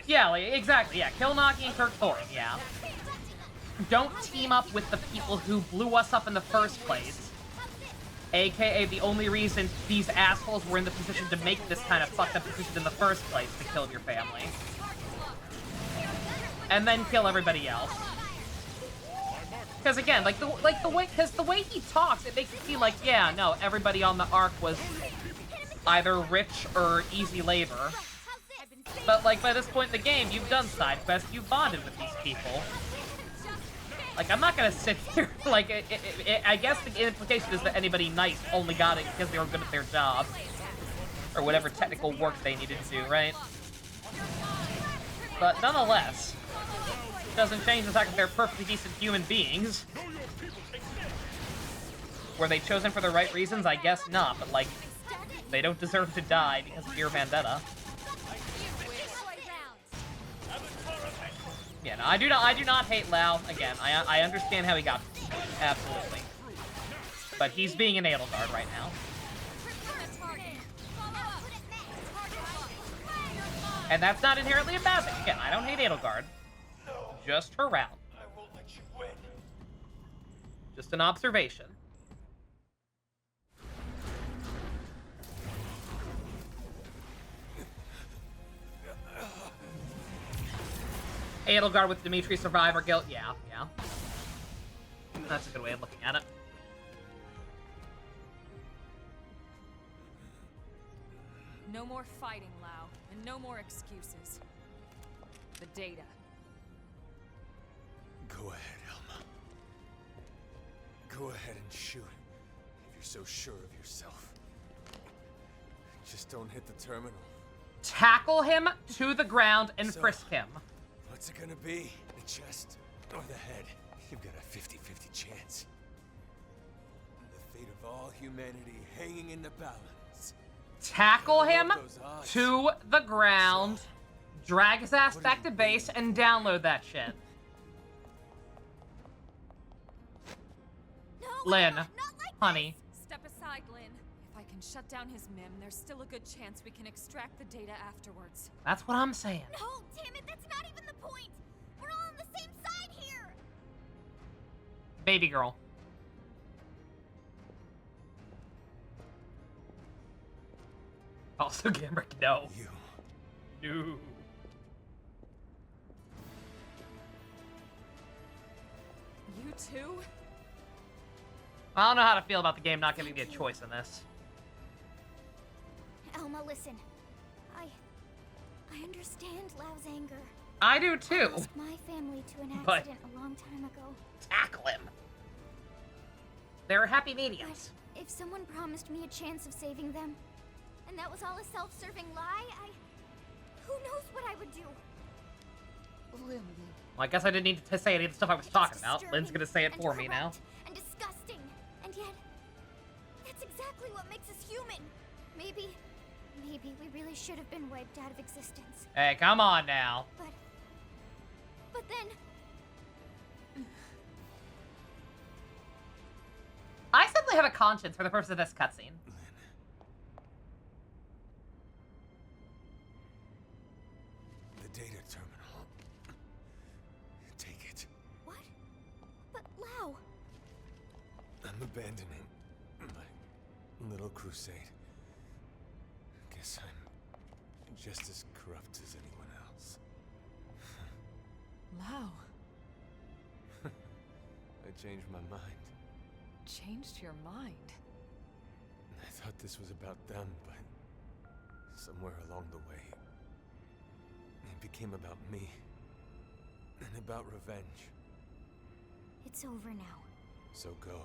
Yeah, like, exactly, yeah. Kilnocki and Kirk Thorin, yeah. Don't team up with the people who blew us up in the first place. AKA the only reason these assholes were in the position to make this kind of fucked up decision in the first place, to kill your family. And then kill everybody else. Because again, the way he talks, it makes it seem like, yeah, no, everybody on the Ark was either rich or easy labor. But like by this point in the game, you've done side quests, you've bonded with these people. Like, I'm not gonna sit here, like, I guess the implication is that anybody nice only got it because they were good at their job. Or whatever technical work they needed to do, right? But nonetheless, doesn't change the fact that they're perfectly decent human beings. Were they chosen for the right reasons? I guess not, but like, they don't deserve to die because of your vendetta. Yeah, no, I do not hate Lau. Again, I understand how he got to this point. Absolutely. But he's being an Edelgard right now. And that's not inherently a bad thing. Again, I don't hate Edelgard. Just her route. Just an observation. Edelgard with Dimitri survivor guilt. Yeah. That's a good way of looking at it. No more fighting, Lau, and no more excuses. The data. Go ahead, Elma. Go ahead and shoot, if you're so sure of yourself. Just don't hit the terminal. Tackle him to the ground and So- frisk him. What's it gonna be? The chest or the head? You've got a 50-50 chance. The fate of all humanity hanging in the balance. Tackle him Those odds. to the ground, drag his ass back to base, and download that shit. No, Lynn, not like honey. Step aside, Lynn. If I can shut down his MIM, there's still a good chance we can extract the data afterwards. That's what I'm saying. No, damn it, that's not even the point. We're all on the same side here. Baby girl. Also, Gamrick, no. You. No. You too? I don't know how to feel about the game not giving me a choice in this. Elma, listen. I understand Lau's anger. I do too. Lost my family to an But- accident a long time ago. Tackle him. They're happy mediums. But if someone promised me a chance of saving them, and that was all a self-serving lie, who knows what I would do? Lynn, Well, I guess I didn't need to say any of the stuff I was It's talking about. disturbing Lynn's gonna say it and for me now. corrupt And disgusting, and yet, that's exactly what makes us human. Maybe we really should have been wiped out of existence. Hey, come on now. But then, I simply have a conscience for the purpose of this cutscene. The data terminal. Take it. what? But Lau, I'm abandoning my little crusade. Guess I'm just as corrupt as anyone else. Lau, I changed my mind. changed your mind. I thought this was about them, but somewhere along the way, it became about me. And about revenge. it's over now. So go.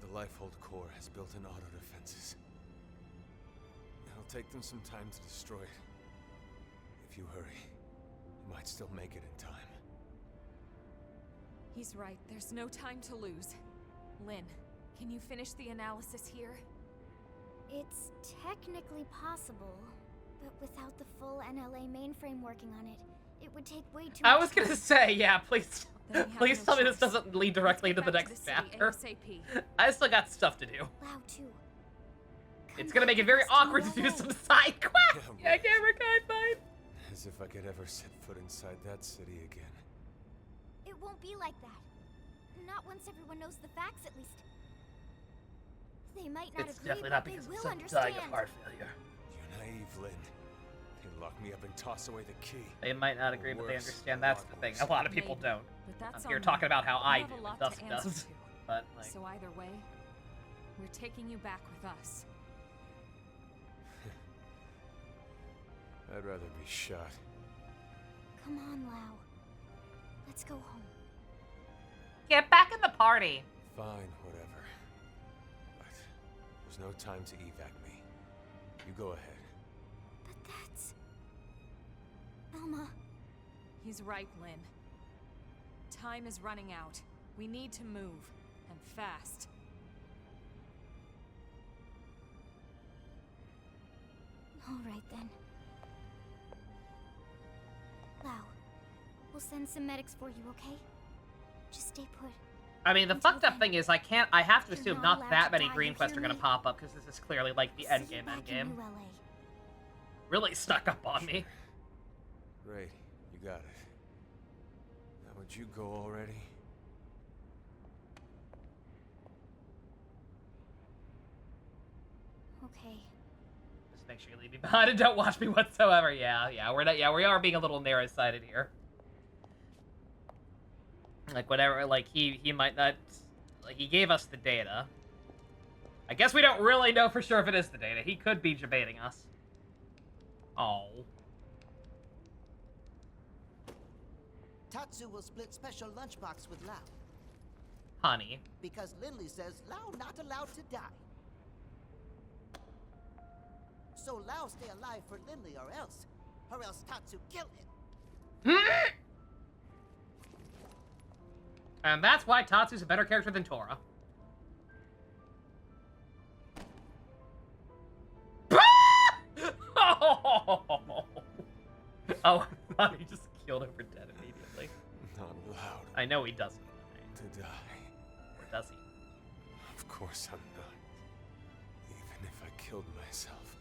The Lifehold core has built-in auto defenses. It'll take them some time to destroy it. If you hurry, you might still make it in time. He's right. There's no time to lose. Lynn, can you finish the analysis here? It's technically possible, but without the full NLA mainframe working on it, it would take way too I much was gonna time. say, yeah, please, Then we have please no tell me this choice. doesn't lead directly Let's into get the back to next city chapter. ASAP. I still got stuff to do. Lau too. It's Come gonna back make it with very us to awkward to do LA. some side quests. Yeah, Yeah, Gamrick, fine. As if I could ever set foot inside that city again. It won't be like that. Not once everyone knows the facts, at least. They might not It's agree, definitely but not they because of will some understand. dying of heart failure. You're naive, Lynn. They lock me up and toss away the key. They might not agree, but they Worse, understand. a That's lot the thing. worse. A lot of people Maybe, don't. But that's I'm here on talking you. about how You I have do, a and lot Dusk to answer does. to. But, like, So either way, we're taking you back with us. I'd rather be shot. Come on, Lau. Let's go home. get back in the party. Fine, whatever. But there's no time to evac me. You go ahead. But that's... Elma. He's right, Lynn. Time is running out. We need to move, and fast. All right, then. Lau, we'll send some medics for you, okay? Just stay put. I mean, the Until fucked up then, thing is I have to you're assume not not allowed that to many die, green you quests are hear gonna me? pop up because this is clearly like the See end you game. back in New LA. Really stuck up on me. Great, you got it. Now would you go already? Okay. Just make sure you leave me behind and don't watch me whatsoever. Yeah, we're not. Yeah, we are being a little narrow-sighted here. Like whatever. Like he might not. Like he gave us the data. I guess we don't really know for sure if it is the data. He could be debating us. Oh. Tatsu will split special lunchbox with Lau. Honey. Because Lindley says Lau not allowed to die. So Lao stay alive for Lindley or else Tatsu kill him. And that's why Tatsu's a better character than Tora. Oh, I thought he just killed him for dead immediately. Not allowed I know he doesn't. to die. Or does he? Of course I'm not. Even if I killed myself,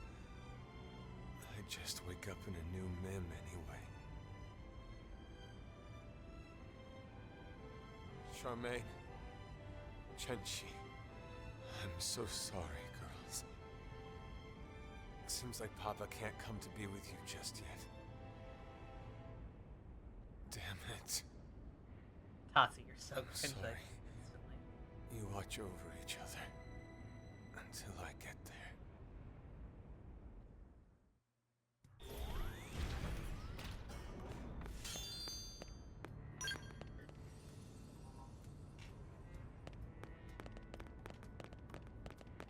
I'd just wake up in a new Mim anyway. Charmaine, Chenchi, I'm so sorry, girls. Seems like Papa can't come to be with you just yet. Damn it. Tatsu, you're so I'm cringy. sorry. You watch over each other until I get there.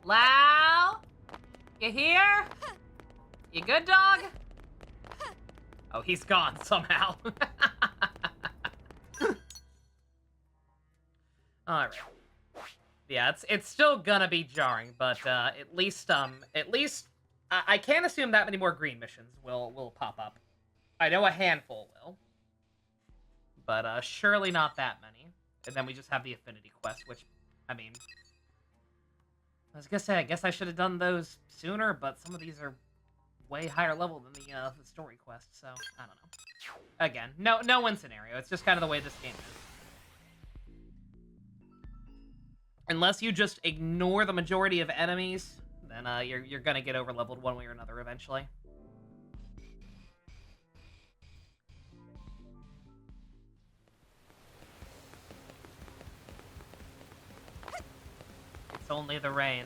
Lau? You here? You good, dog? Oh, he's gone somehow. Alright. Yeah, it's still gonna be jarring, but at least I can't assume that many more green missions will pop up. I know a handful will, but surely not that many. And then we just have the affinity quest, which, I mean, I was gonna say I guess I should have done those sooner, but some of these are way higher level than the story quest, so I don't know. Again, no win scenario. It's just kind of the way this game is. Unless you just ignore the majority of enemies, then you're gonna get over-leveled one way or another eventually. It's only the rain.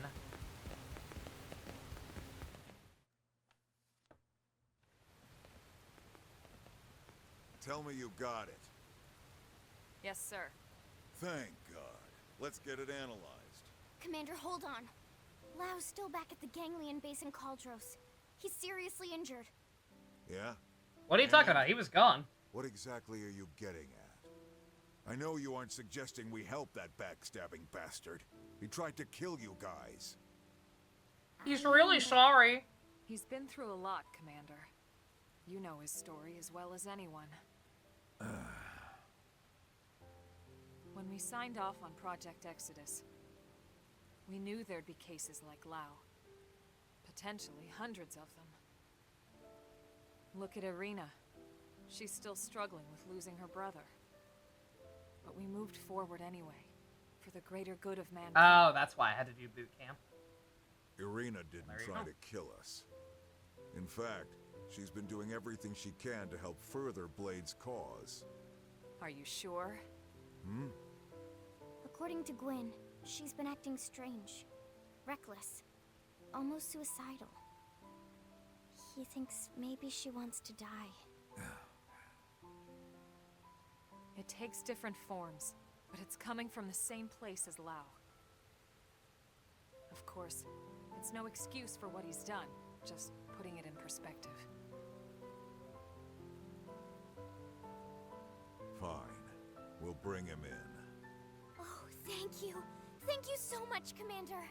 Tell me you got it. Yes, sir. Thank God. Let's get it analyzed. Commander, hold on. Lau's still back at the Ganglion base in Caldros. He's seriously injured. Yeah? What are you talking about? He was gone. What exactly are you getting at? I know you aren't suggesting we help that backstabbing bastard. He tried to kill you guys. He's really sorry. He's been through a lot, Commander. You know his story as well as anyone. When we signed off on Project Exodus, we knew there'd be cases like Lao. Potentially hundreds of them. Look at Irina. She's still struggling with losing her brother. But we moved forward anyway, for the greater good of mankind. Oh, that's why I had to do boot camp. Irina didn't There you try go. to kill us. In fact, she's been doing everything she can to help further Blade's cause. Are you sure? Hmm? According to Gwyn, she's been acting strange, reckless, almost suicidal. He thinks maybe she wants to die. It takes different forms, but it's coming from the same place as Lao. Of course, it's no excuse for what he's done, just putting it in perspective. Fine. We'll bring him in. Oh, thank you. Thank you so much, Commander.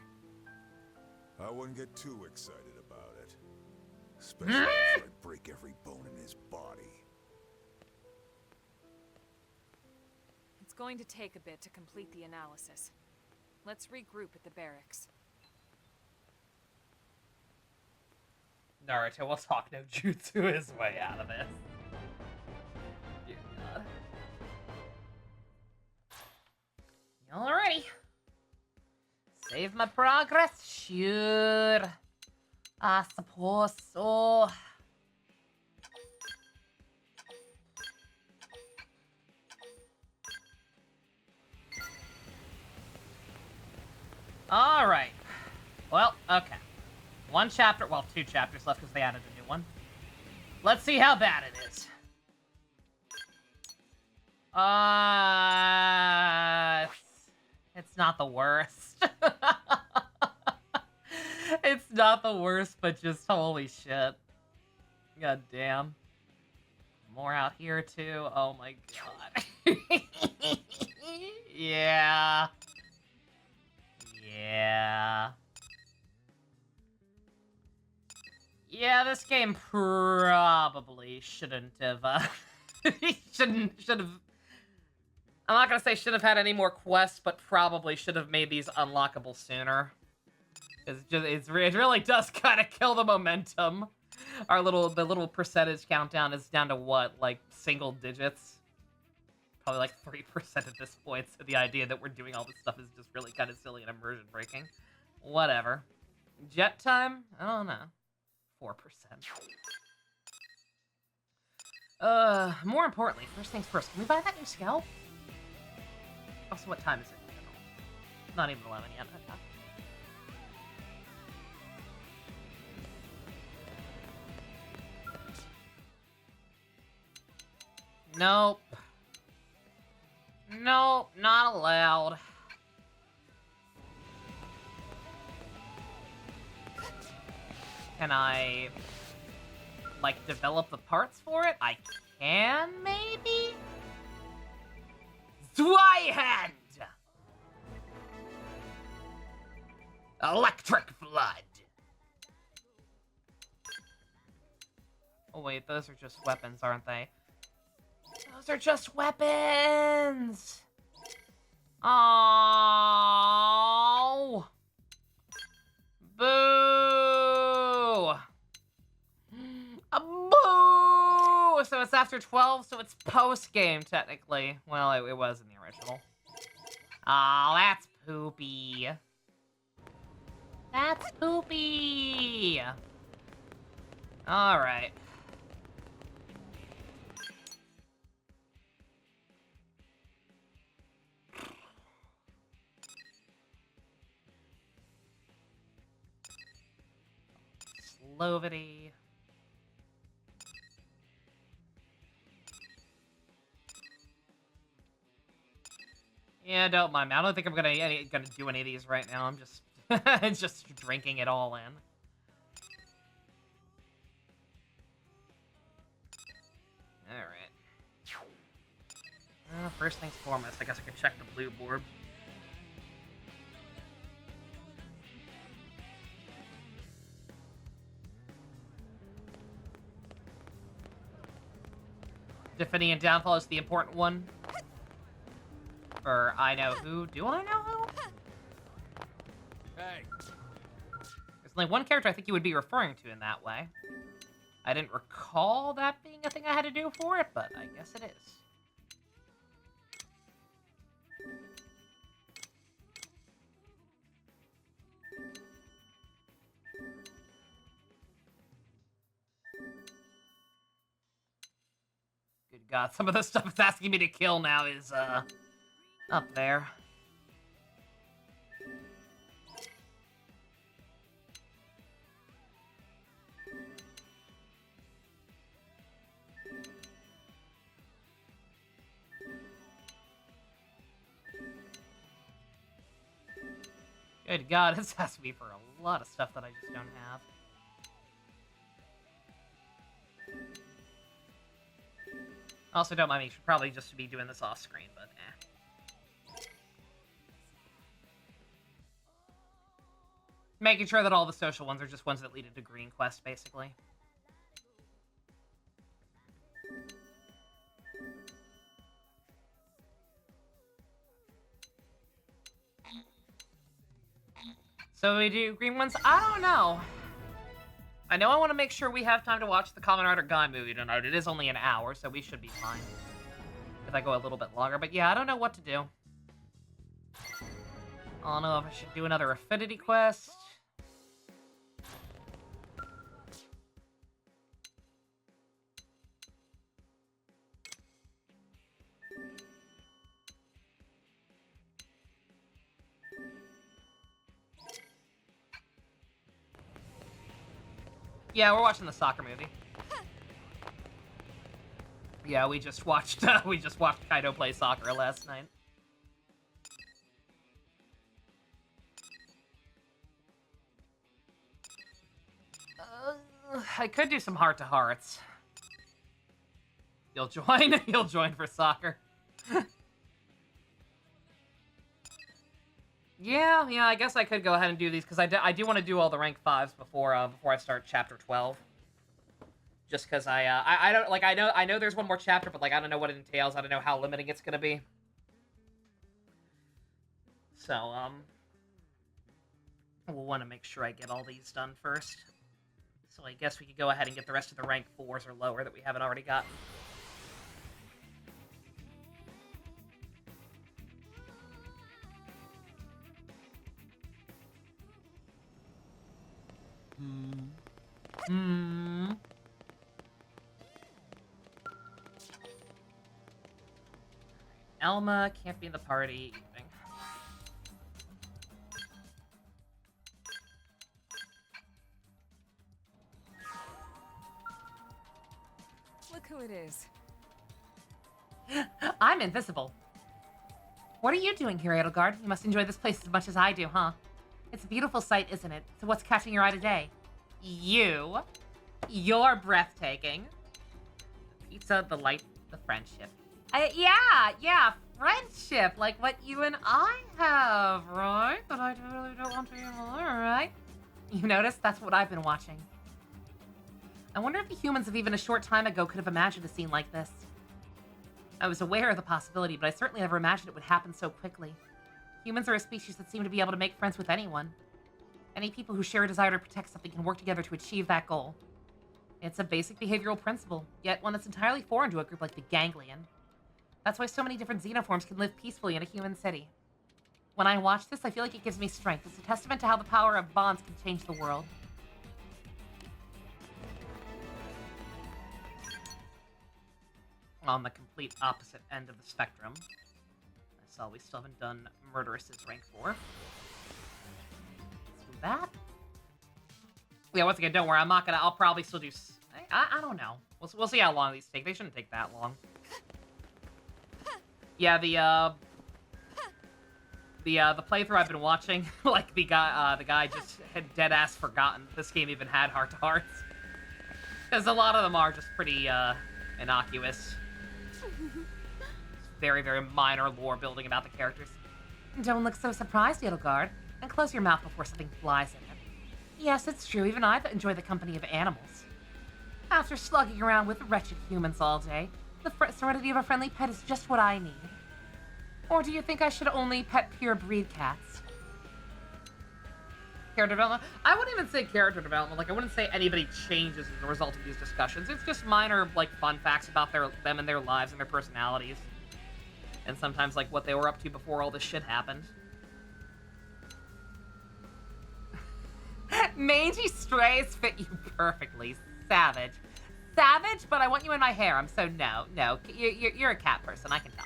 I wouldn't get too excited about it. Especially after I break every bone in his body. It's going to take a bit to complete the analysis. Let's regroup at the barracks. Naruto will talk no jutsu his way out of this. Dear God. Alrighty. Save my progress? Sure. I suppose so. Alright. Well, okay. One chapter, well, 2 chapters left because they added a new one. Let's see how bad it is. It's not the worst. It's not the worst, but just holy shit. God damn. More out here too. Oh my god. Yeah. Yeah. Yeah, this game probably shouldn't have, should have, I'm not gonna say should have had any more quests, but probably should have made these unlockable sooner. It really does kind of kill the momentum. The little percentage countdown is down to what, like single digits? Probably like 3% at this point, so the idea that we're doing all this stuff is just really kind of silly and immersion breaking. Whatever. Jet time? I don't know. 4%. More importantly, first things first, can we buy that new scalp? Also, what time is it? Not even 11 yet. Okay. Nope. Nope, not allowed. Can I, like, develop the parts for it? I can, maybe? Zweihand! Electric Flood! Oh wait, those are just weapons, aren't they? Those are just weapons! Oh! Boo! A boo! So it's after 12, so it's post-game, technically. Well, it was in the original. Oh, that's poopy. That's poopy! Alright. Slovity. Yeah, don't mind me. I don't think I'm gonna do any of these right now. I'm just just drinking it all in. Alright. First things foremost, I guess I could check the blue board. Defending and Downfall is the important one. For I know who. Do I know who? Hey. There's only one character I think you would be referring to in that way. I didn't recall that being a thing I had to do for it, but I guess it is. Good God, some of the stuff it's asking me to kill now is, up there. Good God, this has to be for a lot of stuff that I just don't have. Also, don't mind me, should probably just be doing this off screen, but eh. Making sure that all the social ones are just ones that lead into green quests, basically. So we do green ones? I don't know. I know I want to make sure we have time to watch the Kamen Rider Guy movie tonight. It is only an hour, so we should be fine. If I go a little bit longer. But yeah, I don't know what to do. I don't know if I should do another affinity quest. Yeah, we're watching the soccer movie. Yeah, we just watched Kaido play soccer last night. I could do some heart-to-hearts. You'll join? You'll join for soccer. Yeah, I guess I could go ahead and do these, because I do want to do all the rank 5s before I start chapter 12. Just because I don't, like, I know there's one more chapter, but, like, I don't know what it entails. I don't know how limiting it's gonna be. So, we'll want to make sure I get all these done first. So I guess we could go ahead and get the rest of the rank 4s or lower that we haven't already gotten. Elma can't be in the party. Look who it is. I'm invisible. What are you doing here, Edelgard? You must enjoy this place as much as I do, huh? It's a beautiful sight, isn't it? So what's catching your eye today? You. You're breathtaking. Pizza, the light, the friendship. Yeah, friendship. Like what you and I have, right? But I really don't want to hear more, right? You notice? That's what I've been watching. I wonder if the humans of even a short time ago could have imagined a scene like this. I was aware of the possibility, but I certainly never imagined it would happen so quickly. Humans are a species that seem to be able to make friends with anyone. Any people who share a desire to protect something can work together to achieve that goal. It's a basic behavioral principle, yet one that's entirely foreign to a group like the Ganglion. That's why so many different xenoforms can live peacefully in a human city. When I watch this, I feel like it gives me strength. It's a testament to how the power of bonds can change the world. On the complete opposite end of the spectrum, I saw we still haven't done Murderous's rank 4. Let's do that. Yeah, once again, don't worry. I'm not gonna. I'll probably still do. I don't know. We'll see how long these take. They shouldn't take that long. Yeah, the playthrough I've been watching, like the guy just had dead ass forgotten this game even had heart-to-hearts, because a lot of them are just pretty innocuous. Very, very minor lore building about the characters. Don't look so surprised, Edelgard, and close your mouth before something flies in it. Yes, it's true, even I enjoy the company of animals. After slugging around with wretched humans all day, the serenity of a friendly pet is just what I need. Or do you think I should only pet pure-breed cats? Character development? I wouldn't even say character development. Like, I wouldn't say anybody changes as a result of these discussions. It's just minor, like, fun facts about them and their lives and their personalities. And sometimes, like, what they were up to before all this shit happened. Mangy strays fit you perfectly. Savage. Savage, but I want you in my harem, so no. You're a cat person, I can tell.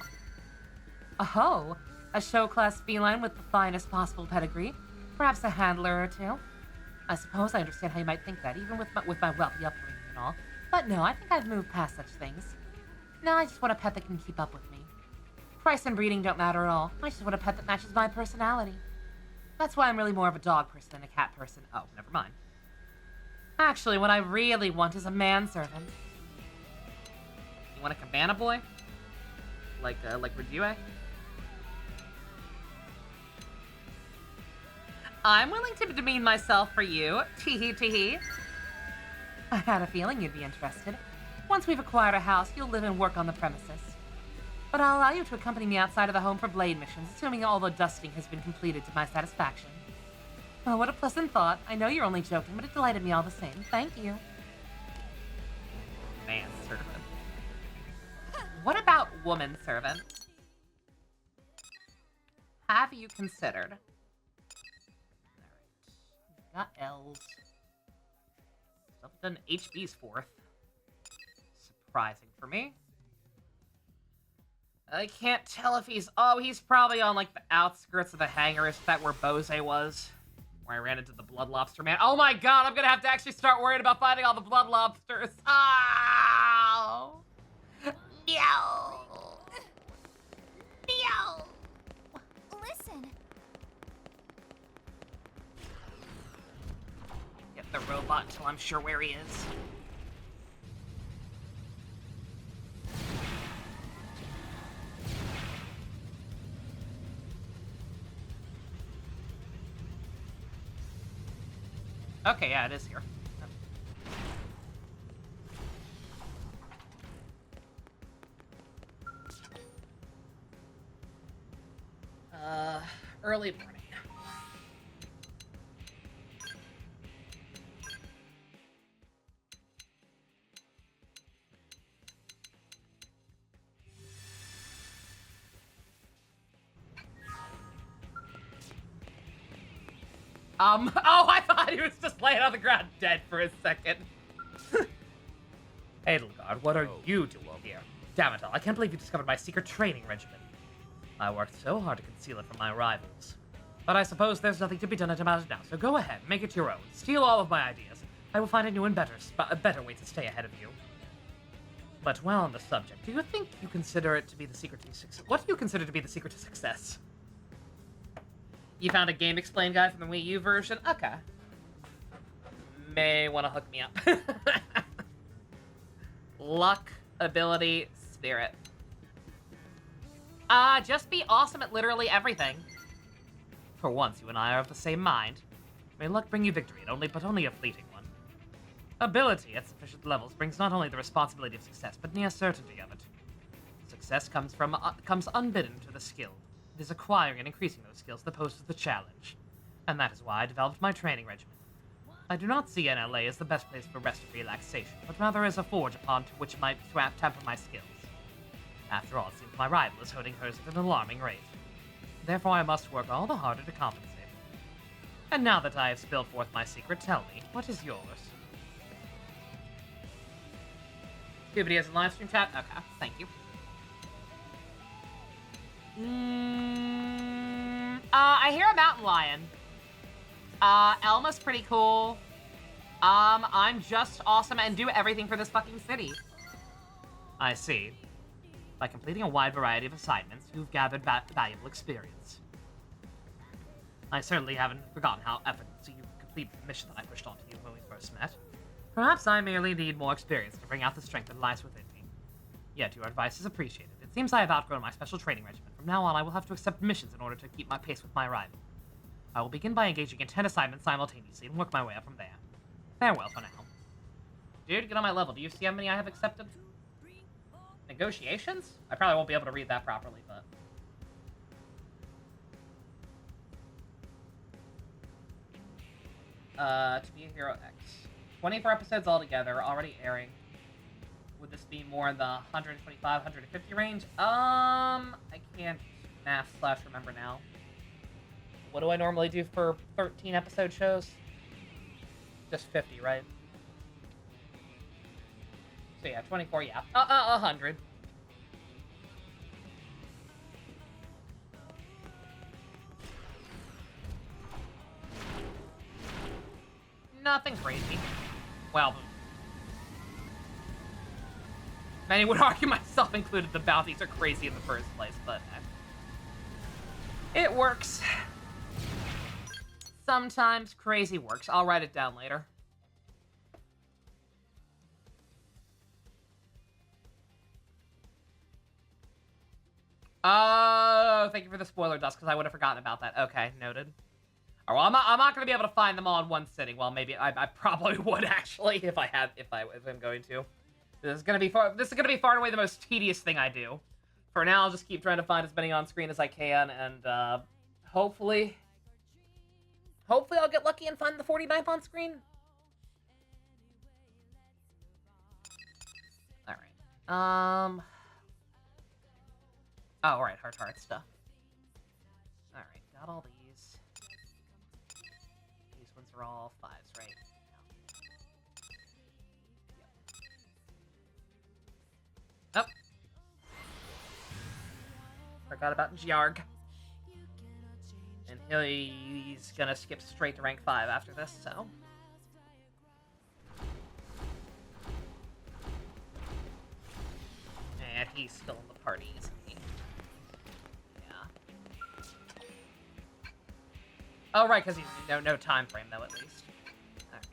Oh, a show-class feline with the finest possible pedigree. Perhaps a handler or two. I suppose I understand how you might think that, even with my wealthy upbringing and all. But no, I think I've moved past such things. No, I just want a pet that can keep up with me. Price and breeding don't matter at all. I just want a pet that matches my personality. That's why I'm really more of a dog person than a cat person. Oh, never mind. Actually, what I really want is a manservant. You want a cabana boy? Like Regiue? I'm willing to demean myself for you. Tee-hee, tee-hee. I had a feeling you'd be interested. Once we've acquired a house, you'll live and work on the premises. But I'll allow you to accompany me outside of the home for blade missions, assuming all the dusting has been completed to my satisfaction. Oh, what a pleasant thought. I know you're only joking, but it delighted me all the same. Thank you. Manservant. What about woman servant? Have you considered? Got L's. Still done HB's 4th. Surprising for me. I can't tell if he's... Oh, he's probably on, like, the outskirts of the hangar. Is that where Bose was? Where I ran into the blood lobster man. Oh my god, I'm gonna have to actually start worrying about finding all the blood lobsters. Oh! No! No! Listen. the robot until I'm sure where he is. Okay, yeah, it is here. Early morning. Oh, I thought he was just laying on the ground dead for a second. Edelgard, what are you doing here? Damn it all, I can't believe you discovered my secret training regimen. I worked so hard to conceal it from my rivals. But I suppose there's nothing to be done about it now, so go ahead, make it your own. Steal all of my ideas. I will find a new and better way to stay ahead of you. But while on the subject, do you think you consider it to be the secret to success? What do you consider to be the secret to success? You found a game explain guide from the Wii U version? Okay. May want to hook me up. Luck, ability, spirit. Just be awesome at literally everything. For once, you and I are of the same mind. May luck bring you victory, but only a fleeting one. Ability at sufficient levels brings not only the responsibility of success, but near certainty of it. Success comes unbidden to the skilled. It is acquiring and increasing those skills that poses the challenge. And that is why I developed my training regimen. I do not see NLA as the best place for rest and relaxation, but rather as a forge upon which might temper my skills. After all, it seems my rival is honing hers at an alarming rate. Therefore, I must work all the harder to compensate. And now that I have spilled forth my secret, tell me, what is yours? Two videos in live stream chat? Okay, thank you. I hear a mountain lion. Elma's pretty cool. I'm just awesome and do everything for this fucking city. I see. By completing a wide variety of assignments, you've gathered valuable experience. I certainly haven't forgotten how effortlessly you completed the mission that I pushed onto you when we first met. Perhaps I merely need more experience to bring out the strength that lies within me. Yet your advice is appreciated. It seems I have outgrown my special training regimen. From now on, I will have to accept missions in order to keep my pace with my rival. I will begin by engaging in 10 assignments simultaneously and work my way up from there. Farewell for now. Dude, get on my level. Do you see how many I have accepted? Negotiations? I probably won't be able to read that properly, but... To be a Hero X. 24 episodes altogether, already airing. Would this be more in the 125, 150 range? I can't math/remember now. What do I normally do for 13 episode shows? Just 50, right? So yeah, 24, yeah. 100. Nothing crazy. Well, many would argue, myself included, the bounties are crazy in the first place, but it works. Sometimes crazy works. I'll write it down later. Oh, thank you for the spoiler dust, because I would have forgotten about that. Okay, noted. Oh, well, I'm not going to be able to find them all in one sitting. Well, maybe I probably would actually if I'm going to. This is going to be far and away the most tedious thing I do. For now, I'll just keep trying to find as many on screen as I can, and hopefully I'll get lucky and find the 49th on screen. All right. Oh, all right, heart stuff. All right, got all these. These ones are all 5s, right? No. Yep. Forgot about Jarg. And he's gonna skip straight to rank 5 after this, so... And he's still in the party, isn't he? Yeah. Oh, right, because he's no time frame, though, at least. Alright.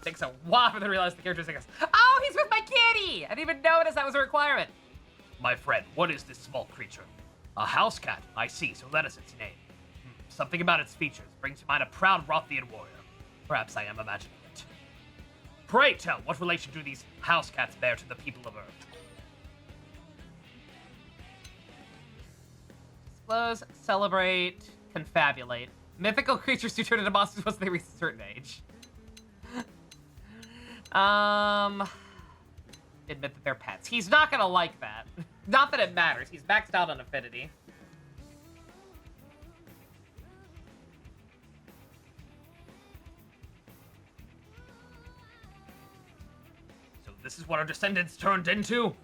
Takes a while for them to realize the character's like, oh, he's with my kitty! I didn't even notice that was a requirement. My friend, what is this small creature? A house cat, I see, so that is its name. Something about its features brings to mind a proud Rothian warrior. Perhaps I am imagining it. Pray tell, what relation do these house cats bear to the people of Earth? Disclose, celebrate, confabulate. Mythical creatures do turn into monsters once they reach a certain age. Admit that they're pets. He's not gonna like that. Not that it matters. He's maxed out on affinity. So this is what our descendants turned into?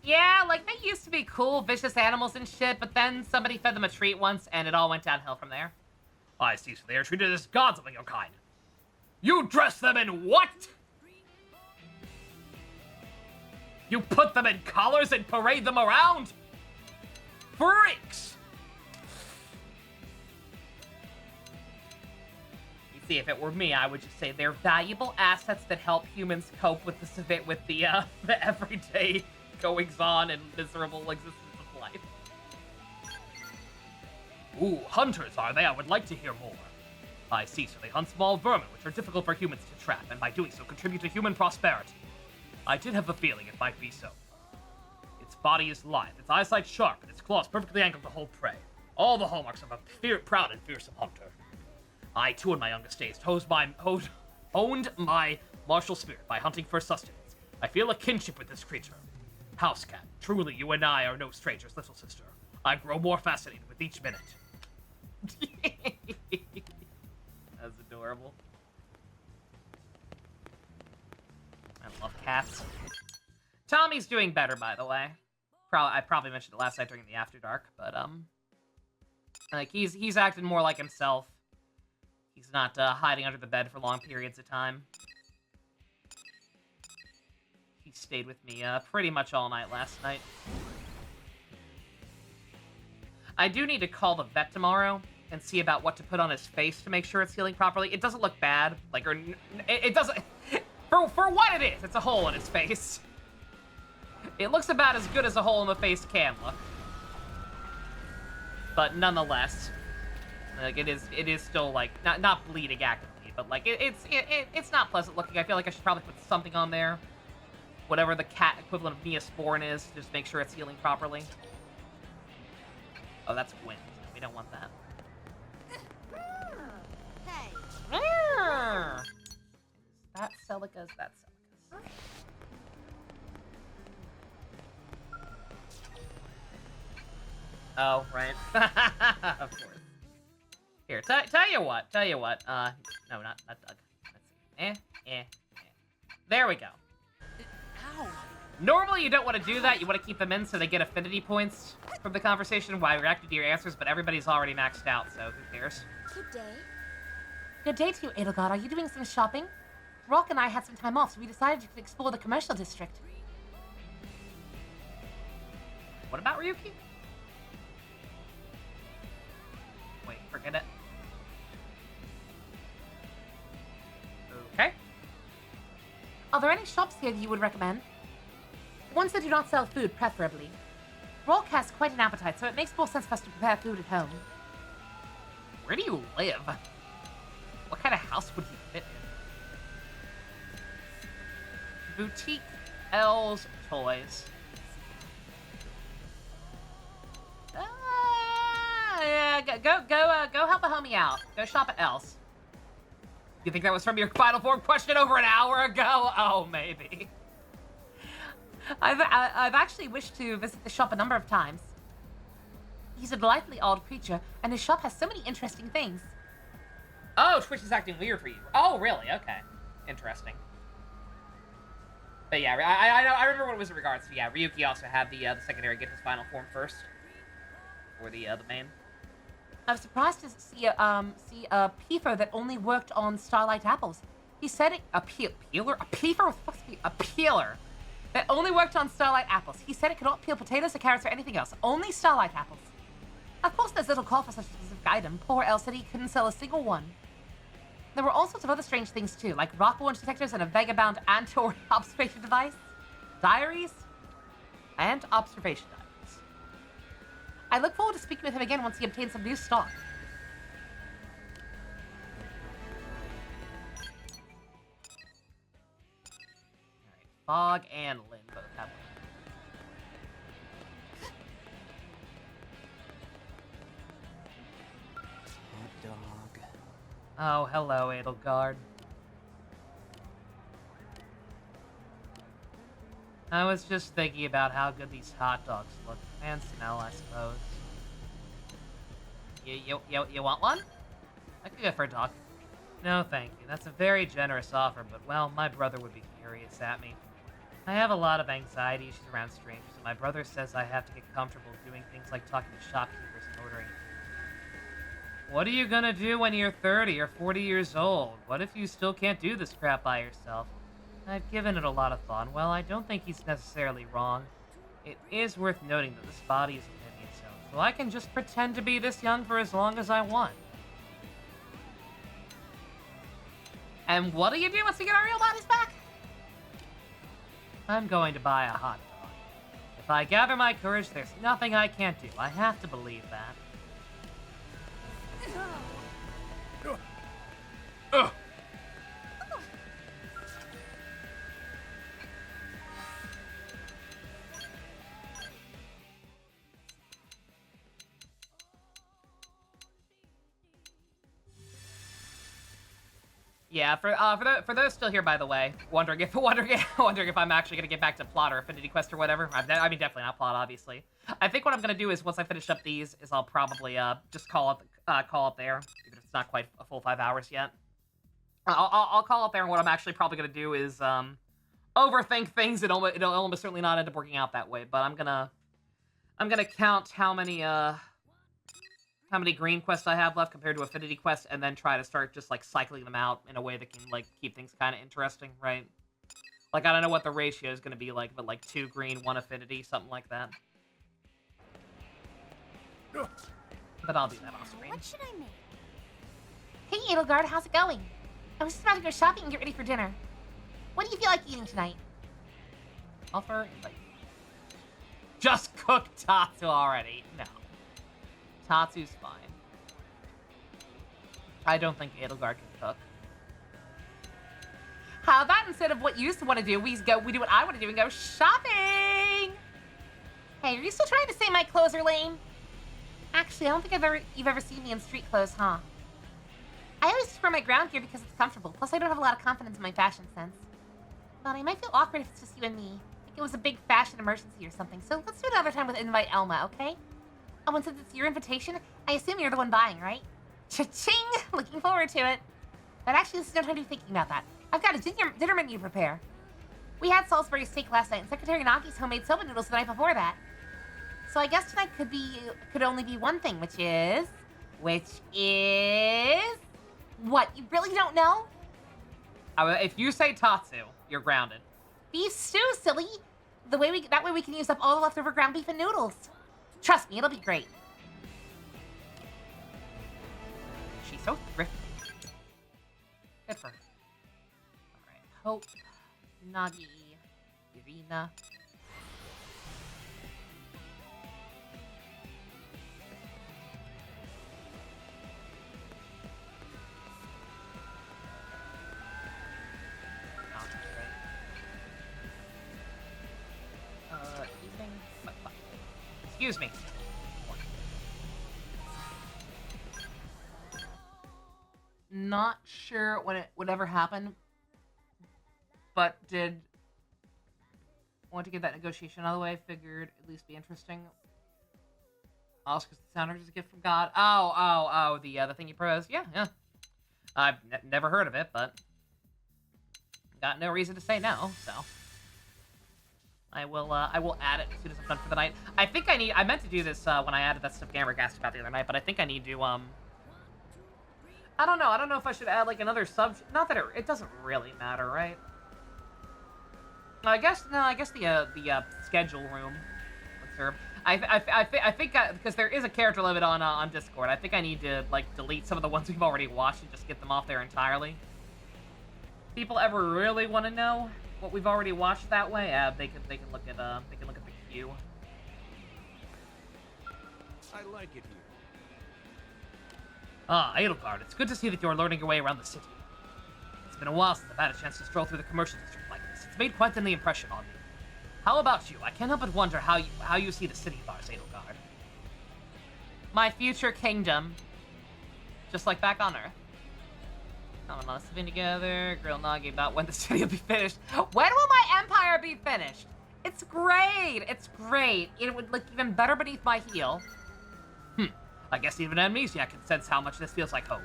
Yeah, like, they used to be cool, vicious animals and shit, but then somebody fed them a treat once, and it all went downhill from there. I see, so they are treated as gods of your kind. You dress them in what? You put them in collars and parade them around? Freaks! You see, if it were me, I would just say they're valuable assets that help humans cope with the everyday goings-on and miserable existence of life. Ooh, hunters are they? I would like to hear more. I see, so they hunt small vermin, which are difficult for humans to trap, and by doing so contribute to human prosperity. I did have a feeling it might be so. Its body is lithe, its eyesight sharp, and its claws perfectly angled to hold prey. All the hallmarks of a proud and fearsome hunter. I, too, in my youngest days, honed my martial spirit by hunting for sustenance. I feel a kinship with this creature. House cat, truly you and I are no strangers, little sister. I grow more fascinated with each minute. That's adorable. I love cats. Tommy's doing better, by the way. I probably mentioned it last night during the After Dark, but like he's acting more like himself. He's not hiding under the bed for long periods of time. He stayed with me pretty much all night last night. I do need to call the vet tomorrow and see about what to put on his face to make sure it's healing properly. It doesn't look bad, like, or it doesn't. For what it is, it's a hole in his face. It looks about as good as a hole in the face can look, but nonetheless, like it is still like not bleeding actively, but like it's not pleasant looking. I feel like I should probably put something on there, whatever the cat equivalent of Neosporin is, just to make sure it's healing properly. Oh, that's wind. We don't want that. Hey. Is that Celica's? That's Celica's. Oh, right. Of course. Here, tell you what. No, not Doug. Let's see. There we go. Ow. Normally, you don't want to do that. You want to keep them in so they get affinity points from the conversation while reacting to your answers, but everybody's already maxed out, so who cares? Good day. Good day to you, Edelgard. Are you doing some shopping? Rock and I had some time off, so we decided to explore the commercial district. What about Ryuki? Wait, forget it. Okay. Are there any shops here that you would recommend? Ones that do not sell food, preferably. Rock has quite an appetite, so it makes more sense for us to prepare food at home. Where do you live? What kind of house would he fit in? Boutique L's Toys. Yeah, go help a homie out. Go shop at L's. You think that was from your Final Form question over an hour ago? Oh, maybe. I've actually wished to visit the shop a number of times. He's a delightfully odd creature, and his shop has so many interesting things. Oh, Twitch is acting weird for you. Oh, really? Okay. Interesting. But yeah, I remember what it was in regards to. Yeah, Ryuki also had the secondary get his final form first. Or the main. I was surprised to see a peefer that only worked on Starlight apples. He said it... A peeler? A peefer? What the fuck's a peeler? That only worked on Starlight apples. He said it could not peel potatoes or carrots or anything else. Only Starlight apples. Of course, there's little call for such a specific item. Poor El said he couldn't sell a single one. There were all sorts of other strange things too, like rock launch detectors and a vagabond Antori observation device, diaries, and observation diaries. I look forward to speaking with him again once he obtains some new stock. Alright, Fog and Lynn both have one. Dog. Oh, hello, Edelgard. I was just thinking about how good these hot dogs look and smell, I suppose. You want one? I could go for a dog. No, thank you. That's a very generous offer, but, well, my brother would be furious at me. I have a lot of anxiety issues around strangers, and my brother says I have to get comfortable doing things like talking to shopkeepers and ordering. What are you gonna do when you're 30 or 40 years old? What if you still can't do this crap by yourself? I've given it a lot of thought, and well, I don't think he's necessarily wrong. It is worth noting that this body is within me itself, so I can just pretend to be this young for as long as I want. And what do you do once we get our real bodies back? I'm going to buy a hot dog. If I gather my courage, there's nothing I can't do. I have to believe that. Yeah, for those still here, by the way, wondering if I'm actually gonna get back to plot or affinity quest or whatever. I mean, definitely not plot, obviously. I think what I'm gonna do is once I finish up these, is I'll probably just call it there, even if it's not quite a full 5 hours yet. I'll call it there, and what I'm actually probably gonna do is overthink things. It'll almost certainly not end up working out that way, but I'm gonna count how many green quests I have left compared to affinity quests, and then try to start just, like, cycling them out in a way that can, like, keep things kind of interesting, right? Like, I don't know what the ratio is going to be like, but, like, 2 green, 1 affinity, something like that. But I'll do that off screen. What should I make? Hey, Edelgard, how's it going? I was just about to go shopping and get ready for dinner. What do you feel like eating tonight? Offer, like... Just cook Tatsu already. No. Tatsu's fine. I don't think Edelgard can cook. How about instead of what you used to want to do, we do what I want to do and go shopping? Hey, are you still trying to say my clothes are lame? Actually, I don't think you've ever seen me in street clothes, huh? I always just wear my ground gear because it's comfortable. Plus, I don't have a lot of confidence in my fashion sense. But I might feel awkward if it's just you and me. Like it was a big fashion emergency or something. So let's do it another time with invite Elma, okay? Oh, and since it's your invitation, I assume you're the one buying, right? Cha-ching! Looking forward to it. But actually, this is no time to be thinking about that. I've got a dinner menu to prepare. We had Salisbury steak last night, and Secretary Nagi's homemade soba noodles the night before that. So I guess tonight could only be one thing, which is... What, you really don't know? If you say Tatsu, you're grounded. Beef stew, silly! That way we can use up all the leftover ground beef and noodles. Trust me, it'll be great. She's so thrifty. Good for her. Alright, Hope, Nagi, Irina. Evening. Excuse me. Not sure when it would ever happen, but did want to get that negotiation out of the way. Figured at least be interesting. Also, because the sounder is a gift from God. Oh, the thing you proposed. Yeah. I've never heard of it, but got no reason to say no. So I will add it as soon as I'm done for the night. I meant to do this when I added that stuff Gamer asked about the other night, but I think I need to I don't know if I should add like another sub. Not that it doesn't really matter, right? I guess the schedule room would serve. I think because there is a character limit on Discord, I think I need to like delete some of the ones we've already watched and just get them off there entirely. People ever really want to know what we've already watched that way? They can look at the queue. I like it here. Ah, Edelgard, it's good to see that you're learning your way around the city. It's been a while since I've had a chance to stroll through the commercial district like this. It's made quite an impression on me. How about you? I can't help but wonder how you see the city of ours, Edelgard. My future kingdom, just like back on Earth. Come on, let's living together. Grill Nagi about when the city will be finished. When will my empire be finished? It's great. It's great. It would look even better beneath my heel. I guess even Amnesia can sense how much this feels like home.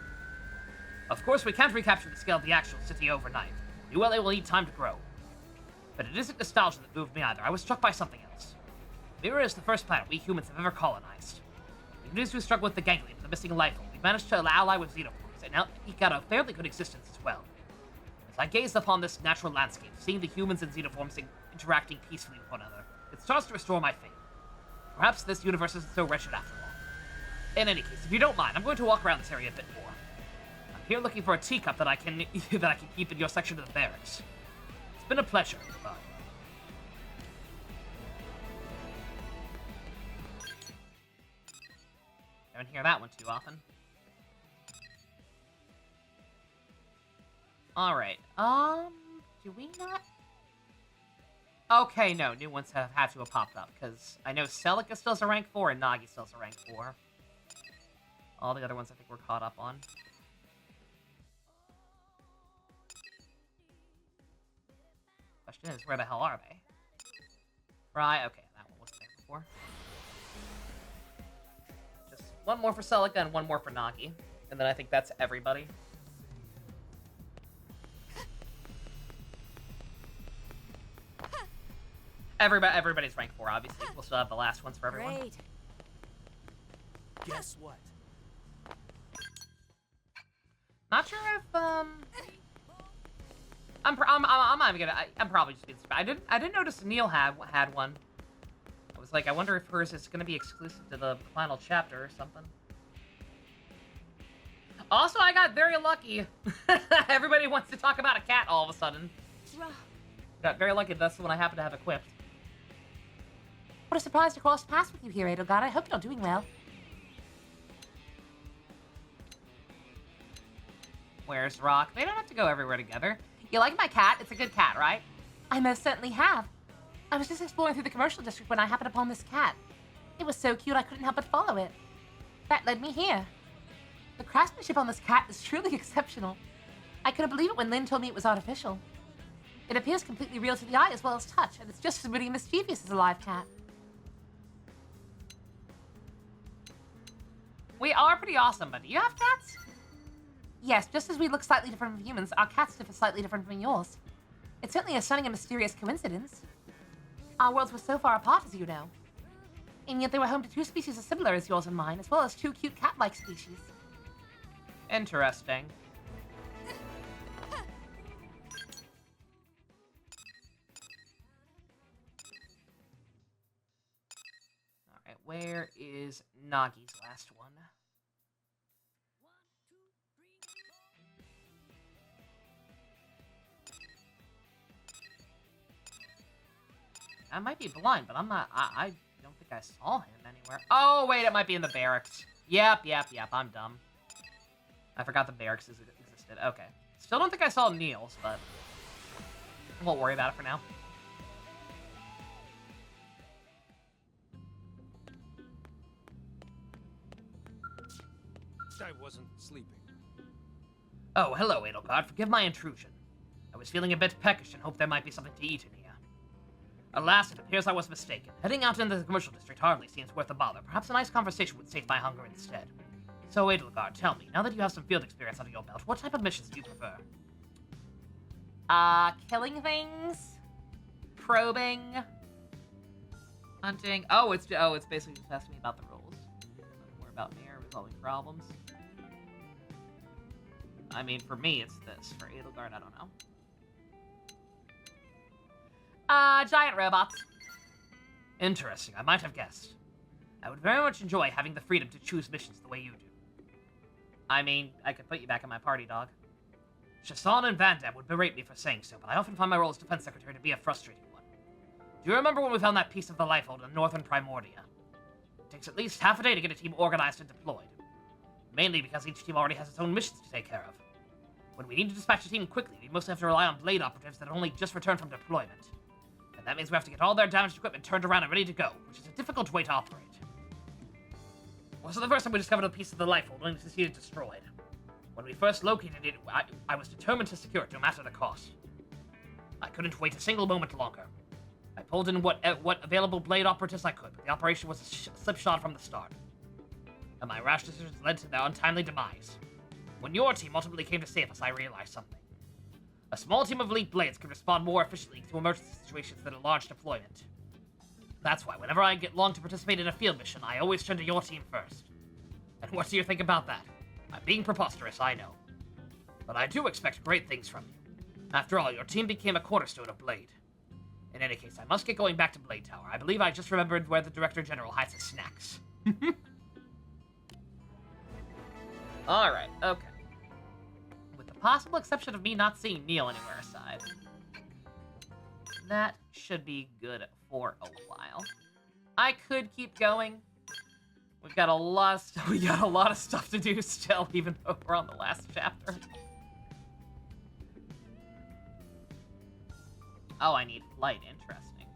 Of course, we can't recapture the scale of the actual city overnight. It will need time to grow. But it isn't nostalgia that moved me either. I was struck by something else. Mirror is the first planet we humans have ever colonized. Even as we struggle with the ganglion, the missing life form, we managed to ally with xenoforms, and now eke out a fairly good existence as well. As I gazed upon this natural landscape, seeing the humans and xenoforms interacting peacefully with one another, it starts to restore my faith. Perhaps this universe isn't so wretched after all. In any case, if you don't mind, I'm going to walk around this area a bit more. I'm here looking for a teacup that I can keep in your section of the barracks. It's been a pleasure. Bye. Don't hear that one too often. Alright, do we not? Okay, no, new ones have had to have popped up, because I know Celica still's a rank 4 and Nagi still's a rank 4. All the other ones I think we're caught up on. Question is, where the hell are they? Right, okay, that one wasn't there before. Just one more for Celica and one more for Nagi. And then I think that's everybody. Everybody's rank 4, obviously. We'll still have the last ones for everyone. Great. Guess what? Not sure if I'm probably just being surprised. I didn't notice Neil had one. I was like, I wonder if hers is gonna be exclusive to the final chapter or something. Also, I got very lucky. Everybody wants to talk about a cat all of a sudden. Got very lucky that's the one I happen to have equipped. What a surprise to cross paths with you here, Edelgard. I hope you're doing well. Where's Rock? They don't have to go everywhere together. You like my cat? It's a good cat, right? I most certainly have. I was just exploring through the commercial district when I happened upon this cat. It was so cute I couldn't help but follow it. That led me here. The craftsmanship on this cat is truly exceptional. I couldn't believe it when Lynn told me it was artificial. It appears completely real to the eye as well as touch, and it's just as witty and mischievous as a live cat. We are pretty awesome, but do you have cats? Yes, just as we look slightly different from humans, our cats differ slightly different from yours. It's certainly a stunning and mysterious coincidence. Our worlds were so far apart, as you know. And yet they were home to two species as similar as yours and mine, as well as two cute cat-like species. Interesting. Alright, where is Nagi's last one? I might be blind, but I'm not. I don't think I saw him anywhere. Oh, wait, it might be in the barracks. Yep, I'm dumb. I forgot the barracks existed. Okay. Still don't think I saw Niels, but I won't worry about it for now. I wasn't sleeping. Oh, hello, Edelgard. Forgive my intrusion. I was feeling a bit peckish and hoped there might be something to eat in here. Alas, it appears I was mistaken. Heading out into the commercial district hardly seems worth the bother. Perhaps a nice conversation would save my hunger instead. So, Edelgard, tell me, now that you have some field experience under your belt, what type of missions do you prefer? Killing things, probing, hunting. Oh, it's basically just asking me about the rules. Nothing more about me or resolving problems. I mean, for me, it's this. For Edelgard, I don't know. Giant robots. Interesting, I might have guessed. I would very much enjoy having the freedom to choose missions the way you do. I mean, I could put you back in my party, dog. Chasson and Van Dam would berate me for saying so, but I often find my role as defense secretary to be a frustrating one. Do you remember when we found that piece of the Lifehold in northern Primordia? It takes at least half a day to get a team organized and deployed. Mainly because each team already has its own missions to take care of. When we need to dispatch a team quickly, we mostly have to rely on blade operatives that only just returned from deployment. And that means we have to get all their damaged equipment turned around and ready to go, which is a difficult way to operate. It wasn't the first time we discovered a piece of the Lifehold only to see it destroyed. When we first located it, I was determined to secure it, no matter the cost. I couldn't wait a single moment longer. I pulled in what available blade operatives I could, but the operation was a slipshod from the start. And my rash decisions led to their untimely demise. When your team ultimately came to save us, I realized something. A small team of elite blades can respond more efficiently to emergency situations than a large deployment. That's why whenever I get long to participate in a field mission, I always turn to your team first. And what do you think about that? I'm being preposterous, I know. But I do expect great things from you. After all, your team became a cornerstone of Blade. In any case, I must get going back to Blade Tower. I believe I just remembered where the Director General hides his snacks. Alright, okay. With the possible exception of me not seeing Neil anywhere aside. That should be good for a while. I could keep going. We've got a lot of stuff to do still, even though we're on the last chapter. Oh, I need flight. Interesting.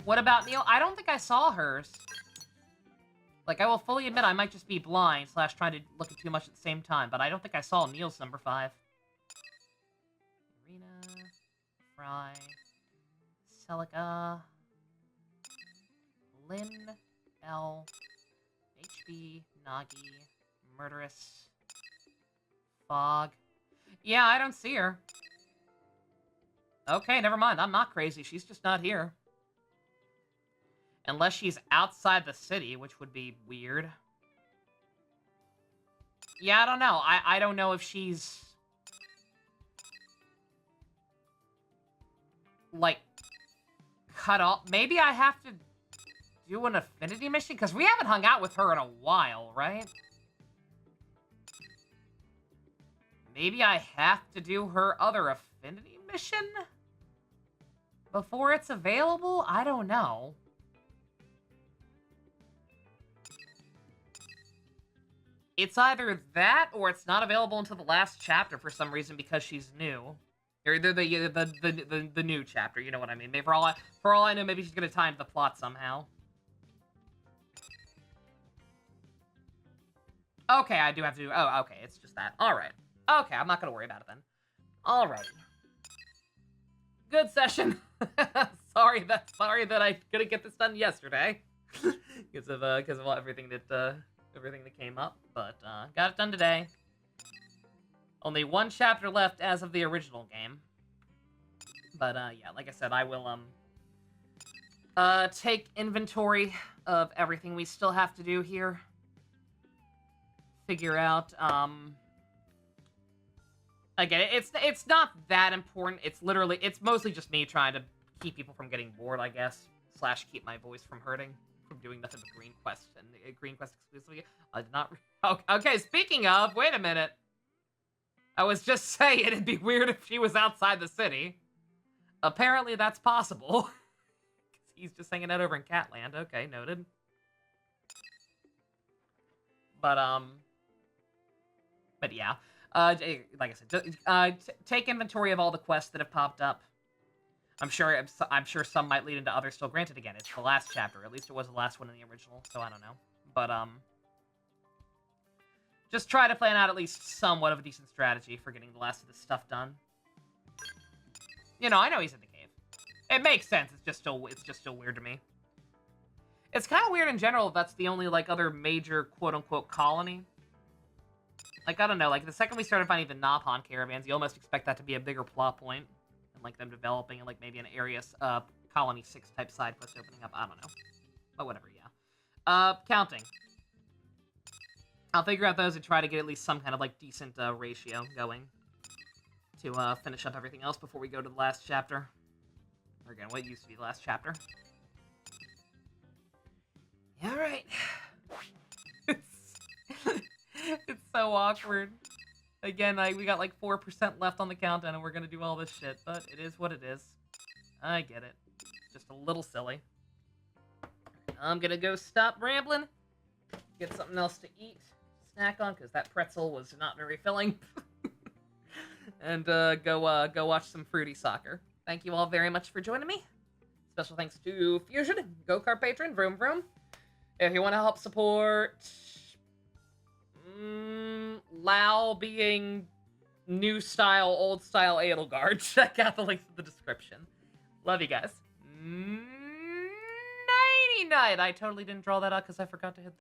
What about Neil? I don't think I saw hers. Like, I will fully admit I might just be blind / trying to look at too much at the same time, but I don't think I saw Neil's number 5. Irina, Fry, Celica, Lynn, L, HB, Nagi, Murderous, Fog. Yeah, I don't see her. Okay, never mind. I'm not crazy. She's just not here. Unless she's outside the city, which would be weird. Yeah, I don't know. I don't know if she's... like, cut off. Maybe I have to do an affinity mission? Because we haven't hung out with her in a while, right? Maybe I have to do her other affinity mission before it's available? I don't know. It's either that or it's not available until the last chapter for some reason because she's new. Or the new chapter, you know what I mean. Maybe for all I know, maybe she's gonna tie into the plot somehow. Okay, I do have to do... Oh, okay, it's just that. Alright. Okay, I'm not gonna worry about it then. Alright. Good session. sorry that I couldn't get this done yesterday. because of everything that came up. But, got it done today. Only one chapter left as of the original game. But, yeah, like I said, I will, take inventory of everything we still have to do here. Figure out, again, it's not that important. It's mostly just me trying to keep people from getting bored, I guess. / keep my voice from hurting. From doing nothing but Green Quest and Green Quest exclusively. I did not... Okay, speaking of, wait a minute. I was just saying it'd be weird if she was outside the city. Apparently that's possible. He's just hanging out over in Catland. Okay, noted. But yeah. Like I said, take inventory of all the quests that have popped up. I'm sure some might lead into others still granted again. It's the last chapter. At least it was the last one in the original, so I don't know. But, just try to plan out at least somewhat of a decent strategy for getting the last of this stuff done. You know, I know he's in the cave. It makes sense. It's just still weird to me. It's kind of weird in general if that's the only, like, other major quote-unquote colony. Like, I don't know. Like, the second we started finding the Nopon caravans, you almost expect that to be a bigger plot point. And, like, them developing and, like, maybe an area, Colony 6 type side quest opening up. I don't know. But whatever, yeah. Counting. I'll figure out those and try to get at least some kind of, like, decent, ratio going. To, finish up everything else before we go to the last chapter. Or again, what used to be the last chapter. Alright. right. It's so awkward. Again, we got like 4% left on the countdown and we're gonna do all this shit, but it is what it is. I get it. It's just a little silly. I'm gonna go stop rambling, get something else to eat, snack on, because that pretzel was not very filling, and go watch some fruity soccer. Thank you all very much for joining me. Special thanks to Fusion, Go-Kart Patron, Vroom Vroom. If you want to help support Lao being new style, old style Edelgard, check out the links in the description. Love you guys. Nighty night. I totally didn't draw that out because I forgot to hit